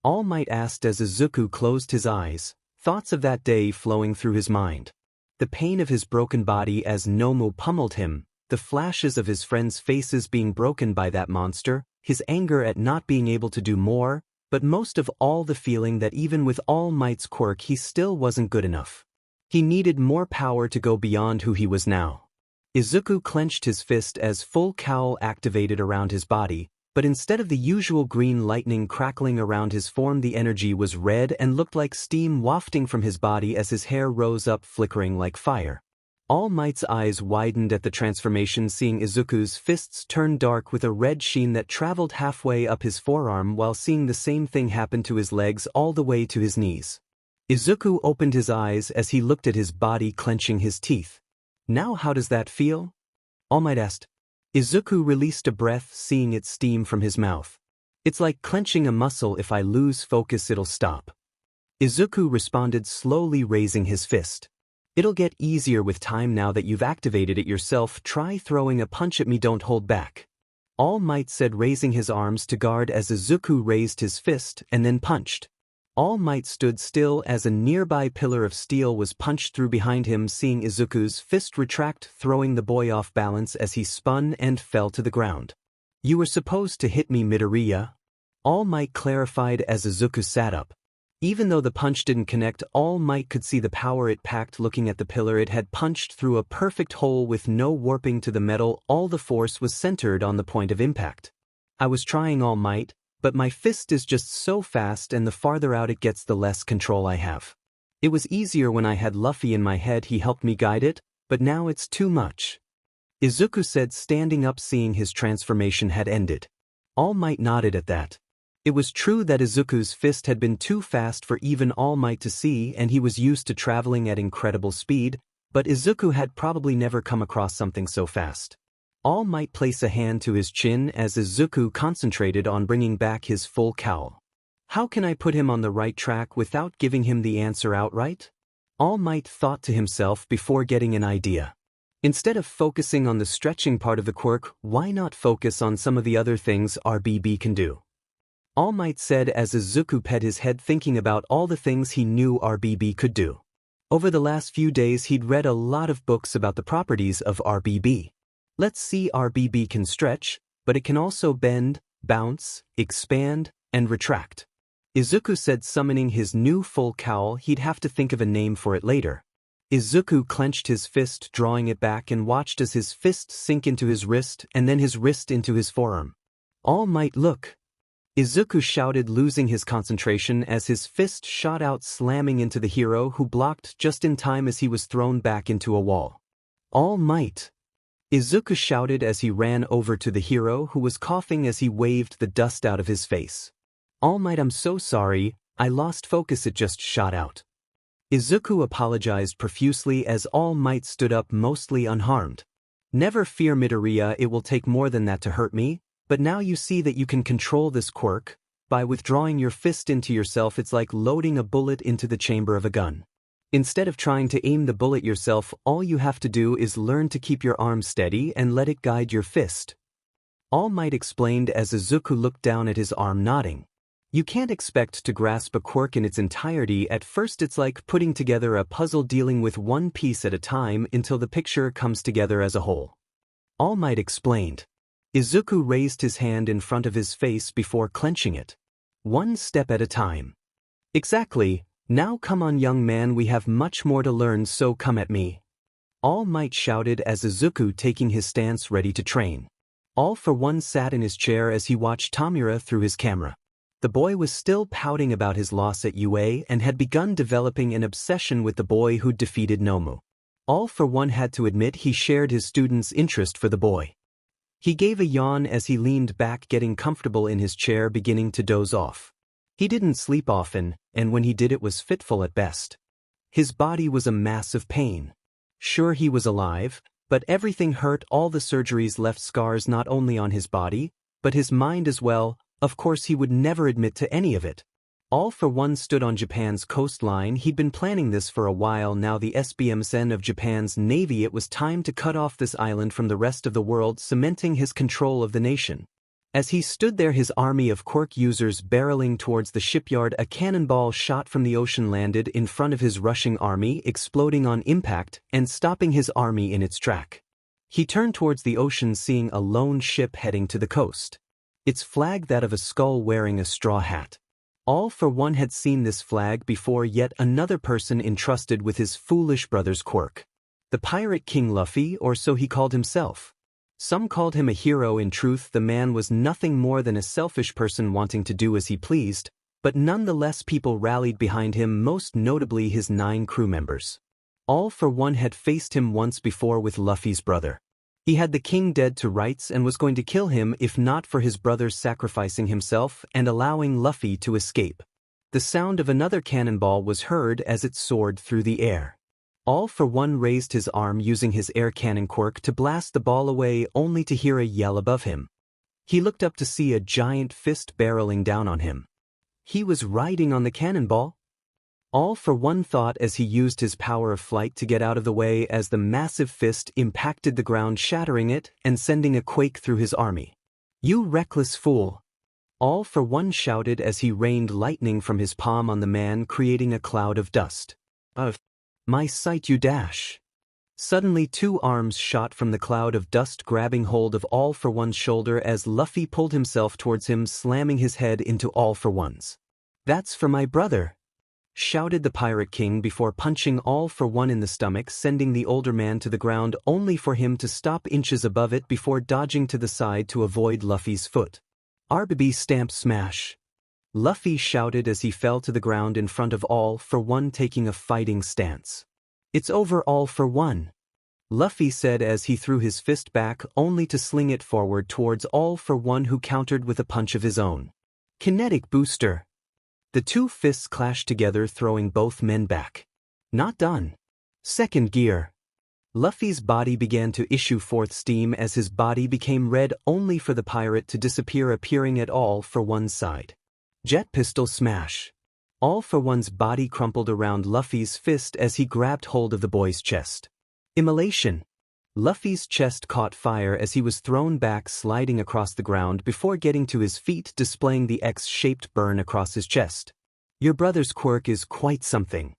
All Might asked as Izuku closed his eyes, thoughts of that day flowing through his mind. The pain of his broken body as Nomu pummeled him, the flashes of his friends' faces being broken by that monster, his anger at not being able to do more, but most of all the feeling that even with All Might's quirk he still wasn't good enough. He needed more power to go beyond who he was now. Izuku clenched his fist as full cowl activated around his body, but instead of the usual green lightning crackling around his form, the energy was red and looked like steam wafting from his body as his hair rose up, flickering like fire. All Might's eyes widened at the transformation, seeing Izuku's fists turn dark with a red sheen that traveled halfway up his forearm, while seeing the same thing happen to his legs all the way to his knees. Izuku opened his eyes as he looked at his body, clenching his teeth. "Now how does that feel?" All Might asked. Izuku released a breath, seeing it steam from his mouth. "It's like clenching a muscle. If I lose focus, it'll stop." Izuku responded, slowly raising his fist. "It'll get easier with time now that you've activated it yourself. Try throwing a punch at me, don't hold back," All Might said, raising his arms to guard as Izuku raised his fist and then punched. All Might stood still as a nearby pillar of steel was punched through behind him, seeing Izuku's fist retract, throwing the boy off balance as he spun and fell to the ground. "You were supposed to hit me, Midoriya," All Might clarified as Izuku sat up. Even though the punch didn't connect, All Might could see the power it packed. Looking at the pillar, it had punched through a perfect hole with no warping to the metal. All the force was centered on the point of impact. "I was trying, All Might, but my fist is just so fast, and the farther out it gets, the less control I have. It was easier when I had Luffy in my head. He helped me guide it, but now it's too much," Izuku said, standing up, seeing his transformation had ended. All Might nodded at that. It was true that Izuku's fist had been too fast for even All Might to see, and he was used to traveling at incredible speed, but Izuku had probably never come across something so fast. All Might placed a hand to his chin as Izuku concentrated on bringing back his full cowl. "How can I put him on the right track without giving him the answer outright?" All Might thought to himself before getting an idea. Instead of focusing on the stretching part of the quirk, why not focus on some of the other things RBB can do? All Might said as Izuku pet his head, thinking about all the things he knew RBB could do. Over the last few days he'd read a lot of books about the properties of RBB. Let's see, RBB can stretch, but it can also bend, bounce, expand, and retract, Izuku said, summoning his new full cowl. He'd have to think of a name for it later. Izuku clenched his fist, drawing it back, and watched as his fist sink into his wrist and then his wrist into his forearm. "All Might, look!" Izuku shouted, losing his concentration as his fist shot out, slamming into the hero, who blocked just in time as he was thrown back into a wall. "All Might!" Izuku shouted as he ran over to the hero, who was coughing as he waved the dust out of his face. "All Might, I'm so sorry, I lost focus, it just shot out." Izuku apologized profusely as All Might stood up, mostly unharmed. "Never fear, Midoriya, it will take more than that to hurt me. But now you see that you can control this quirk. By withdrawing your fist into yourself, it's like loading a bullet into the chamber of a gun. Instead of trying to aim the bullet yourself, all you have to do is learn to keep your arm steady and let it guide your fist. All Might explained as Izuku looked down at his arm, nodding. You can't expect to grasp a quirk in its entirety at first. It's like putting together a puzzle, dealing with one piece at a time until the picture comes together as a whole. All Might explained. Izuku raised his hand in front of his face before clenching it. One step at a time. Exactly. Now come on, young man, we have much more to learn, so come at me. All Might shouted as Izuku taking his stance ready to train. All for One sat in his chair as he watched Tamura through his camera. The boy was still pouting about his loss at UA and had begun developing an obsession with the boy who'd defeated Nomu. All for One had to admit he shared his student's interest for the boy. He gave a yawn as he leaned back, getting comfortable in his chair, beginning to doze off. He didn't sleep often, and when he did it was fitful at best. His body was a mass of pain. Sure, he was alive, but everything hurt. All the surgeries left scars not only on his body, but his mind as well. Of course, he would never admit to any of it. All for One stood on Japan's coastline. He'd been planning this for a while now. The SBMSN of Japan's navy. It was time to cut off this island from the rest of the world, cementing his control of the nation. As he stood there, his army of Quirk users barreling towards the shipyard, a cannonball shot from the ocean landed in front of his rushing army, exploding on impact and stopping his army in its track. He turned towards the ocean, seeing a lone ship heading to the coast. Its flag that of a skull wearing a straw hat. All for One had seen this flag before. Yet another person entrusted with his foolish brother's quirk. The Pirate King Luffy, or so he called himself. Some called him a hero. In truth, the man was nothing more than a selfish person wanting to do as he pleased, but nonetheless people rallied behind him, most notably his 9 crew members. All for One had faced him once before with Luffy's brother. He had the king dead to rights and was going to kill him if not for his brother sacrificing himself and allowing Luffy to escape. The sound of another cannonball was heard as it soared through the air. All for One raised his arm using his air cannon quirk to blast the ball away, only to hear a yell above him. He looked up to see a giant fist barreling down on him. He was riding on the cannonball? All for One thought as he used his power of flight to get out of the way as the massive fist impacted the ground, shattering it and sending a quake through his army. You reckless fool! All for One shouted as he rained lightning from his palm on the man, creating a cloud of dust. Of my sight, you dash! Suddenly 2 arms shot from the cloud of dust, grabbing hold of All for One's shoulder as Luffy pulled himself towards him, slamming his head into All for One's. That's for my brother! Shouted the Pirate King before punching All for One in the stomach, sending the older man to the ground, only for him to stop inches above it before dodging to the side to avoid Luffy's foot. RBB stamp smash! Luffy shouted as he fell to the ground in front of All for One, taking a fighting stance. It's over, All for One, Luffy said as he threw his fist back, only to sling it forward towards All for One, who countered with a punch of his own. Kinetic booster! The 2 fists clashed together, throwing both men back. Not done. Second gear. Luffy's body began to issue forth steam as his body became red, only for the pirate to disappear, appearing at All for One's side. Jet pistol smash. All for One's body crumpled around Luffy's fist as he grabbed hold of the boy's chest. Immolation. Luffy's chest caught fire as he was thrown back, sliding across the ground before getting to his feet, displaying the X-shaped burn across his chest. Your brother's quirk is quite something.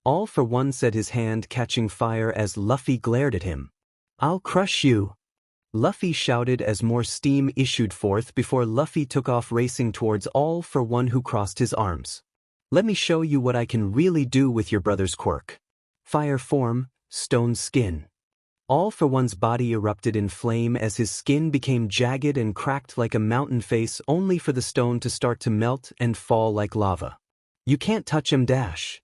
All for One said, his hand catching fire as Luffy glared at him. I'll crush you! Luffy shouted as more steam issued forth before Luffy took off, racing towards All for One, who crossed his arms. Let me show you what I can really do with your brother's quirk. Fire form, stone skin. All for One's body erupted in flame as his skin became jagged and cracked like a mountain face, only for the stone to start to melt and fall like lava. You can't touch him, dash!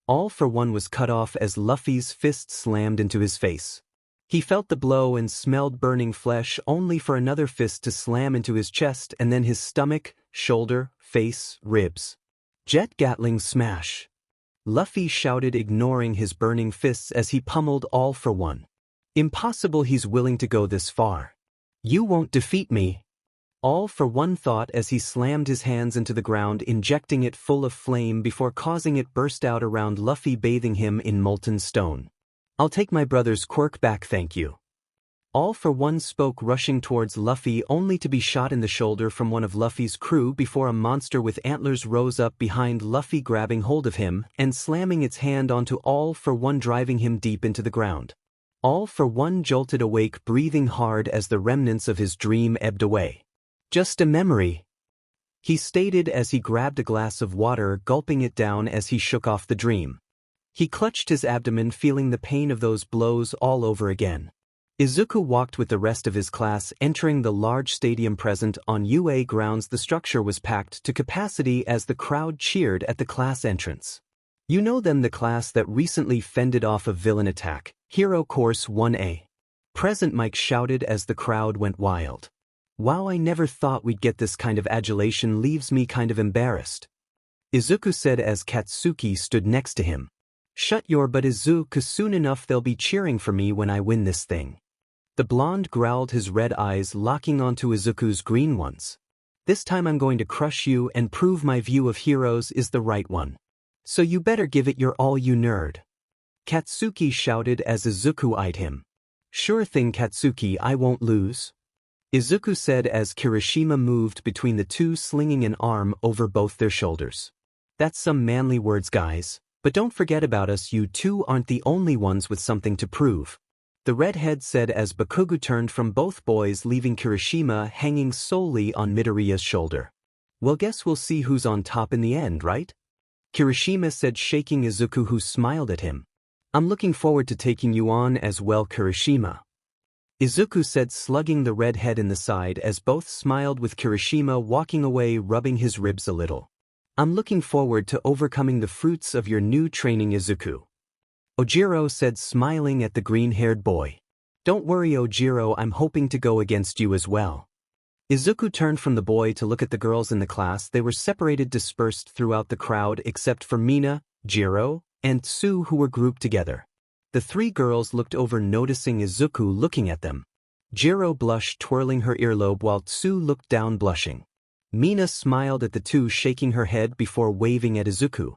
All for One was cut off as Luffy's fist slammed into his face. He felt the blow and smelled burning flesh, only for another fist to slam into his chest and then his stomach, shoulder, face, ribs. Jet Gatling smash! Luffy shouted, ignoring his burning fists as he pummeled All for One. Impossible, he's willing to go this far. You won't defeat me. All for one thought as he slammed his hands into the ground, injecting it full of flame before causing it burst out around Luffy, bathing him in molten stone. I'll take my brother's quirk back, thank you. All for one spoke, rushing towards Luffy, only to be shot in the shoulder from one of Luffy's crew before a monster with antlers rose up behind Luffy, grabbing hold of him and slamming its hand onto All for one, driving him deep into the ground. All for one jolted awake, breathing hard as the remnants of his dream ebbed away. Just a memory, he stated as he grabbed a glass of water, gulping it down as he shook off the dream. He clutched his abdomen, feeling the pain of those blows all over again. Izuku walked with the rest of his class, entering the large stadium present on UA grounds. The structure was packed to capacity as the crowd cheered at the class entrance. You know them, the class that recently fended off a villain attack, Hero Course 1A. Present, Mike shouted as the crowd went wild. Wow, I never thought we'd get this kind of adulation, leaves me kind of embarrassed, Izuku said as Katsuki stood next to him. Shut your butt, Izuku, soon enough they'll be cheering for me when I win this thing. The blonde growled, his red eyes locking onto Izuku's green ones. This time I'm going to crush you and prove my view of heroes is the right one. So you better give it your all, you nerd, Katsuki shouted as Izuku eyed him. Sure thing, Katsuki, I won't lose, Izuku said as Kirishima moved between the two, slinging an arm over both their shoulders. That's some manly words, guys, but don't forget about us, you two aren't the only ones with something to prove, the redhead said as Bakugo turned from both boys, leaving Kirishima hanging solely on Midoriya's shoulder. Well, guess we'll see who's on top in the end, right? Kirishima said, shaking Izuku, who smiled at him. I'm looking forward to taking you on as well, Kirishima, Izuku said, slugging the redhead in the side as both smiled, with Kirishima walking away, rubbing his ribs a little. I'm looking forward to overcoming the fruits of your new training, Izuku, Ojiro said, smiling at the green-haired boy. Don't worry, Ojiro, I'm hoping to go against you as well. Izuku turned from the boy to look at the girls in the class. They were separated, dispersed throughout the crowd except for Mina, Jiro, and Tsu, who were grouped together. The three girls looked over, noticing Izuku looking at them. Jiro blushed, twirling her earlobe, while Tsu looked down, blushing. Mina smiled at the two, shaking her head before waving at Izuku.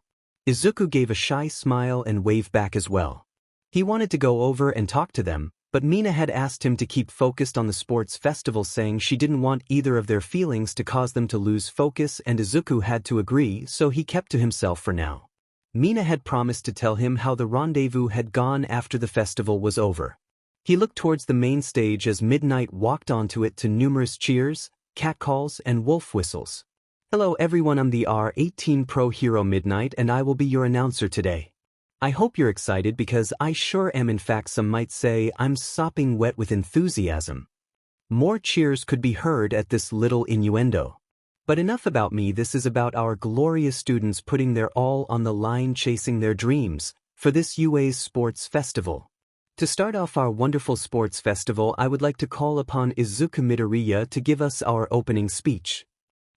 Izuku gave a shy smile and waved back as well. He wanted to go over and talk to them, but Mina had asked him to keep focused on the sports festival, saying she didn't want either of their feelings to cause them to lose focus, and Izuku had to agree, so he kept to himself for now. Mina had promised to tell him how the rendezvous had gone after the festival was over. He looked towards the main stage as Midnight walked onto it to numerous cheers, catcalls, and wolf whistles. Hello everyone, I'm the R18 Pro Hero Midnight, and I will be your announcer today. I hope you're excited because I sure am. In fact, some might say I'm sopping wet with enthusiasm. More cheers could be heard at this little innuendo. But enough about me, this is about our glorious students putting their all on the line, chasing their dreams for this UA's sports festival. To start off our wonderful sports festival, I would like to call upon Izuku Midoriya to give us our opening speech.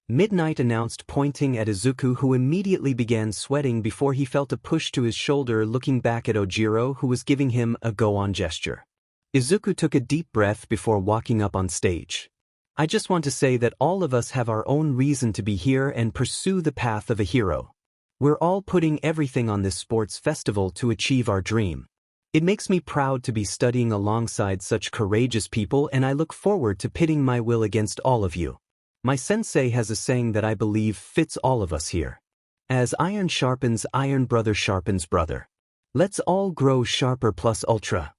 Midnight announced, pointing at Izuku, who immediately began sweating before he felt a push to his shoulder, looking back at Ojiro, who was giving him a go-on gesture. Izuku took a deep breath before walking up on stage. I just want to say that all of us have our own reason to be here and pursue the path of a hero. We're all putting everything on this sports festival to achieve our dream. It makes me proud to be studying alongside such courageous people, and I look forward to pitting my will against all of you. My sensei has a saying that I believe fits all of us here. As iron sharpens iron, brother sharpens brother. Let's all grow sharper plus ultra,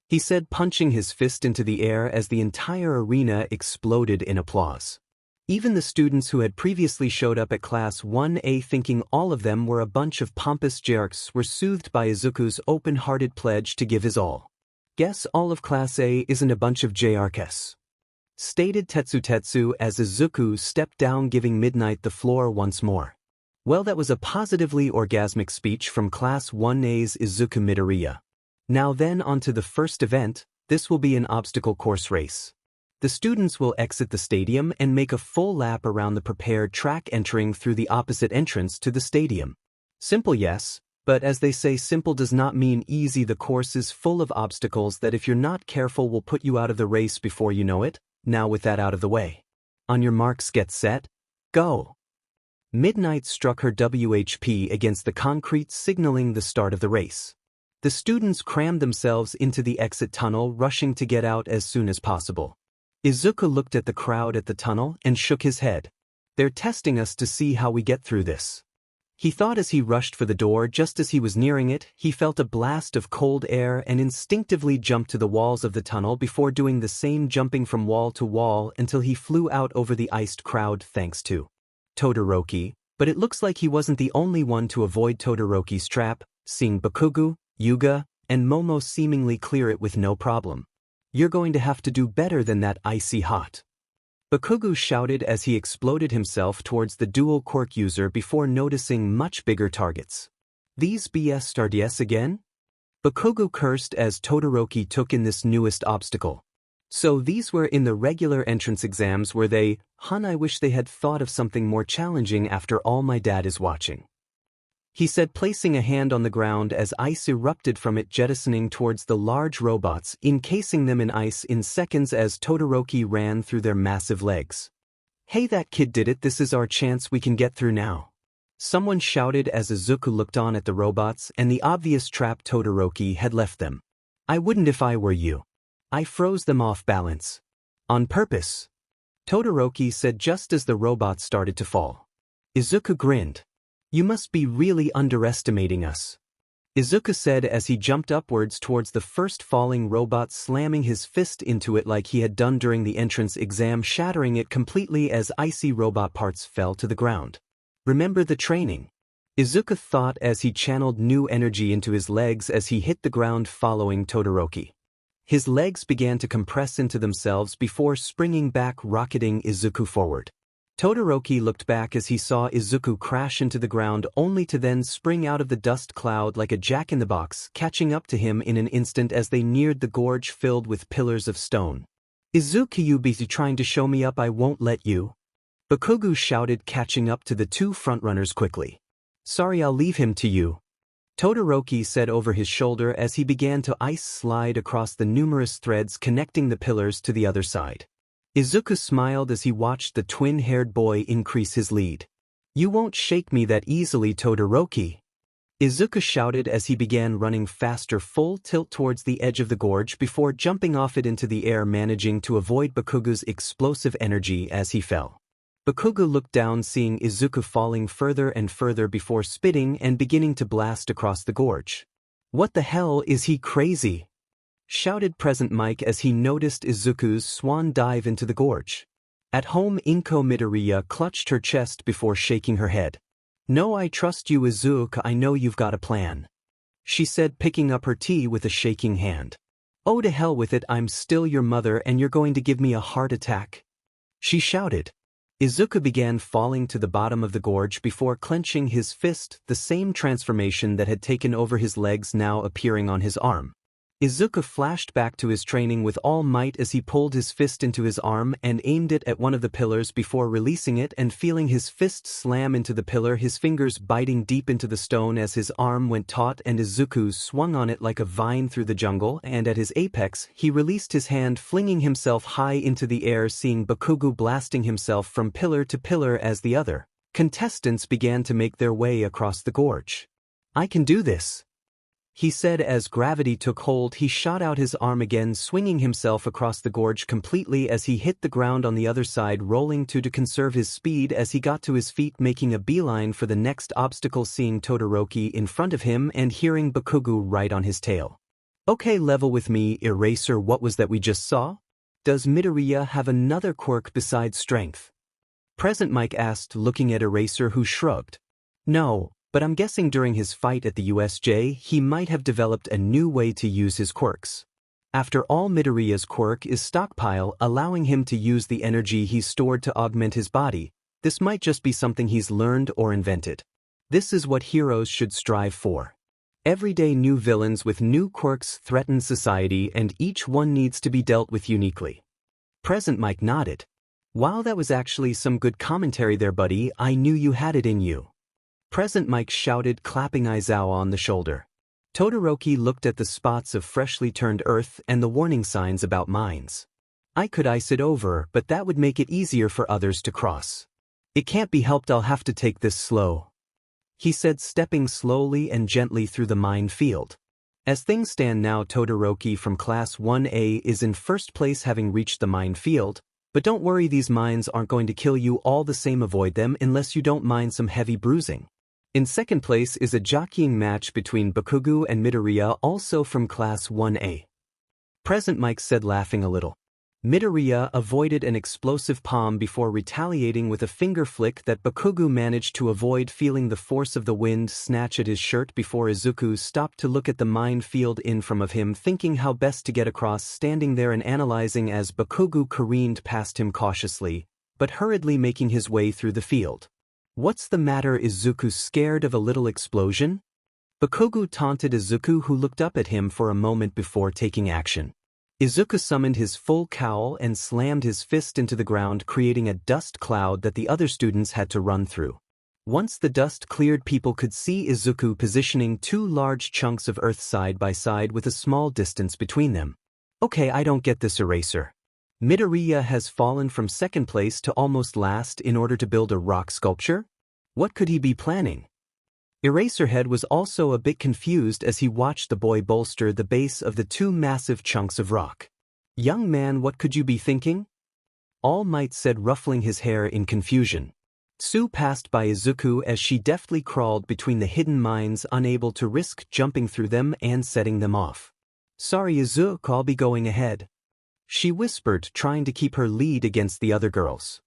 he said, punching his fist into the air as the entire arena exploded in applause. Even the students who had previously showed up at Class 1A thinking all of them were a bunch of pompous jerks were soothed by Izuku's open-hearted pledge to give his all. Guess all of Class A isn't a bunch of JRKs, stated Tetsu as Izuku stepped down, giving Midnight the floor once more. Well, that was a positively orgasmic speech from Class 1A's Izuku Midoriya. Now then, on to the first event. This will be an obstacle course race. The students will exit the stadium and make a full lap around the prepared track, entering through the opposite entrance to the stadium. Simple, yes, but as they say, simple does not mean easy. The course is full of obstacles that, if you're not careful, will put you out of the race before you know it. Now, with that out of the way, On your marks, get set, go. Midnight struck her WHP against the concrete, signaling the start of the race. The students crammed themselves into the exit tunnel, rushing to get out as soon as possible. Izuku looked at the crowd at the tunnel and shook his head. They're testing us to see how we get through this. He thought as he rushed for the door. Just as he was nearing it, he felt a blast of cold air and instinctively jumped to the walls of the tunnel before doing the same, jumping from wall to wall until he flew out over the iced crowd thanks to Todoroki. But it looks like he wasn't the only one to avoid Todoroki's trap, seeing Bakugo, Yuga, and Momo seemingly clear it with no problem. You're going to have to do better than that, icy hot. Bakugo shouted as he exploded himself towards the dual quirk user before noticing much bigger targets. These BS starts again? Bakugo cursed as Todoroki took in this newest obstacle. So these were in the regular entrance exams, were they? Hun, I wish they had thought of something more challenging. After all, my dad is watching, he said, placing a hand on the ground as ice erupted from it, jettisoning towards the large robots, encasing them in ice in seconds as Todoroki ran through their massive legs. Hey, that kid did it. This is our chance. We can get through now. Someone shouted as Izuku looked on at the robots and the obvious trap Todoroki had left them. I wouldn't if I were you. I froze them off balance. On purpose, Todoroki said just as the robots started to fall. Izuku grinned. You must be really underestimating us, Izuku said as he jumped upwards towards the first falling robot, slamming his fist into it like he had done during the entrance exam, shattering it completely as icy robot parts fell to the ground. Remember the training, Izuku thought as he channeled new energy into his legs as he hit the ground following Todoroki. His legs began to compress into themselves before springing back, rocketing Izuku forward. Todoroki looked back as he saw Izuku crash into the ground, only to then spring out of the dust cloud like a jack-in-the-box, catching up to him in an instant as they neared the gorge filled with pillars of stone. Izuku, you busy trying to show me up? I won't let you, Bakugo shouted, catching up to the two frontrunners quickly. Sorry, I'll leave him to you, Todoroki said over his shoulder as he began to ice slide across the numerous threads connecting the pillars to the other side. Izuku smiled as he watched the twin-haired boy increase his lead. You won't shake me that easily, Todoroki, Izuku shouted as he began running faster, full tilt towards the edge of the gorge before jumping off it into the air, managing to avoid Bakugo's explosive energy as he fell. Bakugo looked down, seeing Izuku falling further and further before spitting and beginning to blast across the gorge. What the hell, is he crazy? Shouted Present Mike as he noticed Izuku's swan dive into the gorge. At home, Inko Midoriya clutched her chest before shaking her head. No, I trust you, Izuku, I know you've got a plan, she said, picking up her tea with a shaking hand. Oh, to hell with it, I'm still your mother and you're going to give me a heart attack, she shouted. Izuku began falling to the bottom of the gorge before clenching his fist, the same transformation that had taken over his legs now appearing on his arm. Izuku flashed back to his training with all might as he pulled his fist into his arm and aimed it at one of the pillars before releasing it and feeling his fist slam into the pillar, his fingers biting deep into the stone as his arm went taut and Izuku swung on it like a vine through the jungle, and at his apex he released his hand, flinging himself high into the air, seeing Bakugo blasting himself from pillar to pillar as the other contestants began to make their way across the gorge. I can do this, he said as gravity took hold. He shot out his arm again, swinging himself across the gorge completely as he hit the ground on the other side, rolling to conserve his speed as he got to his feet, making a beeline for the next obstacle, seeing Todoroki in front of him and hearing Bakugo right on his tail. Okay, level with me, Eraser. What was that we just saw? Does Midoriya have another quirk besides strength? Present Mike asked, looking at Eraser, who shrugged. No, but I'm guessing during his fight at the USJ he might have developed a new way to use his quirks. After all, Midoriya's quirk is stockpile, allowing him to use the energy he's stored to augment his body. This might just be something he's learned or invented. This is what heroes should strive for. Every day new villains with new quirks threaten society, and each one needs to be dealt with uniquely. Present Mike nodded. Wow, that was actually some good commentary there, buddy. I knew you had it in you, Present Mike shouted, clapping Aizawa on the shoulder. Todoroki looked at the spots of freshly turned earth and the warning signs about mines. I could ice it over, but that would make it easier for others to cross. It can't be helped, I'll have to take this slow, he said, stepping slowly and gently through the minefield. As things stand now, Todoroki from Class 1A is in first place, having reached the minefield, but don't worry, these mines aren't going to kill you all the same, avoid them unless you don't mind some heavy bruising. In second place is a jockeying match between Bakugo and Midoriya, also from Class 1A. Present, Mike said, laughing a little. Midoriya avoided an explosive palm before retaliating with a finger flick that Bakugo managed to avoid, feeling the force of the wind snatch at his shirt before Izuku stopped to look at the minefield in front of him, thinking how best to get across, standing there and analyzing as Bakugo careened past him cautiously, but hurriedly making his way through the field. What's the matter? Izuku scared of a little explosion? Bakugo taunted Izuku, who looked up at him for a moment before taking action. Izuku summoned his full cowl and slammed his fist into the ground, creating a dust cloud that the other students had to run through. Once the dust cleared, people could see Izuku positioning two large chunks of earth side by side with a small distance between them. Okay, I don't get this, Eraser. Midoriya has fallen from second place to almost last in order to build a rock sculpture? What could he be planning? Eraserhead was also a bit confused as he watched the boy bolster the base of the two massive chunks of rock. Young man, what could you be thinking? All Might said, ruffling his hair in confusion. Sue passed by Izuku as she deftly crawled between the hidden mines, unable to risk jumping through them and setting them off. Sorry, Izuku, I'll be going ahead, she whispered, trying to keep her lead against the other girls.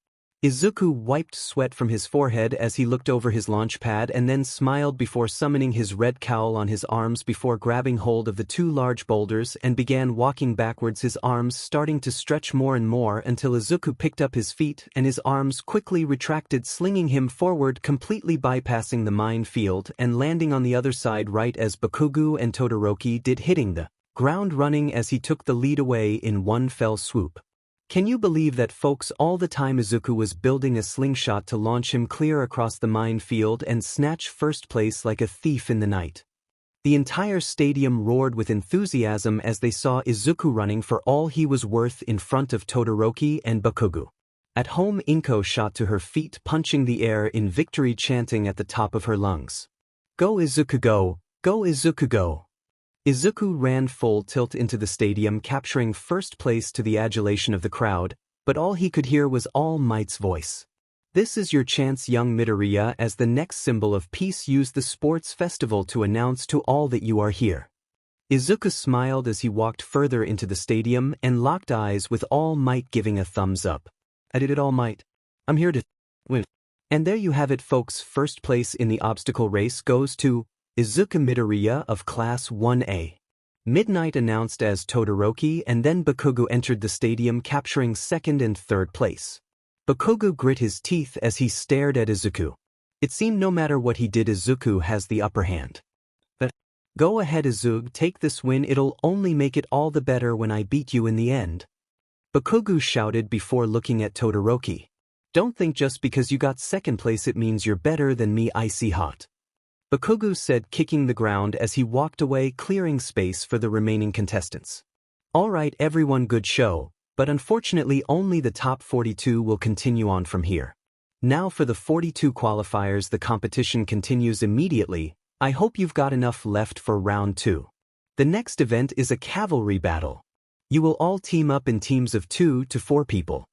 Izuku wiped sweat from his forehead as he looked over his launch pad and then smiled before summoning his red cowl on his arms before grabbing hold of the two large boulders and began walking backwards, his arms starting to stretch more and more until Izuku picked up his feet and his arms quickly retracted, slinging him forward, completely bypassing the minefield and landing on the other side right as Bakugo and Todoroki did, hitting the ground running as he took the lead away in one fell swoop. Can you believe that, folks? All the time Izuku was building a slingshot to launch him clear across the minefield and snatch first place like a thief in the night. The entire stadium roared with enthusiasm as they saw Izuku running for all he was worth in front of Todoroki and Bakugo. At home, Inko shot to her feet, punching the air in victory, chanting at the top of her lungs. Go Izuku, go! Go Izuku, go! Izuku ran full tilt into the stadium, capturing first place to the adulation of the crowd, but all he could hear was All Might's voice. This is your chance, young Midoriya, as the next symbol of peace. Use the sports festival to announce to all that you are here. Izuku smiled as he walked further into the stadium and locked eyes with All Might, giving a thumbs up. I did it, All Might. I'm here to win. And there you have it, folks. First place in the obstacle race goes to Izuku Midoriya of Class 1A. Midnight announced as Todoroki, and then Bakugo entered the stadium, capturing second and third place. Bakugo grit his teeth as he stared at Izuku. It seemed no matter what he did, Izuku has the upper hand. But go ahead, Izuku, take this win. It'll only make it all the better when I beat you in the end, Bakugo shouted before looking at Todoroki. Don't think just because you got second place it means you're better than me, icy hot, Bakugo said, kicking the ground as he walked away, clearing space for the remaining contestants. Alright everyone, good show, but unfortunately only the top 42 will continue on from here. Now for the 42 qualifiers, the competition continues immediately. I hope you've got enough left for round 2. The next event is a cavalry battle. You will all team up in teams of 2 to 4 people.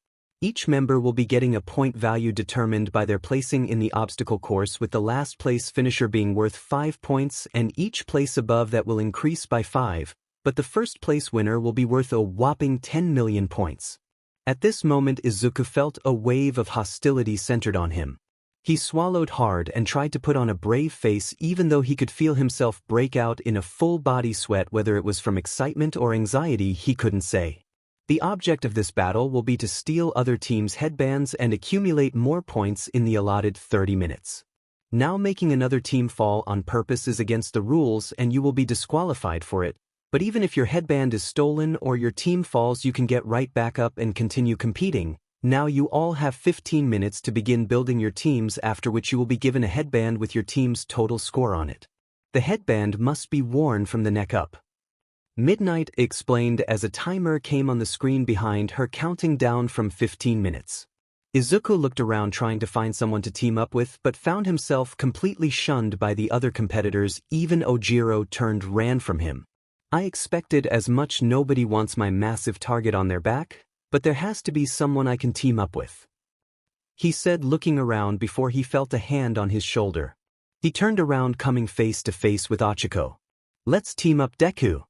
Each member will be getting a point value determined by their placing in the obstacle course, with the last place finisher being worth 5 points and each place above that will increase by 5, but the first place winner will be worth a whopping 10 million points. At this moment Izuku felt a wave of hostility centered on him. He swallowed hard and tried to put on a brave face, even though he could feel himself break out in a full body sweat. Whether it was from excitement or anxiety, he couldn't say. The object of this battle will be to steal other teams' headbands and accumulate more points in the allotted 30 minutes. Now, making another team fall on purpose is against the rules and you will be disqualified for it, but even if your headband is stolen or your team falls, you can get right back up and continue competing. Now you all have 15 minutes to begin building your teams, after which you will be given a headband with your team's total score on it. The headband must be worn from the neck up. Midnight explained as a timer came on the screen behind her counting down from 15 minutes. Izuku looked around trying to find someone to team up with but found himself completely shunned by the other competitors. Even Ojiro ran from him. I expected as much. Nobody wants my massive target on their back, but there has to be someone I can team up with, he said, looking around before he felt a hand on his shoulder. He turned around, coming face to face with Ochako. Let's team up, Deku,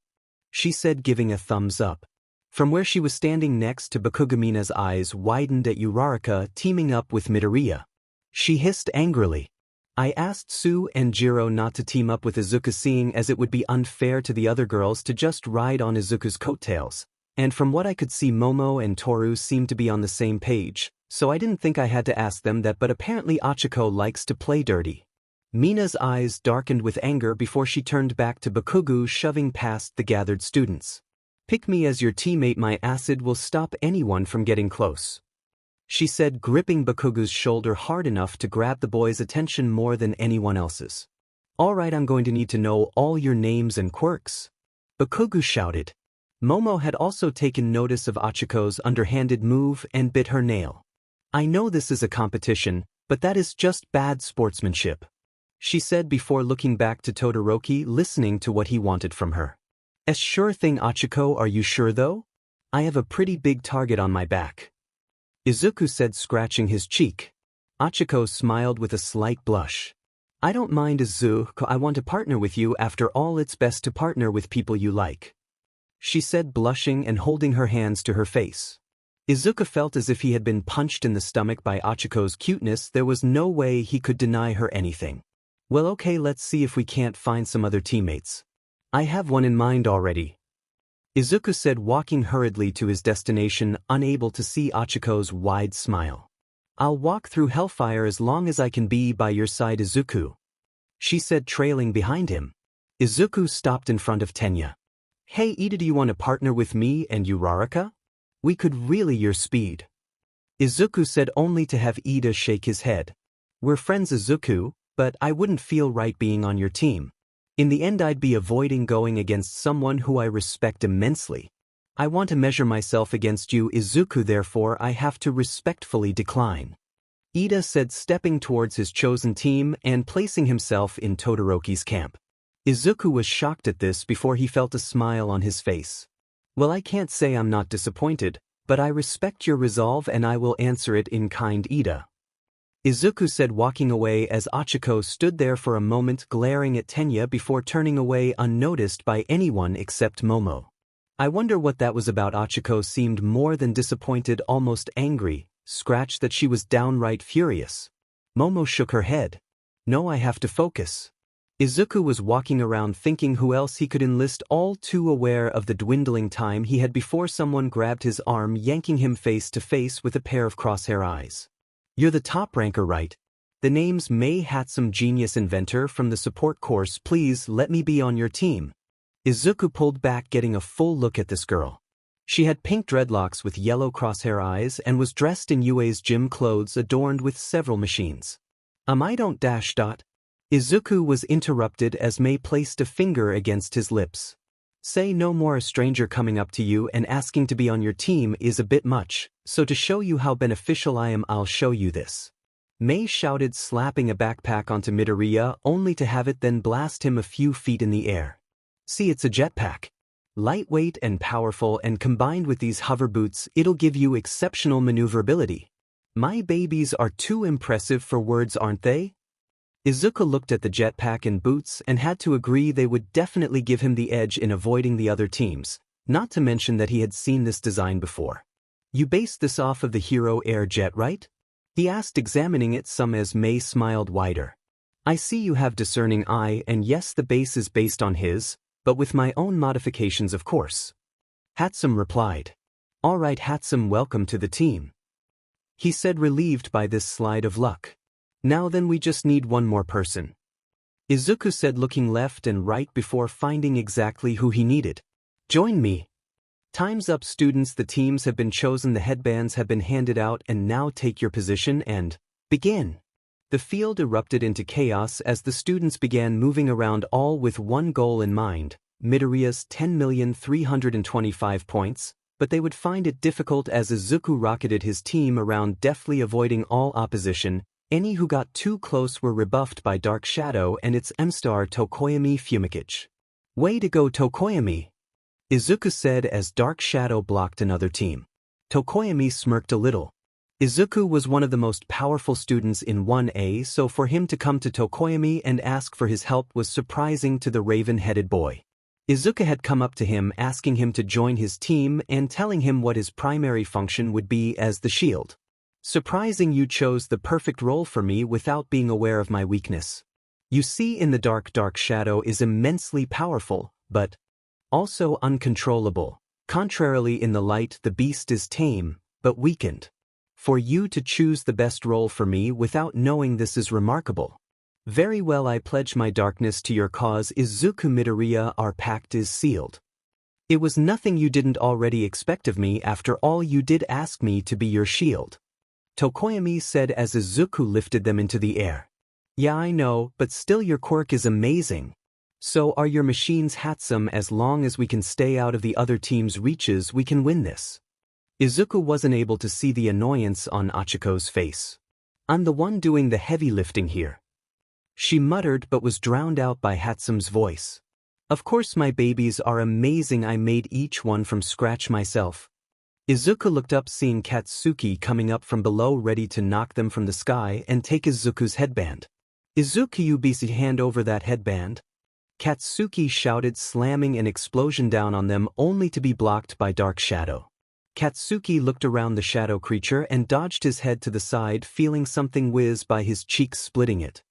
she said, giving a thumbs up. From where she was standing next to Bakugo, Mina's eyes widened at Uraraka teaming up with Midoriya. She hissed angrily. I asked Sue and Jiro not to team up with Izuku, seeing as it would be unfair to the other girls to just ride on Izuku's coattails, and from what I could see Momo and Toru seemed to be on the same page, so I didn't think I had to ask them that, but apparently Ochako likes to play dirty. Mina's eyes darkened with anger before she turned back to Bakugo, shoving past the gathered students. Pick me as your teammate, my acid will stop anyone from getting close, she said, gripping Bakugo's shoulder hard enough to grab the boy's attention more than anyone else's. Alright, I'm going to need to know all your names and quirks, Bakugo shouted. Momo had also taken notice of Ochiko's underhanded move and bit her nail. I know this is a competition, but that is just bad sportsmanship, she said before looking back to Todoroki, listening to what he wanted from her. Sure thing, Ochako, are you sure though? I have a pretty big target on my back, Izuku said, scratching his cheek. Ochako smiled with a slight blush. I don't mind, Izuku, I want to partner with you. After all, it's best to partner with people you like, she said, blushing and holding her hands to her face. Izuku felt as if he had been punched in the stomach by Ochiko's cuteness. There was no way he could deny her anything. Well, okay, let's see if we can't find some other teammates. I have one in mind already, Izuku said, walking hurriedly to his destination, unable to see Ochiko's wide smile. I'll walk through hellfire as long as I can be by your side, Izuku, she said, trailing behind him. Izuku stopped in front of Tenya. Hey Ida, do you want to partner with me and Uraraka? We could really use your speed, Izuku said, only to have Ida shake his head. We're friends, Izuku, but I wouldn't feel right being on your team. In the end, I'd be avoiding going against someone who I respect immensely. I want to measure myself against you, Izuku, therefore I have to respectfully decline, Ida said, stepping towards his chosen team and placing himself in Todoroki's camp. Izuku was shocked at this before he felt a smile on his face. Well, I can't say I'm not disappointed, but I respect your resolve and I will answer it in kind, Ida, Izuku said, walking away as Ochako stood there for a moment glaring at Tenya before turning away unnoticed by anyone except Momo. I wonder what that was about. Ochako seemed more than disappointed, almost angry, scratched that she was downright furious. Momo shook her head. No, I have to focus. Izuku was walking around thinking who else he could enlist, all too aware of the dwindling time he had before someone grabbed his arm, yanking him face to face with a pair of crosshair eyes. You're the top ranker, right? The name's Mei Hatsum, genius inventor from the support course. Please let me be on your team. Izuku pulled back, getting a full look at this girl. She had pink dreadlocks with yellow crosshair eyes and was dressed in Yue's gym clothes adorned with several machines. I don't dash dot. Izuku was interrupted as Mei placed a finger against his lips. Say no more. A stranger coming up to you and asking to be on your team is a bit much, so to show you how beneficial I am, I'll show you this, Mei shouted, slapping a backpack onto Midoriya only to have it then blast him a few feet in the air. See, it's a jetpack. Lightweight and powerful, and combined with these hover boots, it'll give you exceptional maneuverability. My babies are too impressive for words, aren't they? Izuku looked at the jetpack and boots and had to agree they would definitely give him the edge in avoiding the other teams, not to mention that he had seen this design before. You based this off of the Hero Air Jet, right? He asked, examining it some as Mei smiled wider. I see you have discerning eye, and yes, the base is based on his, but with my own modifications, of course, Hatsum replied. Alright, Hatsum, welcome to the team, he said, relieved by this slide of luck. Now then, we just need one more person, Izuku said, looking left and right before finding exactly who he needed. Join me. Time's up, students. The teams have been chosen, the headbands have been handed out, and now take your position and begin. The field erupted into chaos as the students began moving around, all with one goal in mind, Midoriya's 10,325 points, but they would find it difficult as Izuku rocketed his team around, deftly avoiding all opposition. Any who got too close were rebuffed by Dark Shadow and its M-star Tokoyami Fumikage. "Way to go, Tokoyami," Izuku said as Dark Shadow blocked another team. Tokoyami smirked a little. Izuku was one of the most powerful students in 1A, so for him to come to Tokoyami and ask for his help was surprising to the raven-headed boy. Izuku had come up to him asking him to join his team and telling him what his primary function would be as the shield. "Surprising you chose the perfect role for me without being aware of my weakness. You see, in the Dark Shadow is immensely powerful, but also uncontrollable. Contrarily, in the light the beast is tame, but weakened. For you to choose the best role for me without knowing this is remarkable. Very well, I pledge my darkness to your cause, Izuku Midoriya. Our pact is sealed. It was nothing you didn't already expect of me. After all, you did ask me to be your shield," Tokoyami said as Izuku lifted them into the air. "Yeah, I know, but still your quirk is amazing. So are your machines handsome. As long as we can stay out of the other team's reaches, we can win this." Izuku wasn't able to see the annoyance on Achiko's face. "I'm the one doing the heavy lifting here," she muttered, but was drowned out by Hatsume's voice. "Of course my babies are amazing. I made each one from scratch myself." Izuku looked up, seeing Katsuki coming up from below, ready to knock them from the sky and take Izuku's headband. "Izuku, you beast, hand over that headband," Katsuki shouted, slamming an explosion down on them, only to be blocked by Dark Shadow. Katsuki looked around the shadow creature and dodged his head to the side, feeling something whiz by his cheeks, splitting it.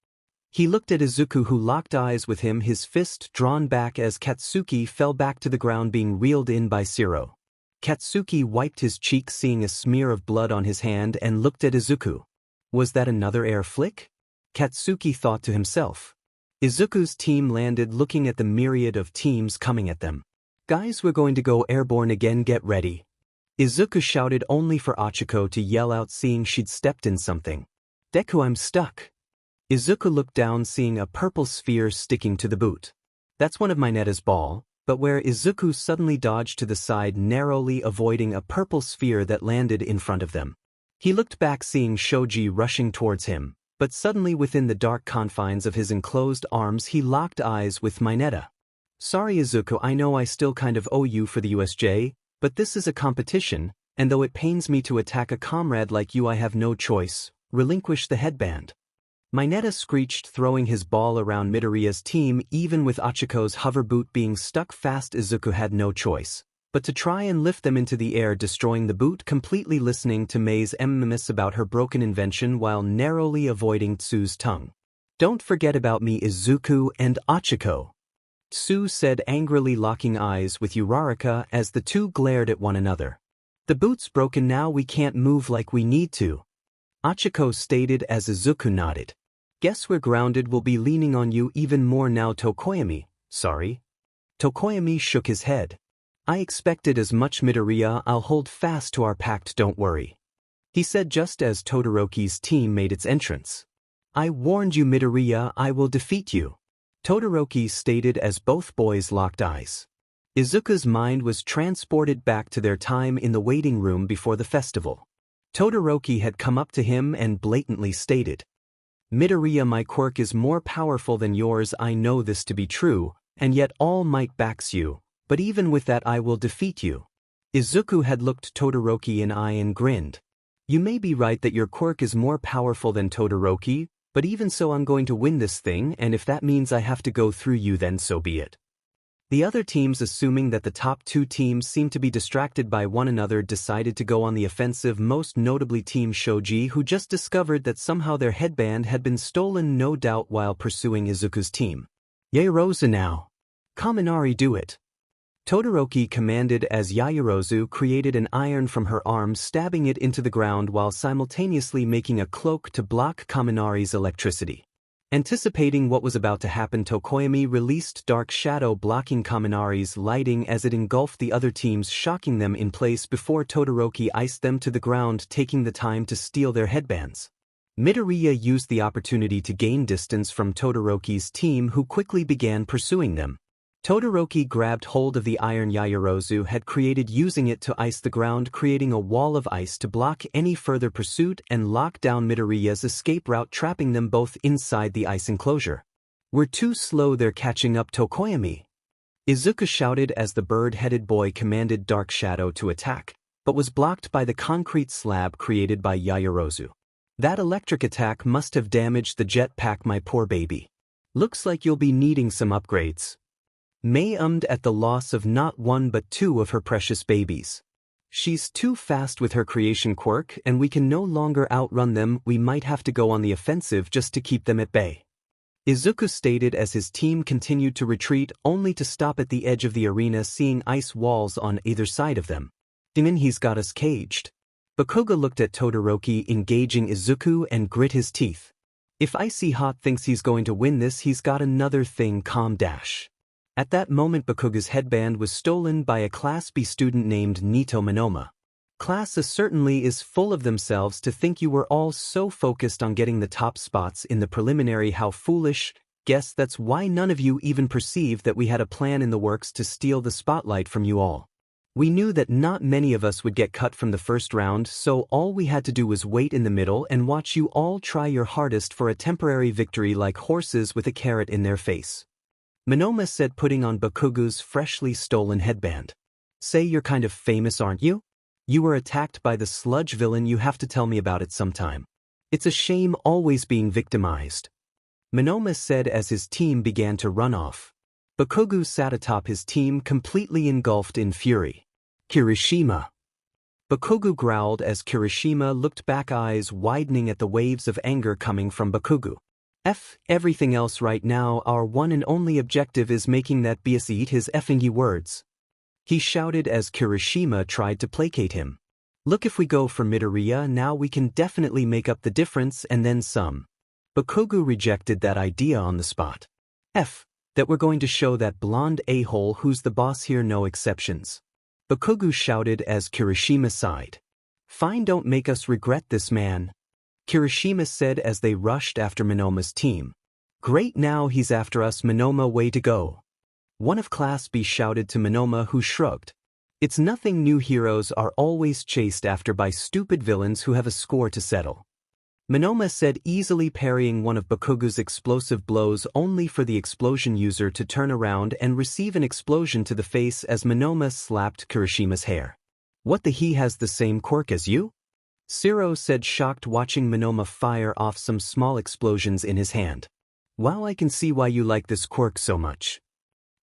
He looked at Izuku, who locked eyes with him, his fist drawn back as Katsuki fell back to the ground, being reeled in by Zero. Katsuki wiped his cheek, seeing a smear of blood on his hand, and looked at Izuku. Was that another air flick? Katsuki thought to himself. Izuku's team landed, looking at the myriad of teams coming at them. "Guys, we're going to go airborne again, get ready," Izuku shouted, only for Achiko to yell out, seeing she'd stepped in something. "Deku, I'm stuck." Izuku looked down, seeing a purple sphere sticking to the boot. "That's one of Mineta's ball," but where Izuku suddenly dodged to the side, narrowly avoiding a purple sphere that landed in front of them. He looked back, seeing Shoji rushing towards him, but suddenly within the dark confines of his enclosed arms he locked eyes with Mineta. "Sorry Izuku, I know I still kind of owe you for the USJ, but this is a competition, and though it pains me to attack a comrade like you, I have no choice. Relinquish the headband," Mineta screeched, throwing his ball around Midoriya's team. Even with Achiko's hover boot being stuck fast, Izuku had no choice but to try and lift them into the air, destroying the boot completely, listening to Mei's memes about her broken invention while narrowly avoiding Tsu's tongue. "Don't forget about me, Izuku and Achiko," Tsu said angrily, locking eyes with Uraraka as the two glared at one another. "The boot's broken now, we can't move like we need to," Achiko stated as Izuku nodded. "Guess we're grounded, we'll be leaning on you even more now, Tokoyami." "Sorry." Tokoyami shook his head. "I expected as much, Midoriya. I'll hold fast to our pact, don't worry," he said just as Todoroki's team made its entrance. "I warned you, Midoriya, I will defeat you," Todoroki stated as both boys locked eyes. Izuku's mind was transported back to their time in the waiting room before the festival. Todoroki had come up to him and blatantly stated, "Midoriya, my quirk is more powerful than yours. I know this to be true, and yet all might backs you, but even with that I will defeat you." Izuku had looked Todoroki in eye and grinned. "You may be right that your quirk is more powerful than Todoroki, but even so I'm going to win this thing, and if that means I have to go through you, then so be it." The other teams, assuming that the top two teams seemed to be distracted by one another, decided to go on the offensive, most notably Team Shoji, who just discovered that somehow their headband had been stolen, no doubt while pursuing Izuku's team. "Yaoyorozu now. Kaminari, do it," Todoroki commanded as Yaoyorozu created an iron from her arm, stabbing it into the ground while simultaneously making a cloak to block Kaminari's electricity. Anticipating what was about to happen, Tokoyami released Dark Shadow, blocking Kaminari's lighting as it engulfed the other teams, shocking them in place before Todoroki iced them to the ground, taking the time to steal their headbands. Midoriya used the opportunity to gain distance from Todoroki's team, who quickly began pursuing them. Todoroki grabbed hold of the iron Yaoyorozu had created, using it to ice the ground, creating a wall of ice to block any further pursuit and lock down Midoriya's escape route, trapping them both inside the ice enclosure. "We're too slow, they're catching up, Tokoyami," Izuku shouted as the bird-headed boy commanded Dark Shadow to attack, but was blocked by the concrete slab created by Yaoyorozu. "That electric attack must have damaged the jetpack, my poor baby. Looks like you'll be needing some upgrades." Mei at the loss of not one but two of her precious babies. "She's too fast with her creation Quirk, and we can no longer outrun them. We might have to go on the offensive just to keep them at bay," Izuku stated as his team continued to retreat, only to stop at the edge of the arena, seeing ice walls on either side of them. "He's got us caged." Bakugo looked at Todoroki engaging Izuku and grit his teeth. "If Icy Hot thinks he's going to win this, he's got another thing, calm dash." At that moment, Bakugo's headband was stolen by a Class B student named Nito Monoma. Class A certainly is full of themselves to think you were all so focused on getting the top spots in the preliminary. How foolish. Guess that's why none of you even perceived that we had a plan in the works to steal the spotlight from you all. We knew that not many of us would get cut from the first round, so all we had to do was wait in the middle and watch you all try your hardest for a temporary victory like horses with a carrot in their face, Monoma said, putting on Bakugo's freshly stolen headband. "Say you're kind of famous, aren't you? You were attacked by the sludge villain, you have to tell me about it sometime. It's a shame always being victimized," Monoma said as his team began to run off. Bakugo sat atop his team, completely engulfed in fury. "Kirishima!" Bakugo growled as Kirishima looked back, eyes widening at the waves of anger coming from Bakugo. Everything else right now, our one and only objective is making that BS eat his effing words," he shouted as Kirishima tried to placate him. "Look, if we go for Midoriya now, we can definitely make up the difference and then some." Bakugo rejected that idea on the spot. That we're going to show that blonde a-hole who's the boss here, no exceptions," Bakugo shouted as Kirishima sighed. "Fine, don't make us regret this, man," Kirishima said as they rushed after Monoma's team. "Great, now he's after us, Monoma, way to go," one of Class B shouted to Monoma, who shrugged. "It's nothing new, heroes are always chased after by stupid villains who have a score to settle," Monoma said, easily parrying one of Bakugo's explosive blows, only for the explosion user to turn around and receive an explosion to the face as Monoma slapped Kirishima's hair. "What the, he has the same quirk as you?" Siro said, shocked, watching Monoma fire off some small explosions in his hand. "Wow, I can see why you like this quirk so much,"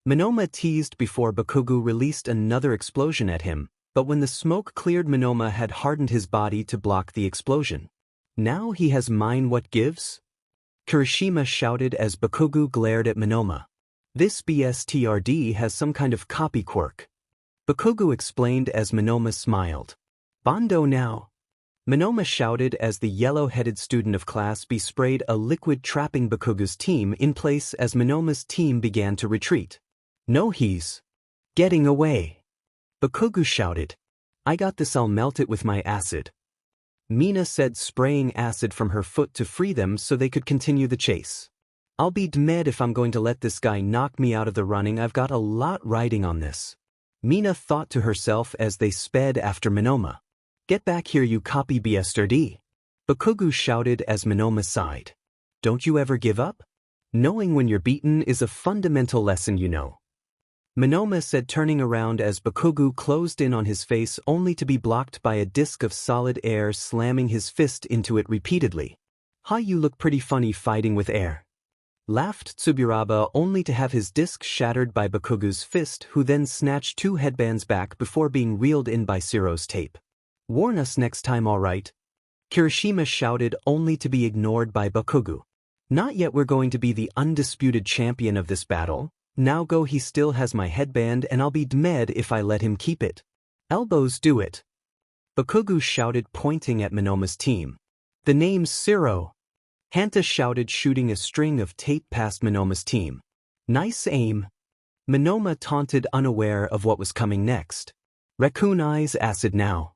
Monoma teased before Bakugo released another explosion at him, but when the smoke cleared, Monoma had hardened his body to block the explosion. "Now he has mine, what gives?" Kirishima shouted as Bakugo glared at Monoma. "This BSTRD has some kind of copy quirk," Bakugo explained as Monoma smiled. "Bondo now," Monoma shouted as the yellow-headed student of Class B sprayed a liquid, trapping Bakugo's team in place as Monoma's team began to retreat. "No, he's getting away," Bakugo shouted. "I got this, I'll melt it with my acid," Mina said, spraying acid from her foot to free them so they could continue the chase. "I'll be dead if I'm going to let this guy knock me out of the running. I've got a lot riding on this," Mina thought to herself as they sped after Monoma. "Get back here, you copy BSTRD," Bakugo shouted as Monoma sighed. "Don't you ever give up? Knowing when you're beaten is a fundamental lesson, you know," Monoma said, turning around as Bakugo closed in on his face, only to be blocked by a disc of solid air, slamming his fist into it repeatedly. "Hi, you look pretty funny fighting with air," laughed Tsuburaba, only to have his disc shattered by Bakugo's fist, who then snatched two headbands back before being reeled in by Siro's tape. "Warn us next time, all right?" Kirishima shouted, only to be ignored by Bakugo. "Not yet, we're going to be the undisputed champion of this battle. Now go, he still has my headband and I'll be dead if I let him keep it." "Elbows do it," Bakugo shouted, pointing at Monoma's team. "The name's Siro," Hanta shouted, shooting a string of tape past Monoma's team. "Nice aim," Monoma taunted, unaware of what was coming next. "Raccoon eyes, acid now,"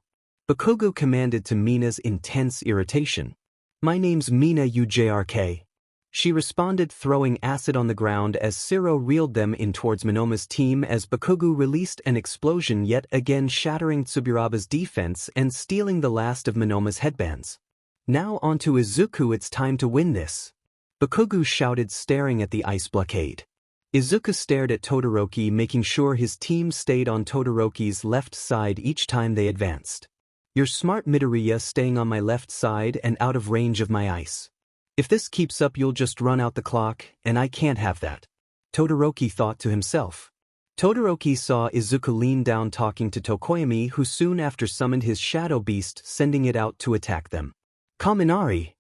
Bakugo commanded to Mina's intense irritation. "My name's Mina, you JRK," She responded, throwing acid on the ground as Siro reeled them in towards Monoma's team as Bakugo released an explosion, yet again shattering Tsuburaba's defense and stealing the last of Monoma's headbands. Now onto Izuku, it's time to win this. Bakugo shouted, staring at the ice blockade. Izuku stared at Todoroki, making sure his team stayed on Todoroki's left side each time they advanced. You're smart, Midoriya, staying on my left side and out of range of my ice. If this keeps up, you'll just run out the clock, and I can't have that. Todoroki thought to himself. Todoroki saw Izuku lean down talking to Tokoyami, who soon after summoned his shadow beast, sending it out to attack them. Kaminari!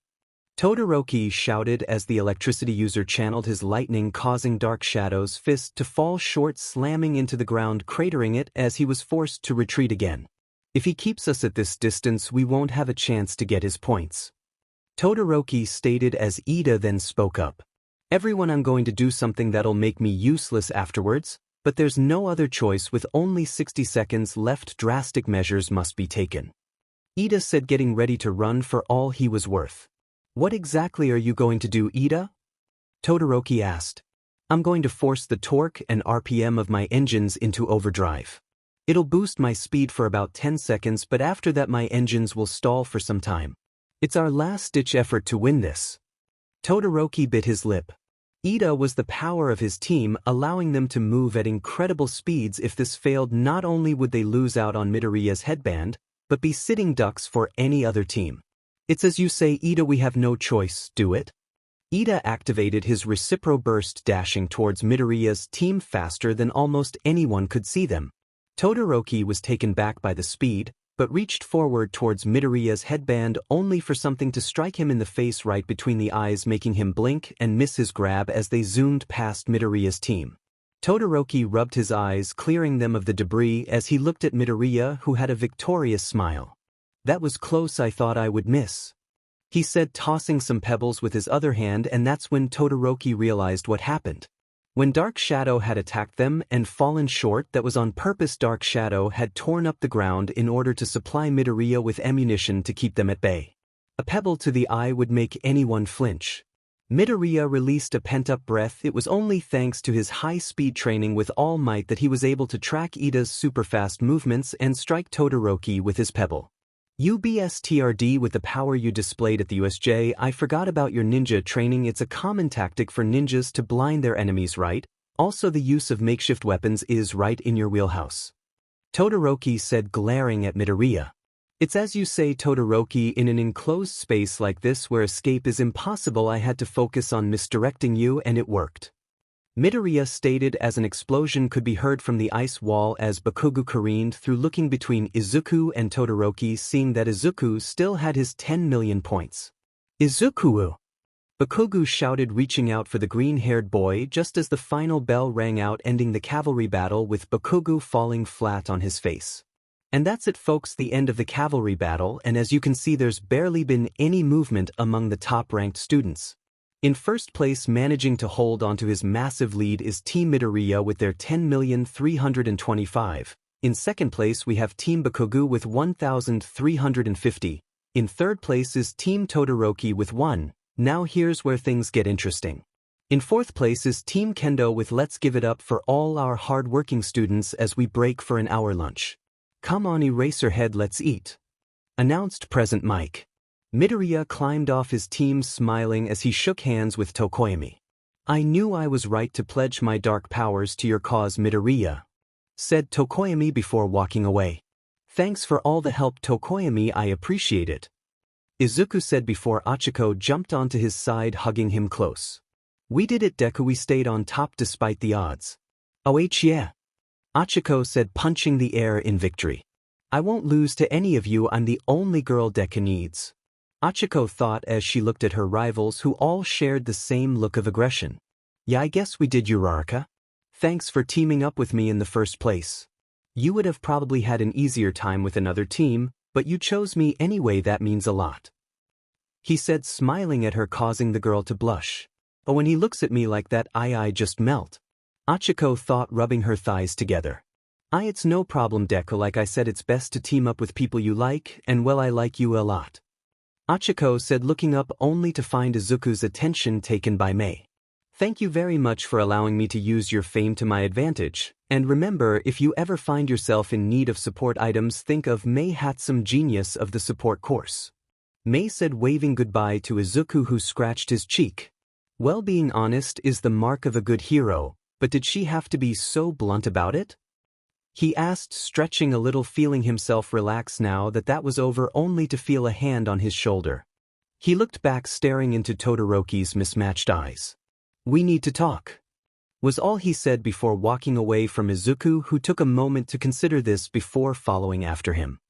Todoroki shouted as the electricity user channeled his lightning, causing Dark Shadow's fist to fall short, slamming into the ground, cratering it as he was forced to retreat again. If he keeps us at this distance, we won't have a chance to get his points. Todoroki stated as Ida then spoke up. Everyone, I'm going to do something that'll make me useless afterwards, but there's no other choice. With only 60 seconds left, drastic measures must be taken. Ida said, getting ready to run for all he was worth. What exactly are you going to do, Ida? Todoroki asked. I'm going to force the torque and RPM of my engines into overdrive. It'll boost my speed for about 10 seconds, but after that my engines will stall for some time. It's our last-ditch effort to win this. Todoroki bit his lip. Ida was the power of his team, allowing them to move at incredible speeds. If this failed, not only would they lose out on Midoriya's headband, but be sitting ducks for any other team. It's as you say, Ida, we have no choice, do it? Ida activated his Recipro Burst, dashing towards Midoriya's team faster than almost anyone could see them. Todoroki was taken back by the speed, but reached forward towards Midoriya's headband only for something to strike him in the face right between the eyes, making him blink and miss his grab as they zoomed past Midoriya's team. Todoroki rubbed his eyes, clearing them of the debris as he looked at Midoriya, who had a victorious smile. That was close, I thought I would miss. He said, tossing some pebbles with his other hand, and that's when Todoroki realized what happened. When Dark Shadow had attacked them and fallen short, that was on purpose. Dark Shadow had torn up the ground in order to supply Midoriya with ammunition to keep them at bay. A pebble to the eye would make anyone flinch. Midoriya released a pent-up breath. It was only thanks to his high-speed training with All Might that he was able to track Ida's super-fast movements and strike Todoroki with his pebble. UBSTRD, with the power you displayed at the USJ, I forgot about your ninja training. It's a common tactic for ninjas to blind their enemies, right? Also, the use of makeshift weapons is right in your wheelhouse. Todoroki said, glaring at Midoriya. It's as you say, Todoroki, in an enclosed space like this where escape is impossible, I had to focus on misdirecting you and it worked. Midoriya stated as an explosion could be heard from the ice wall as Bakugo careened through, looking between Izuku and Todoroki, seeing that Izuku still had his 10 million points. Izuku! Bakugo shouted, reaching out for the green-haired boy just as the final bell rang out, ending the cavalry battle with Bakugo falling flat on his face. And that's it, folks, the end of the cavalry battle, and as you can see, there's barely been any movement among the top-ranked students. In first place, managing to hold onto his massive lead, is Team Midoriya with their 10,325,000. In second place, we have Team Bakugo with 1,350. In third place is Team Todoroki with 1. Now here's where things get interesting. In fourth place is Team Kendo with let's give it up for all our hard-working students as we break for an hour lunch. Come on, Eraserhead, let's eat. Announced Present Mike. Midoriya climbed off his team, smiling as he shook hands with Tokoyami. I knew I was right to pledge my dark powers to your cause, Midoriya, said Tokoyami before walking away. Thanks for all the help, Tokoyami, I appreciate it, Izuku said before Achiko jumped onto his side, hugging him close. We did it, Deku, we stayed on top despite the odds. Oh yeah, Achiko said, punching the air in victory. I won't lose to any of you, I'm the only girl Deku needs, Achiko thought as she looked at her rivals, who all shared the same look of aggression. Yeah, I guess we did, Uraraka. Thanks for teaming up with me in the first place. You would have probably had an easier time with another team, but you chose me anyway, that means a lot, he said, smiling at her, causing the girl to blush. Oh, when he looks at me like that, I just melt, Achiko thought, rubbing her thighs together. It's no problem, Deku, like I said, it's best to team up with people you like, and well, I like you a lot. Achiko said, looking up only to find Izuku's attention taken by Mei. Thank you very much for allowing me to use your fame to my advantage, and remember, if you ever find yourself in need of support items, think of Mei Hatsum, genius of the support course. Mei said, waving goodbye to Izuku, who scratched his cheek. Well, being honest is the mark of a good hero, but did she have to be so blunt about it? He asked, stretching a little, feeling himself relax now that that was over, only to feel a hand on his shoulder. He looked back, staring into Todoroki's mismatched eyes. We need to talk, was all he said before walking away from Izuku, who took a moment to consider this before following after him.